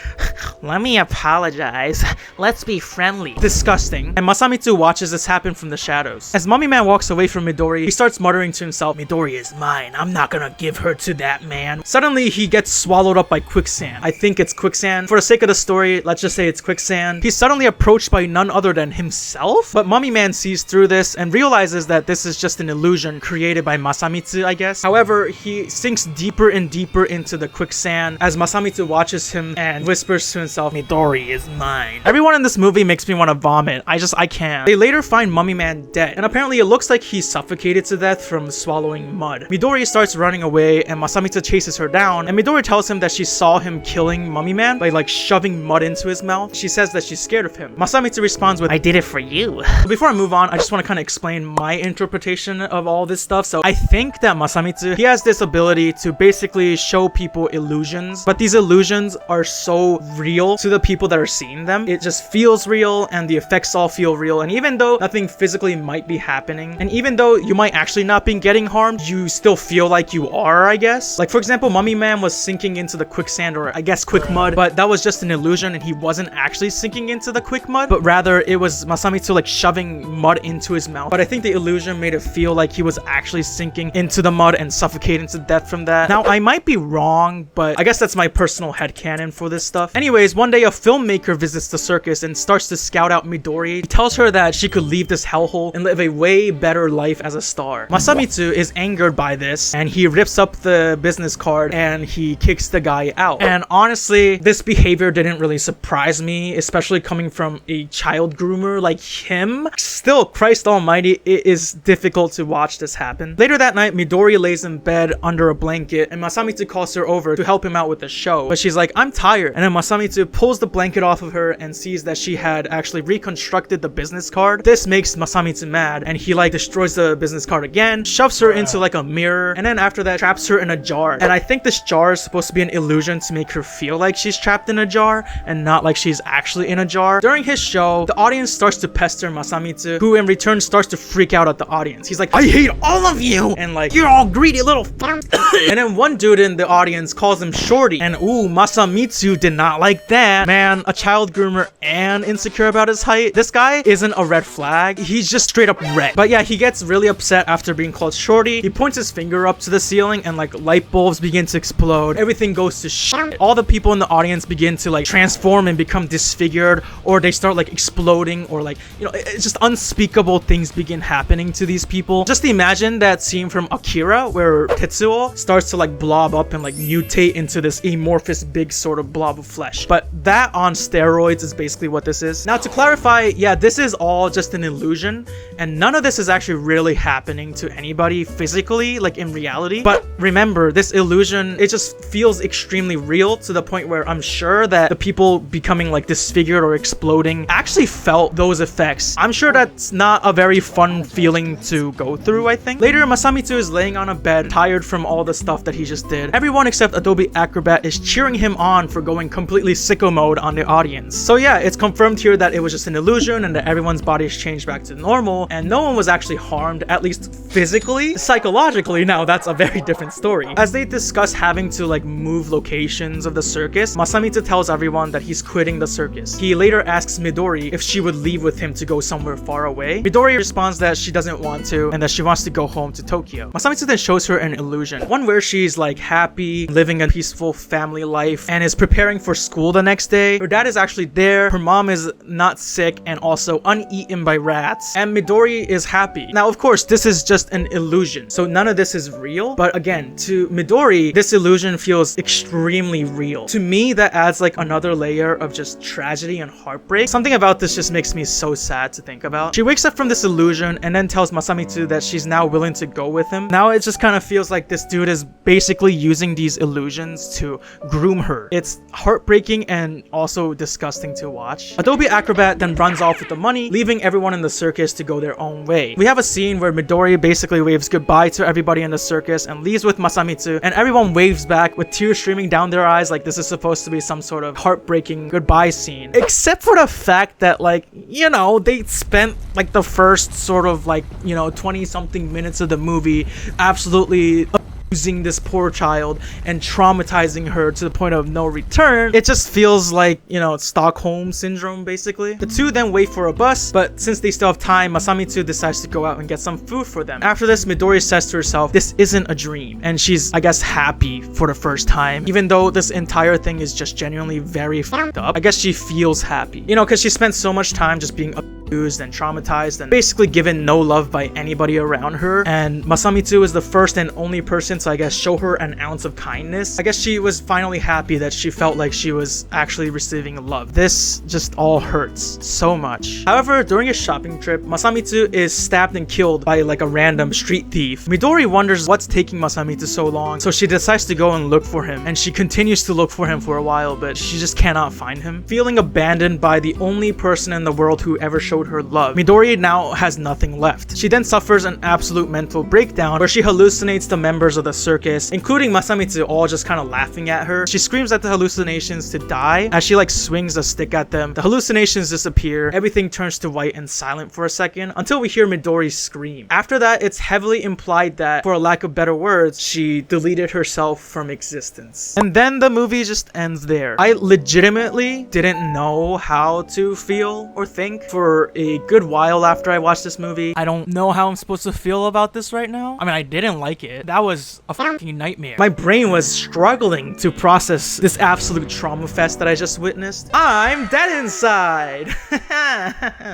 let me apologize. Let's be friendly. Disgusting. And Masamitsu watches this happen from the shadows. As Mummy Man walks away from Midori, he starts muttering to himself, Midori is mine. I'm not gonna give her to that man. Suddenly, he gets swallowed up by quicksand. I think it's quicksand. For the sake of the story, let's just say it's quicksand. He's suddenly approached by none other than himself, but Mummy Man sees through this and realizes that this is just an illusion created by Masamitsu, I guess. However, he sinks deeper and deeper into the quicksand as Masamitsu watches him and whispers to himself, Midori is mine. Everyone in this movie makes me want to vomit. I can't. They later find Mummy Man dead, and apparently it looks like he suffocated to death from swallowing mud. Midori starts running away, and Masamitsu chases her down, and Midori tells him that she saw him killing Mummy Man by like shoving mud into his mouth. She says that she's scared of him. Masamitsu responds with, I did it for you. Before I move on, I just want to kind of explain my interpretation of all this stuff. So I think that Masamitsu, he has this ability to basically show people illusions, but these illusions are so real to the people that are seeing them. It just feels real, and the effects all feel real, and even though nothing physically might be happening, and even though you might actually not be getting harmed, you still feel like you are, I guess. Like for example, Mummy Man was sinking into the quicksand, or I guess quick mud, but that was just an illusion and he wasn't actually sinking into the quick mud, but rather it was Masamitsu like shoving mud into his mouth. But I think the illusion made it feel like he was actually sinking into the mud and suffocating to death from that. Now I might be wrong, but I guess that's my personal headcanon for this stuff. Anyways, one day a filmmaker visits the circus and starts to scout out Midori. He tells her that she could leave this hellhole and live a way better life as a star. Masamitsu is angered by this, and he rips up the business card and he kicks the guy out. And honestly, this behavior didn't really surprise me, especially coming from a child groomer like him. Still, Christ almighty, it is difficult to watch this happen. Later that night, Midori lays in bed under a blanket, and Masamitsu calls her over to help him out with the show. But she's like, I'm tired. And then Masamitsu pulls the blanket off of her and sees that she had actually reconstructed the business card. This makes Masamitsu mad, and he like destroys the business card again, shoves her into like a mirror, and then after that traps her in a jar. And I think this jar is supposed to be an illusion to make her feel like she's trapped in a jar and not like she's actually in a jar. During his show, the audience starts to pester Masamitsu, who in return starts to freak out at the audience. He's like, I hate all of you, and like, you're all green greedy little and then one dude in the audience calls him Shorty, and ooh, Masamitsu did not like that. Man, a child groomer and insecure about his height. This guy isn't a red flag, he's just straight up red. But yeah, he gets really upset after being called Shorty. He points his finger up to the ceiling and like light bulbs begin to explode. Everything goes to shit. All the people in the audience begin to like transform and become disfigured, or they start like exploding, or like, you know, it's just unspeakable things begin happening to these people. Just imagine that scene from Akira where Tetsuo starts to like blob up and like mutate into this amorphous big sort of blob of flesh. But that on steroids is basically what this is. Now to clarify, yeah, this is all just an illusion, and none of this is actually really happening to anybody physically, like in reality. But remember, this illusion, it just feels extremely real, to the point where I'm sure that the people becoming like disfigured or exploding actually felt those effects. I'm sure that's not a very fun feeling to go through, I think. Later, Masamitsu is laying on a bed, tired from all the stuff that he just did. Everyone except Adobe Acrobat is cheering him on for going completely sicko mode on the audience. So yeah, it's confirmed here that it was just an illusion and that everyone's bodies changed back to normal, and no one was actually harmed, at least physically. Psychologically, now that's a very different story. As they discuss having to like move locations of the circus, Masamitsu tells everyone that he's quitting the circus. He later asks Midori if she would leave with him to go somewhere far away. Midori responds that she doesn't want to, and that she wants to go home to Tokyo. Masamitsu then shows her an illusion, one where she's like happy, living a peaceful family life, and is preparing for school the next day. Her dad is actually there, her mom is not sick and also uneaten by rats, and Midori is happy. Now of course, this is just an illusion, so none of this is real, but again, to Midori, this illusion feels extremely real. To me, that adds like another layer of just tragedy and heartbreak. Something about this just makes me so sad to think about. She wakes up from this illusion and then tells Masamitsu that she's now willing to go with him. Now it just kind of feels like this dude is basically using these illusions to groom her. It's heartbreaking and also disgusting to watch. Adobe Acrobat then runs off with the money, leaving everyone in the circus to go their own way. We have a scene where Midori basically waves goodbye to everybody in the circus and leaves with Masamitsu, and everyone waves back with tears streaming down their eyes like this is supposed to be some sort of heartbreaking goodbye scene. Except for the fact that, like, you know, they spent like the first sort of like, you know, 20 something minutes of the movie absolutely abusing this poor child and traumatizing her to the point of no return. It just feels like, you know, Stockholm syndrome basically. The two then wait for a bus, but since they still have time, Masamitsu decides to go out and get some food for them. After this, Midori says to herself, this isn't a dream, and she's, I guess, happy for the first time. Even though this entire thing is just genuinely very fucked up, I guess she feels happy, you know, because she spent so much time just being abused and traumatized and basically given no love by anybody around her, and Masamitsu is the first and only person to, I guess, show her an ounce of kindness. I guess she was finally happy that she felt like she was actually receiving love. This just all hurts so much. However, during a shopping trip, Masamitsu is stabbed and killed by like a random street thief. Midori wonders what's taking Masamitsu so long, so she decides to go and look for him, and she continues to look for him for a while, but she just cannot find him. Feeling abandoned by the only person in the world who ever showed her love, Midori now has nothing left. She then suffers an absolute mental breakdown where she hallucinates the members of the circus, including Masamitsu, all just kind of laughing at her. She screams at the hallucinations to die. As she like swings a stick at them, the hallucinations disappear. Everything turns to white and silent for a second until we hear Midori scream. After that, it's heavily implied that, for a lack of better words, she deleted herself from existence. And then the movie just ends there. I legitimately didn't know how to feel or think for a good while after I watched this movie. I don't know how I'm supposed to feel about this right now. I mean, I didn't like it. That was a fucking nightmare. My brain was struggling to process this absolute trauma fest that I just witnessed. I'm dead inside.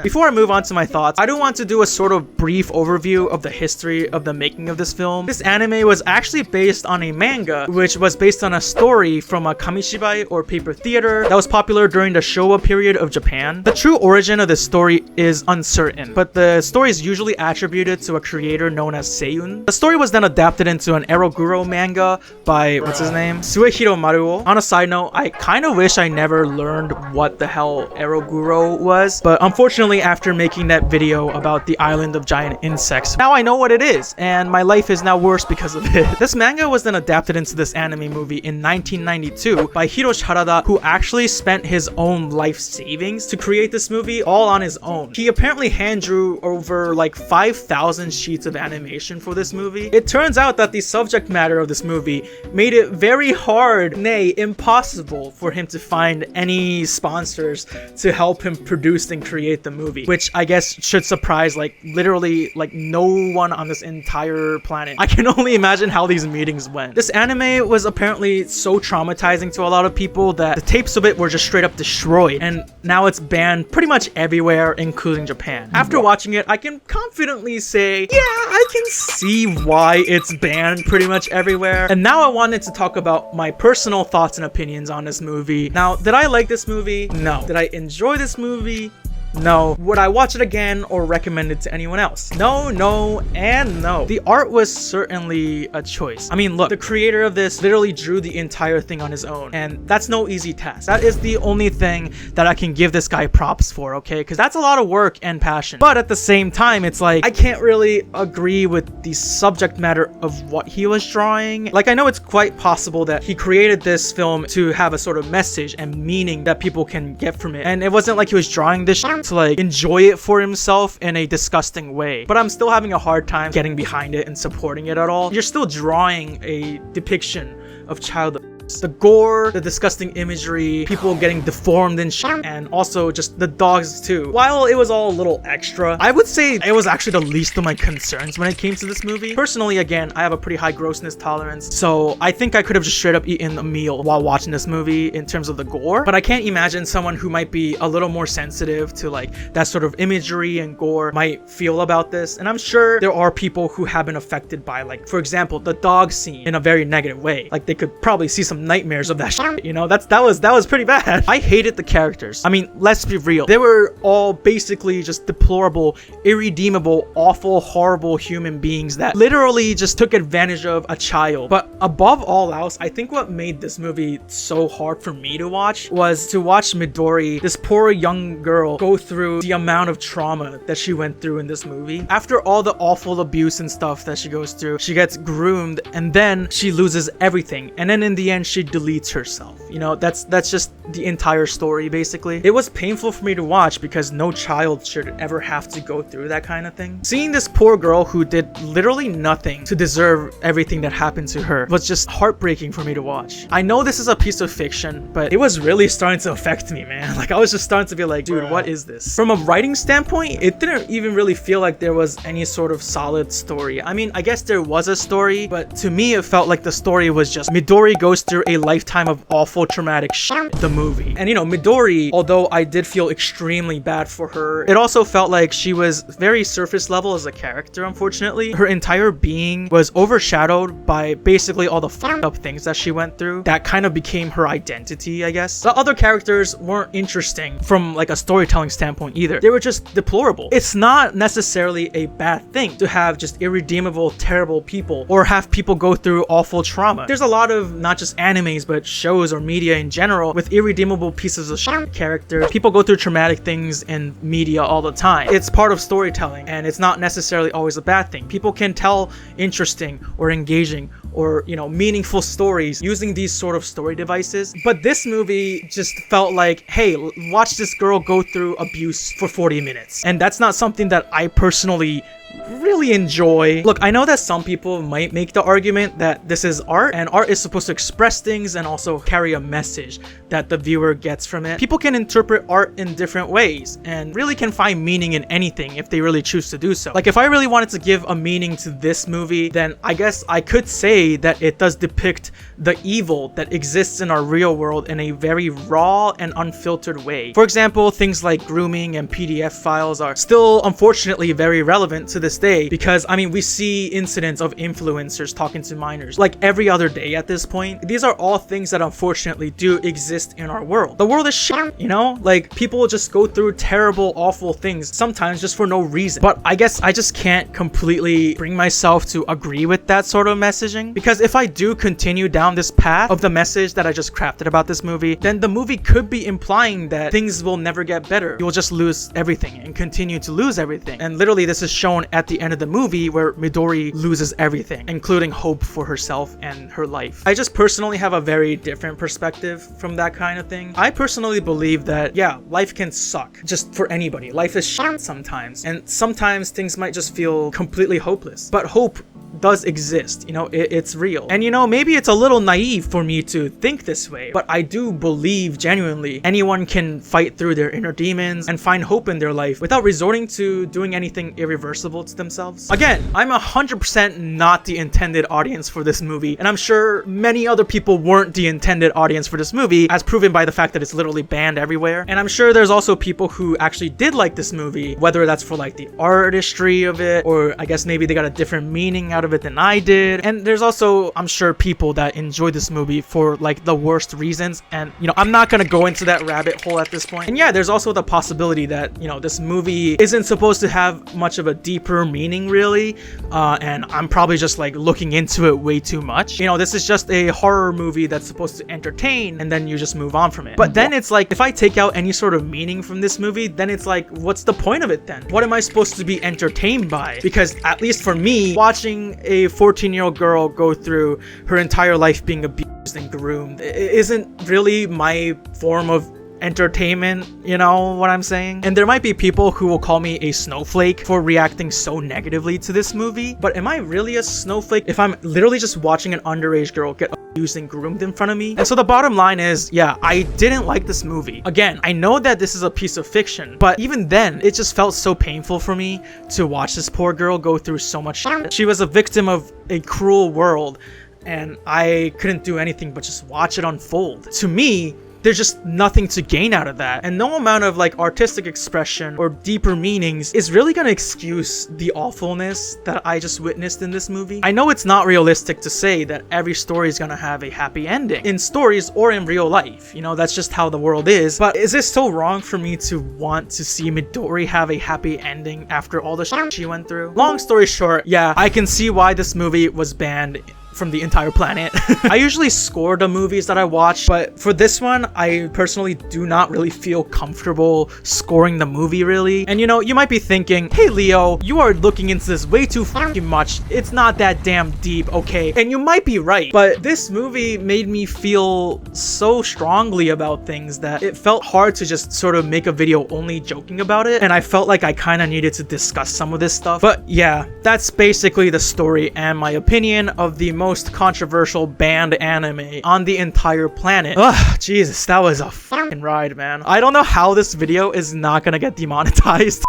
Before I move on to my thoughts, I do want to do a sort of brief overview of the history of the making of this film. This anime was actually based on a manga, which was based on a story from a kamishibai or paper theater that was popular during the Showa period of Japan. The true origin of this story is uncertain, but the story is usually attributed to a creator known as Seiyun. The story was then adapted into an Eroguro manga by, what's his name? Suehiro Maruo. On a side note, I kind of wish I never learned what the hell Eroguro was, but unfortunately after making that video about the island of giant insects, now I know what it is, and my life is now worse because of it. This manga was then adapted into this anime movie in 1992 by Hiroshi Harada, who actually spent his own life savings to create this movie all on his own. own. He apparently hand drew over like 5,000 sheets of animation for this movie. It turns out that the subject matter of this movie made it very hard, nay, impossible for him to find any sponsors to help him produce and create the movie, which I guess should surprise like literally like no one on this entire planet. I can only imagine how these meetings went. This anime was apparently so traumatizing to a lot of people that the tapes of it were just straight up destroyed, and now it's banned pretty much everywhere, including Japan. After watching it, I can confidently say, yeah, I can see why it's banned pretty much everywhere. And now I wanted to talk about my personal thoughts and opinions on this movie. Now, did I like this movie? No. Did I enjoy this movie? No. Would I watch it again or recommend it to anyone else? No, no, and no. The art was certainly a choice. I mean, look, the creator of this literally drew the entire thing on his own, and that's no easy task. That is the only thing that I can give this guy props for, okay? Because that's a lot of work and passion. But at the same time, it's like, I can't really agree with the subject matter of what he was drawing. Like, I know it's quite possible that he created this film to have a sort of message and meaning that people can get from it. And it wasn't like he was drawing this shit to like enjoy it for himself in a disgusting way, but I'm still having a hard time getting behind it and supporting it at all. You're still drawing a depiction of childhood. The gore, the disgusting imagery, people getting deformed and shit, and also just the dogs too. While it was all a little extra, I would say it was actually the least of my concerns when it came to this movie. Personally, again, I have a pretty high grossness tolerance, so I think I could have just straight up eaten a meal while watching this movie in terms of the gore, but I can't imagine someone who might be a little more sensitive to like that sort of imagery and gore might feel about this. And I'm sure there are people who have been affected by, like, for example, the dog scene in a very negative way. Like, they could probably see some nightmares of that shit, you know? That was pretty bad. I hated the characters. I mean, let's be real. They were all basically just deplorable, irredeemable, awful, horrible human beings that literally just took advantage of a child. But above all else, I think what made this movie so hard for me to watch was to watch Midori, this poor young girl, go through the amount of trauma that she went through in this movie. After all the awful abuse and stuff that she goes through, she gets groomed, and then she loses everything. And then in the end, she deletes herself. You know, that's just the entire story, basically. It was painful for me to watch because no child should ever have to go through that kind of thing. Seeing this poor girl who did literally nothing to deserve everything that happened to her was just heartbreaking for me to watch. I know this is a piece of fiction, but it was really starting to affect me, man. Like, I was just starting to be like, dude, what is this? From a writing standpoint, it didn't even really feel like there was any sort of solid story. I mean, I guess there was a story, but to me, it felt like the story was just Midori goes through a lifetime of awful traumatic shit, the movie. And you know, Midori, although I did feel extremely bad for her, it also felt like she was very surface level as a character, unfortunately. Her entire being was overshadowed by basically all the fucked up things that she went through that kind of became her identity, I guess. The other characters weren't interesting from like a storytelling standpoint either. They were just deplorable. It's not necessarily a bad thing to have just irredeemable, terrible people or have people go through awful trauma. There's a lot of not just animes, but shows or media in general with irredeemable pieces of shit characters. People go through traumatic things in media all the time. It's part of storytelling, and it's not necessarily always a bad thing. People can tell interesting or engaging or, you know, meaningful stories using these sort of story devices. But this movie just felt like, hey, watch this girl go through abuse for 40 minutes. And that's not something that I personally really enjoy. Look, I know that some people might make the argument that this is art, and art is supposed to express things and also carry a message that the viewer gets from it. People can interpret art in different ways and really can find meaning in anything if they really choose to do so. Like, if I really wanted to give a meaning to this movie, then I guess I could say that it does depict the evil that exists in our real world in a very raw and unfiltered way. For example, things like grooming and PDF files are still unfortunately very relevant to this day, because I mean, we see incidents of influencers talking to minors like every other day at this point. These are all things that unfortunately do exist in our world. The world is shit, you know? Like, people just go through terrible, awful things sometimes just for no reason. But I guess I just can't completely bring myself to agree with that sort of messaging, because if I do continue down this path of the message that I just crafted about this movie, then the movie could be implying that things will never get better. You will just lose everything and continue to lose everything. And literally, this is shown at the end of the movie where Midori loses everything, including hope for herself and her life. I just personally have a very different perspective from that kind of thing. I personally believe that, yeah, life can suck just for anybody. Life is shit sometimes, and sometimes things might just feel completely hopeless. But hope does exist, you know, it's real. And you know, maybe it's a little naive for me to think this way, but I do believe genuinely anyone can fight through their inner demons and find hope in their life without resorting to doing anything irreversible to themselves. Again, I'm 100% not the intended audience for this movie, and I'm sure many other people weren't the intended audience for this movie, as proven by the fact that it's literally banned everywhere. And I'm sure there's also people who actually did like this movie, whether that's for like the artistry of it, or I guess maybe they got a different meaning out of it than I did. And there's also, I'm sure, people that enjoy this movie for like the worst reasons, and you know, I'm not gonna go into that rabbit hole at this point. And yeah, there's also the possibility that, you know, this movie isn't supposed to have much of a deeper meaning really, and I'm probably just like looking into it way too much. You know, this is just a horror movie that's supposed to entertain, and then you just move on from it. But then it's like, if I take out any sort of meaning from this movie, then it's like, what's the point of it then? What am I supposed to be entertained by? Because at least for me, watching a 14-year-old girl go through her entire life being abused and groomed isn't really my form of entertainment, you know what I'm saying? And there might be people who will call me a snowflake for reacting so negatively to this movie, but am I really a snowflake if I'm literally just watching an underage girl get abused and groomed in front of me? And so the bottom line is, yeah, I didn't like this movie. Again, I know that this is a piece of fiction, but even then, it just felt so painful for me to watch this poor girl go through so much shit. She was a victim of a cruel world, and I couldn't do anything but just watch it unfold. To me, there's just nothing to gain out of that, and no amount of like artistic expression or deeper meanings is really gonna excuse the awfulness that I just witnessed in this movie. I know it's not realistic to say that every story is gonna have a happy ending in stories or in real life, you know, that's just how the world is. But is it so wrong for me to want to see Midori have a happy ending after all the shit she went through? Long story short, yeah, I can see why this movie was banned from the entire planet. I usually score the movies that I watch, but for this one, I personally do not really feel comfortable scoring the movie really. And you know, you might be thinking, hey Leo, you are looking into this way too fucking much. It's not that damn deep, okay? And you might be right, but this movie made me feel so strongly about things that it felt hard to just sort of make a video only joking about it. And I felt like I kind of needed to discuss some of this stuff. But yeah, that's basically the story and my opinion of the most controversial banned anime on the entire planet. Ugh, Jesus, that was a fucking ride, man. I don't know how this video is not gonna get demonetized.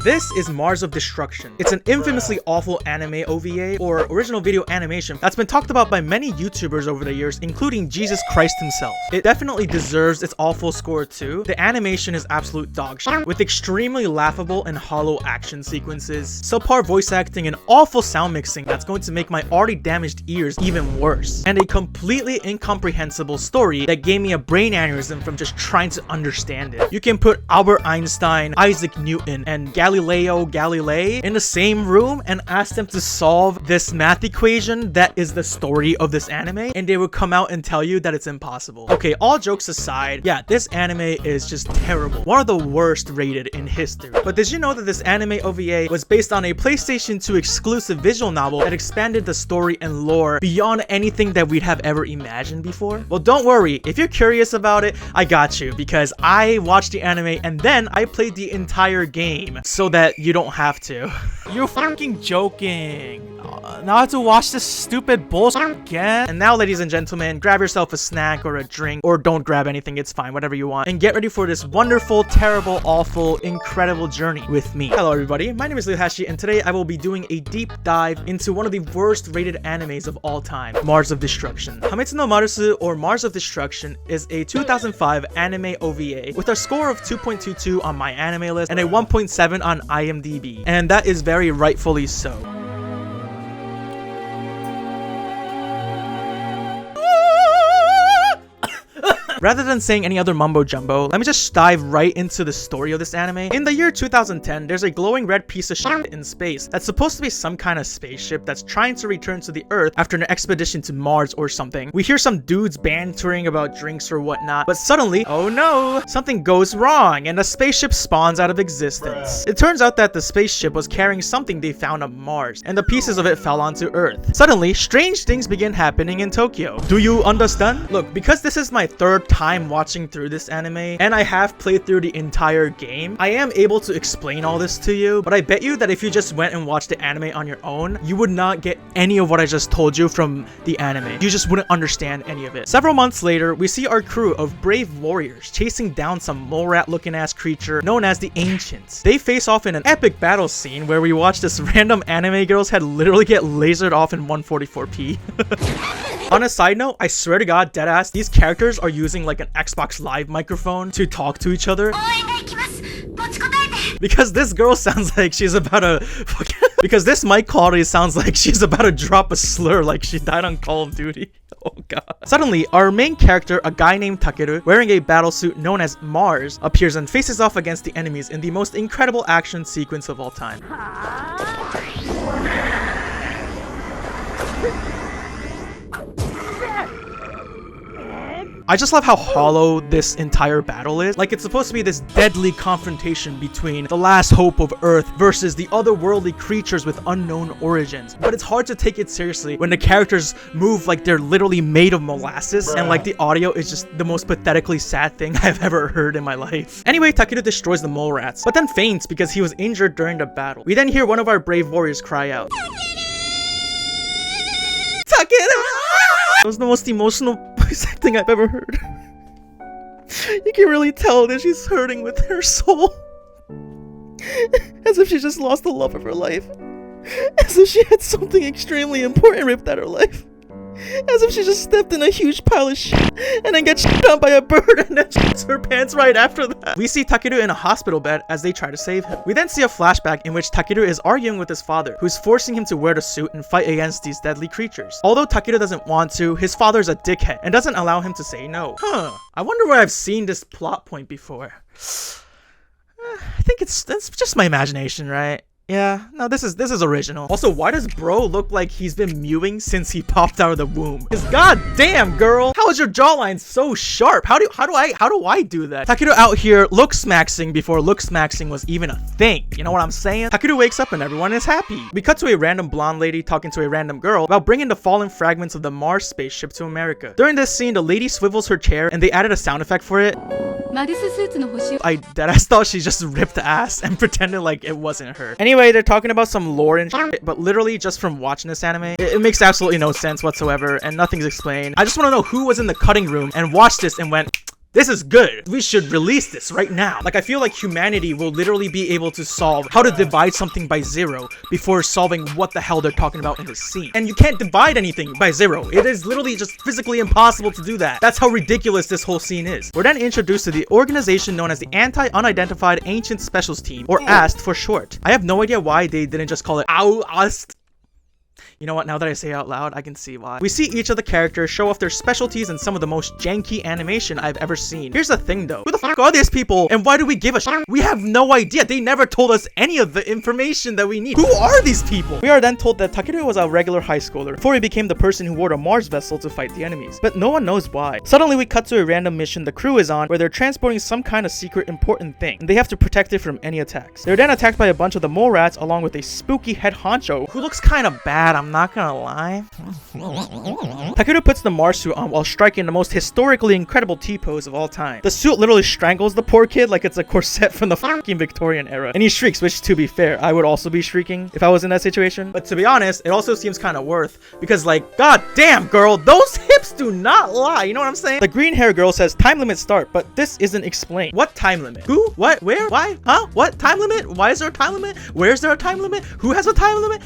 This is Mars of Destruction. It's an infamously awful anime OVA, or original video animation, that's been talked about by many YouTubers over the years, including Jesus Christ himself. It definitely deserves its awful score too. The animation is absolute dog shit, with extremely laughable and hollow action sequences, subpar voice acting, and awful sound mixing that's going to make my already damaged ears even worse, and a completely incomprehensible story that gave me a brain aneurysm from just trying to understand it. You can put Albert Einstein, Isaac Newton, and Galileo Galilei in the same room and ask them to solve this math equation that is the story of this anime, and they would come out and tell you that it's impossible. Okay, all jokes aside, yeah, this anime is just terrible. One of the worst rated in history. But did you know that this anime OVA was based on a PlayStation 2 exclusive visual novel that expanded the story and lore beyond anything that we'd have ever imagined before? Well, don't worry, if you're curious about it, I got you, because I watched the anime and then I played the entire game so that you don't have to. You're fucking joking. Now I have to watch this stupid bullshit again. And now, ladies and gentlemen, grab yourself a snack or a drink, or don't grab anything, it's fine, whatever you want, and get ready for this wonderful, terrible, awful, incredible journey with me. Hello everybody, my name is Hashi, and today I will be doing a deep dive into one of the worst rated animes of all time, Mars of Destruction. Hametsu no Marusu, or Mars of Destruction, is a 2005 anime OVA with a score of 2.22 on my anime list and a 1.7 on IMDb, and that is very rightfully so. rather than saying any other mumbo jumbo, let me just dive right into the story of this anime. In the year 2010, there's a glowing red piece of shit in space that's supposed to be some kind of spaceship that's trying to return to the Earth after an expedition to Mars or something. We hear some dudes bantering about drinks or whatnot, but suddenly, oh no, something goes wrong and the spaceship spawns out of existence. It turns out that the spaceship was carrying something they found on Mars, and the pieces of it fell onto Earth. Suddenly, strange things begin happening in Tokyo. Do you understand? Look, because this is my third time watching through this anime, and I have played through the entire game, I am able to explain all this to you, but I bet you that if you just went and watched the anime on your own, you would not get any of what I just told you from the anime. You just wouldn't understand any of it. Several months later, we see our crew of brave warriors chasing down some mole rat looking ass creature known as the Ancients. They face off in an epic battle scene where we watch this random anime girl's head literally get lasered off in 144p. On a side note, I swear to god, deadass, these characters are using like an Xbox Live microphone to talk to each other. Because this girl sounds like she's about to because this mic quality sounds like she's about to drop a slur like she died on Call of Duty. Oh god. Suddenly, our main character, a guy named Takeru, wearing a battle suit known as Mars, appears and faces off against the enemies in the most incredible action sequence of all time. I just love how hollow this entire battle is. Like, it's supposed to be this deadly confrontation between the last hope of Earth versus the otherworldly creatures with unknown origins. But it's hard to take it seriously when the characters move like they're literally made of molasses, and like the audio is just the most pathetically sad thing I've ever heard in my life. Anyway, Takeru destroys the mole rats, but then faints because he was injured during the battle. We then hear one of our brave warriors cry out, Takeru! That was the most emotional thing I've ever heard. You can really tell that she's hurting with her soul. As if she just lost the love of her life. As if she had something extremely important ripped out of her life. As if she just stepped in a huge pile of shit and then got shit on by a bird and then shits her pants right after that. We see Takeru in a hospital bed as they try to save him. We then see a flashback in which Takeru is arguing with his father, who's forcing him to wear the suit and fight against these deadly creatures. Although Takeru doesn't want to, his father's a dickhead and doesn't allow him to say no. I wonder where I've seen this plot point before. I think that's just my imagination, right? Yeah, no, this is original. Also, why does bro look like he's been mewing since he popped out of the womb? Because goddamn, girl, how is your jawline so sharp? How do I do that? Takeru out here looks-maxing before looks-maxing was even a thing. You know what I'm saying? Takeru wakes up and everyone is happy. We cut to a random blonde lady talking to a random girl about bringing the fallen fragments of the Mars spaceship to America. During this scene, the lady swivels her chair and they added a sound effect for it. I deadass thought she just ripped ass and pretended like it wasn't her. Anyway, they're talking about some lore and shit, but literally just from watching this anime, it makes absolutely no sense whatsoever and nothing's explained. I just want to know who was in the cutting room and watched this and went, this is good. We should release this right now. Like, I feel like humanity will literally be able to solve how to divide something by 0 before solving what the hell they're talking about in this scene. And you can't divide anything by 0. It is literally just physically impossible to do that. That's how ridiculous this whole scene is. We're then introduced to the organization known as the Anti-Unidentified Ancient Specials Team, or AST for short. I have no idea why they didn't just call it AST. You know what, now that I say it out loud, I can see why. We see each of the characters show off their specialties in some of the most janky animation I've ever seen. Here's the thing though, who the fuck are these people and why do we give a shit? We have no idea. They never told us any of the information that we need. Who are these people? We are then told that Takeru was a regular high schooler before he became the person who wore a Mars vessel to fight the enemies, but no one knows why. Suddenly we cut to a random mission the crew is on where they're transporting some kind of secret important thing and they have to protect it from any attacks. They're then attacked by a bunch of the mole rats along with a spooky head honcho who looks kind of bad, I'm not gonna lie. Takeru puts the Mars suit on while striking the most historically incredible T-pose of all time. The suit literally strangles the poor kid like it's a corset from the fucking Victorian era. And he shrieks, which to be fair, I would also be shrieking if I was in that situation. But to be honest, it also seems kind of worth because like, god damn girl, those hips do not lie, you know what I'm saying? The green hair girl says time limit start, but this isn't explained. What time limit? Who? What? Where? Why? Huh? What? Time limit? Why is there a time limit? Where's there a time limit? Who has a time limit?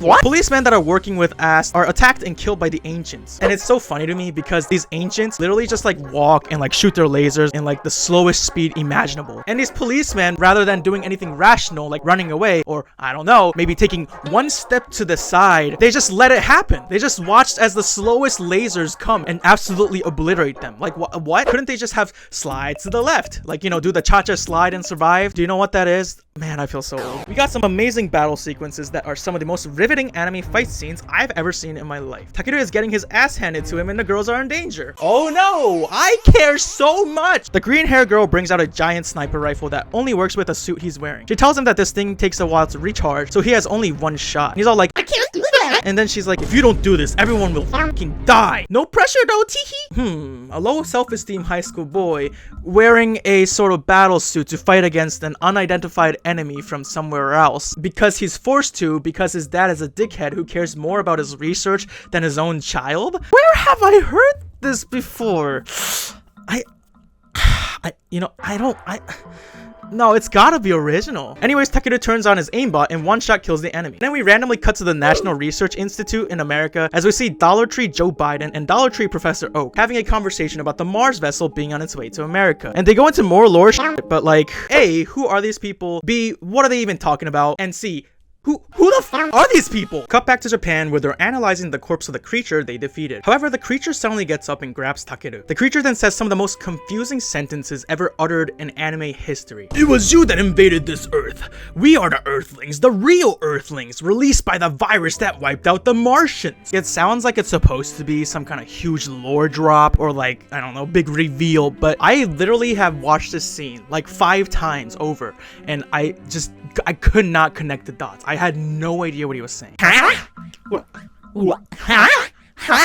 What? Policemen that are working with AST are attacked and killed by the Ancients. And it's so funny to me because these Ancients literally just like walk and like shoot their lasers in like the slowest speed imaginable. And these policemen, rather than doing anything rational like running away or I don't know, maybe taking one step to the side, they just let it happen. They just watched as the slowest lasers come and absolutely obliterate them? Like, what? Couldn't they just have slides to the left? Like, you know, do the cha-cha slide and survive? Do you know what that is? Man, I feel so old. We got some amazing battle sequences that are some of the most riveting anime fight scenes I've ever seen in my life. Takeru is getting his ass handed to him and the girls are in danger. Oh no, I care so much. The green hair girl brings out a giant sniper rifle that only works with a suit he's wearing. She tells him that this thing takes a while to recharge, so he has only one shot. He's all like, I can't do that. And then she's like, if you don't do this, everyone will fucking die. No pressure though, teehee. A low self-esteem high school boy wearing a sort of battle suit to fight against an unidentified enemy from somewhere else because he's forced to, because his dad is a dickhead who cares more about his research than his own child. Where have I heard this before? No, it's gotta be original. Anyways, Takeru turns on his aimbot and one shot kills the enemy. Then we randomly cut to the National Research Institute in America as we see Dollar Tree Joe Biden and Dollar Tree Professor Oak having a conversation about the Mars vessel being on its way to America. And they go into more lore shit, but like, A, who are these people? B, what are they even talking about? And C, who the fuck are these people? Cut back to Japan where they're analyzing the corpse of the creature they defeated. However, the creature suddenly gets up and grabs Takeru. The creature then says some of the most confusing sentences ever uttered in anime history. It was you that invaded this Earth. We are the Earthlings, the real Earthlings, released by the virus that wiped out the Martians. It sounds like it's supposed to be some kind of huge lore drop or like, I don't know, big reveal, but I literally have watched this scene like 5 times over and I could not connect the dots. I had no idea what he was saying.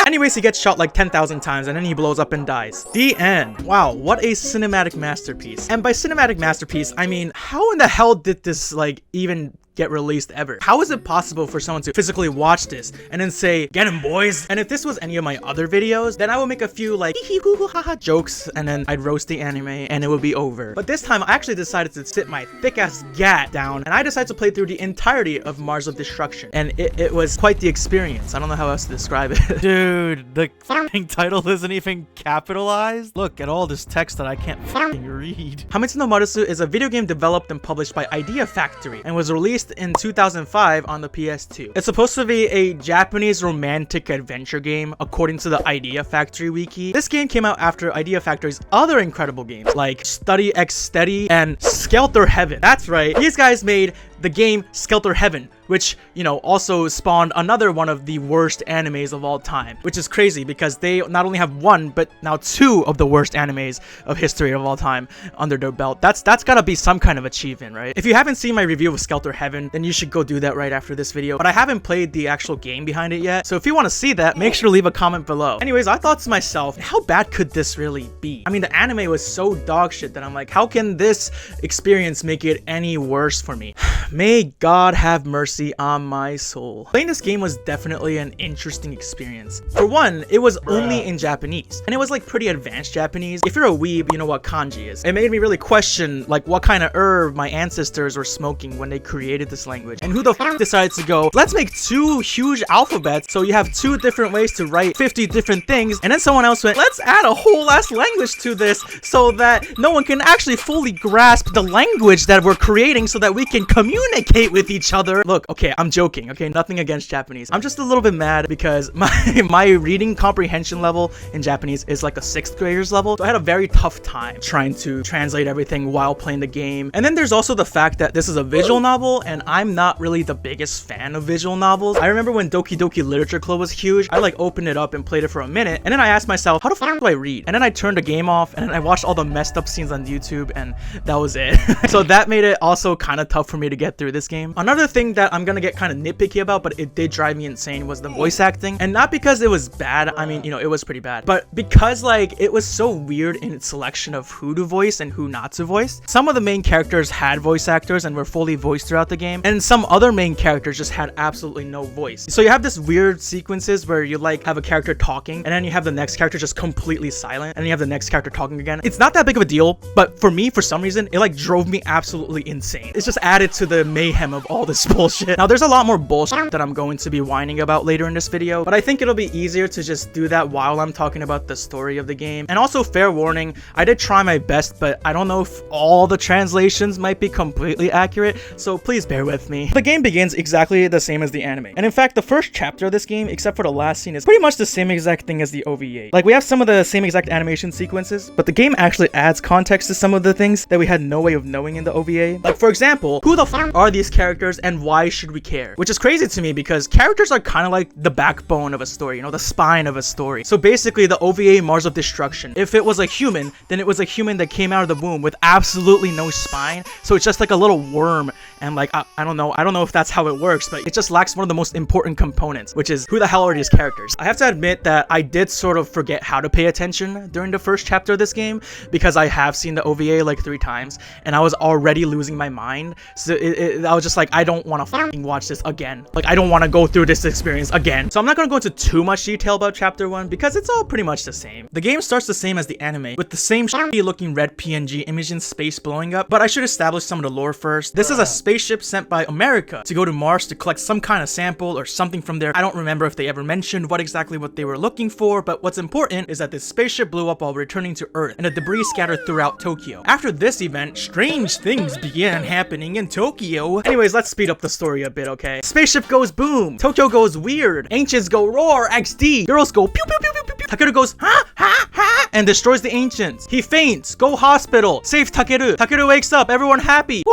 Anyways, he gets shot like 10,000 times and then he blows up and dies. The end. Wow, what a cinematic masterpiece. And by cinematic masterpiece, I mean, how in the hell did this like even get released ever? How is it possible for someone to physically watch this and then say, get him boys? And if this was any of my other videos, then I would make a few like hee hee hoo hoo ha ha jokes and then I'd roast the anime and it would be over. But this time I actually decided to sit my thick ass gat down and I decided to play through the entirety of Mars of Destruction. And it was quite the experience. I don't know how else to describe it. Dude, the f***ing title isn't even capitalized. Look at all this text that I can't f***ing read. Hamitsu no Marusu is a video game developed and published by Idea Factory and was released in 2005 on the PS2. It's supposed to be a Japanese romantic adventure game according to the Idea Factory wiki. This game came out after Idea Factory's other incredible games like Study X Steady and Skelter Heaven. That's right, these guys made the game Skelter Heaven, which, you know, also spawned another one of the worst animes of all time, which is crazy because they not only have one, but now 2 of the worst animes of history of all time under their belt. That's gotta be some kind of achievement, right? If you haven't seen my review of Skelter Heaven, then you should go do that right after this video, but I haven't played the actual game behind it yet, so if you want to see that, make sure to leave a comment below. Anyways, I thought to myself, how bad could this really be? I mean, the anime was so dog shit that I'm like, how can this experience make it any worse for me? May God have mercy on my soul. Playing this game was definitely an interesting experience. For one, it was only in Japanese, and it was like pretty advanced Japanese. If you're a weeb, you know what kanji is. It made me really question like what kind of herb my ancestors were smoking when they created this language, and who the f decided to go, let's make 2 huge alphabets so you have 2 different ways to write 50 different things, and then someone else went, let's add a whole ass language to this so that no one can actually fully grasp the language that we're creating so that we can communicate with each other. Look, okay, I'm joking, okay, nothing against Japanese. I'm just a little bit mad because my reading comprehension level in Japanese is like a 6th grader's level, so I had a very tough time trying to translate everything while playing the game. And then there's also the fact that this is a visual novel, and I'm not really the biggest fan of visual novels. I remember when Doki Doki Literature Club was huge, I like opened it up and played it for a minute, and then I asked myself, how the f do I read? And then I turned the game off, and then I watched all the messed up scenes on YouTube, and that was it. So that made it also kind of tough for me to get through this game. Another thing that I'm gonna get kind of nitpicky about, but it did drive me insane, was the voice acting. And not because it was bad, I mean, you know, it was pretty bad, but because like it was so weird in its selection of who to voice and who not to voice. Some of the main characters had voice actors and were fully voiced throughout the game, and some other main characters just had absolutely no voice. So you have this weird sequences where you like have a character talking, and then you have the next character just completely silent, and then you have the next character talking again. It's not that big of a deal, but for me, for some reason, it like drove me absolutely insane. It's just added to the mayhem of all this bullshit. Now, there's a lot more bullshit that I'm going to be whining about later in this video, but I think it'll be easier to just do that while I'm talking about the story of the game. And also, fair warning, I did try my best, but I don't know if all the translations might be completely accurate, so please bear with me. The game begins exactly the same as the anime, and in fact, the first chapter of this game, except for the last scene, is pretty much the same exact thing as the OVA. Like, we have some of the same exact animation sequences, but the game actually adds context to some of the things that we had no way of knowing in the OVA. Like, for example, who the f are these characters and why should we care? Which is crazy to me because characters are kind of like the backbone of a story, you know, the spine of a story. So basically, the OVA Mars of Destruction, if it was a human, then it was a human that came out of the womb with absolutely no spine, so it's just like a little worm, and like, I don't know if that's how it works, but it just lacks one of the most important components, which is who the hell are these characters? I have to admit that I did sort of forget how to pay attention during the first chapter of this game, because I have seen the OVA like 3 times, and I was already losing my mind, so I was just like, I don't want to fucking watch this again. Like, I don't want to go through this experience again. So I'm not going to go into too much detail about chapter 1, because it's all pretty much the same. The game starts the same as the anime, with the same shitty looking red PNG image in space blowing up, but I should establish some of the lore first. This is a spaceship sent by America to go to Mars to collect some kind of sample or something from there. I don't remember if they ever mentioned what they were looking for, but what's important is that this spaceship blew up while returning to Earth, and the debris scattered throughout Tokyo. After this event, strange things began happening in Tokyo. Anyways, let's speed up the story a bit, okay? Spaceship goes boom, Tokyo goes weird, ancients go roar, XD, girls go pew pew pew pew pew pew. Takeru goes ha ha ha and destroys the ancients. He faints, go hospital, save Takeru. Takeru wakes up, everyone happy.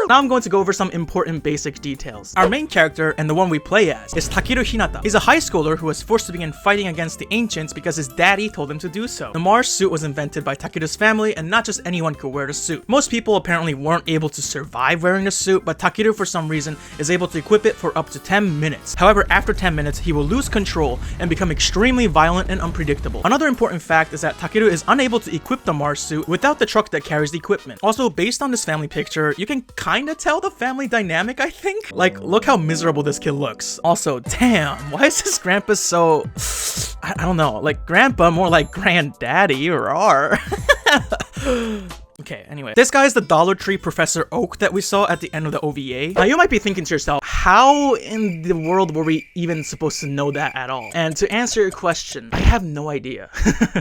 Now I'm going to go over some important basic details. Our main character, and the one we play as, is Takeru Hinata. He's a high schooler who was forced to begin fighting against the ancients because his daddy told him to do so. The Mars suit was invented by Takeru's family, and not just anyone could wear the suit. Most people apparently weren't able to survive wearing the suit, but Takeru for some reason is able to equip it for up to 10 minutes. However, after 10 minutes, he will lose control and become extremely violent and unpredictable. Another important fact is that Takeru is unable to equip the Mars suit without the truck that carries the equipment. Also, based on this family picture, you can kinda tell the family dynamic, I think. Like, look how miserable this kid looks. Also, damn, why is this grandpa so... I don't know, like grandpa, more like granddaddy, or Okay, anyway. This guy is the Dollar Tree Professor Oak that we saw at the end of the OVA. Now, you might be thinking to yourself, how in the world were we even supposed to know that at all? And to answer your question, I have no idea.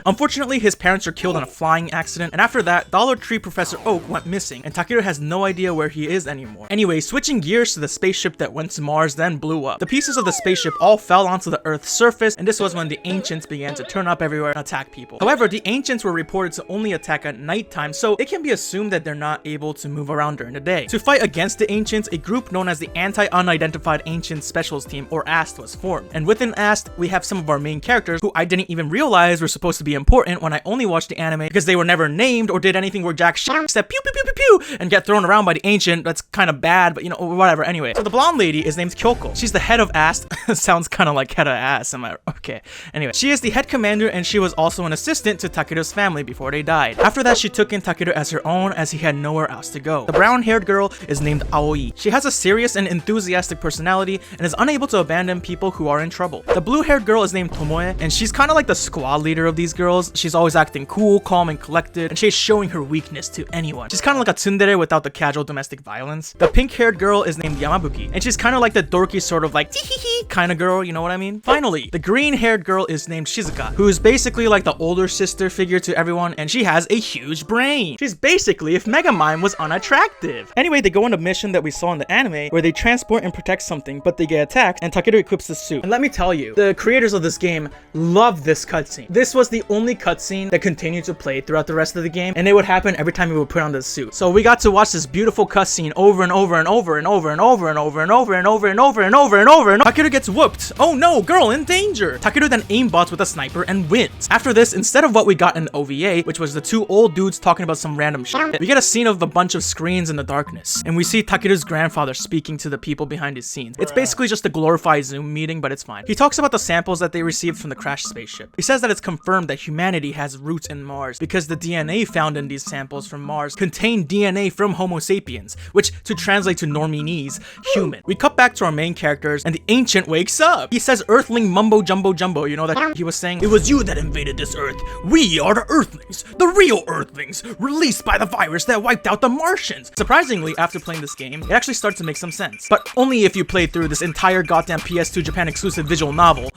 Unfortunately, his parents are killed in a flying accident, and after that, Dollar Tree Professor Oak went missing, and Takeru has no idea where he is anymore. Anyway, switching gears to the spaceship that went to Mars then blew up. The pieces of the spaceship all fell onto the Earth's surface, and this was when the ancients began to turn up everywhere and attack people. However, the ancients were reported to only attack at nighttime, so it can be assumed that they're not able to move around during the day. To fight against the ancients, a group known as the Anti-Unidentified Ancient Specials Team, or AST, was formed. And within AST, we have some of our main characters who I didn't even realize were supposed to be important when I only watched the anime, because they were never named or did anything where jack shit except pew pew pew pew pew and get thrown around by the ancient. That's kind of bad, but you know, whatever. Anyway, so the blonde lady is named Koko. She's the head of AST. Sounds kind of like head of ass, am I? Okay. Anyway, she is the head commander, and she was also an assistant to Takeru's family before they died. After that, she took in Takeru as her own, as he had nowhere else to go. The brown-haired girl is named Aoi. She has a serious and enthusiastic personality and is unable to abandon people who are in trouble. The blue-haired girl is named Tomoe, and she's kind of like the squad leader of these girls. She's always acting cool, calm, and collected, and she's showing her weakness to anyone. She's kind of like a tsundere without the casual domestic violence. The pink-haired girl is named Yamabuki, and she's kind of like the dorky sort of like tee-hee-hee kind of girl, you know what I mean? Finally, the green-haired girl is named Shizuka, who's basically like the older sister figure to everyone, and she has a huge brain. She's basically if Megamind was unattractive. Anyway, they go on a mission that we saw in the anime where they transport and protect something, but they get attacked, and Takeru equips the suit. And let me tell you, the creators of this game love this cutscene. This was the only cutscene that continued to play throughout the rest of the game, and it would happen every time we would put on the suit. So we got to watch this beautiful cutscene over and over and over and over and over and over and over and over and over and over and over and Takeru gets whooped. Oh no, girl in danger. Takeru then aimbots with a sniper and wins. After this, instead of what we got in the OVA, which was the two old dudes talking about some random shit, we get a scene of a bunch of screens in the darkness, and we see Takeru's grandfather speaking to the people behind his scenes. It's basically just a glorified Zoom meeting, but it's fine. He talks about the samples that they received from the crashed spaceship. He says that it's confirmed that humanity has roots in Mars because the DNA found in these samples from Mars contain DNA from Homo sapiens, which to translate to normies, human. We cut back to our main characters, and the ancient wakes up. He says Earthling mumbo jumbo jumbo, you know that he was saying? It was you that invaded this Earth. We are the Earthlings, the real Earthlings. released by the virus that wiped out the Martians. Surprisingly, after playing this game, it actually starts to make some sense. But only if you play through this entire goddamn PS2 Japan exclusive visual novel.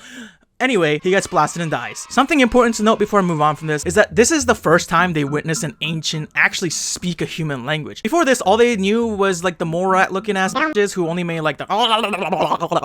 Anyway, he gets blasted and dies. Something important to note before I move on from this is that this is the first time they witnessed an ancient actually speak a human language. Before this, all they knew was like the Morat looking ass bitches who only made like the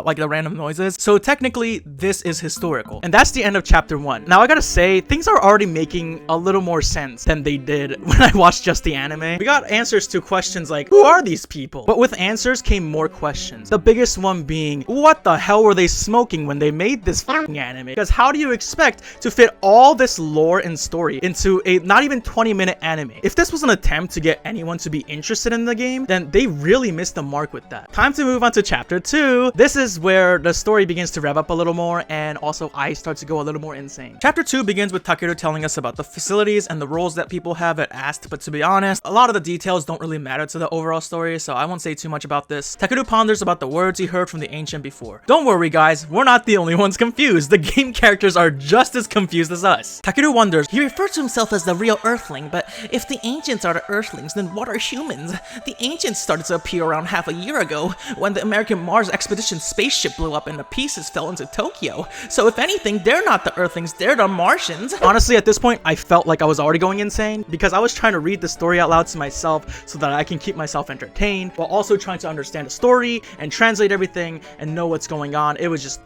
like the random noises. So technically, this is historical. And that's the end of chapter 1. Now I gotta say, things are already making a little more sense than they did when I watched just the anime. We got answers to questions like, who are these people? But with answers came more questions. The biggest one being, what the hell were they smoking when they made this fucking anime? Because how do you expect to fit all this lore and story into a not even 20-minute anime? If this was an attempt to get anyone to be interested in the game, then they really missed the mark with that. Time to move on to chapter 2. This is where the story begins to rev up a little more, and also I start to go a little more insane. Chapter 2 begins with Takeru telling us about the facilities and the roles that people have at AST, but to be honest, a lot of the details don't really matter to the overall story, so I won't say too much about this. Takeru ponders about the words he heard from the ancient before. Don't worry guys, we're not the only ones confused. The game characters are just as confused as us. Takeru wonders, He refers to himself as the real Earthling, but if the ancients are the Earthlings, then what are humans? The ancients started to appear around half a year ago, when the American Mars expedition spaceship blew up and the pieces fell into Tokyo. So if anything, they're not the Earthlings, they're the Martians. Honestly, at this point, I felt like I was already going insane because I was trying to read the story out loud to myself so that I can keep myself entertained while also trying to understand the story and translate everything and know what's going on. It was just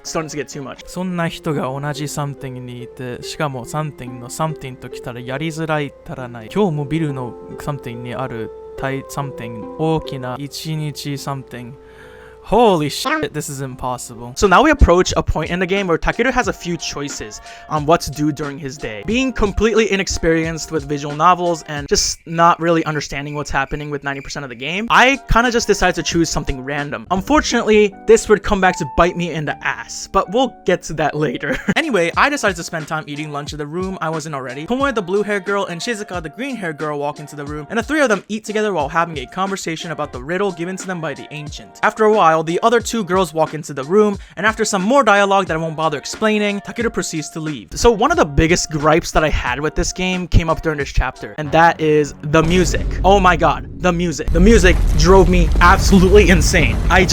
starting to get too much. そんな人が同じ something にいて、しかも something の something と来たらやりづらい足らない。今日もビルの something にある something 大きな一日 something。 Holy shit, this is impossible. So now we approach a point in the game where Takeru has a few choices on what to do during his day. Being completely inexperienced with visual novels and just not really understanding what's happening with 90% of the game, I kind of just decided to choose something random. Unfortunately, this would come back to bite me in the ass, but we'll get to that later. Anyway, I decided to spend time eating lunch in the room I was in already. Tomoe, the blue-haired girl, and Shizuka, the green-haired girl, walk into the room, and the three of them eat together while having a conversation about the riddle given to them by the ancient. After a while, the other two girls walk into the room, and after some more dialogue that I won't bother explaining, Takeru proceeds to leave. So one of the biggest gripes that I had with this game came up during this chapter, and that is the music. Oh my god, the music. The music drove me absolutely insane. I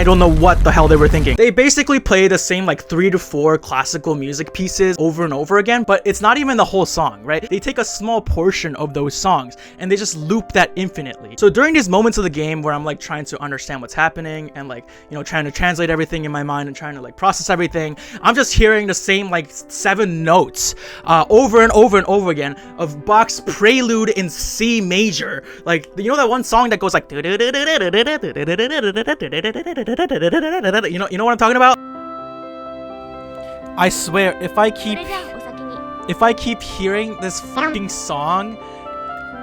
don't know what the hell they were thinking. They basically play the same like 3 to 4 classical music pieces over and over again, but it's not even the whole song, right? They take a small portion of those songs and they just loop that infinitely. So during these moments of the game where I'm like trying to understand what's happening and like, you know, trying to translate everything in my mind and trying to like process everything, I'm just hearing the same like 7 notes over and over and over again of Bach's Prelude in C major. Like, you know that one song that goes like, you know what I'm talking about? I swear, if I keep hearing this fucking song,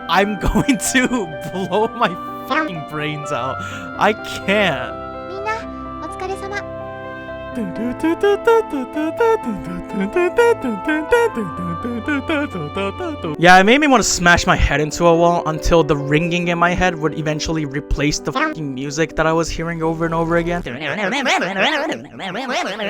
I'm going to blow my fucking brains out. I can't. Yeah, it made me want to smash my head into a wall until the ringing in my head would eventually replace the fucking music that I was hearing over and over again.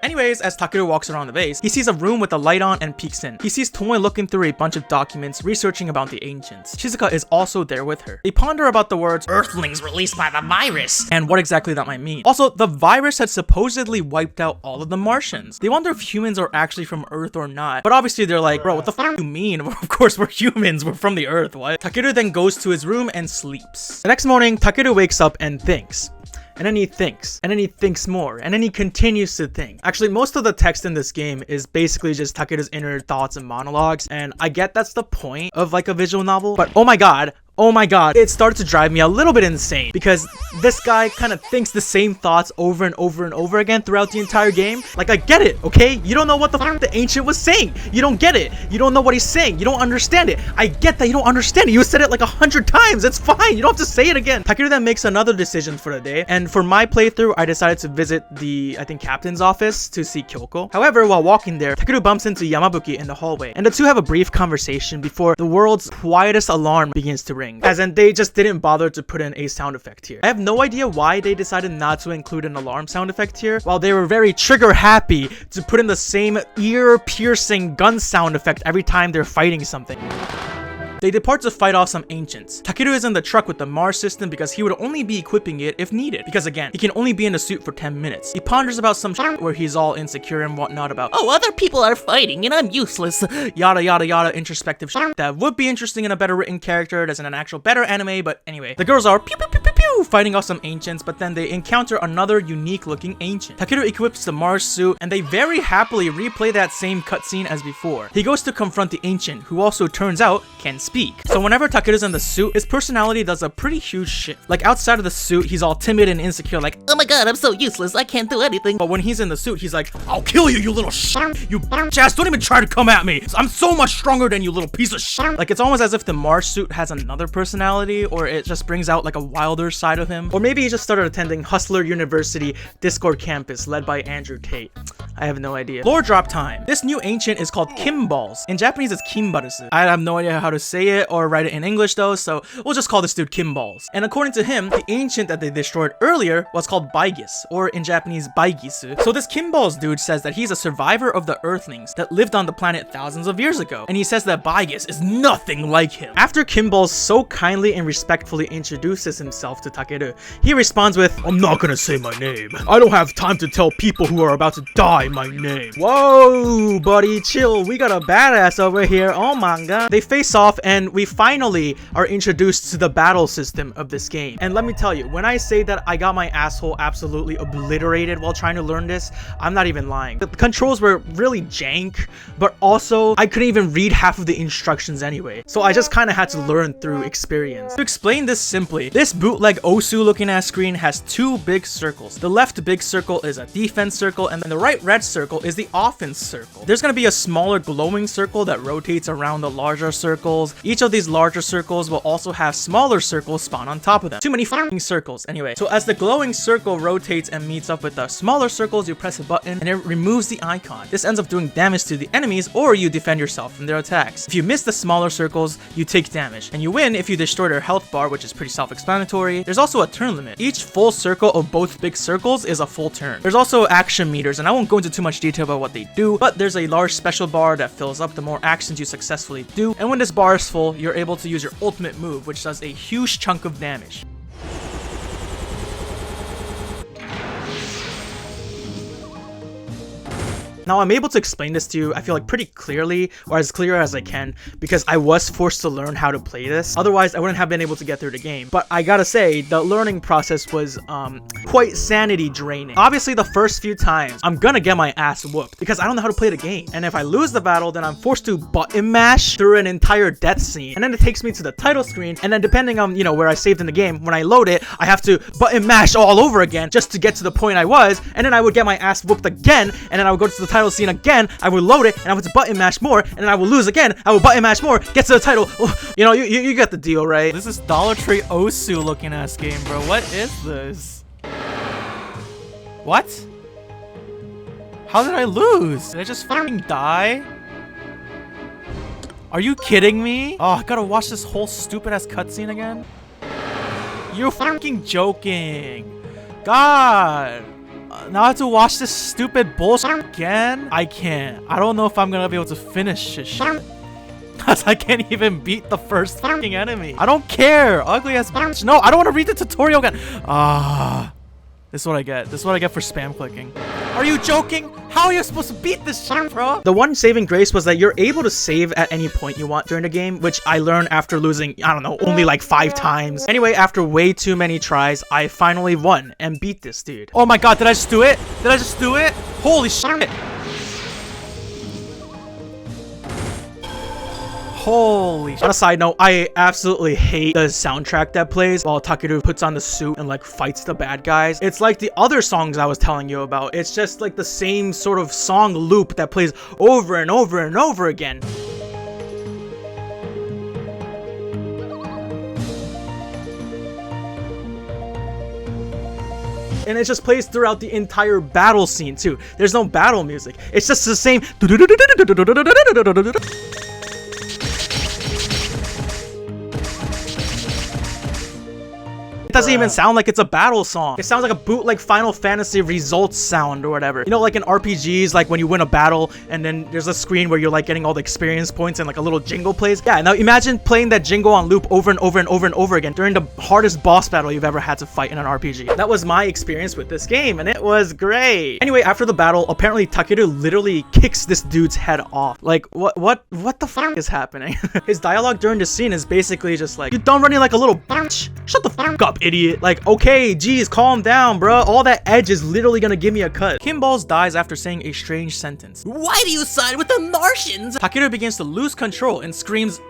Anyways, as Takeru walks around the base, he sees a room with a light on and peeks in. He sees Tomoe looking through a bunch of documents, researching about the ancients. Shizuka is also there with her. They ponder about the words Earthlings released by the virus and what exactly that might mean. Also, the virus had supposedly wiped out all of the Martians. They wonder if humans are actually from Earth or not, but obviously they're like, bro, what the fuck do you mean? Of course we're humans, we're from the Earth, what? Takeru then goes to his room and sleeps. The next morning, Takeru wakes up and thinks. And then he thinks, and then he thinks more, and then he continues to think. Actually, most of the text in this game is basically just Takeru's inner thoughts and monologues, and I get that's the point of like a visual novel, but oh my god, it started to drive me a little bit insane because this guy kind of thinks the same thoughts over and over and over again throughout the entire game. Like, I get it, okay? You don't know what the fuck the ancient was saying. You don't get it. You don't know what he's saying. You don't understand it. I get that you don't understand it. You said it like 100 times. It's fine. You don't have to say it again. Takeru then makes another decision for the day, and for my playthrough, I decided to visit the, I think, captain's office to see Koko. However, while walking there, Takeru bumps into Yamabuki in the hallway, and the two have a brief conversation before the world's quietest alarm begins to ring. As in, they just didn't bother to put in a sound effect here. I have no idea why they decided not to include an alarm sound effect here, while they were very trigger happy to put in the same ear-piercing gun sound effect every time they're fighting something. They depart to fight off some ancients. Takeru is in the truck with the Mars system because he would only be equipping it if needed. Because again, he can only be in the suit for 10 minutes. He ponders about some shit where he's all insecure and whatnot about, oh, other people are fighting and I'm useless. Yada yada yada introspective shit that would be interesting in a better written character as in an actual better anime, but anyway. The girls are pew pew pew pew pew fighting off some ancients, but then they encounter another unique looking ancient. Takeru equips the Mars suit and they very happily replay that same cutscene as before. He goes to confront the ancient, who also turns out can speak. So whenever Takeru's in the suit, his personality does a pretty huge shift. Like outside of the suit, he's all timid and insecure, like, oh my god, I'm so useless, I can't do anything. But when he's in the suit, he's like, I'll kill you, you little shit. You bitch ass, don't even try to come at me. I'm so much stronger than you, little piece of shit. Like, it's almost as if the Mars suit has another personality, or it just brings out like a wilder side of him. Or maybe he just started attending Hustler University Discord campus led by Andrew Tate. I have no idea. Lore drop time. This new ancient is called Kimballs. In Japanese, it's Kimbarusu. I have no idea how to say it or write it in English though, so we'll just call this dude Kimballs. And according to him, the ancient that they destroyed earlier was called Baigis, or in Japanese, Baigisu. So this Kimballs dude says that he's a survivor of the Earthlings that lived on the planet thousands of years ago. And he says that Baigis is nothing like him. After Kimballs so kindly and respectfully introduces himself to Takeru, he responds with, I'm not gonna say my name. I don't have time to tell people who are about to die my name. Whoa, buddy, chill. We got a badass over here. Oh my god. They face off and we finally are introduced to the battle system of this game. And let me tell you, when I say that I got my asshole absolutely obliterated while trying to learn this, I'm not even lying. The controls were really jank, but also I couldn't even read half of the instructions anyway. So I just kind of had to learn through experience. To explain this simply, this bootleg Osu looking ass screen has two big circles. The left big circle is a defense circle, and then the right red circle is the offense circle. There's gonna be a smaller glowing circle that rotates around the larger circles. Each of these larger circles will also have smaller circles spawn on top of them. Too many fucking circles. Anyway, so as the glowing circle rotates and meets up with the smaller circles, you press a button and it removes the icon. This ends up doing damage to the enemies, or you defend yourself from their attacks. If you miss the smaller circles, you take damage, and you win if you destroy their health bar, which is pretty self-explanatory. There's also a turn limit. Each full circle of both big circles is a full turn. There's also action meters, and I won't go into too much detail about what they do, but there's a large special bar that fills up the more actions you successfully do, and when this bar is full, you're able to use your ultimate move, which does a huge chunk of damage. Now, I'm able to explain this to you, I feel like pretty clearly, or as clear as I can, because I was forced to learn how to play this. Otherwise, I wouldn't have been able to get through the game. But I gotta say, the learning process was quite sanity draining. Obviously, the first few times, I'm gonna get my ass whooped because I don't know how to play the game. And if I lose the battle, then I'm forced to button mash through an entire death scene. And then it takes me to the title screen. And then depending on, you know, where I saved in the game, when I load it, I have to button mash all over again just to get to the point I was. And then I would get my ass whooped again. And then I would go to the title scene again, I would load it, and I would button mash more, and then I would lose again, I would button mash more, get to the title. You know, you get the deal, right? This is Dollar Tree Osu looking ass game, bro. What is this? What? How did I lose? Did I just fucking die? Are you kidding me? Oh, I gotta watch this whole stupid ass cutscene again? You're fucking joking. God. Now I have to watch this stupid bullshit again? I can't. I don't know if I'm gonna be able to finish this shit. Cause I can't even beat the first fucking enemy. I don't care. Ugly ass bitch. No, I don't want to read the tutorial again. This is what I get. This is what I get for spam clicking. Are you joking? How are you supposed to beat this shit, bro? The one saving grace was that you're able to save at any point you want during the game, which I learned after losing, I don't know, only like 5 times. Anyway, after way too many tries, I finally won and beat this dude. Oh my god, did I just do it? Did I just do it? Holy shit. Holy shit. On a side note, I absolutely hate the soundtrack that plays while Takeru puts on the suit and like fights the bad guys. It's like the other songs I was telling you about. It's just like the same sort of song loop that plays over and over and over again. And it just plays throughout the entire battle scene too. There's no battle music. It's just the same. doesn't even sound like it's a battle song. It sounds like a bootleg Final Fantasy results sound or whatever. You know, like in RPGs, like when you win a battle and then there's a screen where you're like getting all the experience points and like a little jingle plays. Yeah, now imagine playing that jingle on loop over and over and over and over again during the hardest boss battle you've ever had to fight in an RPG. That was my experience with this game and it was great. Anyway, after the battle, apparently Takeru literally kicks this dude's head off. Like, what the fuck is happening? His dialogue during the scene is basically just like, you're done running like a little bitch. Shut the fuck up, idiot. Like, okay, geez, calm down, bro. All that edge is literally gonna give me a cut. Kimballs dies after saying a strange sentence. Why do you side with the Martians? Takeru begins to lose control and screams.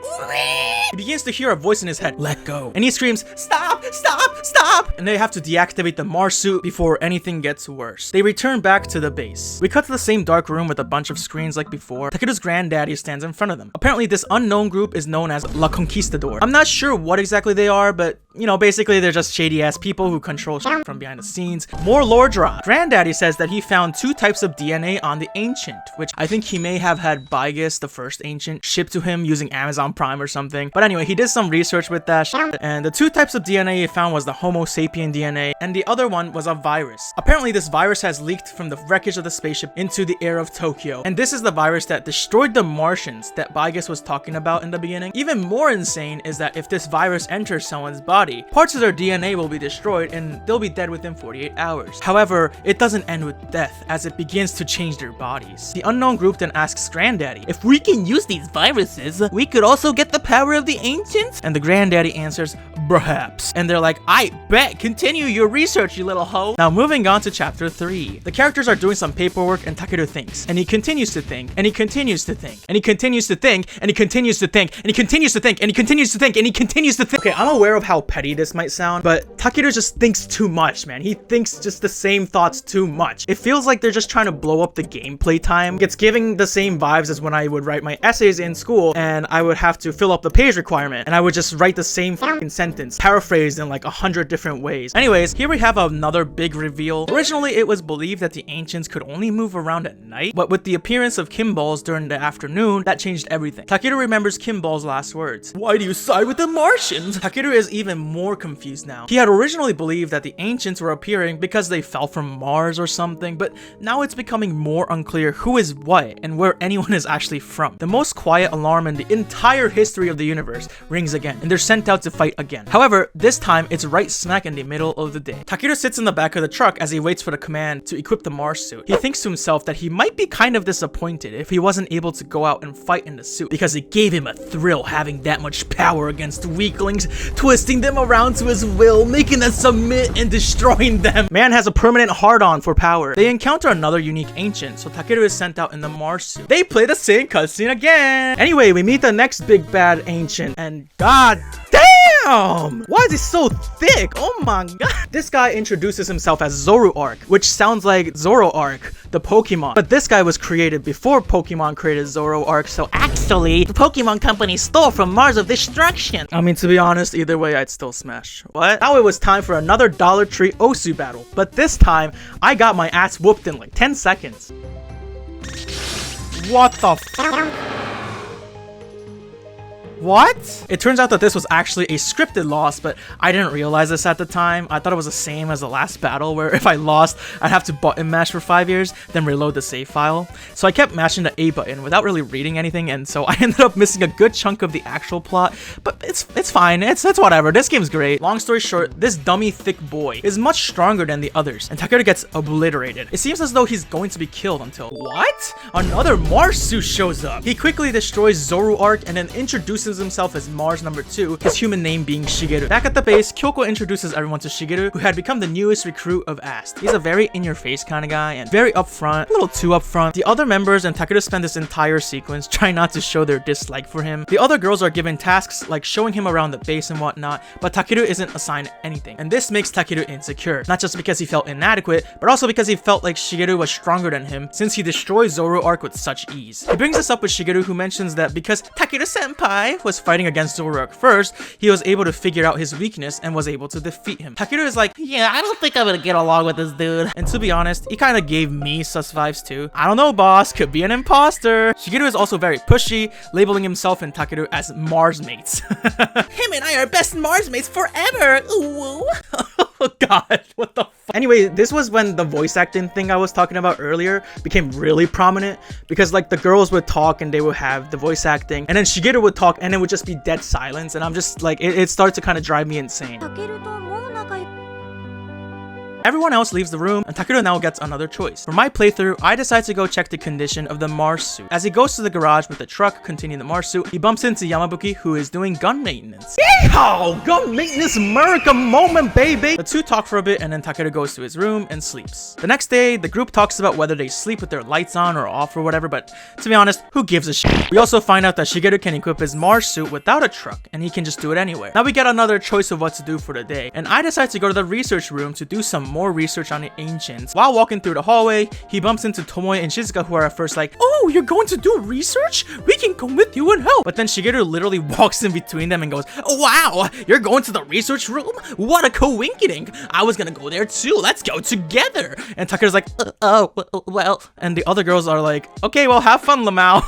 He begins to hear a voice in his head, let go. And he screams, stop, stop, stop. And they have to deactivate the Mars suit before anything gets worse. They return back to the base. We cut to the same dark room with a bunch of screens like before. Takeru's granddaddy stands in front of them. Apparently this unknown group is known as La Conquistador. I'm not sure what exactly they are, but you know, basically they're just shady ass people who control shit from behind the scenes. More lore drop. Granddaddy says that he found 2 types of DNA on the Ancient, which I think he may have had Bigus, the first Ancient, shipped to him using Amazon Prime or something. But anyway, he did some research with that shit, and the 2 types of DNA he found was the Homo sapien DNA, and the other one was a virus. Apparently this virus has leaked from the wreckage of the spaceship into the air of Tokyo, and this is the virus that destroyed the Martians that Bigus was talking about in the beginning. Even more insane is that if this virus enters someone's body, parts of their DNA will be destroyed and they'll be dead within 48 hours. However, it doesn't end with death as it begins to change their bodies. The unknown group then asks Granddaddy, if we can use these viruses, we could also get the power of the Ancients? And the Granddaddy answers, perhaps. And they're like, I bet, continue your research, you little hoe. Now moving on to chapter 3. The characters are doing some paperwork and Takeru thinks, and he continues to think, and he continues to think, and he continues to think, and he continues to think, and he continues to think, and he continues to think, and he continues to think. Okay, I'm aware of how petty this might sound, but Takeru just thinks too much, man. He thinks just the same thoughts too much. It feels like they're just trying to blow up the gameplay time. It's giving the same vibes as when I would write my essays in school and I would have to fill up the page requirement and I would just write the same fucking sentence, paraphrased in like 100 different ways. Anyways, here we have another big reveal. Originally, it was believed that the Ancients could only move around at night, but with the appearance of Kimballs during the afternoon, that changed everything. Takeru remembers Kimballs' last words. Why do you side with the Martians? Takeru is even more confused now. He had originally believed that the Ancients were appearing because they fell from Mars or something, but now it's becoming more unclear who is what and where anyone is actually from. The most quiet alarm in the entire history of the universe rings again, and they're sent out to fight again. However, this time it's right smack in the middle of the day. Takeru sits in the back of the truck as he waits for the command to equip the Mars suit. He thinks to himself that he might be kind of disappointed if he wasn't able to go out and fight in the suit, because it gave him a thrill having that much power against weaklings, twisting them around to his will, making them submit and destroying them. Man has a permanent hard-on for power. They encounter another unique Ancient, so Takeru is sent out in the Mars suit. They play the same cutscene again. Anyway, we meet the next big bad Ancient, and god damn! Why is he so thick? Oh my god. This guy introduces himself as Zoroark, which sounds like Zoroark, the Pokemon. But this guy was created before Pokemon created Zoroark, so actually, the Pokemon company stole from Mars of Destruction. I mean, to be honest, either way, I'd still smash. What? Now it was time for another Dollar Tree Osu battle, but this time, I got my ass whooped in like 10 seconds. What the f- What? It turns out that this was actually a scripted loss, but I didn't realize this at the time. I thought it was the same as the last battle, where if I lost, I'd have to button mash for 5 years, then reload the save file. So I kept mashing the A button without really reading anything, and so I ended up missing a good chunk of the actual plot, but it's fine, it's whatever. This game's great. Long story short, this dummy thick boy is much stronger than the others, and Takeru gets obliterated. It seems as though he's going to be killed until— what? Another Mars suit shows up. He quickly destroys Zoroark and then introduces himself as Mars number 2, his human name being Shigeru. Back at the base, Koko introduces everyone to Shigeru, who had become the newest recruit of AST. He's a very in-your-face kind of guy and very upfront, a little too upfront. The other members and Takeru spend this entire sequence trying not to show their dislike for him. The other girls are given tasks like showing him around the base and whatnot, but Takeru isn't assigned anything. And this makes Takeru insecure, not just because he felt inadequate, but also because he felt like Shigeru was stronger than him since he destroyed Zoroark with such ease. He brings this up with Shigeru, who mentions that because Takeru-senpai Tomoe was fighting against Zoro at first, he was able to figure out his weakness and was able to defeat him. Takeru is like, yeah, I don't think I'm gonna get along with this dude. And to be honest, he kind of gave me sus vibes too. I don't know, boss, could be an imposter. Shigeru is also very pushy, labeling himself and Takeru as Mars mates. Him and I are best Mars mates forever. Ooh. Oh god, what the fuck? Anyway, this was when the voice acting thing I was talking about earlier became really prominent, because like the girls would talk and they would have the voice acting, and then Shigeru would talk and it would just be dead silence, and I'm just like, it starts to kind of drive me insane. Everyone else leaves the room, and Takeru now gets another choice. For my playthrough, I decide to go check the condition of the Mars suit. As he goes to the garage with the truck containing the Mars suit, he bumps into Yamabuki, who is doing gun maintenance. Yeehaw! Gun maintenance America moment, baby! The two talk for a bit, and then Takeru goes to his room and sleeps. The next day, the group talks about whether they sleep with their lights on or off or whatever, but to be honest, who gives a shit? We also find out that Shigeru can equip his Mars suit without a truck, and he can just do it anywhere. Now we get another choice of what to do for the day, and I decide to go to the research room to do some more research on the ancients. While walking through the hallway, he bumps into Tomoe and Shizuka, who are at first like, oh, you're going to do research? We can come with you and help. But then Shigeru literally walks in between them and goes, oh, wow, you're going to the research room? What a coinkydink. I was gonna go there too. Let's go together. And Takeru's like, oh, well. And the other girls are like, okay, well, have fun, Lamau.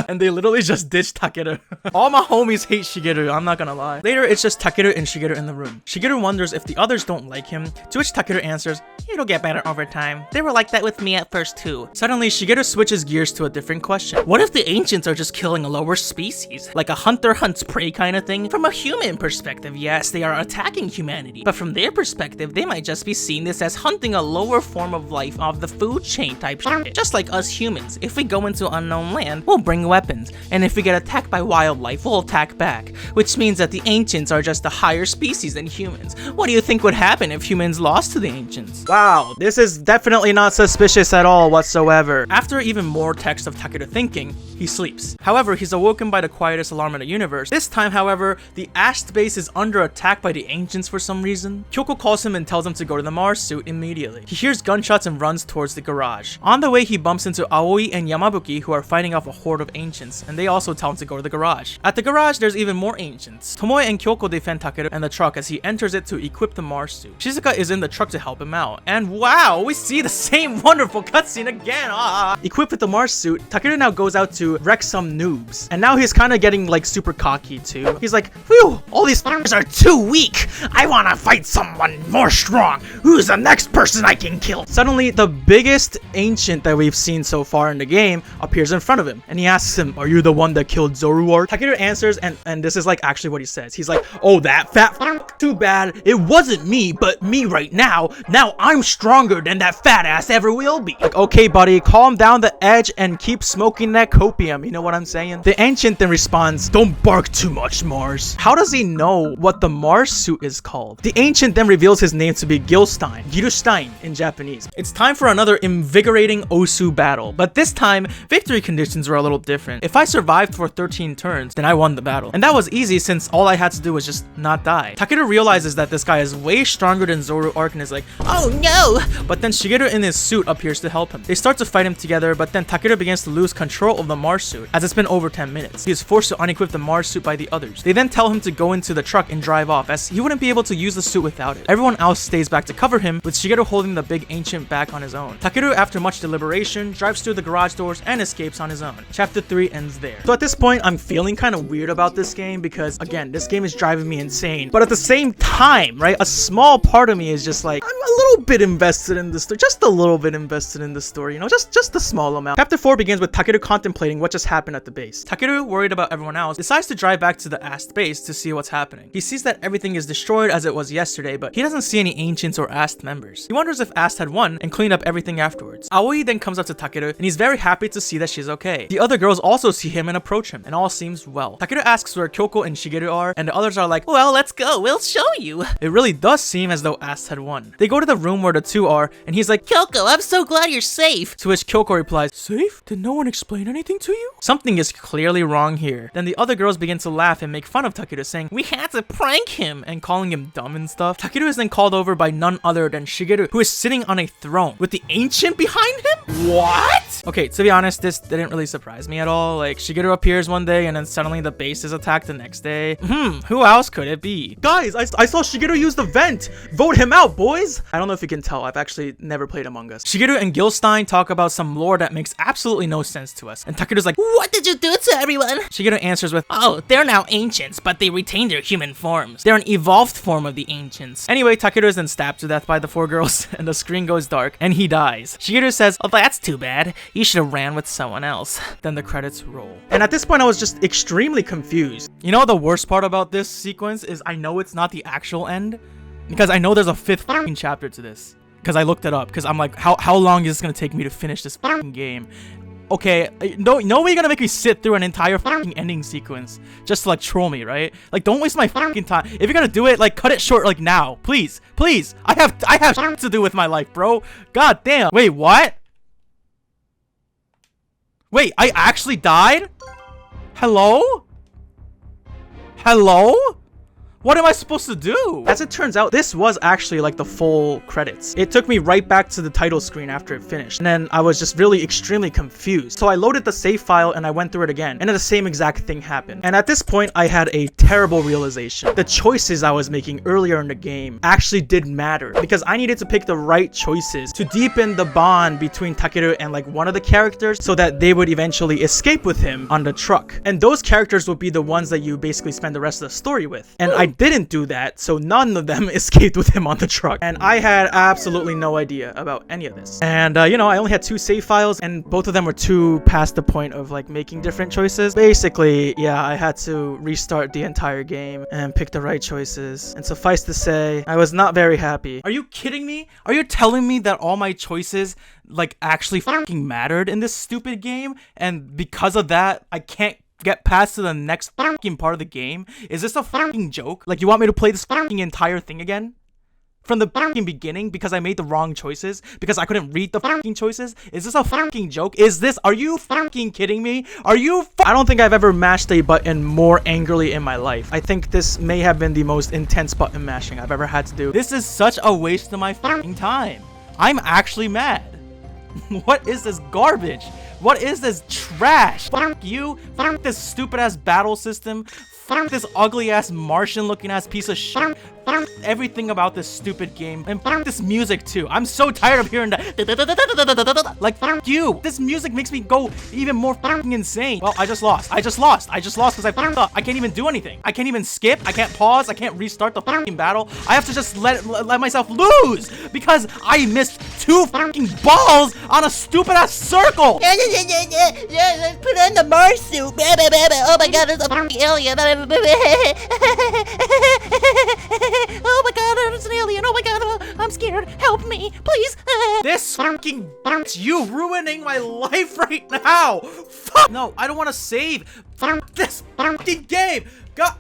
And they literally just ditch Takeru. All my homies hate Shigeru, I'm not gonna lie. Later, it's just Takeru and Shigeru in the room. Shigeru wonders if the others don't like him, to which Takeru answers, it'll get better over time. They were like that with me at first too. Suddenly, Shigeru switches gears to a different question. What if the ancients are just killing a lower species? Like a hunter hunts prey kind of thing? From a human perspective, yes, they are attacking humanity. But from their perspective, they might just be seeing this as hunting a lower form of life of the food chain type shit. Just like us humans, if we go into unknown land, we'll bring weapons. And if we get attacked by wildlife, we'll attack back. Which means that the ancients are just a higher species than humans. What do you think would happen if humans lost to the ancients? Wow, this is definitely not suspicious at all whatsoever. After even more text of Takeru thinking, he sleeps. However, he's awoken by the quietest alarm in the universe. This time, however, the Ast base is under attack by the ancients for some reason. Kyoko calls him and tells him to go to the Mars suit immediately. He hears gunshots and runs towards the garage. On the way, he bumps into Aoi and Yamabuki, who are fighting off a horde of ancients, and they also tell him to go to the garage. At the garage, there's even more ancients. Tomoe and Kyoko defend Takeru and the truck as he enters it to equip the Mars suit. Shizuka is in the truck to help him out, and wow, we see the same wonderful cutscene again. Equipped with the Mars suit, Takeru now goes out to wreck some noobs, and now he's kind of getting like super cocky too. He's like, phew, all these f***ers are too weak. I want to fight someone more strong. Who's the next person I can kill? Suddenly, the biggest ancient that we've seen so far in the game appears in front of him, and he asks him, are you the one that killed Zoruar? Takeru answers, and this is like actually what he says. He's like, oh, that fat f***, too bad. It wasn't me, but me right now. Now I'm stronger than that fat ass ever will be. Like, okay, buddy, calm down the edge and keep smoking that copium. You know what I'm saying? The ancient then responds, don't bark too much, Mars. How does he know what the Mars suit is called? The ancient then reveals his name to be Gilstein, Girustein in Japanese. It's time for another invigorating Osu battle, but this time, victory conditions were a little different. If I survived for 13 turns, then I won the battle. And that was easy since all I had to do was just not die. Takeru realizes that this guy is way stronger than Zoruark and is like, oh no! But then Shigeru in his suit appears to help him. They start to fight him together, but then Takeru begins to lose control of the Mars suit as it's been over 10 minutes. He is forced to unequip the Mars suit by the others. They then tell him to go into the truck and drive off as he wouldn't be able to use the suit without it. Everyone else stays back to cover him, with Shigeru holding the big ancient back on his own. Takeru, after much deliberation, drives through the garage doors and escapes on his own. Chapter 3 ends there. So at this point, I'm feeling kind of weird about this game because, again, this game is driving me insane. But at the same time, right, a small part of me is just like, I'm a little bit invested in this story, just a little bit invested in the story, you know, just a small amount. Chapter 4 begins with Takeru contemplating what just happened at the base. Takeru, worried about everyone else, decides to drive back to the Ast base to see what's happening. He sees that everything is destroyed as it was yesterday, but he doesn't see any ancients or Ast members. He wonders if Ast had won and cleaned up everything afterwards. Aoi then comes up to Takeru, and he's very happy to see that she's okay. The other girls also see him and approach him, and all seems well. Takeru asks where Koko and Shigeru are, and the others are like, well, let's go, we'll show you. It really does seem as though Ast had won. They They go to the room where the two are, and he's like, Koko, I'm so glad you're safe. to which Kyoko replies, safe? Did no one explain anything to you? Something is clearly wrong here. Then the other girls begin to laugh and make fun of Takeru, saying, we had to prank him, and calling him dumb and stuff. Takeru is then called over by none other than Shigeru, who is sitting on a throne with the ancient behind him? What? Okay, to be honest, this didn't really surprise me at all. Like, Shigeru appears one day and then suddenly the base is attacked the next day. Who else could it be? Guys, I saw Shigeru use the vent. Vote him out, boys. I don't know if you can tell, I've actually never played Among Us. Shigeru and Gilstein talk about some lore that makes absolutely no sense to us. And Takeru's like, what did you do to everyone? Shigeru answers with, oh, they're now ancients, but they retain their human forms. They're an evolved form of the ancients. Anyway, Takeru is then stabbed to death by the 4 girls, and the screen goes dark, and he dies. Shigeru says, oh, that's too bad. You should have ran with someone else. Then the credits roll. And at this point, I was just extremely confused. You know, the worst part about this sequence is I know it's not the actual end, because I know there's a 5th fucking chapter to this. Because I looked it up, because I'm like, how long is this going to take me to finish this fucking game? Okay, no way you're gonna make me sit through an entire fucking ending sequence just to like troll me, right? Like, don't waste my fucking time. If you're gonna do it, like, cut it short, like, now, please. I have shit to do with my life, bro. God damn. Wait, what? Wait, I actually died? Hello? Hello? What am I supposed to do? As it turns out, this was actually like the full credits. It took me right back to the title screen after it finished. And then I was just really extremely confused. So I loaded the save file and I went through it again. And then the same exact thing happened. And at this point, I had a terrible realization. The choices I was making earlier in the game actually did matter. Because I needed to pick the right choices to deepen the bond between Takeru and like one of the characters so that they would eventually escape with him on the truck. And those characters would be the ones that you basically spend the rest of the story with. And I didn't do that, so none of them escaped with him on the truck. And I had absolutely no idea about any of this. And, you know, I only had 2 save files, and both of them were too past the point of, like, making different choices. Basically, yeah, I had to restart the entire game and pick the right choices. And suffice to say, I was not very happy. Are you kidding me? Are you telling me that all my choices, like, actually fucking mattered in this stupid game? And because of that, I can't get past to the next fucking part of the game? Is this a fucking joke? Like, you want me to play this fucking entire thing again? From the fucking beginning because I made the wrong choices? Because I couldn't read the fucking choices? Is this a fucking joke? Are you fucking kidding me? I don't think I've ever mashed a button more angrily in my life. I think this may have been the most intense button mashing I've ever had to do. This is such a waste of my fucking time. I'm actually mad. What is this garbage? What is this trash? Fuck you. Fuck this stupid ass battle system. Fuck this ugly ass Martian looking ass piece of shit. Fuck everything about this stupid game. And fuck this music too. I'm so tired of hearing that. Like, fuck you. This music makes me go even more fucking insane. Well, I just lost because I fucked up. I can't even do anything. I can't even skip. I can't pause. I can't restart the fucking battle. I have to just let myself lose because I missed 2 fucking balls on a stupid ass circle. Yeah, put on the Mars suit. Oh my god, there's a fucking alien. Oh my god, there's an alien. Oh my god, I'm scared. Help me, please. This fucking you ruining my life right now. Fuck. No, I don't want to save. Fuck this fucking game. God.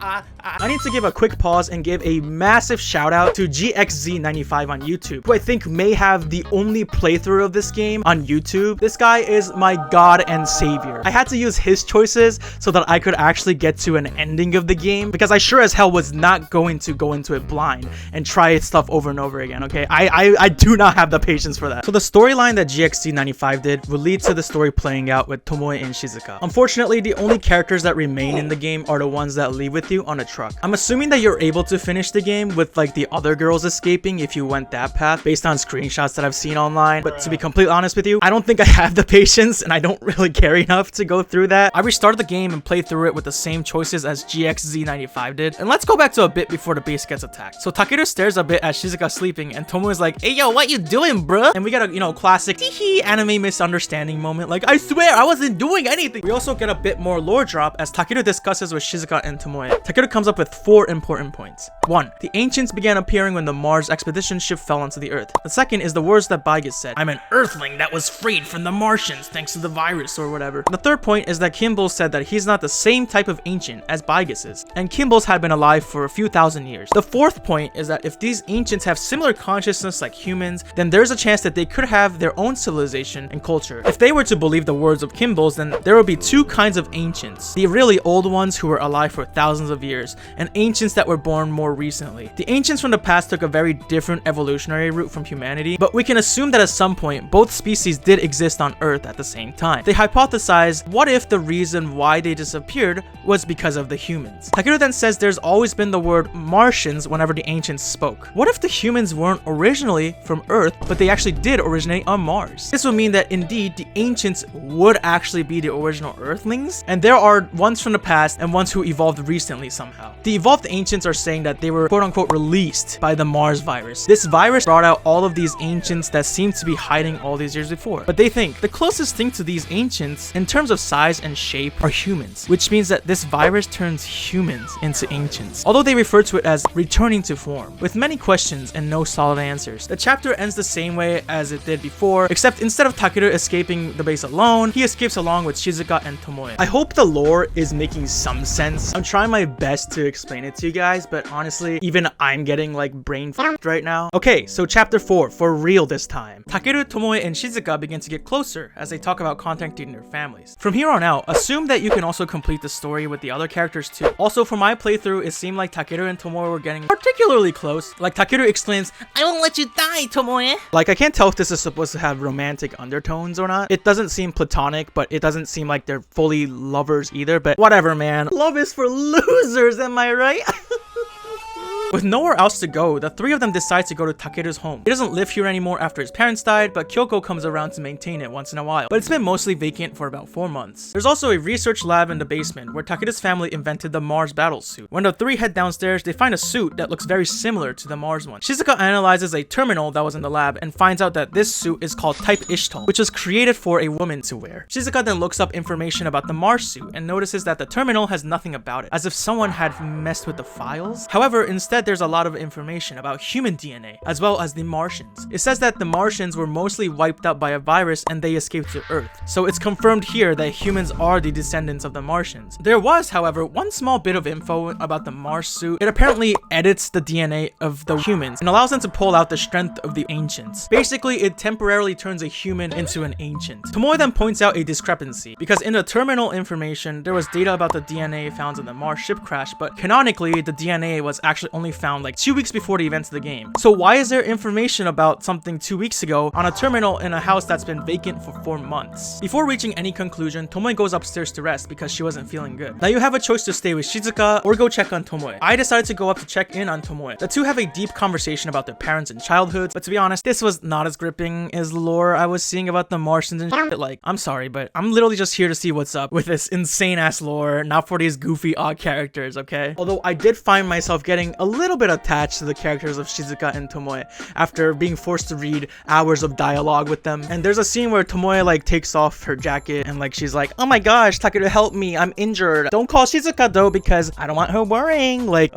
I need to give a quick pause and give a massive shout out to GXZ95 on YouTube, who I think may have the only playthrough of this game on YouTube. This guy is my god and savior. I had to use his choices so that I could actually get to an ending of the game because I sure as hell was not going to go into it blind and try stuff over and over again, okay? I do not have the patience for that. So the storyline that GXZ95 did will lead to the story playing out with Tomoe and Shizuka. Unfortunately, the only characters that remain in the game are the ones that leave with you on a truck. I'm assuming that you're able to finish the game with like the other girls escaping if you went that path based on screenshots that I've seen online, but to be completely honest with you, I don't think I have the patience and I don't really care enough to go through that. I restarted the game and played through it with the same choices as GXZ95 did. And let's go back to a bit before the base gets attacked. So Takeru stares a bit at Shizuka sleeping and Tomoe is like, hey yo, what you doing, bruh? And we got a, you know, classic teehee anime misunderstanding moment, like, I swear I wasn't doing anything. We also get a bit more lore drop as Takeru discusses with Shizuka and Tomoe. Takeru comes up with 4 important points. 1. The ancients began appearing when the Mars expedition ship fell onto the Earth. The second is the words that Baigus said. I'm an Earthling that was freed from the Martians thanks to the virus or whatever. The third point is that Kimbles said that he's not the same type of ancient as Baigus is, and Kimbles had been alive for a few thousand years. The fourth point is that if these ancients have similar consciousness like humans, then there's a chance that they could have their own civilization and culture. If they were to believe the words of Kimbles, then there would be 2 kinds of ancients. The really old ones who were alive for thousands of years, and ancients that were born more recently. The ancients from the past took a very different evolutionary route from humanity, but we can assume that at some point, both species did exist on Earth at the same time. They hypothesized, what if the reason why they disappeared was because of the humans? Takeru then says there's always been the word Martians whenever the ancients spoke. What if the humans weren't originally from Earth, but they actually did originate on Mars? This would mean that indeed the ancients would actually be the original Earthlings, and there are ones from the past and ones who evolved recently somehow. The evolved ancients are saying that they were quote-unquote released by the Mars virus. This virus brought out all of these ancients that seemed to be hiding all these years before. But they think the closest thing to these ancients in terms of size and shape are humans, which means that this virus turns humans into ancients, although they refer to it as returning to form, with many questions and no solid answers. The chapter ends the same way as it did before, except instead of Takeru escaping the base alone, he escapes along with Shizuka and Tomoe. I hope the lore is making some sense. I'm trying my best to explain it to you guys, but honestly, even I'm getting like brain f***ed right now. Okay, so chapter 4, for real this time. Takeru, Tomoe, and Shizuka begin to get closer as they talk about contacting their families. From here on out, assume that you can also complete the story with the other characters too. Also, for my playthrough, it seemed like Takeru and Tomoe were getting particularly close. Like Takeru exclaims, I won't let you die, Tomoe. Like, I can't tell if this is supposed to have romantic undertones or not. It doesn't seem platonic, but it doesn't seem like they're fully lovers either, but whatever, man. Love is for losers, am I right? With nowhere else to go, the 3 of them decide to go to Takeru's home. He doesn't live here anymore after his parents died, but Kyoko comes around to maintain it once in a while. But it's been mostly vacant for about 4 months. There's also a research lab in the basement where Takeru's family invented the Mars battle suit. When the 3 head downstairs, they find a suit that looks very similar to the Mars one. Shizuka analyzes a terminal that was in the lab and finds out that this suit is called Type Ishtal, which was created for a woman to wear. Shizuka then looks up information about the Mars suit and notices that the terminal has nothing about it, as if someone had messed with the files. However, instead there's a lot of information about human DNA, as well as the Martians. It says that the Martians were mostly wiped out by a virus and they escaped to Earth. So it's confirmed here that humans are the descendants of the Martians. There was, however, one small bit of info about the Mars suit. It apparently edits the DNA of the humans and allows them to pull out the strength of the ancients. Basically, it temporarily turns a human into an ancient. Tomoe then points out a discrepancy, because in the terminal information, there was data about the DNA found in the Mars ship crash, but canonically, the DNA was actually only found like 2 weeks before the events of the game. So why is there information about something 2 weeks ago on a terminal in a house that's been vacant for 4 months? Before reaching any conclusion, Tomoe goes upstairs to rest because she wasn't feeling good. Now you have a choice to stay with Shizuka or go check on Tomoe. I decided to go up to check in on Tomoe. The 2 have a deep conversation about their parents and childhoods, but to be honest, this was not as gripping as the lore I was seeing about the Martians and shit. Like, I'm sorry, but I'm literally just here to see what's up with this insane ass lore, not for these goofy odd characters, okay? Although I did find myself getting a little bit attached to the characters of Shizuka and Tomoe after being forced to read hours of dialogue with them. And there's a scene where Tomoe like takes off her jacket and like she's like, oh my gosh, Takeru, help me, I'm injured. Don't call Shizuka though because I don't want her worrying. Like,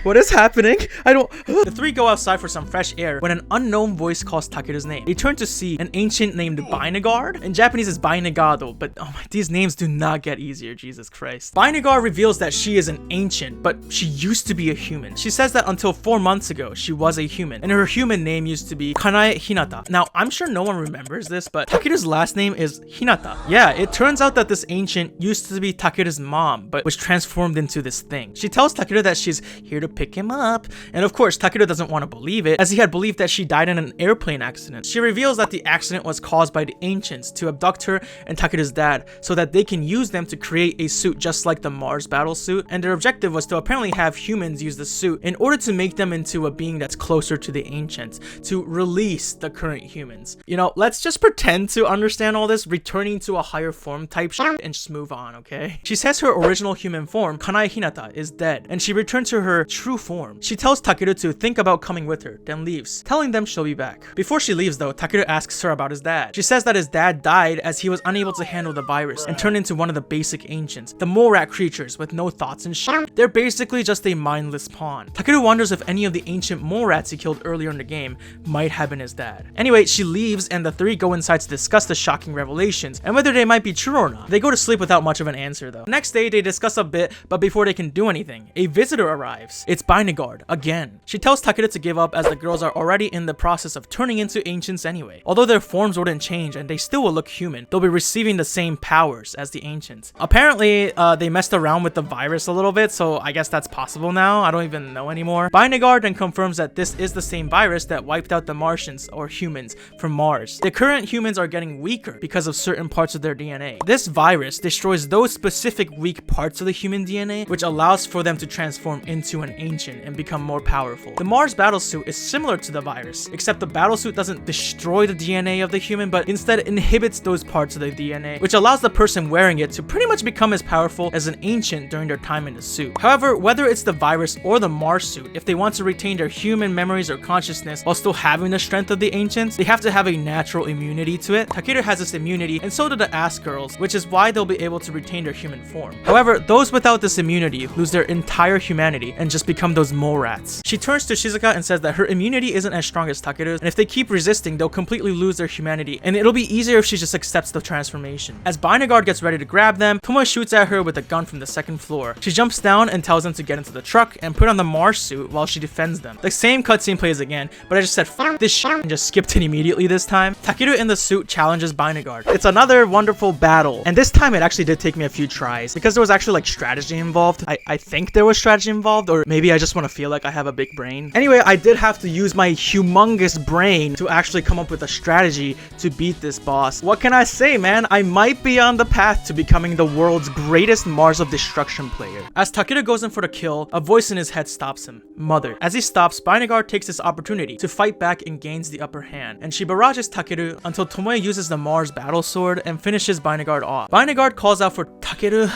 what is happening? I don't. The 3 go outside for some fresh air when an unknown voice calls Takeru's name. They turn to see an ancient named Bainagard. In Japanese it's Bainagado, but oh my, these names do not get easier, Jesus Christ. Bainagard reveals that she is an ancient, but she used to be a human. She says that until 4 months ago, she was a human, and her human name used to be Kanae Hinata. Now, I'm sure no one remembers this, but Takeru's last name is Hinata. Yeah, it turns out that this ancient used to be Takeru's mom, but was transformed into this thing. She tells Takeru that she's here to pick him up, and of course, Takeru doesn't want to believe it, as he had believed that she died in an airplane accident. She reveals that the accident was caused by the ancients to abduct her and Takeru's dad, so that they can use them to create a suit just like the Mars battle suit, and their objective was to apparently have humans use the suit in order to make them into a being that's closer to the ancients, to release the current humans. You know, let's just pretend to understand all this, returning to a higher form type shit, and just move on, okay? She says her original human form, Kanae Hinata, is dead, and she returns to her true form. She tells Takeru to think about coming with her, then leaves, telling them she'll be back. Before she leaves though, Takeru asks her about his dad. She says that his dad died as he was unable to handle the virus and turned into one of the basic ancients, the mole rat creatures with no thoughts and shit. They're basically just a mindless pawn. Takeru wonders if any of the ancient mole rats he killed earlier in the game might have been his dad. Anyway, she leaves and the three go inside to discuss the shocking revelations and whether they might be true or not. They go to sleep without much of an answer though. Next day, they discuss a bit, but before they can do anything, a visitor arrives. It's Bynegard, again. She tells Takeru to give up as the girls are already in the process of turning into ancients anyway. Although their forms wouldn't change and they still will look human, they'll be receiving the same powers as the ancients. Apparently, they messed around with the virus a little bit, so I guess that's possible now. I don't even know anymore. Bynegard then confirms that this is the same virus that wiped out the Martians, or humans, from Mars. The current humans are getting weaker because of certain parts of their DNA. This virus destroys those specific weak parts of the human DNA, which allows for them to transform into an ancient and become more powerful. The Mars battlesuit is similar to the virus, except the battlesuit doesn't destroy the DNA of the human, but instead inhibits those parts of the DNA, which allows the person wearing it to pretty much become as powerful as an ancient during their time in the suit. However, whether it's the virus or the Mars suit, if they want to retain their human memories or consciousness while still having the strength of the ancients, they have to have a natural immunity to it. Takeru has this immunity, and so do the Ass Girls, which is why they'll be able to retain their human form. However, those without this immunity lose their entire humanity and just become those mole rats. She turns to Shizuka and says that her immunity isn't as strong as Takeru's, and if they keep resisting, they'll completely lose their humanity, and it'll be easier if she just accepts the transformation. As Bynegard gets ready to grab them, Tomoe shoots at her with a gun from the second floor. She jumps down and tells them to get into the truck and put on the Mars suit while she defends them. The same cutscene plays again, but I just said f this shit and just skipped it immediately this time. Takeru in the suit challenges Bynegard. It's another wonderful battle, and this time it actually did take me a few tries because there was actually like strategy involved. I think there was strategy involved, or maybe I just want to feel like I have a big brain. Anyway, I did have to use my humongous brain to actually come up with a strategy to beat this boss. What can I say, man? I might be on the path to becoming the world's greatest Mars of Destruction player. As Takeru goes in for the kill, a voice in his head stops him. Mother. As he stops, Bynegard takes this opportunity to fight back and gains the upper hand, and she barrages Takeru until Tomoe uses the Mars battle sword and finishes Bynegard off. Bynegard calls out for Takeru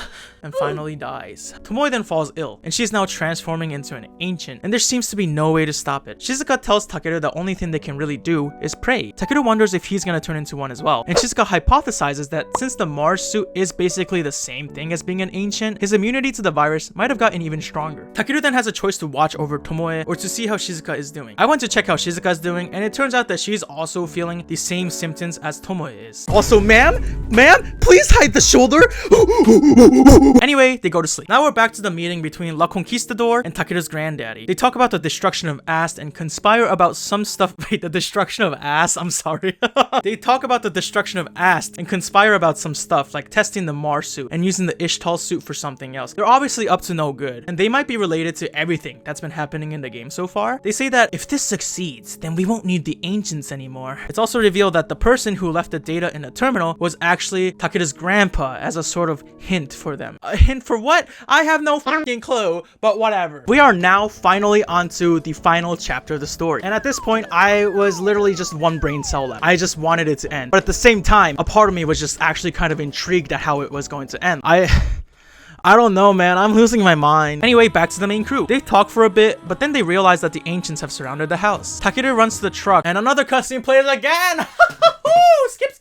and finally dies. Tomoe then falls ill, and she's now transforming into an ancient, and there seems to be no way to stop it. Shizuka tells Takeru the only thing they can really do is pray. Takeru wonders if he's gonna turn into one as well, and Shizuka hypothesizes that since the Mars suit is basically the same thing as being an ancient, his immunity to the virus might have gotten even stronger. Takeru then has a choice to watch over Tomoe or to see how Shizuka is doing. I went to check how Shizuka is doing, and it turns out that she's also feeling the same symptoms as Tomoe is. Also, ma'am, please hide the shoulder. Anyway, they go to sleep. Now we're back to the meeting between La Conquistador and Takeru's granddaddy. They talk about the destruction of Ast and conspire about some stuff. Wait, the destruction of Ast? I'm sorry. They talk about the destruction of Ast and conspire about some stuff like testing the Mars suit and using the Ishtal suit for something else. They're obviously up to no good, and they might be related to everything that's been happening in the game so far. They say that if this succeeds, then we won't need the ancients anymore. It's also revealed that the person who left the data in the terminal was actually Takeru's grandpa, as a sort of hint for them. A hint for what? I have no fucking clue, but whatever. We are now finally onto the final chapter of the story, and at this point I was literally just one brain cell left. I just wanted it to end, but at the same time a part of me was just actually kind of intrigued at how it was going to end. I don't know, man. I'm losing my mind. Anyway, back to the main crew. They talk for a bit, but then they realize that the ancients have surrounded the house. Takeru runs to the truck, and another cutscene plays again. Skip.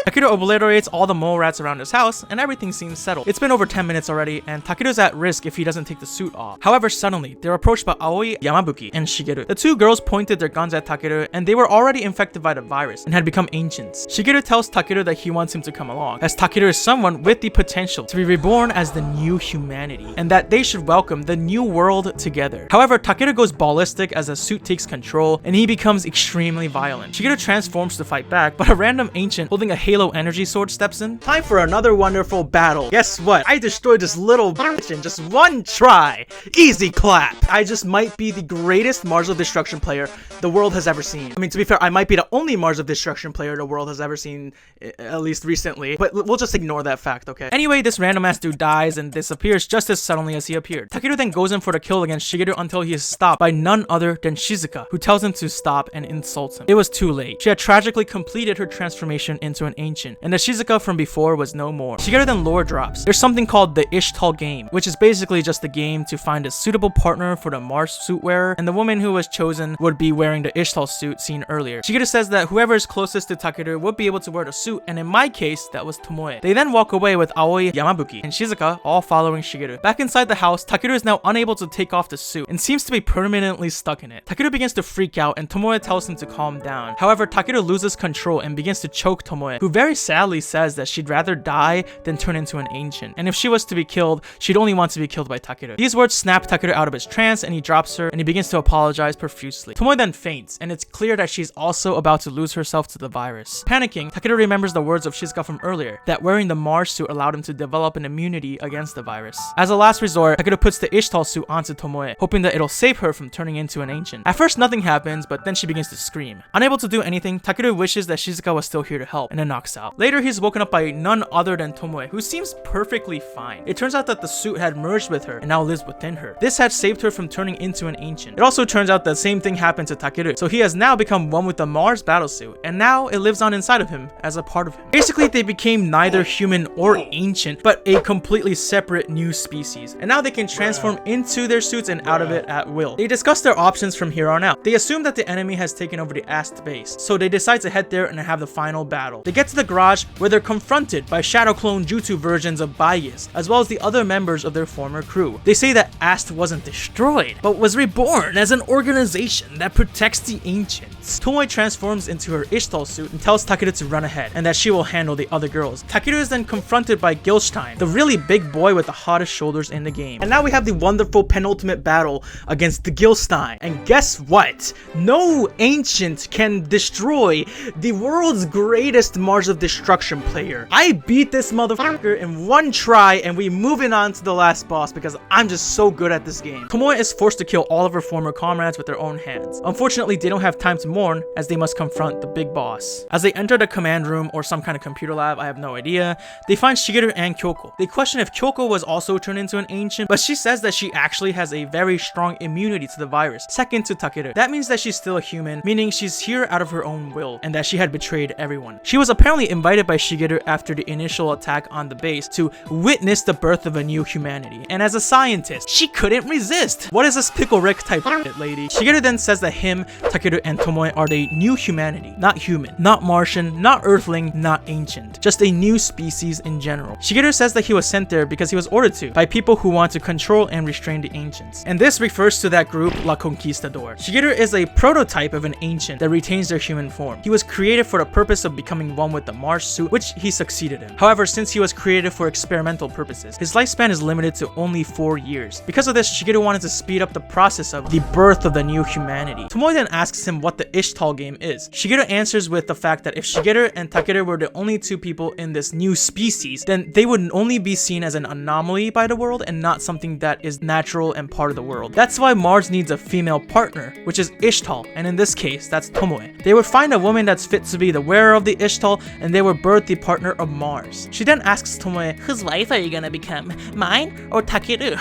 Takeru obliterates all the mole rats around his house, and everything seems settled. It's been over 10 minutes already, and Takeru's at risk if he doesn't take the suit off. However, suddenly, they're approached by Aoi, Yamabuki, and Shigeru. The two girls pointed their guns at Takeru, and they were already infected by the virus and had become ancients. Shigeru tells Takeru that he wants him to come along, as Takeru is someone with the potential to be reborn as the new humanity, and that they should welcome the new world together. However, Takeru goes ballistic as the suit takes control, and he becomes extremely violent. Shigeru transforms to fight back, but a random ancient holding a Halo energy sword steps in. Time for another wonderful battle. Guess what? I destroyed this little bitch in just one try. Easy clap. I just might be the greatest Mars of Destruction player the world has ever seen. I mean, to be fair, I might be the only Mars of Destruction player the world has ever seen, at least recently, but we'll just ignore that fact, okay? Anyway, this random ass dude dies, dies and disappears just as suddenly as he appeared. Takeru then goes in for the kill against Shigeru until he is stopped by none other than Shizuka, who tells him to stop and insults him. It was too late. She had tragically completed her transformation into an ancient, and the Shizuka from before was no more. Shigeru then lore drops. There's something called the Ishtal game, which is basically just a game to find a suitable partner for the Mars suit wearer, and the woman who was chosen would be wearing the Ishtal suit seen earlier. Shigeru says that whoever is closest to Takeru would be able to wear the suit, and in my case, that was Tomoe. They then walk away with Aoi, Yamabuki, and Shizuka all following Shigeru. Back inside the house, Takeru is now unable to take off the suit and seems to be permanently stuck in it. Takeru begins to freak out and Tomoe tells him to calm down. However, Takeru loses control and begins to choke Tomoe, who very sadly says that she'd rather die than turn into an ancient, and if she was to be killed, she'd only want to be killed by Takeru. These words snap Takeru out of his trance and he drops her and he begins to apologize profusely. Tomoe then faints, and it's clear that she's also about to lose herself to the virus. Panicking, Takeru remembers the words of Shizuka from earlier, that wearing the Mars suit allowed him to develop an immunity against the virus. As a last resort, Takeru puts the Ishtal suit onto Tomoe, hoping that it'll save her from turning into an ancient. At first nothing happens, but then she begins to scream. Unable to do anything, Takeru wishes that Shizuka was still here to help, and then knocks out. Later he's woken up by none other than Tomoe, who seems perfectly fine. It turns out that the suit had merged with her and now lives within her. This had saved her from turning into an ancient. It also turns out the same thing happened to Takeru, so he has now become one with the Mars battlesuit, and now it lives on inside of him as a part of him. Basically, they became neither human or ancient, but a completely separate new species, and now they can transform into their suits and out of it at will. They discuss their options from here on out. They assume that the enemy has taken over the Ast base, so they decide to head there and have the final battle. They get to the garage where they're confronted by shadow clone jutsu versions of Bias, as well as the other members of their former crew. They say that Ast wasn't destroyed, but was reborn as an organization that protects the ancients. Tomoe transforms into her Ishtal suit and tells Takeru to run ahead, and that she will handle the other girls. Takeru is then confronted by Gilstein, the really big boy with the hottest shoulders in the game. And now we have the wonderful penultimate battle against the Gilstein. And guess what? No ancient can destroy the world's greatest Mars of Destruction player. I beat this motherfucker in one try, and we moving on to the last boss because I'm just so good at this game. Tomoe is forced to kill all of her former comrades with their own hands. Unfortunately, they don't have time to mourn as they must confront the big boss. As they enter the command room or some kind of computer lab, I have no idea, they find Shigeru and Kyoko. They question if Kyoko was also turned into an ancient, but she says that she actually has a very strong immunity to the virus, second to Takeru. That means that she's still a human, meaning she's here out of her own will, and that she had betrayed everyone. She was apparently invited by Shigeru after the initial attack on the base to witness the birth of a new humanity, and as a scientist, she couldn't resist. What is this Pickle Rick type shit, lady? Shigeru then says that him, Takeru, and Tomoe are the new humanity, not human, not Martian, not Earthling, not ancient, just a new species in general. Shigeru says that he was sent there because he was ordered to by people who want to control and restrain the ancients, and this refers to that group, La Conquistador. Shigeru is a prototype of an ancient that retains their human form. He was created for the purpose of becoming one with the Mars suit, which he succeeded in. However, since he was created for experimental purposes, his lifespan is limited to only 4 years. Because of this, Shigeru wanted to speed up the process of the birth of the new humanity. Tomoe then asks him what the Ishtal game is. Shigeru answers with the fact that if Shigeru and Takeru were the only two people in this new species, then they would only be seen as an anomaly by the world and not something that is natural and part of the world. That's why Mars needs a female partner, which is Ishtal, and in this case, that's Tomoe. They would find a woman that's fit to be the wearer of the Ishtal, and they would birth the partner of Mars. She then asks Tomoe, whose wife are you gonna become? Mine or Takeru?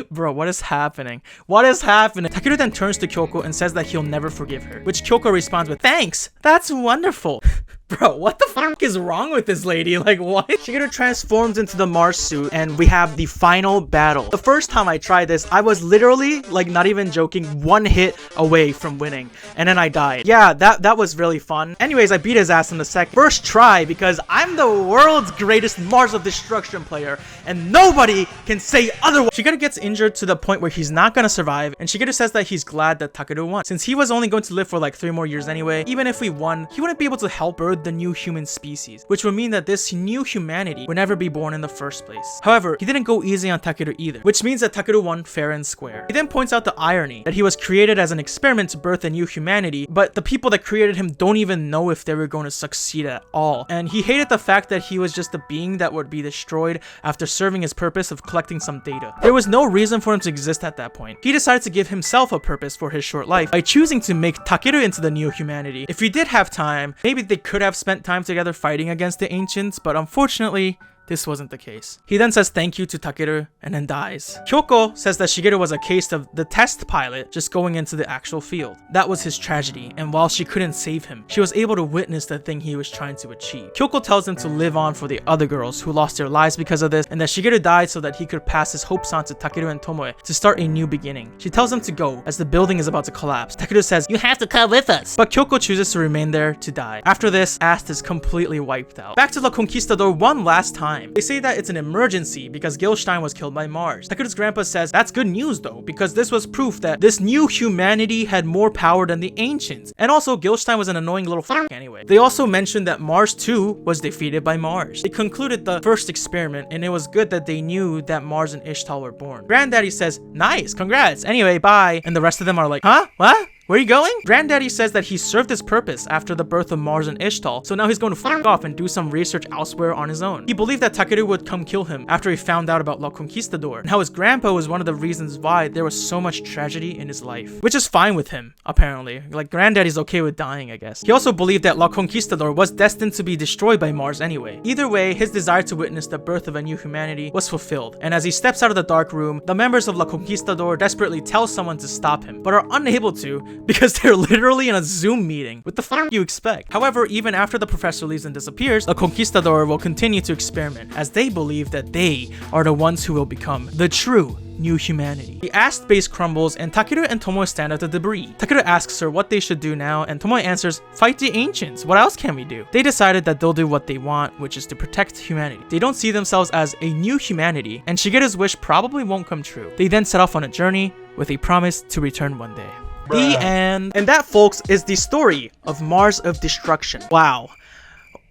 Bro, what is happening? What is happening? Takeru then turns to Kyoko and says that he'll never forgive her, which Kyoko responds with, thanks, that's wonderful. Bro, what the fuck is wrong with this lady? Like, what? Shigeru transforms into the Mars suit, and we have the final battle. The first time I tried this, I was literally, like, not even joking, 1 hit away from winning, and then I died. Yeah, that was really fun. Anyways, I beat his ass in the first try because I'm the world's greatest Mars of Destruction player, and nobody can say otherwise. Shigeru gets injured to the point where he's not gonna survive, and Shigeru says that he's glad that Takeru won, since he was only going to live for like 3 more years anyway. Even if we won, he wouldn't be able to help birth the new human species, which would mean that this new humanity would never be born in the first place. However, he didn't go easy on Takeru either, which means that Takeru won fair and square. He then points out the irony that he was created as an experiment to birth a new humanity, but the people that created him don't even know if they were going to succeed at all. And he hated the fact that he was just a being that would be destroyed after serving his purpose of collecting some data. There was no reason for him to exist at that point. He decided to give himself a purpose for his short life by choosing to make Takeru into the new humanity. If he did have time, maybe they could have spent time together fighting against the ancients, but unfortunately, this wasn't the case. He then says thank you to Takeru and then dies. Koko says that Shigeru was a case of the test pilot just going into the actual field. That was his tragedy, and while she couldn't save him, she was able to witness the thing he was trying to achieve. Koko tells him to live on for the other girls who lost their lives because of this, and that Shigeru died so that he could pass his hopes on to Takeru and Tomoe to start a new beginning. She tells him to go as the building is about to collapse. Takeru says, "You have to come with us." But Koko chooses to remain there to die. After this, Ast is completely wiped out. Back to La Conquistador one last time. They say that it's an emergency because Gilstein was killed by Mars. Takeru's grandpa says that's good news though, because this was proof that this new humanity had more power than the ancients. And also, Gilstein was an annoying little f*** anyway. They also mentioned that Mars too was defeated by Mars. They concluded the first experiment, and it was good that they knew that Mars and Ishtal were born. Granddaddy says, "Nice, congrats. Anyway, bye." And the rest of them are like, huh? What? Where are you going? Granddaddy says that he served his purpose after the birth of Mars and Ishtal, so now he's going to f*** off and do some research elsewhere on his own. He believed that Takeru would come kill him after he found out about La Conquistador, and how his grandpa was one of the reasons why there was so much tragedy in his life. Which is fine with him, apparently. Like, Granddaddy's okay with dying, I guess. He also believed that La Conquistador was destined to be destroyed by Mars anyway. Either way, his desire to witness the birth of a new humanity was fulfilled, and as he steps out of the dark room, the members of La Conquistador desperately tell someone to stop him, but are unable to because they're literally in a Zoom meeting. What the f*** you expect? However, even after the professor leaves and disappears, the Conquistador will continue to experiment, as they believe that they are the ones who will become the true new humanity. The Ast base crumbles, and Takeru and Tomoe stand at the debris. Takeru asks her what they should do now, and Tomoe answers, "Fight the ancients. What else can we do?" They decided that they'll do what they want, which is to protect humanity. They don't see themselves as a new humanity, and Shigeru's wish probably won't come true. They then set off on a journey with a promise to return one day. The end. And that, folks, is the story of Mars of Destruction. Wow.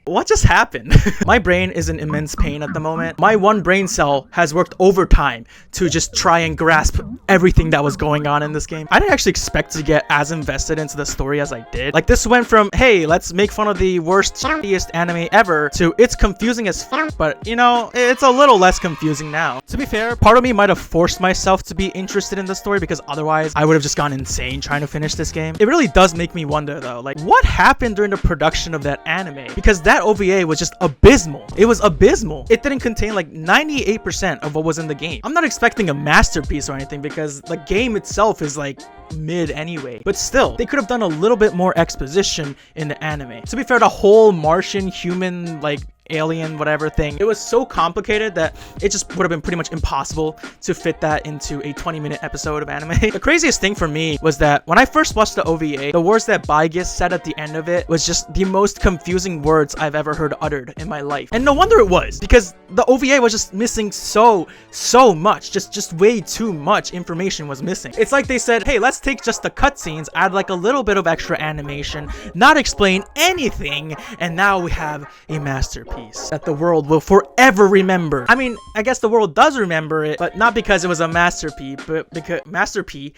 What just happened? My brain is in immense pain at the moment. My one brain cell has worked overtime to just try and grasp everything that was going on in this game. I didn't actually expect to get as invested into the story as I did. Like, this went from, hey, let's make fun of the worst, shittiest anime ever, to it's confusing as f***, but, you know, it's a little less confusing now. To be fair, part of me might have forced myself to be interested in the story, because otherwise I would have just gone insane trying to finish this game. It really does make me wonder, though, like, what happened during the production of that anime? Because that OVA was just abysmal. It was abysmal. It didn't contain like 98% of what was in the game. I'm not expecting a masterpiece or anything, because the game itself is like mid anyway, but still, they could have done a little bit more exposition in the anime. To be fair, the whole Martian human, like, alien whatever thing, it was so complicated that it just would have been pretty much impossible to fit that into a 20-minute episode of anime. The craziest thing for me was that when I first watched the OVA, the words that Baigis said at the end of it was just the most confusing words I've ever heard uttered in my life. And no wonder it was, because the OVA was just missing so much, just way too much information was missing. It's like they said, hey, let's take just the cutscenes, add like a little bit of extra animation, not explain anything, and now we have a masterpiece that the world will forever remember. I mean, I guess the world does remember it, but not because it was a masterpiece, but because masterpiece.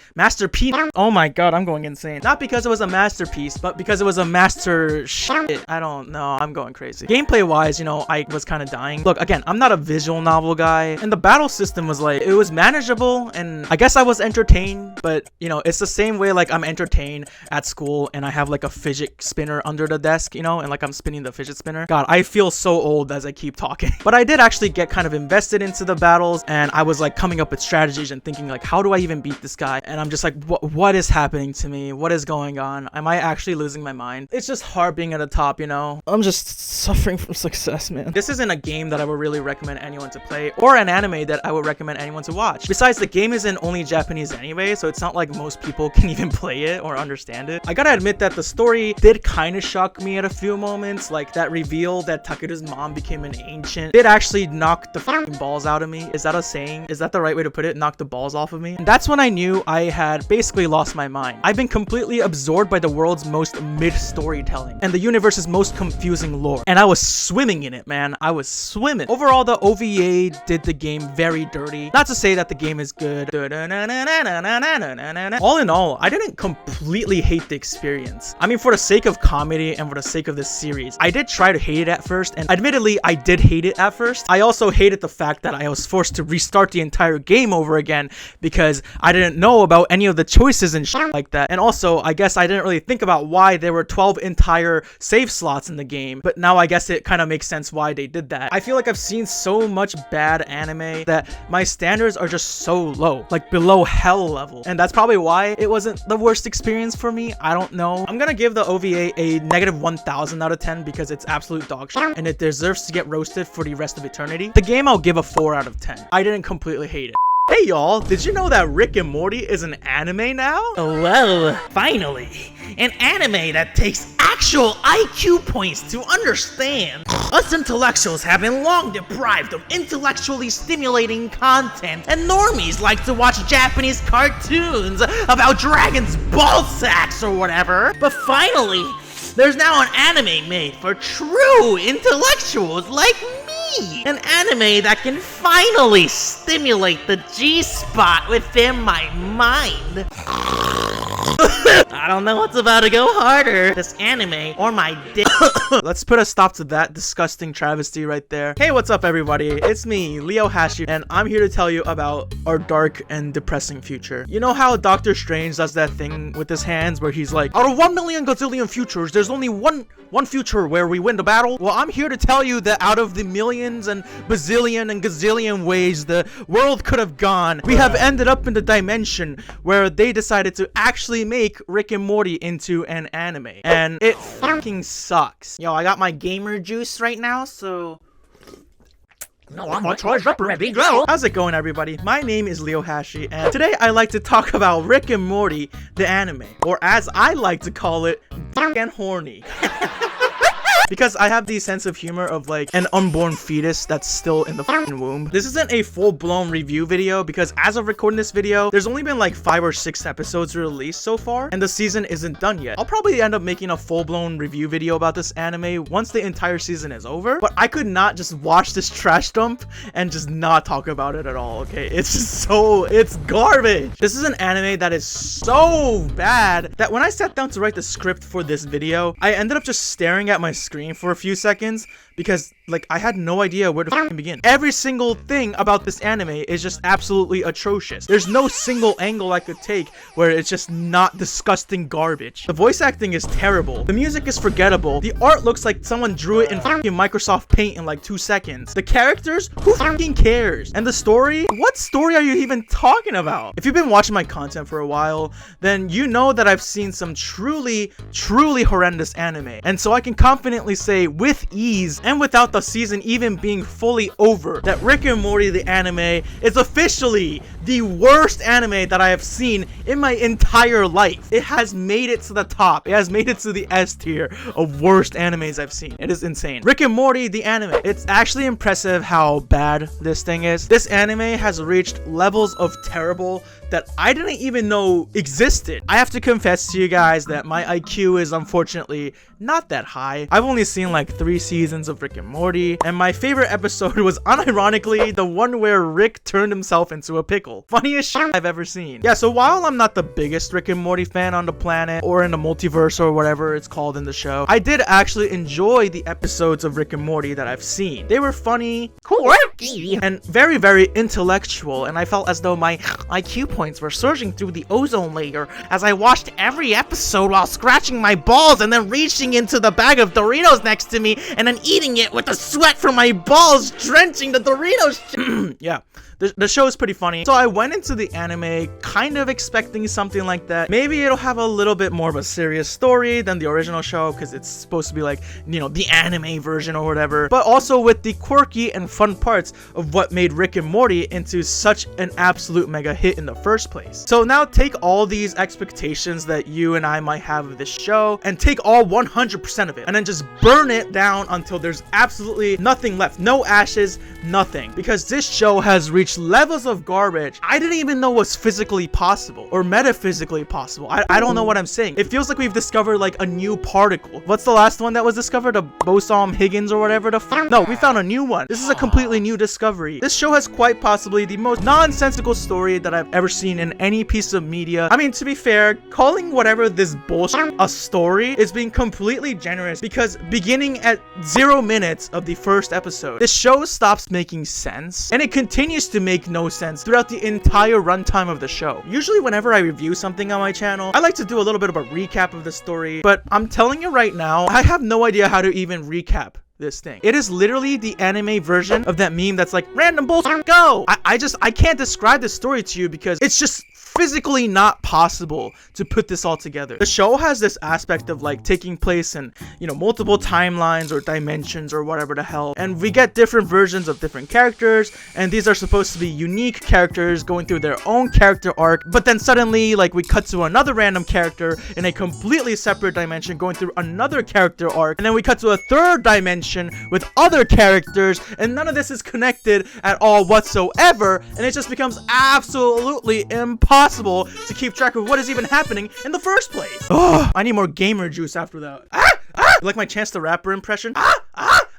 Oh my god, I'm going insane. Not because it was a masterpiece, but because it was a master shit. I don't know, I'm going crazy. Gameplay wise, you know, I was kind of dying. Look, again, I'm not a visual novel guy, and the battle system was like, it was manageable, and I guess I was entertained, but you know, it's the same way like I'm entertained at school and I have like a fidget spinner under the desk, you know, and like I'm spinning the fidget spinner. God, I feel so old as I keep talking. But I did actually get kind of invested into the battles, and I was like coming up with strategies and thinking like, how do I even beat this guy? And I'm just like, what is happening to me? What is going on? Am I actually losing my mind? It's just hard being at the top, you know? I'm just suffering from success, man. This isn't a game that I would really recommend anyone to play, or an anime that I would recommend anyone to watch. Besides, the game is in only Japanese anyway, so it's not like most people can even play it or understand it. I gotta admit that the story did kind of shock me at a few moments, like that reveal that Takeru's mom became an ancient did actually knock the fucking balls out of me. Is that a saying? Is that the right way to put it? Knock the balls off of me? And that's when I knew I had basically lost my mind. I've been completely absorbed by the world's most mid-storytelling and the universe's most confusing lore, and I was swimming in it, man. I was swimming. Overall, the OVA did the game very dirty. Not to say that the game is good. All in all, I didn't completely hate the experience. I mean, for the sake of comedy and for the sake of this series, I did try to hate it at first, and admittedly, I did hate it at first. I also hated the fact that I was forced to restart the entire game over again because I didn't know about any of the choices and shit like that. And also, I guess I didn't really think about why there were 12 entire save slots in the game, but now I guess it kind of makes sense why they did that. I feel like I've seen so much bad anime that my standards are just so low, like below hell level, and that's probably why it wasn't the worst experience for me. I don't know. I'm gonna give the OVA a -1000 out of 10 because it's absolute dog shit and it deserves to get roasted for the rest of eternity. The game I'll give a 4 out of 10. I didn't completely hate it. Hey y'all, did you know that Rick and Morty is an anime now? Well, finally, an anime that takes actual IQ points to understand. Us intellectuals have been long deprived of intellectually stimulating content, and normies like to watch Japanese cartoons about dragons' ball sacks or whatever. But finally, there's now an anime made for true intellectuals like me. An anime that can finally stimulate the G-spot within my mind. I don't know what's about to go harder, this anime or my dick. Let's put a stop to that disgusting travesty right there. Hey, what's up everybody? It's me, Leo Hashi, and I'm here to tell you about our dark and depressing future. You know how Doctor Strange does that thing with his hands where he's like, out of 1 million gazillion futures, there's only one future where we win the battle? Well, I'm here to tell you that out of the millions and bazillion and gazillion ways the world could have gone, we have ended up in the dimension where they decided to actually make Rick and Morty into an anime, and it fucking sucks. Yo, I got my gamer juice right now, so no, I'm gonna try representing. How's it going, everybody? My name is Leo Hashi, and today I like to talk about Rick and Morty, the anime, or as I like to call it, and horny. Because I have the sense of humor of like an unborn fetus that's still in the fucking womb. This isn't a full-blown review video because as of recording this video, there's only been like 5 or 6 episodes released so far, and the season isn't done yet. I'll probably end up making a full-blown review video about this anime once the entire season is over, but I could not just watch this trash dump and just not talk about it at all, okay? It's just it's garbage. This is an anime that is so bad that when I sat down to write the script for this video, I ended up just staring at my screen for a few seconds because like I had no idea where to fucking begin. Every single thing about this anime is just absolutely atrocious. There's no single angle I could take where it's just not disgusting garbage. The voice acting is terrible. The music is forgettable. The art looks like someone drew it in fucking Microsoft Paint in like 2 seconds. The characters, who fucking cares? And the story? What story are you even talking about? If you've been watching my content for a while, then you know that I've seen some truly horrendous anime. And so I can confidently say with ease and without the season even being fully over that Rick and Morty the anime is officially the worst anime that I have seen in my entire life. It has made it to the top. It has made it to the S tier of worst animes I've seen. It is insane. Rick and Morty the anime. It's actually impressive how bad this thing is. This anime has reached levels of terrible that I didn't even know existed. I have to confess to you guys that my IQ is unfortunately not that high. I've only seen like 3 seasons of Rick and Morty, and my favorite episode was unironically the one where Rick turned himself into a pickle. Funniest shit I've ever seen. Yeah, so while I'm not the biggest Rick and Morty fan on the planet or in the multiverse or whatever it's called in the show, I did actually enjoy the episodes of Rick and Morty that I've seen. They were funny, quirky, and very intellectual, and I felt as though my IQ points were surging through the ozone layer as I watched every episode while scratching my balls and then reaching into the bag of Doritos next to me and then eating it with the sweat from my balls drenching the Doritos. Yeah. The show is pretty funny. So I went into the anime kind of expecting something like that. Maybe it'll have a little bit more of a serious story than the original show because it's supposed to be like, you know, the anime version or whatever. But also with the quirky and fun parts of what made Rick and Morty into such an absolute mega hit in the first place. So now take all these expectations that you and I might have of this show and take all 100% of it and then just burn it down until there's absolutely nothing left. No ashes, nothing. Because this show has reached levels of garbage I didn't even know was physically possible or metaphysically possible. I don't know what I'm saying. It feels like we've discovered like a new particle. What's the last one that was discovered? A boson Higgins or whatever the fuck? No, we found a new one. This is a completely new discovery. This show has quite possibly the most nonsensical story that I've ever seen in any piece of media. I mean, to be fair, calling whatever this bullshit a story is being completely generous, because beginning at 0 minutes of the first episode, the show stops making sense, and it continues to make no sense throughout the entire runtime of the show. Usually whenever I review something on my channel, I like to do a little bit of a recap of the story, but I'm telling you right now, I have no idea how to even recap this thing. It is literally the anime version of that meme that's like, random bullshit, go! I can't describe this story to you because it's just physically not possible to put this all together. The show has this aspect of like taking place in, you know, multiple timelines or dimensions or whatever the hell, and we get different versions of different characters, and these are supposed to be unique characters going through their own character arc, but then suddenly like we cut to another random character in a completely separate dimension going through another character arc, and then we cut to a third dimension with other characters, and none of this is connected at all whatsoever, and it just becomes absolutely impossible to keep track of what is even happening in the first place. Oh, I need more gamer juice after that. You like my Chance the Rapper impression?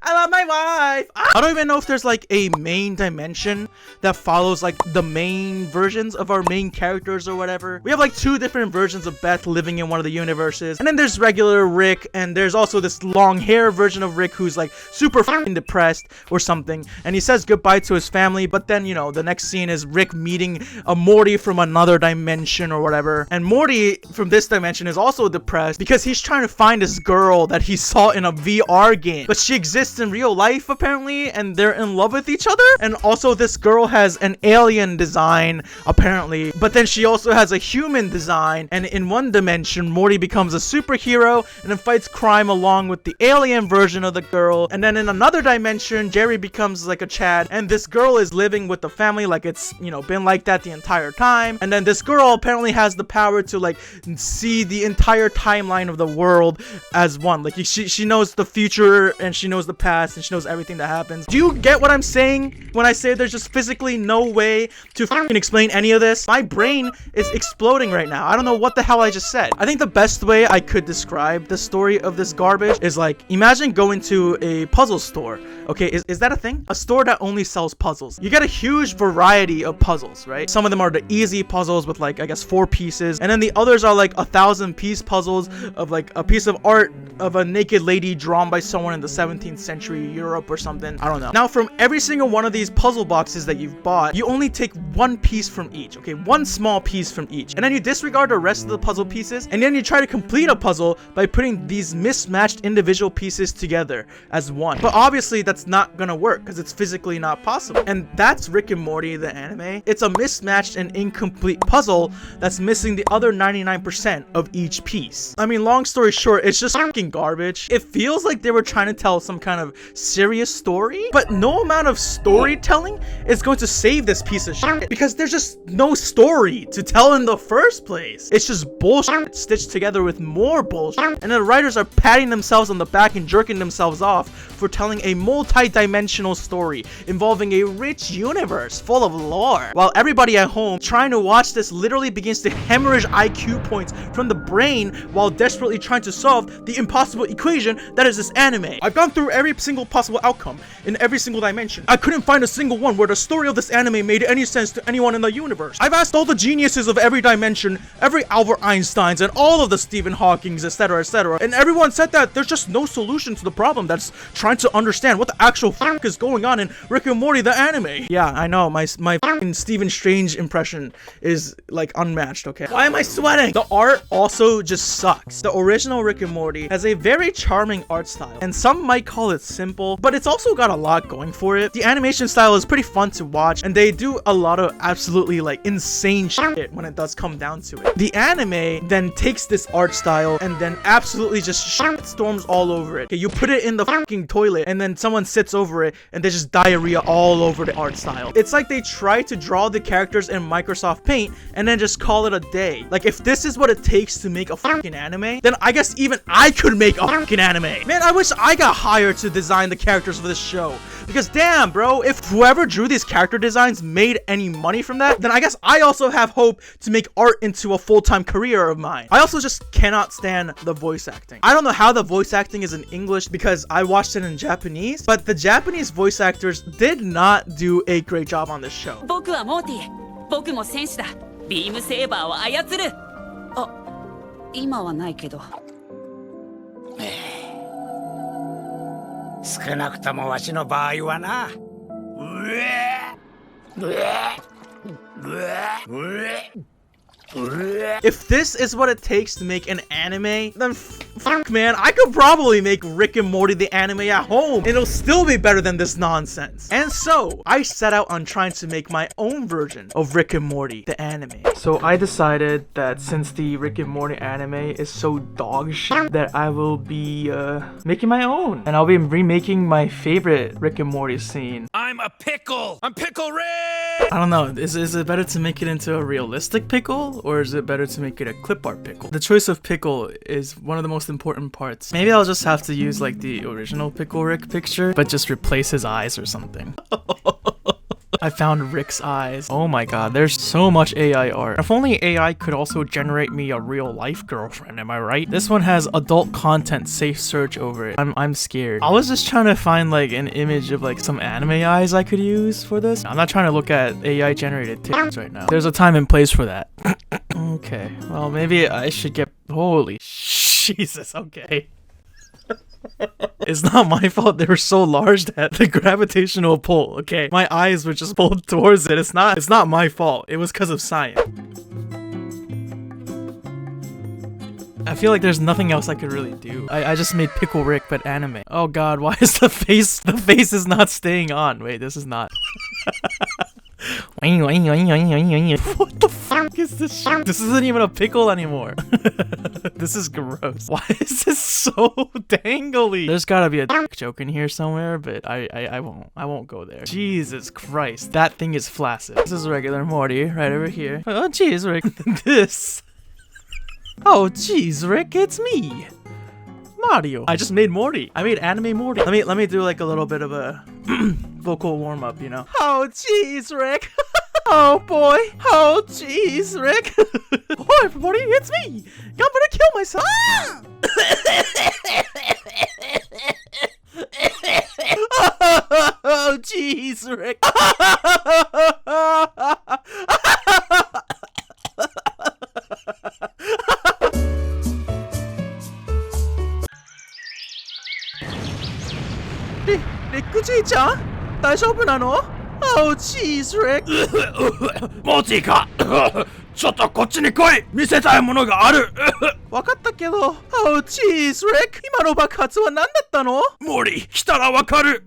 I love my wife. I don't even know if there's like a main dimension that follows like the main versions of our main characters or whatever. We have like 2 different versions of Beth living in one of the universes, and then there's regular Rick, and there's also this long hair version of Rick who's like super fucking depressed or something, and he says goodbye to his family, but then, you know, the next scene is Rick meeting a Morty from another dimension or whatever, and Morty from this dimension is also depressed because he's trying to find this girl that he saw in a VR game, but she exists in real life apparently, and they're in love with each other. And also this girl has an alien design apparently, but then she also has a human design, and in one dimension Morty becomes a superhero and then fights crime along with the alien version of the girl, and then in another dimension Jerry becomes like a Chad, and this girl is living with the family like it's, you know, been like that the entire time, and then this girl apparently has the power to like see the entire timeline of the world as one. Like she knows the future and she knows the past and she knows everything that happens. Do you get what I'm saying when I say there's just physically no way to fucking explain any of this? My brain is exploding right now. I don't know what the hell I just said. I think the best way I could describe the story of this garbage is like, imagine going to a puzzle store. Okay, is that a thing? A store that only sells puzzles. You get a huge variety of puzzles, right? Some of them are the easy puzzles with like, I guess 4 pieces, and then the others are like 1,000-piece puzzles of like a piece of art of a naked lady drawn by someone in the 17th century Europe or something. I don't know. Now, from every single one of these puzzle boxes that you've bought, you only take 1 piece from each, okay? 1 small piece from each. And then you disregard the rest of the puzzle pieces, and then you try to complete a puzzle by putting these mismatched individual pieces together as one. But obviously, that's not gonna work because it's physically not possible. And that's Rick and Morty, the anime. It's a mismatched and incomplete puzzle that's missing the other 99% of each piece. I mean, long story short, it's just fucking garbage. It feels like they were trying to tell some kind of serious story, but no amount of storytelling is going to save this piece of shit because there's just no story to tell in the first place. It's just bullshit stitched together with more bullshit, and the writers are patting themselves on the back and jerking themselves off for telling a multi-dimensional story involving a rich universe full of lore, while everybody at home trying to watch this literally begins to hemorrhage IQ points from the brain while desperately trying to solve the impossible equation that is this anime. I've gone through every single possible outcome in every single dimension. I couldn't find a single one where the story of this anime made any sense to anyone in the universe. I've asked all the geniuses of every dimension, every Albert Einsteins, and all of the Stephen Hawkings, etc., and everyone said that there's just no solution to the problem that's trying to understand what the actual fuck is going on in Rick and Morty the anime. Yeah, I know, my fucking Stephen Strange impression is like unmatched, okay? Why am I sweating? The art also just sucks. The original Rick and Morty has a very charming art style, and some might call it simple, but it's also got a lot going for it. The animation style is pretty fun to watch, and they do a lot of absolutely like insane shit when it does come down to it. The anime then takes this art style and then absolutely just storms all over it. Okay, you put it in the fucking toilet and then someone sits over it and there's just diarrhea all over the art style. It's like they try to draw the characters in Microsoft Paint and then just call it a day. Like, if this is what it takes to make a fucking anime, then I guess even I could make a fucking anime. Man, I wish I got hired to design the characters for this show, because damn, bro, if whoever drew these character designs made any money from that, then I guess I also have hope to make art into a full-time career of mine. I also just cannot stand the voice acting. I don't know how the voice acting is in English because I watched it in Japanese, but the Japanese voice actors did not do a great job on this show. 僕はモーティ。僕も戦士だ。ビームセーバーを操る。あ、今はないけど。少なくともわしの場合はな。If this is what it takes to make an anime, then fuck man, I could probably make Rick and Morty the anime at home. And it'll still be better than this nonsense. And so, I set out on trying to make my own version of Rick and Morty the anime. So I decided that since the Rick and Morty anime is so dog shit, that I will be making my own. And I'll be remaking my favorite Rick and Morty scene. I'm a pickle! I'm Pickle Rick! I don't know, is it better to make it into a realistic pickle? Or is it better to make it a clip art pickle? The choice of pickle is one of the most important parts. Maybe I'll just have to use like the original Pickle Rick picture, but just replace his eyes or something. I found Rick's eyes. Oh my god, there's so much AI art. If only AI could also generate me a real life girlfriend, am I right? This one has adult content, safe search over it. I'm scared. I was just trying to find like an image of like some anime eyes I could use for this. I'm not trying to look at AI generated tits right now. There's a time and place for that. Okay, well maybe I should get, holy Jesus, okay. It's not my fault they were so large that the gravitational pull, okay? My eyes were just pulled towards it. It's not my fault. It was because of science. I feel like there's nothing else I could really do. I just made Pickle Rick but anime. Oh god, why is the face is not staying on? Wait, this is not. What the fuck is this shit? This isn't even a pickle anymore. This is gross. Why is this so dangly? There's gotta be a dick joke in here somewhere, but I won't go there. Jesus Christ, that thing is flaccid. This is regular Morty right over here. Oh jeez, Rick. This. Oh jeez, Rick, it's me, Mario. I just made Morty. I made anime Morty. Let me do like a little bit of a vocal warm up, you know. Oh jeez, Rick. Oh boy. Oh jeez, Rick. Oh everybody, it's me. I'm gonna kill myself. Oh jeez, Rick. Rick じいちゃん大丈夫なの Oh jeez, Rick. モーティかちょっとこっちに来い見せたいものがあるわかったけど Oh jeez, Rick. 今の爆発は何だったのモーリー来たらわかる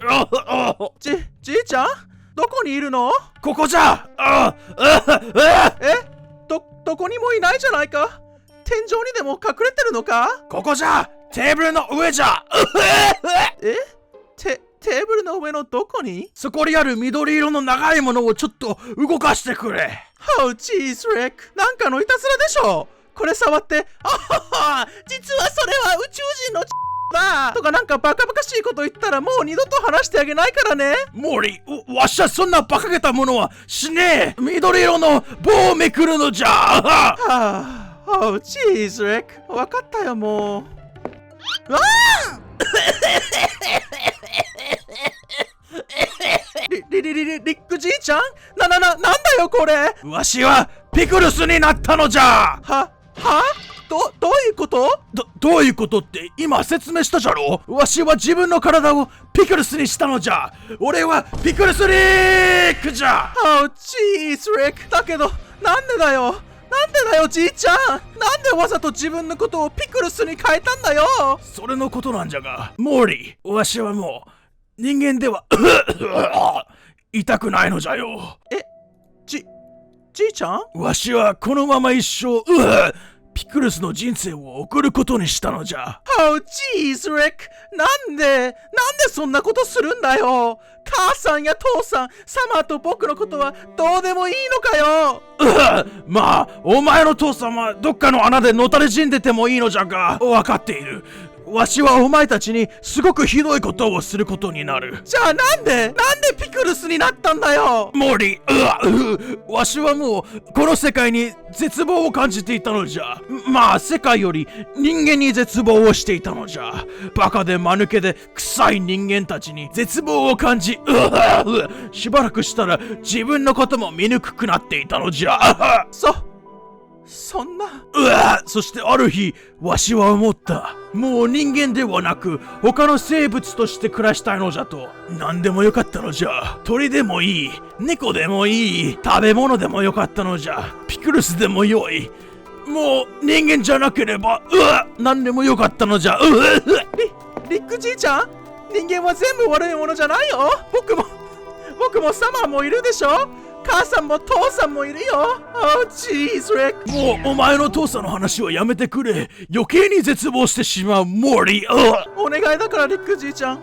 じいちゃんどこにいるのここじゃどこにもいないじゃないか天井にでも隠れてるのかここじゃテーブルの上じゃテーブルの上のどこにそこにある緑色の長いものをちょっと動かしてくれ Oh jeez, Rick. なんかのいたずらでしょこれ触って実はそれは宇宙人のだとかなんかバカバカしいこと言ったらもう二度と話してあげないからねモーリーわしはそんなバカげたものはしねえ緑色の棒をめくるのじゃOh jeez, Rick. わかったよもうリックじいちゃんなんだよこれわしはピクルスになったのじゃどういうことどういうことって今説明したじゃろわしは自分の体をピクルスにしたのじゃ俺はピクルスリックじゃOh jeez, Rick. だけどなんでだよじいちゃんなんでわざと自分のことをピクルスに変えたんだよそれのことなんじゃがモーリーわしはもう人間では痛くないのじゃよじいちゃんわしはこのまま一生ピクルスの人生を送ることにしたのじゃ Oh jeez, Rick. なんでそんなことするんだよ母さんや父さんサマーと僕のことはどうでもいいのかよまあお前の父さんはどっかの穴でのたれ死んでてもいいのじゃが分かっているわしはお前たちにすごくひどいことをすることになるじゃあなんでピクルスになったんだよモーリーわしはもうこの世界に絶望を感じていたのじゃまあ世界より人間に絶望をしていたのじゃバカで間抜けで臭い人間たちに絶望を感じしばらくしたら自分のことも見抜くくなっていたのじゃそそんな。そしてある日、わしは思った。もう人間ではなく、他の生物として暮らしたいのじゃと。何でもよかったのじゃ。鳥でもいい、猫でもいい、食べ物でもよかったのじゃ。ピクルスでもよい。もう人間じゃなければ、何でもよかったのじゃ。リックじいちゃん、人間は全部悪いものじゃないよ。僕もサマーもいるでしょ。母さんも父さんもいるよ。ジーズリック。もうお前の父さんの話はやめてくれ。余計に絶望してしまうモーリー。お願いだからリックじいちゃん、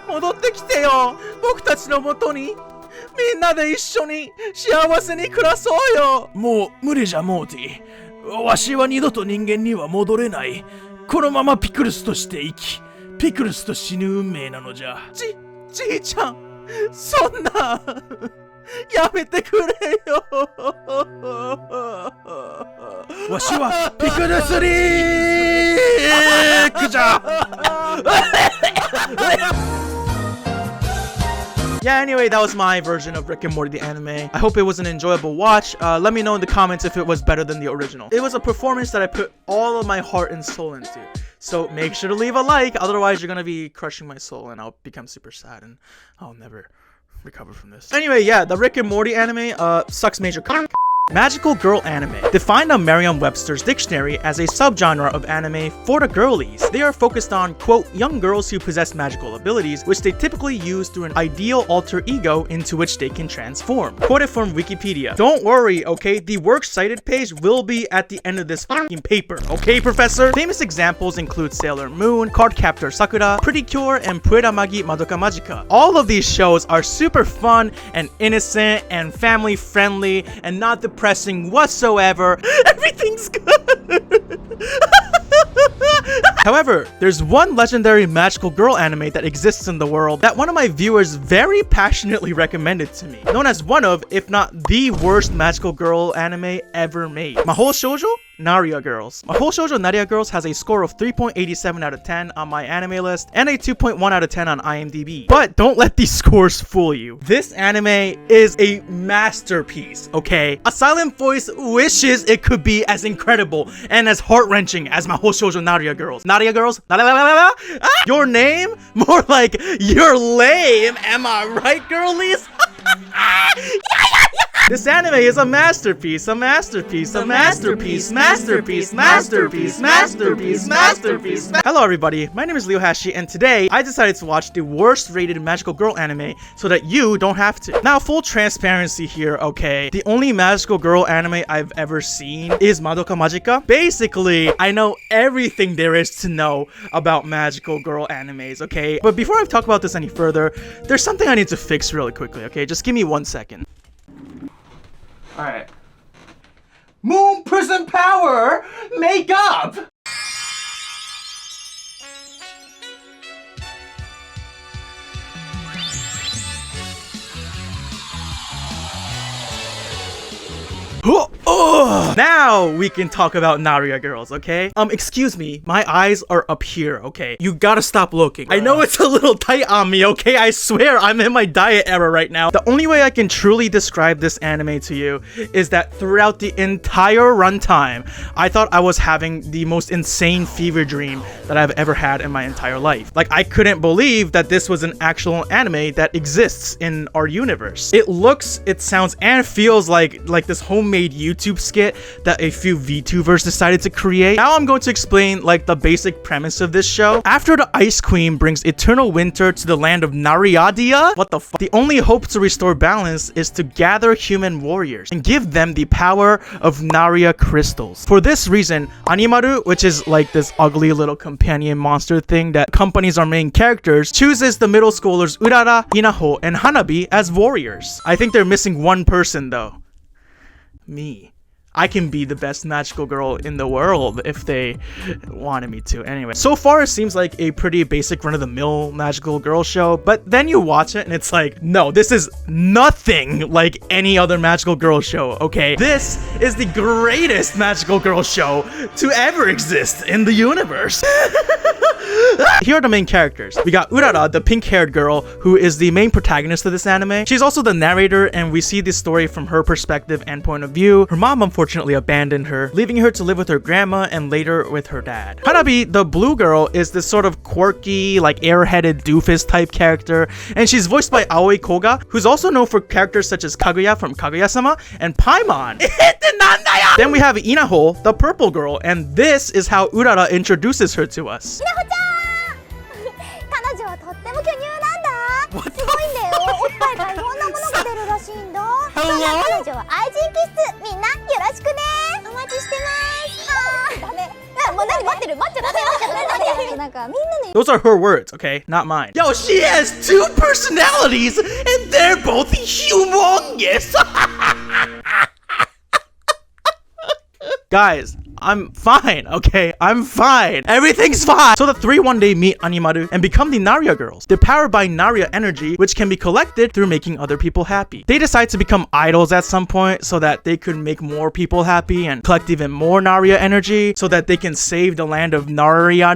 戻ってきてよ。僕たちのもとに。みんなで一緒に幸せに暮らそうよ。もう無理じゃモーティ。わしは二度と人間には戻れない。このままピクルスとして生き、ピクルスと死ぬ運命なのじゃ。じいちゃん、そんなやめてくれよ。わしはピクルスリークじゃ。Yeah, anyway, that was my version of Rick and Morty the anime. I hope it was an enjoyable watch. Let me know in the comments if it was better than the original. It was a performance that I put all of my heart and soul into. So make sure to leave a like, otherwise you're gonna be crushing my soul and I'll become super sad and I'll never recover from this. Anyway, yeah, the Rick and Morty anime sucks major cock. Magical girl anime, defined on Merriam-Webster's dictionary as a subgenre of anime for the girlies. They are focused on, quote, young girls who possess magical abilities, which they typically use through an ideal alter ego into which they can transform. Quoted from Wikipedia. Don't worry, okay? The works cited page will be at the end of this fucking paper, okay, professor? Famous examples include Sailor Moon, Cardcaptor Sakura, Pretty Cure, and Puera Magi Madoka Magica. All of these shows are super fun and innocent and family friendly and not depressing whatsoever. Everything's good. However, there's one legendary magical girl anime that exists in the world that one of my viewers very passionately recommended to me, known as one of, if not the worst magical girl anime ever made. Mahou Shoujo? Naria Girls. Mahou Shoujo Naria Girls has a score of 3.87 out of 10 on my anime list and a 2.1 out of 10 on IMDb. But don't let these scores fool you. This anime is a masterpiece, okay? A silent voice wishes it could be as incredible and as heart-wrenching as Mahou Shoujo Naria Girls. Naria Girls? Your name? More like you're lame, am I right, girlies? This anime is a masterpiece, a masterpiece, a masterpiece, masterpiece, masterpiece, masterpiece, masterpiece. Hello everybody, my name is Hashi, and today I decided to watch the worst rated magical girl anime so that you don't have to. Now, full transparency here, okay? The only magical girl anime I've ever seen is Madoka Magica. Basically, I know everything there is to know about magical girl animes, okay? But before I talk about this any further, there's something I need to fix really quickly, okay? Just give me 1 second. Alright. Moon Prison Power! Make up! Now we can talk about Naria Girls, okay? Excuse me, my eyes are up here, okay? You gotta stop looking. I know it's a little tight on me, okay? I swear I'm in my diet era right now. The only way I can truly describe this anime to you is that throughout the entire runtime, I thought I was having the most insane fever dream that I've ever had in my entire life. Like, I couldn't believe that this was an actual anime that exists in our universe. It looks, it sounds, and feels like this homemade YouTube skit that a few VTubers decided to create. Now I'm going to explain like the basic premise of this show. After the Ice Queen brings eternal winter to the land of Naria, what the fuck? The only hope to restore balance is to gather human warriors and give them the power of Naria crystals. For this reason, Animaru, which is like this ugly little companion monster thing that accompanies our main characters, chooses the middle schoolers Urara, Inaho, and Hanabi as warriors. I think they're missing one person though. Me. I can be the best magical girl in the world if they wanted me to. Anyway, so far it seems like a pretty basic run-of-the-mill magical girl show, but then you watch it and it's like, no, this is nothing like any other magical girl show, okay? This is the greatest magical girl show to ever exist in the universe. Here are the main characters. We got Urara, the pink-haired girl, who is the main protagonist of this anime. She's also the narrator, and we see this story from her perspective and point of view. Her mom, unfortunately, unfortunately abandoned her, leaving her to live with her grandma and later with her dad. Hanabi, the blue girl, is this sort of quirky, like airheaded doofus type character, and she's voiced by Aoi Koga, who's also known for characters such as Kaguya from Kaguya-sama and Paimon. Then we have Inaho, the purple girl, and this is how Urara introduces her to us. Those are her words, okay? Not mine. Yo, she has 2 personalities and they're both humongous. Guys, I'm fine, okay? I'm fine. Everything's fine. So the 3 one day meet Animaru and become the Naria girls. They're powered by Naria energy, which can be collected through making other people happy. They decide to become idols at some point so that they could make more people happy and collect even more Naria energy so that they can save the land of Naria.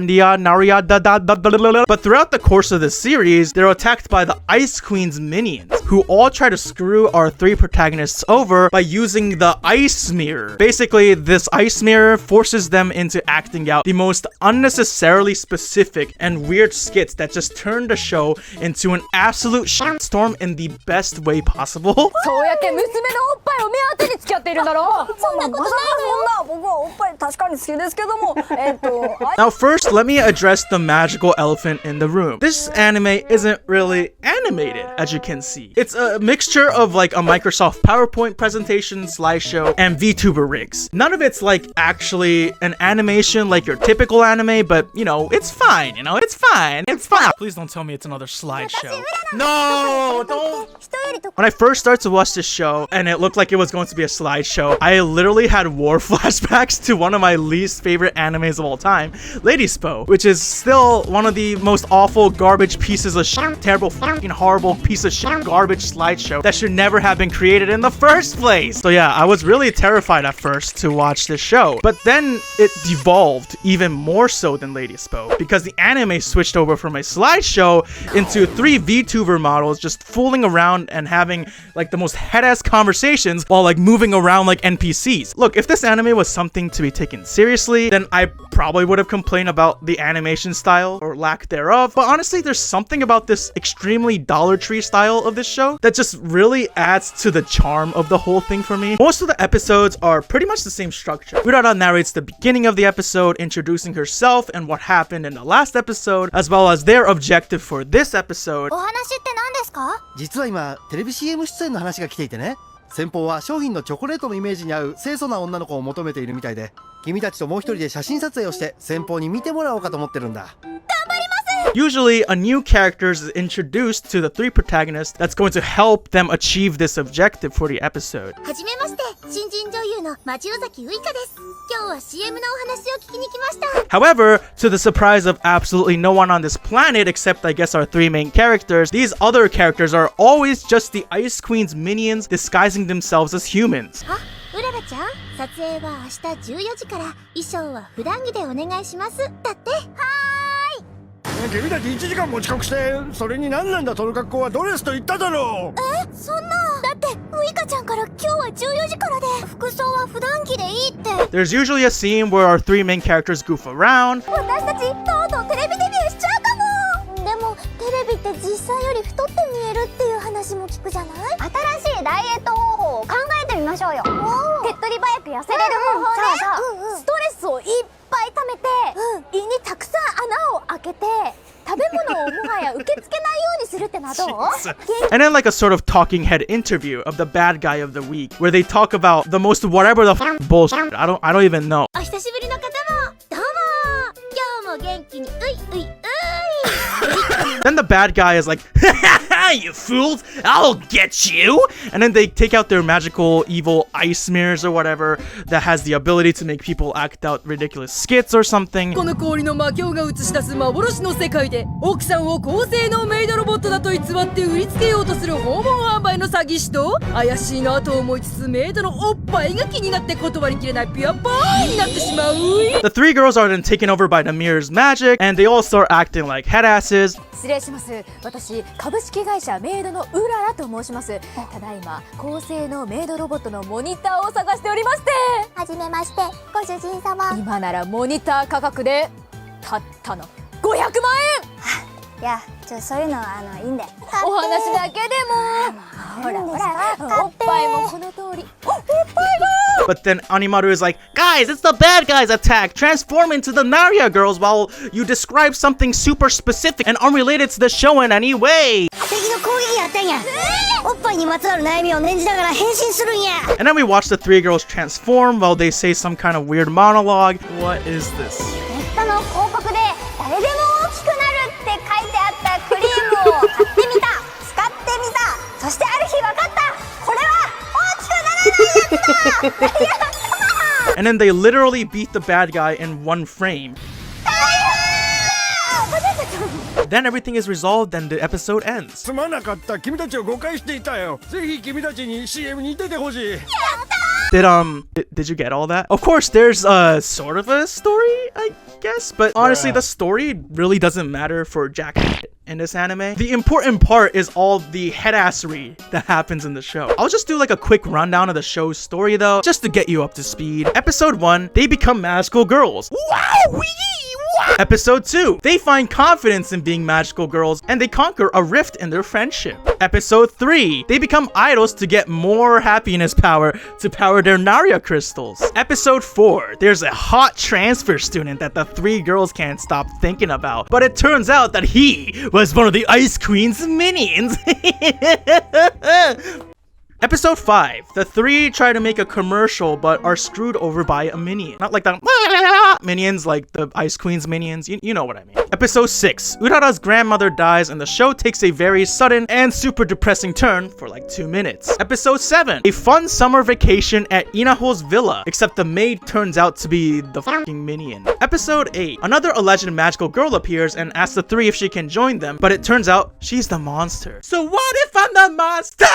But throughout the course of this series, they're attacked by the Ice Queen's minions, who all try to screw our 3 protagonists over by using the ice mirror. Basically, this ice mirror forces them into acting out the most unnecessarily specific and weird skits that just turn the show into an absolute shitstorm in the best way possible. Now first, let me address the magical elephant in the room. This anime isn't really animated, as you can see. It's a mixture of like a Microsoft PowerPoint presentation, slideshow, and VTuber rigs. None of it's like actually an animation like your typical anime, but you know, it's fine, it's fine. Please don't tell me it's another slideshow. No, don't. When I first started to watch this show and it looked like it was going to be a slideshow, I literally had war flashbacks to one of my least favorite animes of all time, Ladyspo, which is still one of the most awful garbage pieces of shit, terrible fucking horrible piece of shit garbage slideshow that should never have been created in the first place. So yeah, I was really terrified at first to watch this show, but then it devolved even more so than Ladyspo because the anime switched over from a slideshow into 3 VTuber models just fooling around and having like the most head-ass conversations while like moving around like NPCs. Look, if this anime was something to be taken seriously, then I probably would have complained about the animation style or lack thereof, but honestly, there's something about this extremely Dollar Tree style of this show that just really adds to the charm of the whole thing for me. Most of the episodes are pretty much the same structure. Urara narrates the beginning of the episode, introducing herself and what happened in the last episode, as well as their objective for this episode. 実は今テレビ CM 出演の話が来ていてね、先方は商品のチョコレートのイメージに合う清楚な女の子を求めているみたいで、君たちともう一人で写真撮影をして先方に見てもらおうかと思ってるんだ。 Usually, a new character is introduced to the 3 protagonists that's going to help them achieve this objective for the episode. はじめまして、新人女優の町尾崎ウイカです。今日は CM のお話を聞きに来ました。 However, to the surprise of absolutely no one on this planet except I guess our 3 main characters, these other characters are always just the Ice Queen's minions disguising themselves as humans. うららちゃん、撮影は明日14時から衣装は普段着でお願いします。だって。はーい。 君たち1時間も遅刻して、それに何なんだその格好はドレスと言っただろう。そんな。だってウイカちゃんから今日は14時からで、服装は普段着でいいって。 There's usually a scene where our 3 main characters goof around. 私たちとうとうテレビデビューしちゃうかも。でもテレビって実際より太って見えるっていう話も聞くじゃない。新しいダイエット方法を考えてみましょうよ。手っ取り早く痩せれる方法ね。さあ、ストレスをいっぱい溜めて、胃にたくさん穴を開けて。 食べ物をもはや受け付けないようにするってのはどう? And then like a sort of talking head interview of the bad guy of the week where they talk about the most whatever the bullshit. I don't even know. お久しぶりの方もどうも今日も元気にういういうい Then the bad guy is like, you fools, I'll get you. And then they take out their magical evil ice mirrors or whatever that has the ability to make people act out ridiculous skits or something. この氷の魔境が映し出す幻の世界で奥さんを高性能メイドロボットだと偽って売りつけようとする訪問販売の詐欺師と怪しいなと思いつつメイドのおっぱいが気になって断りきれないピュアボーイになってしまう。 The 3 girls are then taken over by the mirror's magic and they all start acting like headasses. 失礼します。私株式会会社メイドのうららと申します。ただいま高性能メイドロボットのモニターを探しておりまして。はじめまして、ご主人様。今ならモニター価格でたったの500万円。いや、そういうのはいいんで。お話だけでも。ほらほら、おっぱいもこの通り。おっぱいが。But then Animaru is like, guys, it's the bad guys attack! Transform into the Naria girls while you describe something super specific and unrelated to the show in any way! And then we watch the three girls transform while they say some kind of weird monologue. What is this? クリームを買ってみた、使ってみた、そしてある日分かった、これは大きくならないやつだ。 And then they literally beat the bad guy in one frame. Then everything is resolved and the episode ends. すまなかった、君たちを誤解していたよ。ぜひ君たちに CM に出てほしい。Did you get all that? Of course, there's sort of a story, I guess, but honestly, the story really doesn't matter for Jack in this anime. The important part is all the headassery that happens in the show. I'll just do like a quick rundown of the show's story though, just to get you up to speed. Episode 1, they become magical girls. Wow! Episode 2, they find confidence in being magical girls and they conquer a rift in their friendship. Episode 3, they become idols to get more happiness power to power their Naria crystals. Episode 4, there's a hot transfer student that the three girls can't stop thinking about, but it turns out that he was one of the Ice Queen's minions. Episode 5, the three try to make a commercial but are screwed over by a minion. Not like the minions, like the Ice Queen's minions, you know what I mean. Episode 6, Urara's grandmother dies and the show takes a very sudden and super depressing turn for like 2 minutes. Episode 7, a fun summer vacation at Inaho's villa, except the maid turns out to be the fucking minion. Episode 8, another alleged magical girl appears and asks the three if she can join them, but it turns out she's the monster. So what if I'm the monster?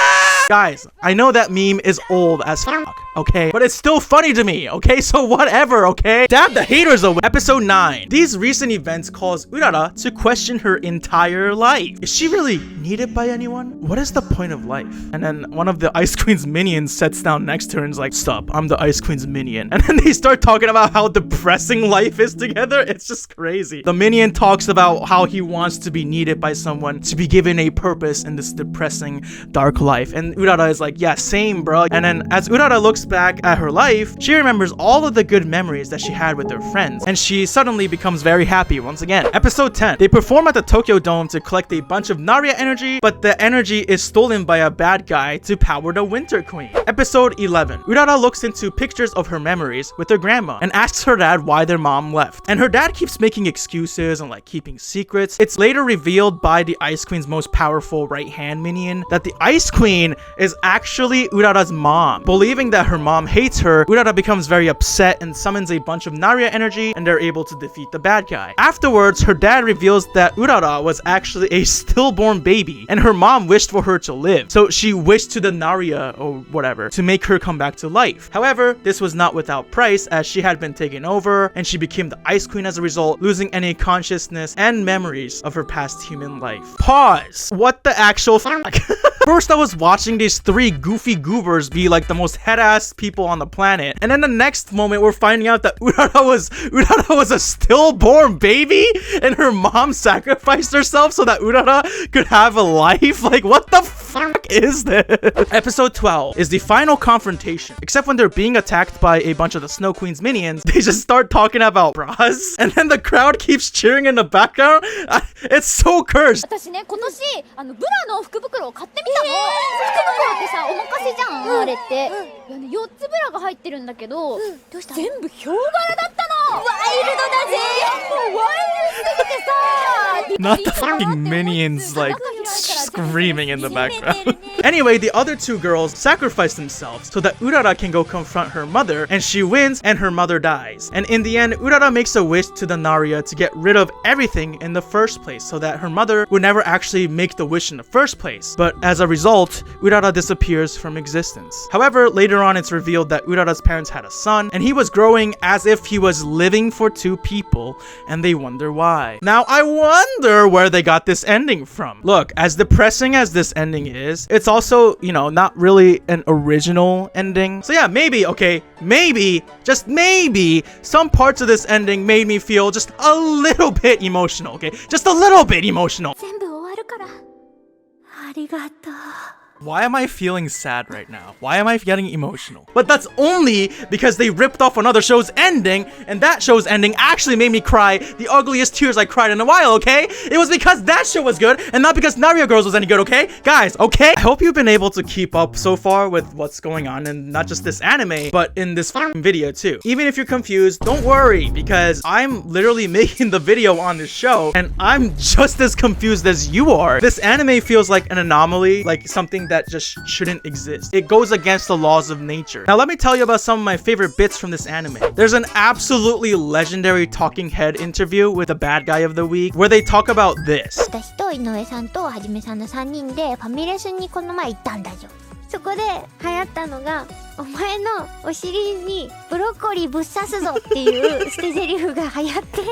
Guys, I know that meme is old as fuck, okay? But it's still funny to me, okay? So whatever, okay? Dab the haters away. Episode 9. These recent events cause Urara to question her entire life. Is she really needed by anyone? What is the point of life? And then one of the Ice Queen's minions sits down next to her and is like, stop, I'm the Ice Queen's minion. And then they start talking about how depressing life is together. It's just crazy. The minion talks about how he wants to be needed by someone, to be given a purpose in this depressing, dark life. And Urara is like, yeah, same, bro. And then as Urara looks back at her life, she remembers all of the good memories that she had with her friends, and she suddenly becomes very happy once again. Episode 10. They perform at the Tokyo Dome to collect a bunch of Naria energy, but the energy is stolen by a bad guy to power the Winter Queen. Episode 11. Urara looks into pictures of her memories with her grandma and asks her dad why their mom left. And her dad keeps making excuses and like keeping secrets. It's later revealed by the Ice Queen's most powerful right-hand minion that the Ice Queen is actually Urara's mom. Believing that her mom hates her, Urara becomes very upset and summons a bunch of Naria energy, and they're able to defeat the bad guy. Afterwards, her dad reveals that Urara was actually a stillborn baby and her mom wished for her to live. So she wished to the Naria or whatever to make her come back to life. However, this was not without price, as she had been taken over and she became the Ice Queen as a result, losing any consciousness and memories of her past human life. Pause. What the actual fuck? First, I was watching these three goofy goobers be like the most head-ass people on the planet, and then the next moment we're finding out that Urara was a stillborn baby and her mom sacrificed herself so that Urara could have a life. Like, what the fuck is this? Episode 12 is the final confrontation. Except when they're being attacked by a bunch of the Snow Queen's minions, they just start talking about bras, and then the crowd keeps cheering in the background. It's so cursed. 私ね、今年ブラの福袋を買ってみたの。福袋ってさ、おまかせじゃん、あれって。いやね、4つブラが入ってるんだけど、どうした？全部ヒョウ柄だったの。ワイルドだぜ。もうワイルドすぎてさ。Not the fucking minions like screaming in the background. Anyway, the other two girls sacrifice themselves so that Urara can go confront her mother, and she wins and her mother dies. And in the end, Urara makes a wish to the Naria to get rid of everything in the first place so that her mother would never actually make the wish in the first place. But as a result, Urara disappears from existence. However, later on it's revealed that Urara's parents had a son, and he was growing as if he was living for two people, and they wonder why. Now I wonder where they got this ending from. Look, as depressing as this ending is, it's also, you know, not really an original ending. So yeah, maybe, okay, maybe, just maybe, some parts of this ending made me feel just a little bit emotional, okay? Just a little bit emotional. Why am I feeling sad right now? Why am I getting emotional? But that's only because they ripped off another show's ending, and that show's ending actually made me cry the ugliest tears I cried in a while, okay? It was because that show was good, and not because Naria Girls was any good, okay? Guys, okay? I hope you've been able to keep up so far with what's going on, and not just this anime, but in this video too. Even if you're confused, don't worry, because I'm literally making the video on this show, and I'm just as confused as you are. This anime feels like an anomaly, like something that just shouldn't exist. It goes against the laws of nature. Now let me tell you about some of my favorite bits from this anime. There's an absolutely legendary talking head interview with the bad guy of the week where they talk about this. 私と井上さんとはじめさんの3人でファミレスにこの前行ったんだよ。そこで流行ったのがお前のお尻にブロッコリーぶっ刺すぞっていう捨て台詞が流行って、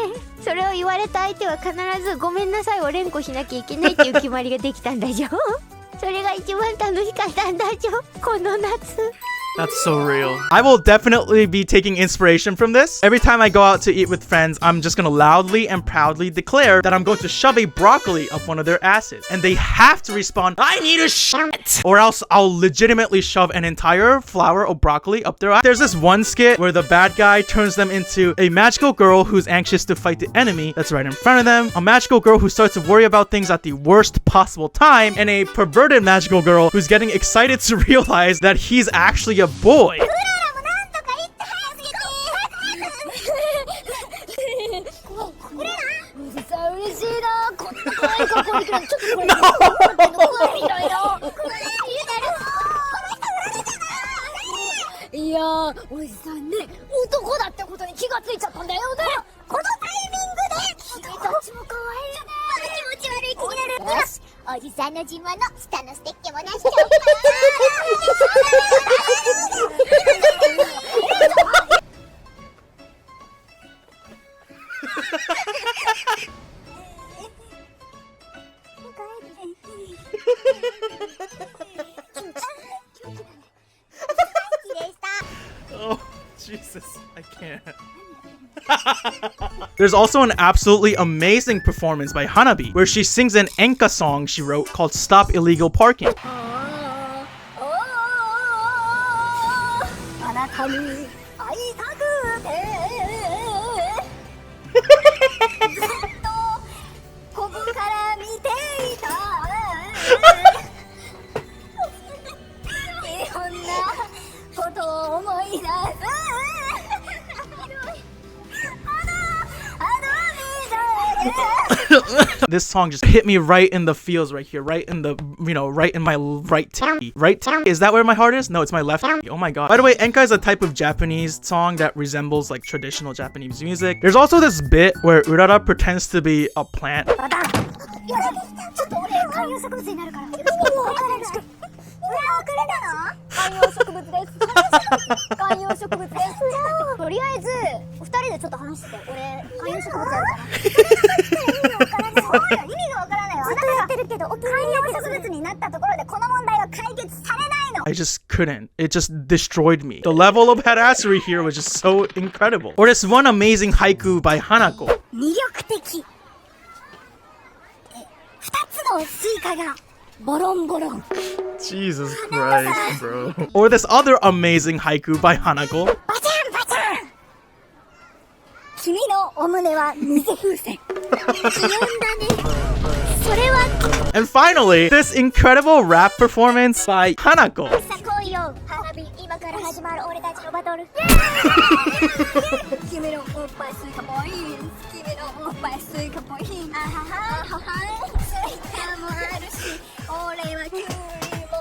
それを言われた相手は必ずごめんなさいを連呼しなきゃいけないっていう決まりができたんだよ。それが一番楽しかったんだよ、この夏。 That's so real. I will definitely be taking inspiration from this. Every time I go out to eat with friends, I'm just gonna loudly and proudly declare that I'm going to shove a broccoli up one of their asses. And they have to respond, I need a shit! Or else I'll legitimately shove an entire flower of broccoli up their ass. There's this one skit where the bad guy turns them into a magical girl who's anxious to fight the enemy that's right in front of them, a magical girl who starts to worry about things at the worst possible time, and a perverted magical girl who's getting excited to realize that he's actually a boy. Oh, Jesus, I can't. There's also an absolutely amazing performance by Hanabi, where she sings an enka song she wrote called Stop Illegal Parking. This song just hit me right in the feels right here, right in the, you know, right in my right titty. Right titty? Is that where my heart is? No, it's my left titty. Oh my god. By the way, enka is a type of Japanese song that resembles like traditional Japanese music. There's also this bit where Urara pretends to be a plant. I just couldn't. It just destroyed me. The level of badassery here was just so incredible. Or this one amazing haiku by Hanako. Jesus Christ, bro. Or this other amazing haiku by Hanako. And finally, this incredible rap performance by Hanako.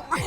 I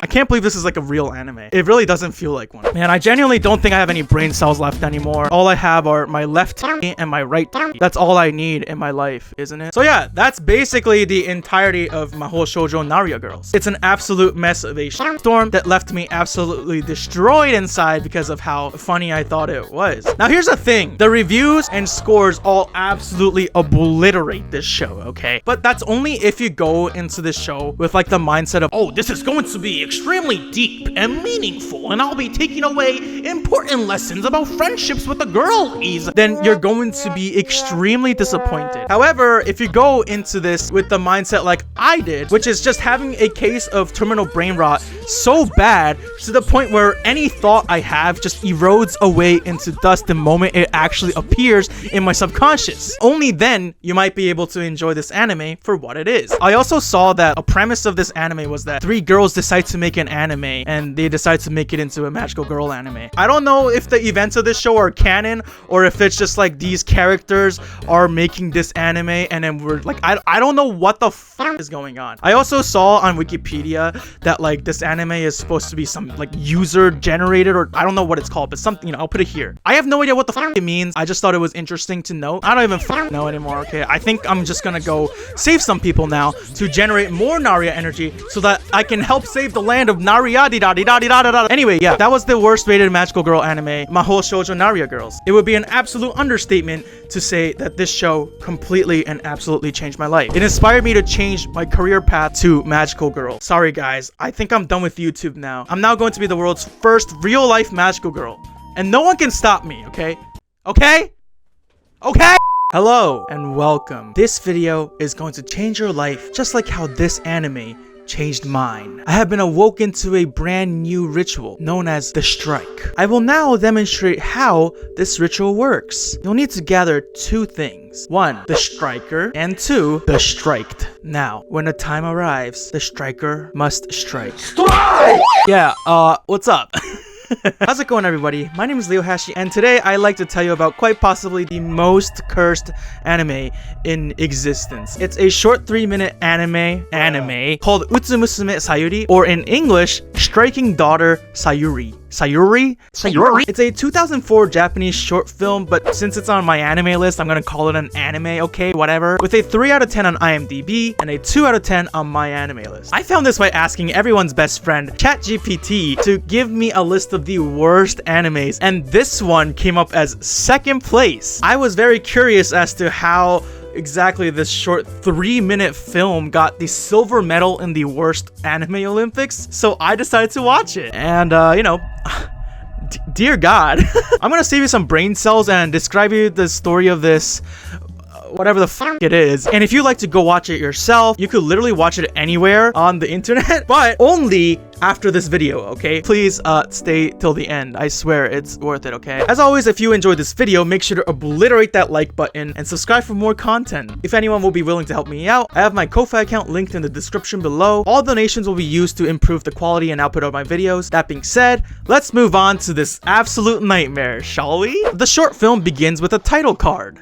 can't believe this is like a real anime. It really doesn't feel like one. Man, I genuinely don't think I have any brain cells left anymore. All I have are my left and my right. That's all I need in my life, isn't it? So yeah, that's basically the entirety of Mahou Shoujo Naria Girls. It's an absolute mess of a storm that left me absolutely destroyed inside because of how funny I thought it was. Now here's the thing. The reviews and scores all absolutely obliterate this show, okay? But that's only if you go into this show with like the mindset of, oh, this is going to be extremely deep and meaningful, and I'll be taking away important lessons about friendships with the girlies. Then you're going to be extremely disappointed. However, if you go into this with the mindset like I did, which is just having a case of terminal brain rot so bad to the point where any thought I have just erodes away into dust the moment it actually appears in my subconscious. Only then you might be able to enjoy this anime for what it is. I also saw that a premise of this anime was that 3 girls decide to make an anime and they decide to make it into a magical girl anime. I don't know if the events of this show are canon or if it's just like these characters are making this anime and then we're like, I don't know what the fuck is going on. I also saw on Wikipedia that like this anime is supposed to be some like user generated, or I don't know what it's called, but something, you know, I'll put it here. I have no idea what the fuck it means. I just thought it was interesting to know. I don't even know anymore, okay? I think I'm just gonna go save some people now to generate more Naria energy so that I can help save the land of Naria. Anyway, yeah, that was the worst rated magical girl anime, Mahou Shoujo Naria Girls. It would be an absolute understatement to say that this show completely and absolutely changed my life. It inspired me to change my career path to magical girl. Sorry guys, I think I'm done with YouTube now. I'm now going to be the world's first real life magical girl. And no one can stop me, okay? Okay? Okay? Hello and welcome. This video is going to change your life just like how this anime changed mine. I have been awoken to a brand new ritual known as the strike. I will now demonstrate how this ritual works. You'll need to gather 2 things. 1, the striker, and 2, the striked. Now, when the time arrives, the striker must strike. Strike! Yeah, what's up? How's it going, everybody? My name is Leo Hashi, and today I like to tell you about quite possibly the most cursed anime in existence. It's a short 3-minute anime called Utsu Musume Sayuri, or in English, Striking Daughter Sayuri. Sayuri? It's a 2004 Japanese short film, but since it's on my anime list, I'm gonna call it an anime, okay, whatever. With a 3 out of 10 on IMDb and a 2 out of 10 on my anime list. I found this by asking everyone's best friend, ChatGPT, to give me a list of the worst animes, and this one came up as 2nd place. I was very curious as to how exactly this short 3-minute film got the silver medal in the worst anime Olympics, so I decided to watch it. And you know, dear God, I'm gonna save you some brain cells and describe you the story of this whatever the fuck it is. And if you like to go watch it yourself, you could literally watch it anywhere on the internet, but only after this video, okay? Please stay till the end. I swear it's worth it, okay? As always, if you enjoyed this video, make sure to obliterate that like button and subscribe for more content. If anyone will be willing to help me out, I have my Ko-Fi account linked in the description below. All donations will be used to improve the quality and output of my videos. That being said, let's move on to this absolute nightmare, shall we? The short film begins with a title card.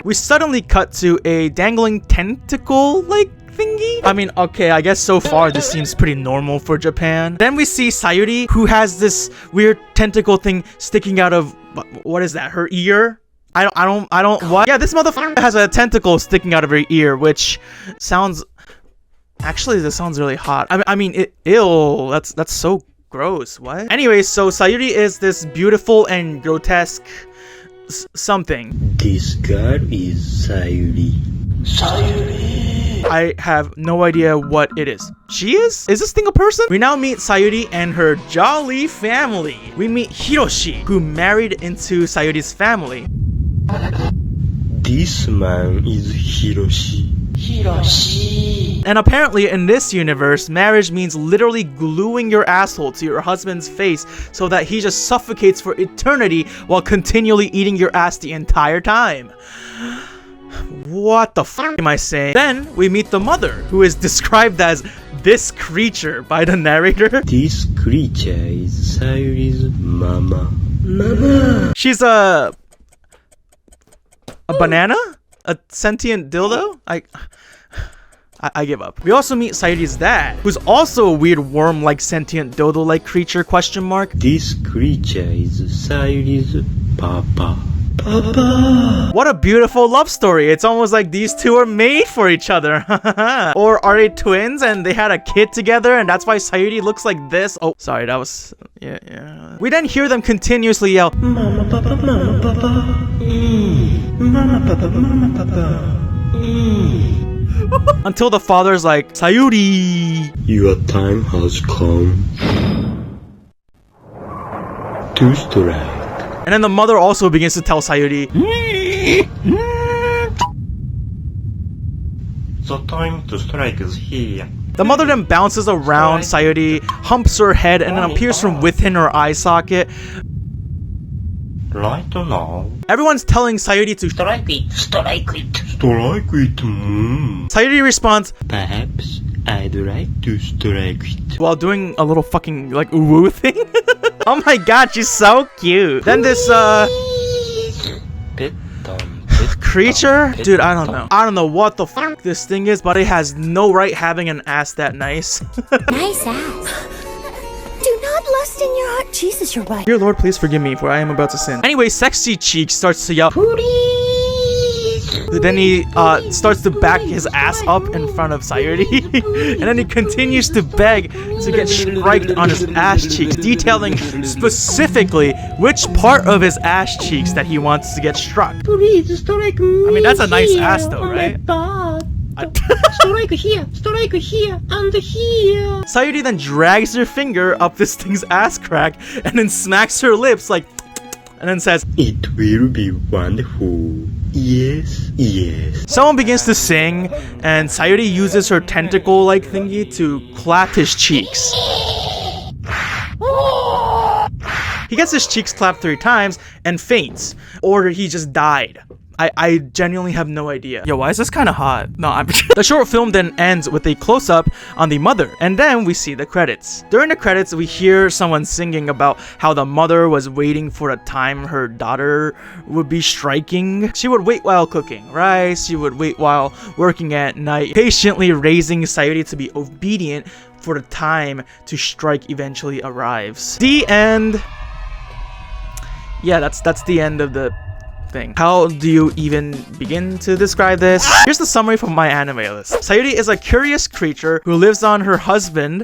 We suddenly cut to a dangling tentacle-like thingy. I mean, okay, I guess so far this seems pretty normal for Japan. Then we see Sayuri, who has this weird tentacle thing sticking out of, what is that, her ear? I don't, what? Yeah, this motherfucker has a tentacle sticking out of her ear, which sounds, actually, this sounds really hot. I mean, ew, that's so gross, what? Anyway, so Sayuri is this beautiful and grotesque something. This girl is Sayuri. Sayuri. I have no idea what it is. She is? Is this thing a person? We now meet Sayuri and her jolly family. We meet Hiroshi, who married into Sayuri's family. This man is Hiroshi. Hiroshi. And apparently in this universe, marriage means literally gluing your asshole to your husband's face so that he just suffocates for eternity while continually eating your ass the entire time. What the fuck am I saying? Then we meet the mother, who is described as this creature by the narrator. This creature is Sayuri's mama. Mama. She's a banana? A sentient dildo? I give up. We also meet Sayuri's dad, who's also a weird worm-like sentient dildo-like creature, question mark. This creature is Sayuri's papa. Papa! What a beautiful love story. It's almost like these two are made for each other. Or are they twins and they had a kid together and that's why Sayuri looks like this? Oh, sorry, that was... Yeah. We then hear them continuously yell, Mama, Papa, Mama, Papa. Mama, Papa, Mama, Papa. Until the father's like, Sayuri! Your time has come to strike. And then the mother also begins to tell Sayuri, The time to strike is here. The mother then bounces around Sayuri, humps her head, and then appears from within her eye socket. Right now. Everyone's telling Sayuri to strike it, strike it. Strike it. Sayuri responds, Perhaps I'd like to strike it. While doing a little fucking like woo thing. Oh my god, she's so cute. Then this creature? Dude, I don't know. I don't know what the fuck this thing is, but it has no right having an ass that nice. Nice ass. Do not lust in your heart. Jesus, you're right. Dear Lord, please forgive me, for I am about to sin. Anyway, Sexy Cheek starts to yell. Then he starts to back his ass up in front of Sayuri. And then he continues to beg to get striked on his ass cheeks, detailing specifically which part of his ass cheeks that he wants to get struck. Please strike me. I mean, that's a nice ass though, right? Strike here, and here. Sayuri then drags her finger up this thing's ass crack and then smacks her lips like, and then says, It will be wonderful. Yes, yes. Someone begins to sing, and Sayuri uses her tentacle-like thingy to clap his cheeks. He gets his cheeks clapped 3 times and faints, or he just died. I genuinely have no idea. Yo, why is this kind of hot? No, I'm The short film then ends with a close-up on the mother, and then we see the credits. During the credits, we hear someone singing about how the mother was waiting for a time her daughter would be striking. She would wait while cooking rice, she would wait while working at night, patiently raising Sayuri to be obedient for the time to strike eventually arrives. The end. Yeah, that's the end of the thing. How do you even begin to describe this? Here's the summary from my anime list. Sayuri is a curious creature who lives on her husband,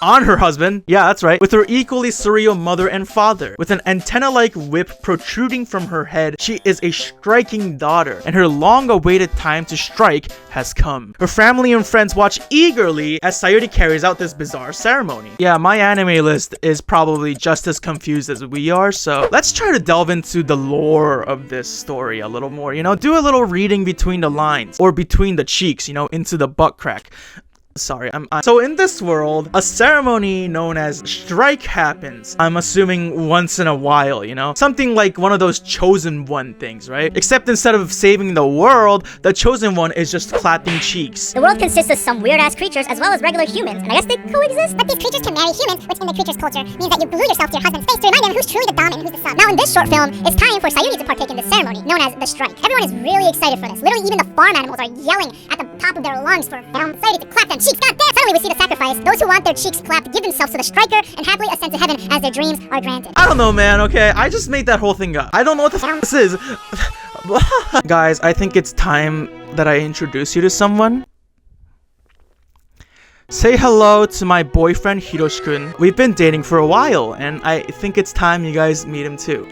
yeah, that's right, with her equally surreal mother and father. With an antenna-like whip protruding from her head, she is a striking daughter, and her long-awaited time to strike has come. Her family and friends watch eagerly as Sayuri carries out this bizarre ceremony. Yeah, my anime list is probably just as confused as we are, so let's try to delve into the lore of this story a little more, you know, do a little reading between the lines or between the cheeks, you know, into the butt crack. Sorry, so in this world, a ceremony known as strike happens. I'm assuming once in a while, you know? Something like one of those chosen one things, right? Except instead of saving the world, the chosen one is just clapping cheeks. The world consists of some weird-ass creatures as well as regular humans, and I guess they coexist. But these creatures can marry humans, which in the creature's culture means that you glue yourself to your husband's face to remind him who's truly the dom and who's the sub. Now in this short film, it's time for Sayuri to partake in this ceremony, known as the strike. Everyone is really excited for this. Literally even the farm animals are yelling at the top of their lungs for Sayuri to clap them cheeks. God damn! Suddenly we see the sacrifice. Those who want their cheeks clapped give themselves to the striker and happily ascend to heaven as their dreams are granted. I don't know, man, okay? I just made that whole thing up. I don't know what the f this is. Guys, I think it's time that I introduce you to someone. Say hello to my boyfriend Hiroshi-kun. We've been dating for a while, and I think it's time you guys meet him too.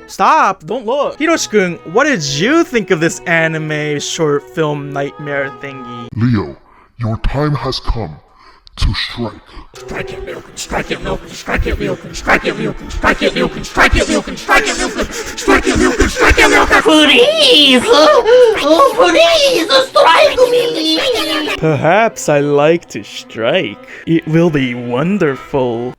Stop! Don't look! Hiroshi-kun, what did you think of this anime short film nightmare thingy? Leo, your time has come to strike. Strike it, Leo-kun, strike it, Leo-kun, strike it, Leo-kun, strike it, Leo-kun, strike it, Leo-kun, strike it, Leo-kun, strike it, Leo-kun, strike it, Leo-kun, strike it, Leo-kun. Please! Oh, please, strike me! Perhaps I like to strike. It will be wonderful.